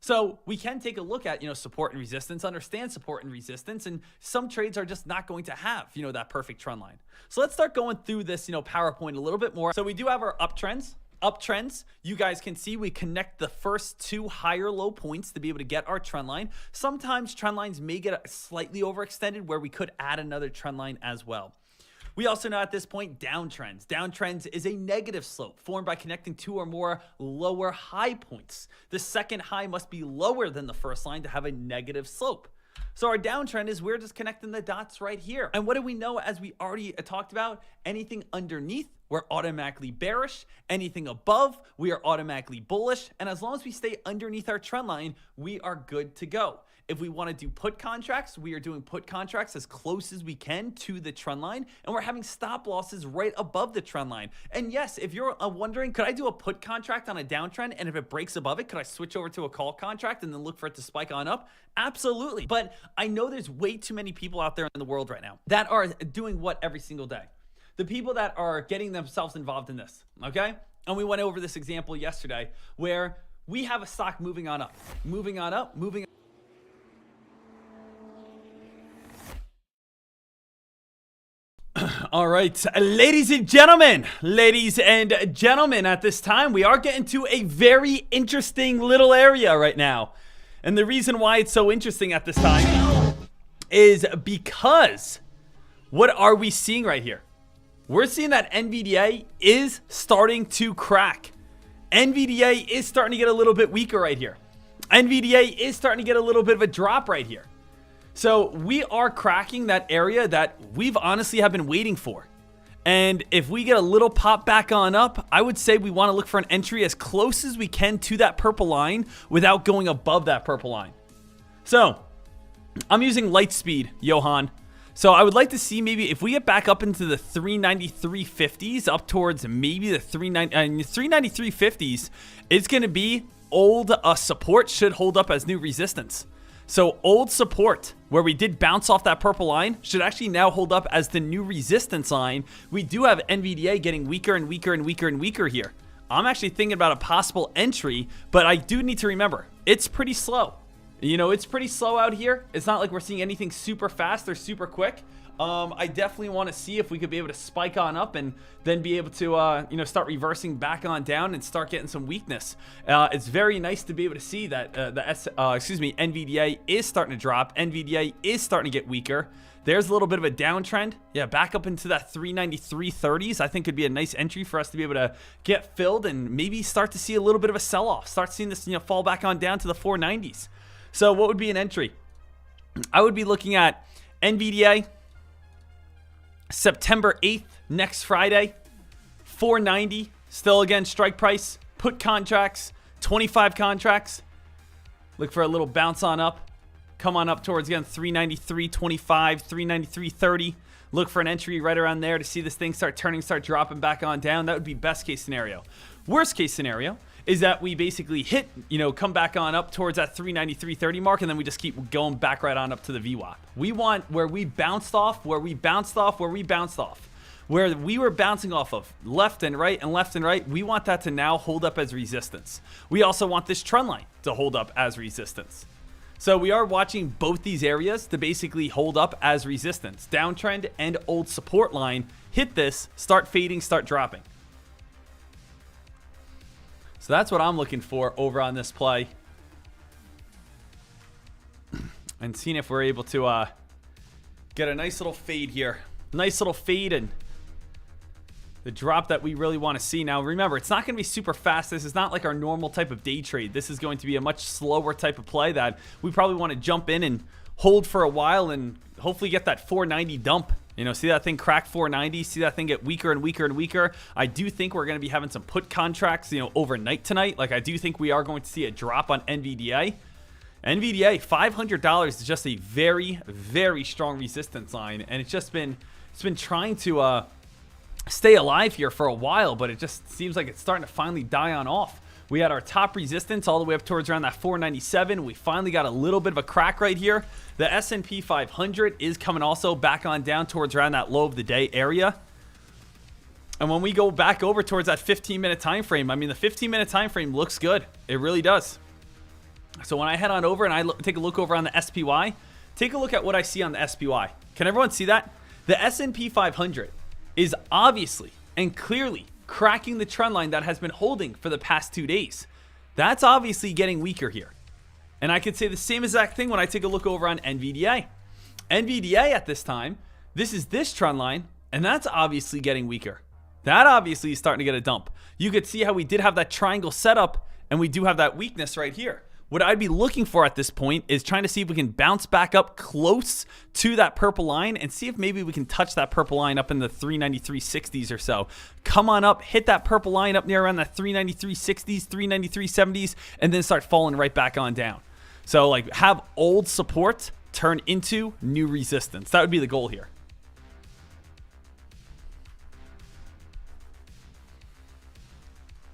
So we can take a look at, support and resistance, understand support and resistance, and some trades are just not going to have, that perfect trend line. So let's start going through this, PowerPoint a little bit more. So we do have our uptrends. You guys can see we connect the first two higher low points to be able to get our trend line. Sometimes trend lines may get slightly overextended where we could add another trend line as well. We also know at this point downtrends. Downtrends is a negative slope formed by connecting two or more lower high points. The second high must be lower than the first line to have a negative slope. So our downtrend is we're just connecting the dots right here. And what do we know as we already talked about? Anything underneath, we're automatically bearish. Anything above, we are automatically bullish. And as long as we stay underneath our trend line, we are good to go. If we want to do put contracts, we are doing put contracts as close as we can to the trend line, and we're having stop losses right above the trend line. And yes, if you're wondering, could I do a put contract on a downtrend, and if it breaks above it, could I switch over to a call contract and then look for it to spike on up? Absolutely. But I know there's way too many people out there in the world right now that are doing what every single day? The people that are getting themselves involved in this, okay? And we went over this example yesterday where we have a stock moving on up, moving on up, moving on. All right, ladies and gentlemen, at this time, we are getting to a very interesting little area right now. And the reason why it's so interesting at this time is because what are we seeing right here? We're seeing that Nvidia is starting to crack. Nvidia is starting to get a little bit weaker right here. Nvidia is starting to get a little bit of a drop right here. So we are cracking that area that we've honestly have been waiting for. And if we get a little pop back on up, I would say we want to look for an entry as close as we can to that purple line without going above that purple line. So I'm using light speed, Johan. So I would like to see maybe if we get back up into the 393.50s, up towards maybe the 393.50s, it's going to be old support should hold up as new resistance. So old support, where we did bounce off that purple line, should actually now hold up as the new resistance line. We do have Nvidia getting weaker and weaker and weaker and weaker here. I'm actually thinking about a possible entry, but I do need to remember, it's pretty slow. It's pretty slow out here. It's not like we're seeing anything super fast or super quick. I definitely want to see if we could be able to spike on up and then be able to, start reversing back on down and start getting some weakness. It's very nice to be able to see that Nvidia is starting to drop. Nvidia is starting to get weaker. There's a little bit of a downtrend. Yeah, back up into that 393.30s. I think could be a nice entry for us to be able to get filled and maybe start to see a little bit of a sell-off. Start seeing this, fall back on down to the 490s. So what would be an entry? I would be looking at Nvidia September 8th, next Friday, 490. Still, again, strike price. Put contracts, 25 contracts. Look for a little bounce on up. Come on up towards, again, 393.25, 393.30. Look for an entry right around there to see this thing start turning, start dropping back on down. That would be best case scenario. Worst case scenario is that we basically hit, come back on up towards that 393.30 mark, and then we just keep going back right on up to the VWAP. We want where we bounced off, where we were bouncing off of left and right and left and right. We want that to now hold up as resistance. We also want this trend line to hold up as resistance. So we are watching both these areas to basically hold up as resistance. Downtrend and old support line. Hit this, start fading, start dropping. So that's what I'm looking for over on this play. And seeing if we're able to get a nice little fade here. Nice little fade and the drop that we really want to see. Now, remember, it's not going to be super fast. This is not like our normal type of day trade. This is going to be a much slower type of play that we probably want to jump in and hold for a while and hopefully get that 490 dump You know, see that thing crack 490, see that thing get weaker and weaker and weaker. I do think we're going to be having some put contracts, you know, overnight tonight. Like, I do think we are going to see a drop on NVDA. NVDA, $500 is just a very, very strong resistance line, and it's been trying to stay alive here for a while, but it just seems like it's starting to finally die on off. We had our top resistance all the way up towards around that 497. We finally got a little bit of a crack right here. The S&P 500 is coming also back on down towards around that low of the day area. And when we go back over towards that 15-minute time frame, I mean, the 15-minute time frame looks good. It really does. So when I head on over and I take a look over on the SPY, take a look at what I see on the SPY. Can everyone see that? The S&P 500 is obviously and clearly cracking the trend line that has been holding for the past 2 days. That's obviously getting weaker here. And I could say the same exact thing when I take a look over on NVDA. NVDA at this time, this is this trend line, and that's obviously getting weaker. That obviously is starting to get a dump. You could see how we did have that triangle setup, and we do have that weakness right here. What I'd be looking for at this point is trying to see if we can bounce back up close to that purple line and see if maybe we can touch that purple line up in the 393.60s or so. Come on up, hit that purple line up near around that 393.60s, 393.70s, and then start falling right back on down. So, like, have old support turn into new resistance. That would be the goal here.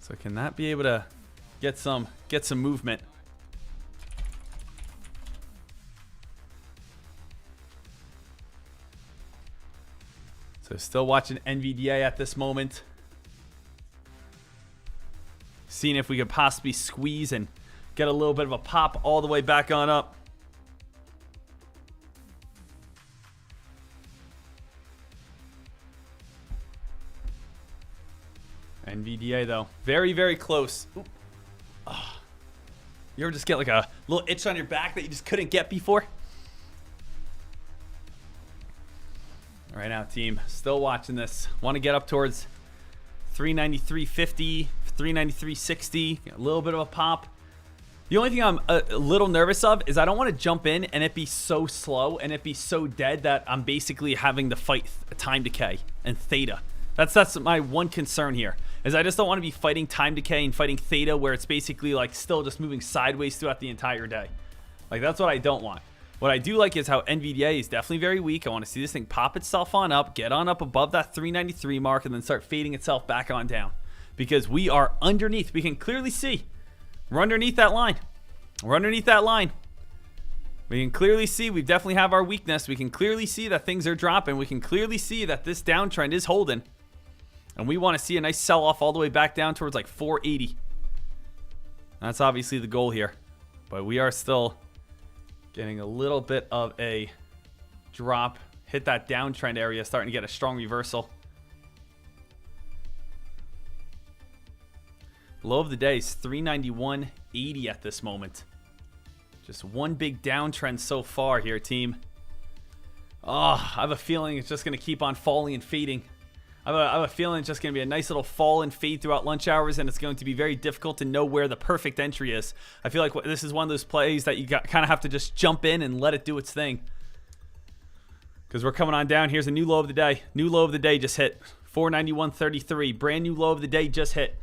So can that be able to get some movement? So still watching NVDA at this moment. Seeing if we could possibly squeeze and get a little bit of a pop all the way back on up. NVDA though, very, very close. Oh. You ever just get like a little itch on your back that you just couldn't get before? All right now, team, still watching this. Want to get up towards 393.50, 393.60, a little bit of a pop. The only thing I'm a little nervous of is I don't want to jump in and it be so slow and it be so dead that I'm basically having to fight time decay and theta. That's my one concern here, is I just don't want to be fighting time decay and fighting theta where it's basically like still just moving sideways throughout the entire day. Like, that's what I don't want. What I do like is how NVDA is definitely very weak. I want to see this thing pop itself on up, get on up above that 393 mark, and then start fading itself back on down. Because we are underneath. We can clearly see. We're underneath that line. We're underneath that line. We can clearly see we definitely have our weakness. We can clearly see that things are dropping. We can clearly see that this downtrend is holding. And we want to see a nice sell-off all the way back down towards like 480. That's obviously the goal here. But we are still getting a little bit of a drop. Hit that downtrend area, starting to get a strong reversal. Low of the day is 391.80 at this moment. Just one big downtrend so far here, team. Oh, I have a feeling it's just going to keep on falling and fading. I have a feeling it's just going to be a nice little fall and fade throughout lunch hours, and it's going to be very difficult to know where the perfect entry is. I feel like this is one of those plays that you kind of have to just jump in and let it do its thing. Because we're coming on down. Here's a new low of the day. New low of the day just hit. 491.33. Brand new low of the day just hit.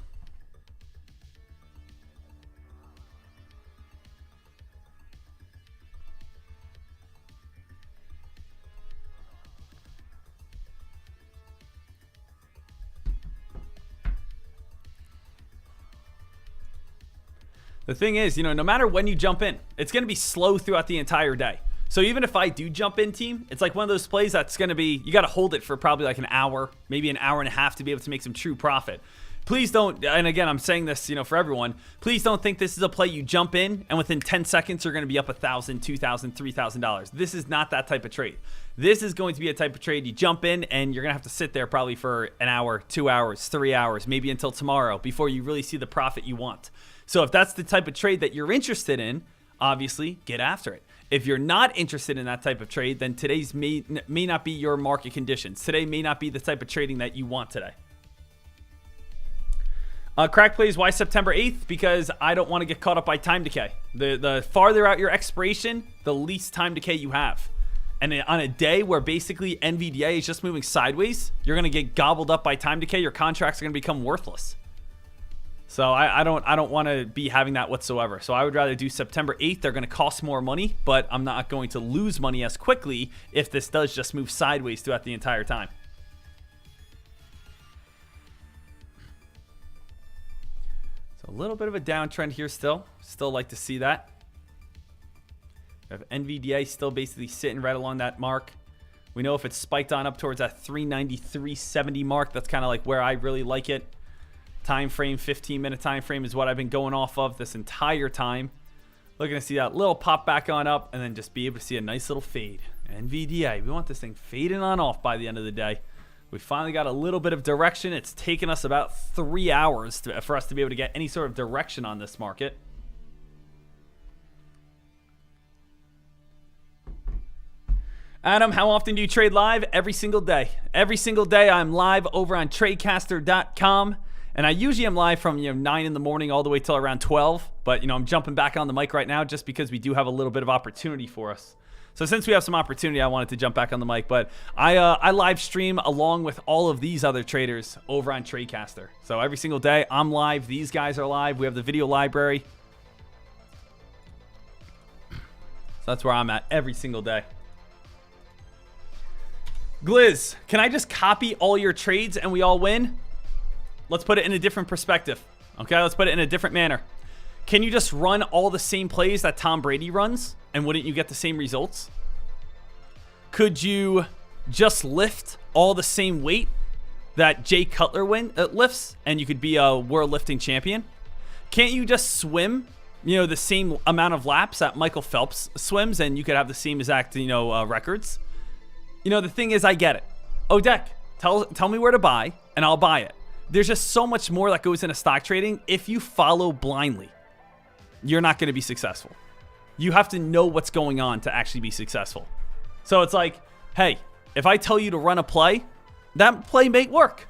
The thing is, you know, no matter when you jump in, it's going to be slow throughout the entire day. So even if I do jump in, team, it's like one of those plays that's going to be, you got to hold it for probably like an hour, maybe an hour and a half to be able to make some true profit. Please don't, and again, I'm saying this, you know, for everyone, please don't think this is a play you jump in and within 10 seconds you're going to be up $1,000, $2,000, $3,000. This is not that type of trade. This is going to be a type of trade you jump in and you're going to have to sit there probably for an hour, 2 hours, 3 hours, maybe until tomorrow before you really see the profit you want. So if that's the type of trade that you're interested in, obviously get after it. If you're not interested in that type of trade, then today's may not be your market conditions. Today may not be the type of trading that you want today. Crack plays, why September 8th? Because I don't want to get caught up by time decay. The farther out your expiration, the least time decay you have. And on a day where basically NVDA is just moving sideways, you're going to get gobbled up by time decay. Your contracts are going to become worthless. So I don't want to be having that whatsoever. So I would rather do September 8th. They're going to cost more money, but I'm not going to lose money as quickly if this does just move sideways throughout the entire time. So a little bit of a downtrend here still. Still like to see that. We have NVDA still basically sitting right along that mark. We know if it's spiked on up towards that 393.70 mark, that's kind of like where I really like it. Time frame, 15-minute time frame is what I've been going off of this entire time. Looking to see that little pop back on up and then just be able to see a nice little fade. NVDA, we want this thing fading on off by the end of the day. We finally got a little bit of direction. It's taken us about 3 hours for us to be able to get any sort of direction on this market. Adam, how often do you trade live? Every single day. Every single day I'm live over on tradecaster.com. And I usually am live from 9 in the morning all the way till around 12. But I'm jumping back on the mic right now just because we do have a little bit of opportunity for us. So since we have some opportunity, I wanted to jump back on the mic. But I live stream along with all of these other traders over on Tradecaster. So every single day I'm live. These guys are live. We have the video library. So that's where I'm at every single day. Gliz, can I just copy all your trades and we all win? Let's put it in a different perspective. Okay, let's put it in a different manner. Can you just run all the same plays that Tom Brady runs and wouldn't you get the same results? Could you just lift all the same weight that Jay Cutler lifts and you could be a world lifting champion? Can't you just swim, the same amount of laps that Michael Phelps swims and you could have the same exact, records? The thing is, I get it. Oh, Dek, tell me where to buy and I'll buy it. There's just so much more that goes into stock trading. If you follow blindly, you're not going to be successful. You have to know what's going on to actually be successful. So it's like, hey, if I tell you to run a play, that play may work.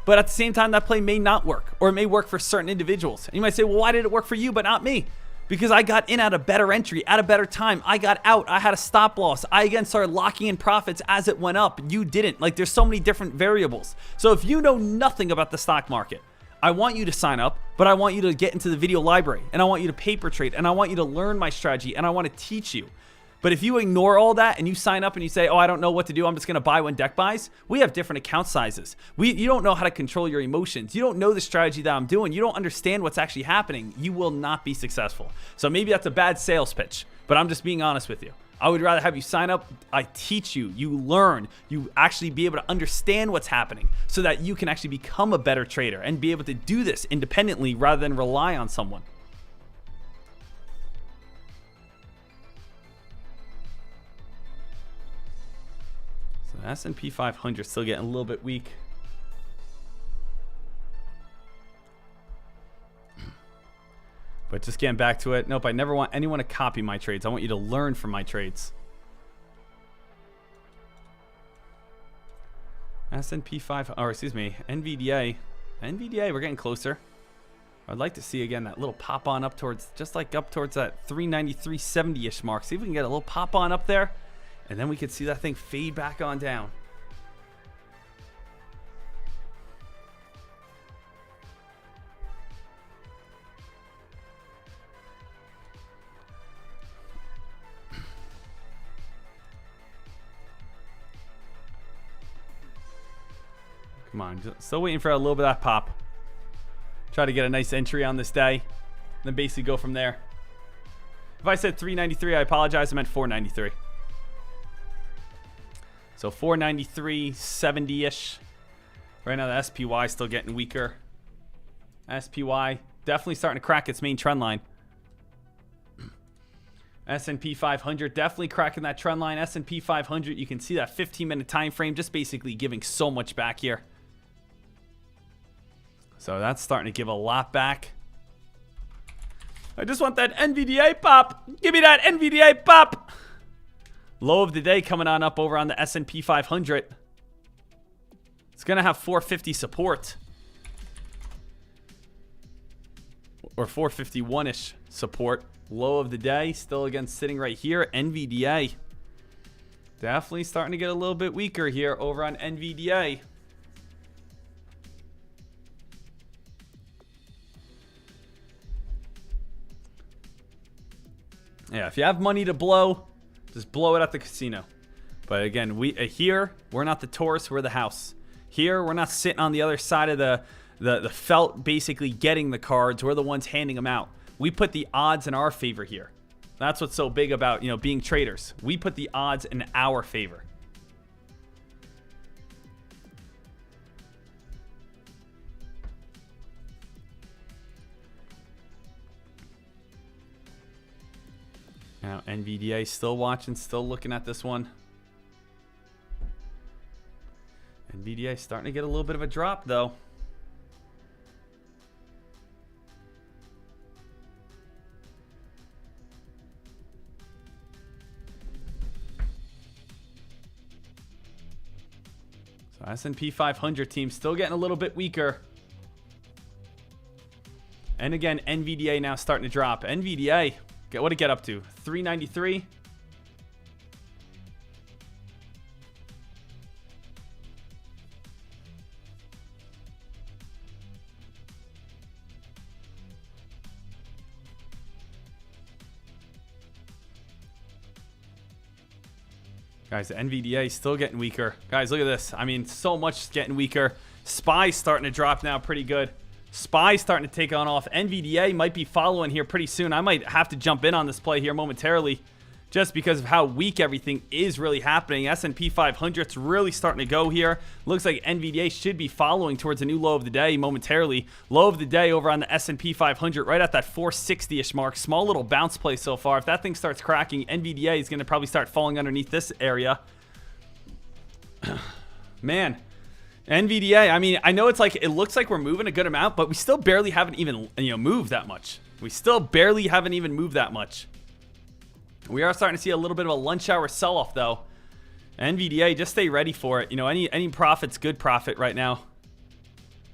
But at the same time, that play may not work. Or it may work for certain individuals. And you might say, well, why did it work for you but not me? Because I got in at a better entry, at a better time. I got out. I had a stop loss. I, again, started locking in profits as it went up. You didn't. Like, there's so many different variables. So if you know nothing about the stock market, I want you to sign up, but I want you to get into the video library, and I want you to paper trade, and I want you to learn my strategy, and I want to teach you. But if you ignore all that and you sign up and you say, oh, I don't know what to do, I'm just going to buy when Dek buys, we have different account sizes. You don't know how to control your emotions. You don't know the strategy that I'm doing. You don't understand what's actually happening. You will not be successful. So maybe that's a bad sales pitch, but I'm just being honest with you. I would rather have you sign up, I teach you, you learn, you actually be able to understand what's happening so that you can actually become a better trader and be able to do this independently rather than rely on someone. S&P 500 still getting a little bit weak. But just getting back to it. Nope, I never want anyone to copy my trades. I want you to learn from my trades. S&P 500, or excuse me, NVDA. NVDA, we're getting closer. I'd like to see again that little pop on up towards, just like up towards that 393.70-ish mark. See if we can get a little pop on up there. And then we could see that thing fade back on down. Come on, still waiting for a little bit of that pop. Try to get a nice entry on this day. Then basically go from there. If I said 393, I apologize. I meant 493. So 493.70-ish. Right now the SPY is still getting weaker. SPY definitely starting to crack its main trend line. S&P 500 definitely cracking that trend line. S&P 500, you can see that 15-minute time frame just basically giving so much back here. So that's starting to give a lot back. I just want that NVDA pop. Give me that NVDA pop. Low of the day coming on up over on the S&P 500. It's going to have 450 support. Or 451-ish support. Low of the day, still again sitting right here. NVDA. Definitely starting to get a little bit weaker here over on NVDA. Yeah, if you have money to blow, just blow it at the casino. But again, here, we're not the tourists, we're the house. Here, we're not sitting on the other side of the felt basically getting the cards. We're the ones handing them out. We put the odds in our favor here. That's what's so big about, being traders. We put the odds in our favor. Now, NVDA still watching, still looking at this one. NVDA starting to get a little bit of a drop, though. So S&P 500 team still getting a little bit weaker. And again, NVDA now starting to drop. NVDA, what did it get up to? 393. Guys, the NVDA still getting weaker. Guys, look at this. I mean, so much getting weaker. SPY starting to drop now pretty good. SPY starting to take on off. NVDA might be following here pretty soon. I might have to jump in on this play here momentarily just because of how weak everything is really happening. S&P 500's really starting to go here. Looks like NVDA should be following towards a new low of the day momentarily. Low of the day over on the S&P 500 right at that 460-ish mark. Small little bounce play so far. If that thing starts cracking, NVDA is going to probably start falling underneath this area. Man. NVDA, I mean, I know it looks like we're moving a good amount, but we still barely haven't even, moved that much. We still barely haven't even moved that much. We are starting to see a little bit of a lunch hour sell-off, though. NVDA, just stay ready for it. Any profit's good profit right now.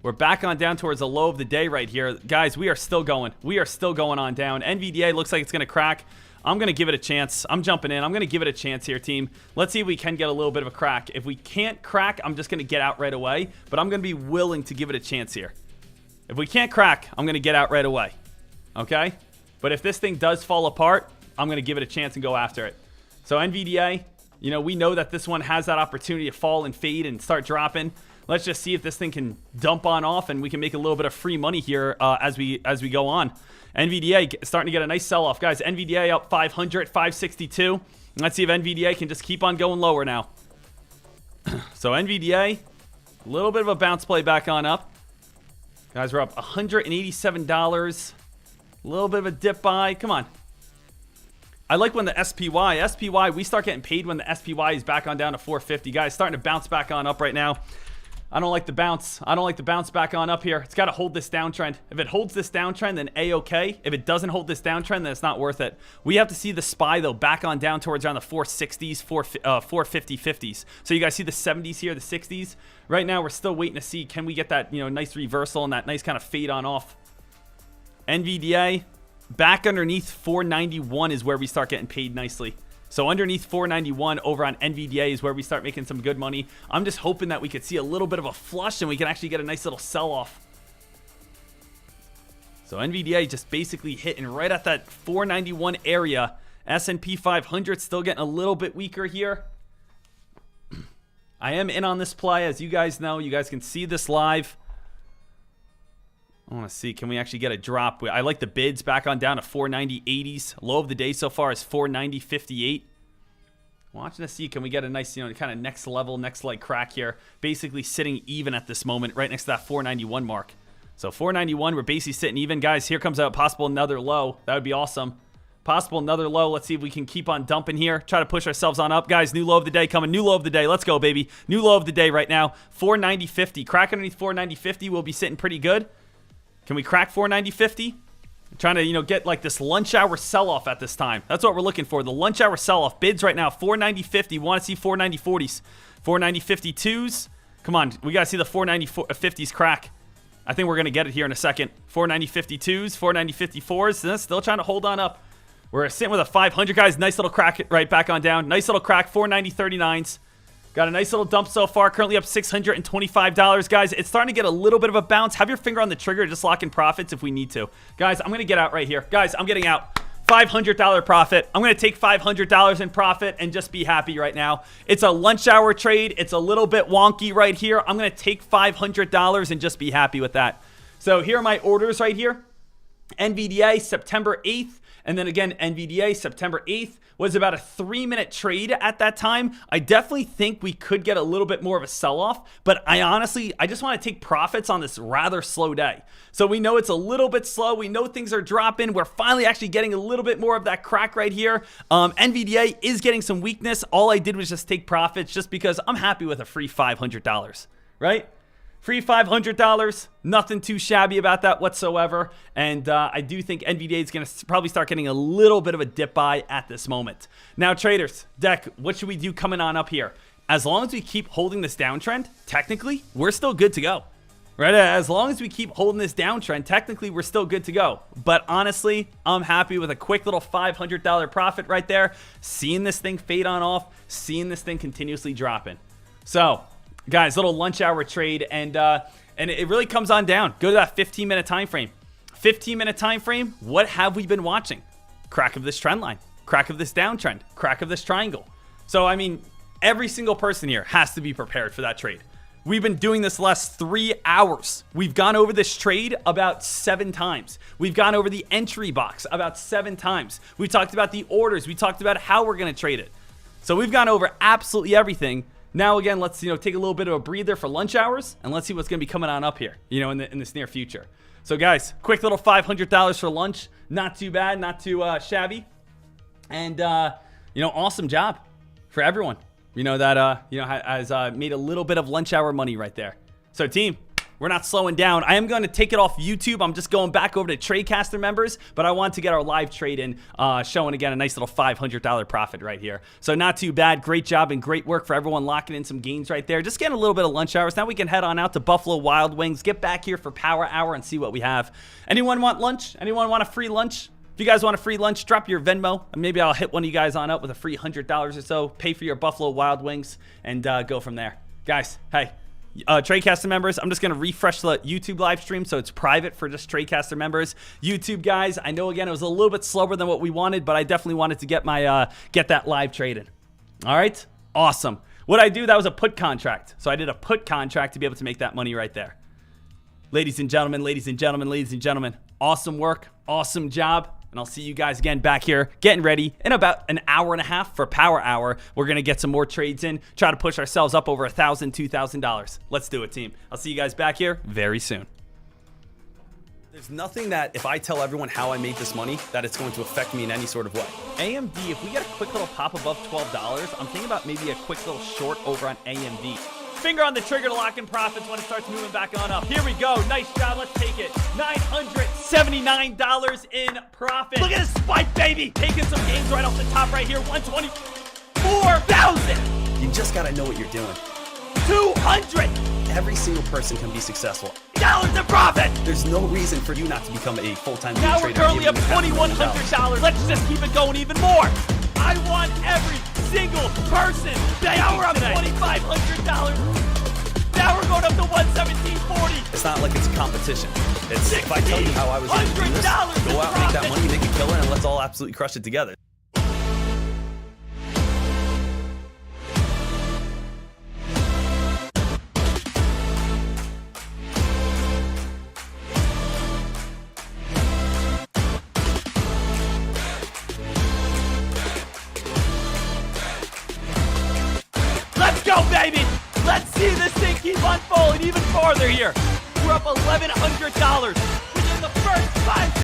We're back on down towards the low of the day right here. Guys, we are still going. We are still going on down. NVDA looks like it's going to crack. I'm going to give it a chance. I'm jumping in. I'm going to give it a chance here, team. Let's see if we can get a little bit of a crack. If we can't crack, I'm just going to get out right away. But I'm going to be willing to give it a chance here. If we can't crack, I'm going to get out right away. Okay? But if this thing does fall apart, I'm going to give it a chance and go after it. So NVDA, we know that this one has that opportunity to fall and fade and start dropping. Let's just see if this thing can dump on off and we can make a little bit of free money here as we go on. NVDA starting to get a nice sell-off. Guys, NVDA up 500, 562. Let's see if NVDA can just keep on going lower now. So NVDA, a little bit of a bounce play back on up. Guys, we're up $187. A little bit of a dip buy. Come on. I like when the SPY, we start getting paid when the SPY is back on down to 450. Guys, starting to bounce back on up right now. I don't like the bounce. I don't like the bounce back on up here. It's got to hold this downtrend. If it holds this downtrend, then A-okay. If it doesn't hold this downtrend, then it's not worth it. We have to see the SPY, though, back on down towards around the 460s, 450, 50s. So you guys see the 70s here, the 60s. Right now, we're still waiting to see, can we get that, nice reversal and that nice kind of fade on off. NVDA, back underneath 491 is where we start getting paid nicely. So underneath 491 over on NVDA is where we start making some good money. I'm just hoping that we could see a little bit of a flush and we can actually get a nice little sell-off. So NVDA just basically hitting right at that 491 area. S&P 500 still getting a little bit weaker here. I am in on this play, as you guys know. You guys can see this live. I want to see, can we actually get a drop? I like the bids back on down to 490.80s. Low of the day so far is 490.58. Watching to see, can we get a nice, kind of next level, next leg crack here. Basically sitting even at this moment, right next to that 491 mark. So 491, we're basically sitting even. Guys, here comes a possible another low. That would be awesome. Possible another low. Let's see if we can keep on dumping here. Try to push ourselves on up. Guys, new low of the day coming. New low of the day. Let's go, baby. New low of the day right now. 490.50. Crack underneath 490.50. We'll be sitting pretty good. Can we crack 490.50? Trying to, get like this lunch hour sell-off at this time. That's what we're looking for. The lunch hour sell-off. Bids right now, 490.50. Want to see 490.40s. 490.52s. Come on. We got to see the 490.50s crack. I think we're going to get it here in a second. 490.52s. 490.54s. Still trying to hold on up. We're sitting with a 500, guys. Nice little crack right back on down. Nice little crack, 490.39s. Got a nice little dump so far. Currently up $625, guys. It's starting to get a little bit of a bounce. Have your finger on the trigger. Just lock in profits if we need to. Guys, I'm going to get out right here. Guys, I'm getting out. $500 profit. I'm going to take $500 in profit and just be happy right now. It's a lunch hour trade. It's a little bit wonky right here. I'm going to take $500 and just be happy with that. So here are my orders right here. NVDA, September 8th. And then again, NVDA, September 8th, was about a 3-minute trade at that time. I definitely think we could get a little bit more of a sell-off, but I just want to take profits on this rather slow day. So we know it's a little bit slow. We know things are dropping. We're finally actually getting a little bit more of that crack right here. NVDA is getting some weakness. All I did was just take profits just because I'm happy with a free $500, right? Free $500, nothing too shabby about that whatsoever. And I do think NVDA is going to probably start getting a little bit of a dip buy at this moment. Now, traders, Dek, what should we do coming on up here? As long as we keep holding this downtrend, technically, we're still good to go. Right? As long as we keep holding this downtrend, technically, we're still good to go. But honestly, I'm happy with a quick little $500 profit right there. Seeing this thing fade on off, seeing this thing continuously dropping. So, guys, little lunch hour trade, and it really comes on down. Go to that 15-minute time frame. 15-minute time frame, what have we been watching? Crack of this trend line, crack of this downtrend, crack of this triangle. So, I mean, every single person here has to be prepared for that trade. We've been doing this the last 3 hours. We've gone over this trade about 7 times. We've gone over the entry box about 7 times. We talked about the orders. We talked about how we're going to trade it. So we've gone over absolutely everything. Now, again, let's take a little bit of a breather for lunch hours, and let's see what's going to be coming on up here, in this near future. So, guys, quick little $500 for lunch. Not too bad, not too shabby, and awesome job for everyone. Has made a little bit of lunch hour money right there. So, team, we're not slowing down. I am going to take it off YouTube. I'm just going back over to TradeCaster members, but I want to get our live trade in, showing again a nice little $500 profit right here. So not too bad. Great job and great work for everyone locking in some gains right there. Just getting a little bit of lunch hours. Now we can head on out to Buffalo Wild Wings, get back here for Power Hour and see what we have. Anyone want lunch? Anyone want a free lunch? If you guys want a free lunch, drop your Venmo, and maybe I'll hit one of you guys on up with a free $100 or so. Pay for your Buffalo Wild Wings and go from there. Guys, hey. TradeCaster members, I'm just going to refresh the YouTube live stream so it's private for just TradeCaster members. YouTube guys, I know again it was a little bit slower than what we wanted, but I definitely wanted to get my get that live trade in. All right, awesome. What I do, that was a put contract. So I did a put contract to be able to make that money right there. Ladies and gentlemen, ladies and gentlemen, ladies and gentlemen, awesome work, awesome job. And I'll see you guys again back here getting ready in about an hour and a half for Power Hour. We're going to get some more trades in, try to push ourselves up over $1,000, $2,000. Let's do it, team. I'll see you guys back here very soon. There's nothing that if I tell everyone how I made this money, that it's going to affect me in any sort of way. AMD, if we get a quick little pop above $12, I'm thinking about maybe a quick little short over on AMD. Finger on the trigger to lock in profits when it starts moving back on up. Here we go. Nice job. Let's take it. $979 in profit. Look at this spike, baby. Taking some gains right off the top right here. 124,000. You just got to know what you're doing. 200. Every single person can be successful. Dollars in profit. There's no reason for you not to become a full-time now trader. Now we're currently up $2,100. Let's just keep it going even more. I want every single person. Now we're up $2,500. Now we're going up to $117.40. It's not like it's a competition. It's if I tell you how I was able to do this, go out, make that money, make a killer, and let's all absolutely crush it together. Let's go, baby! Let's see this thing keep unfolding even farther here. We're up $1,100.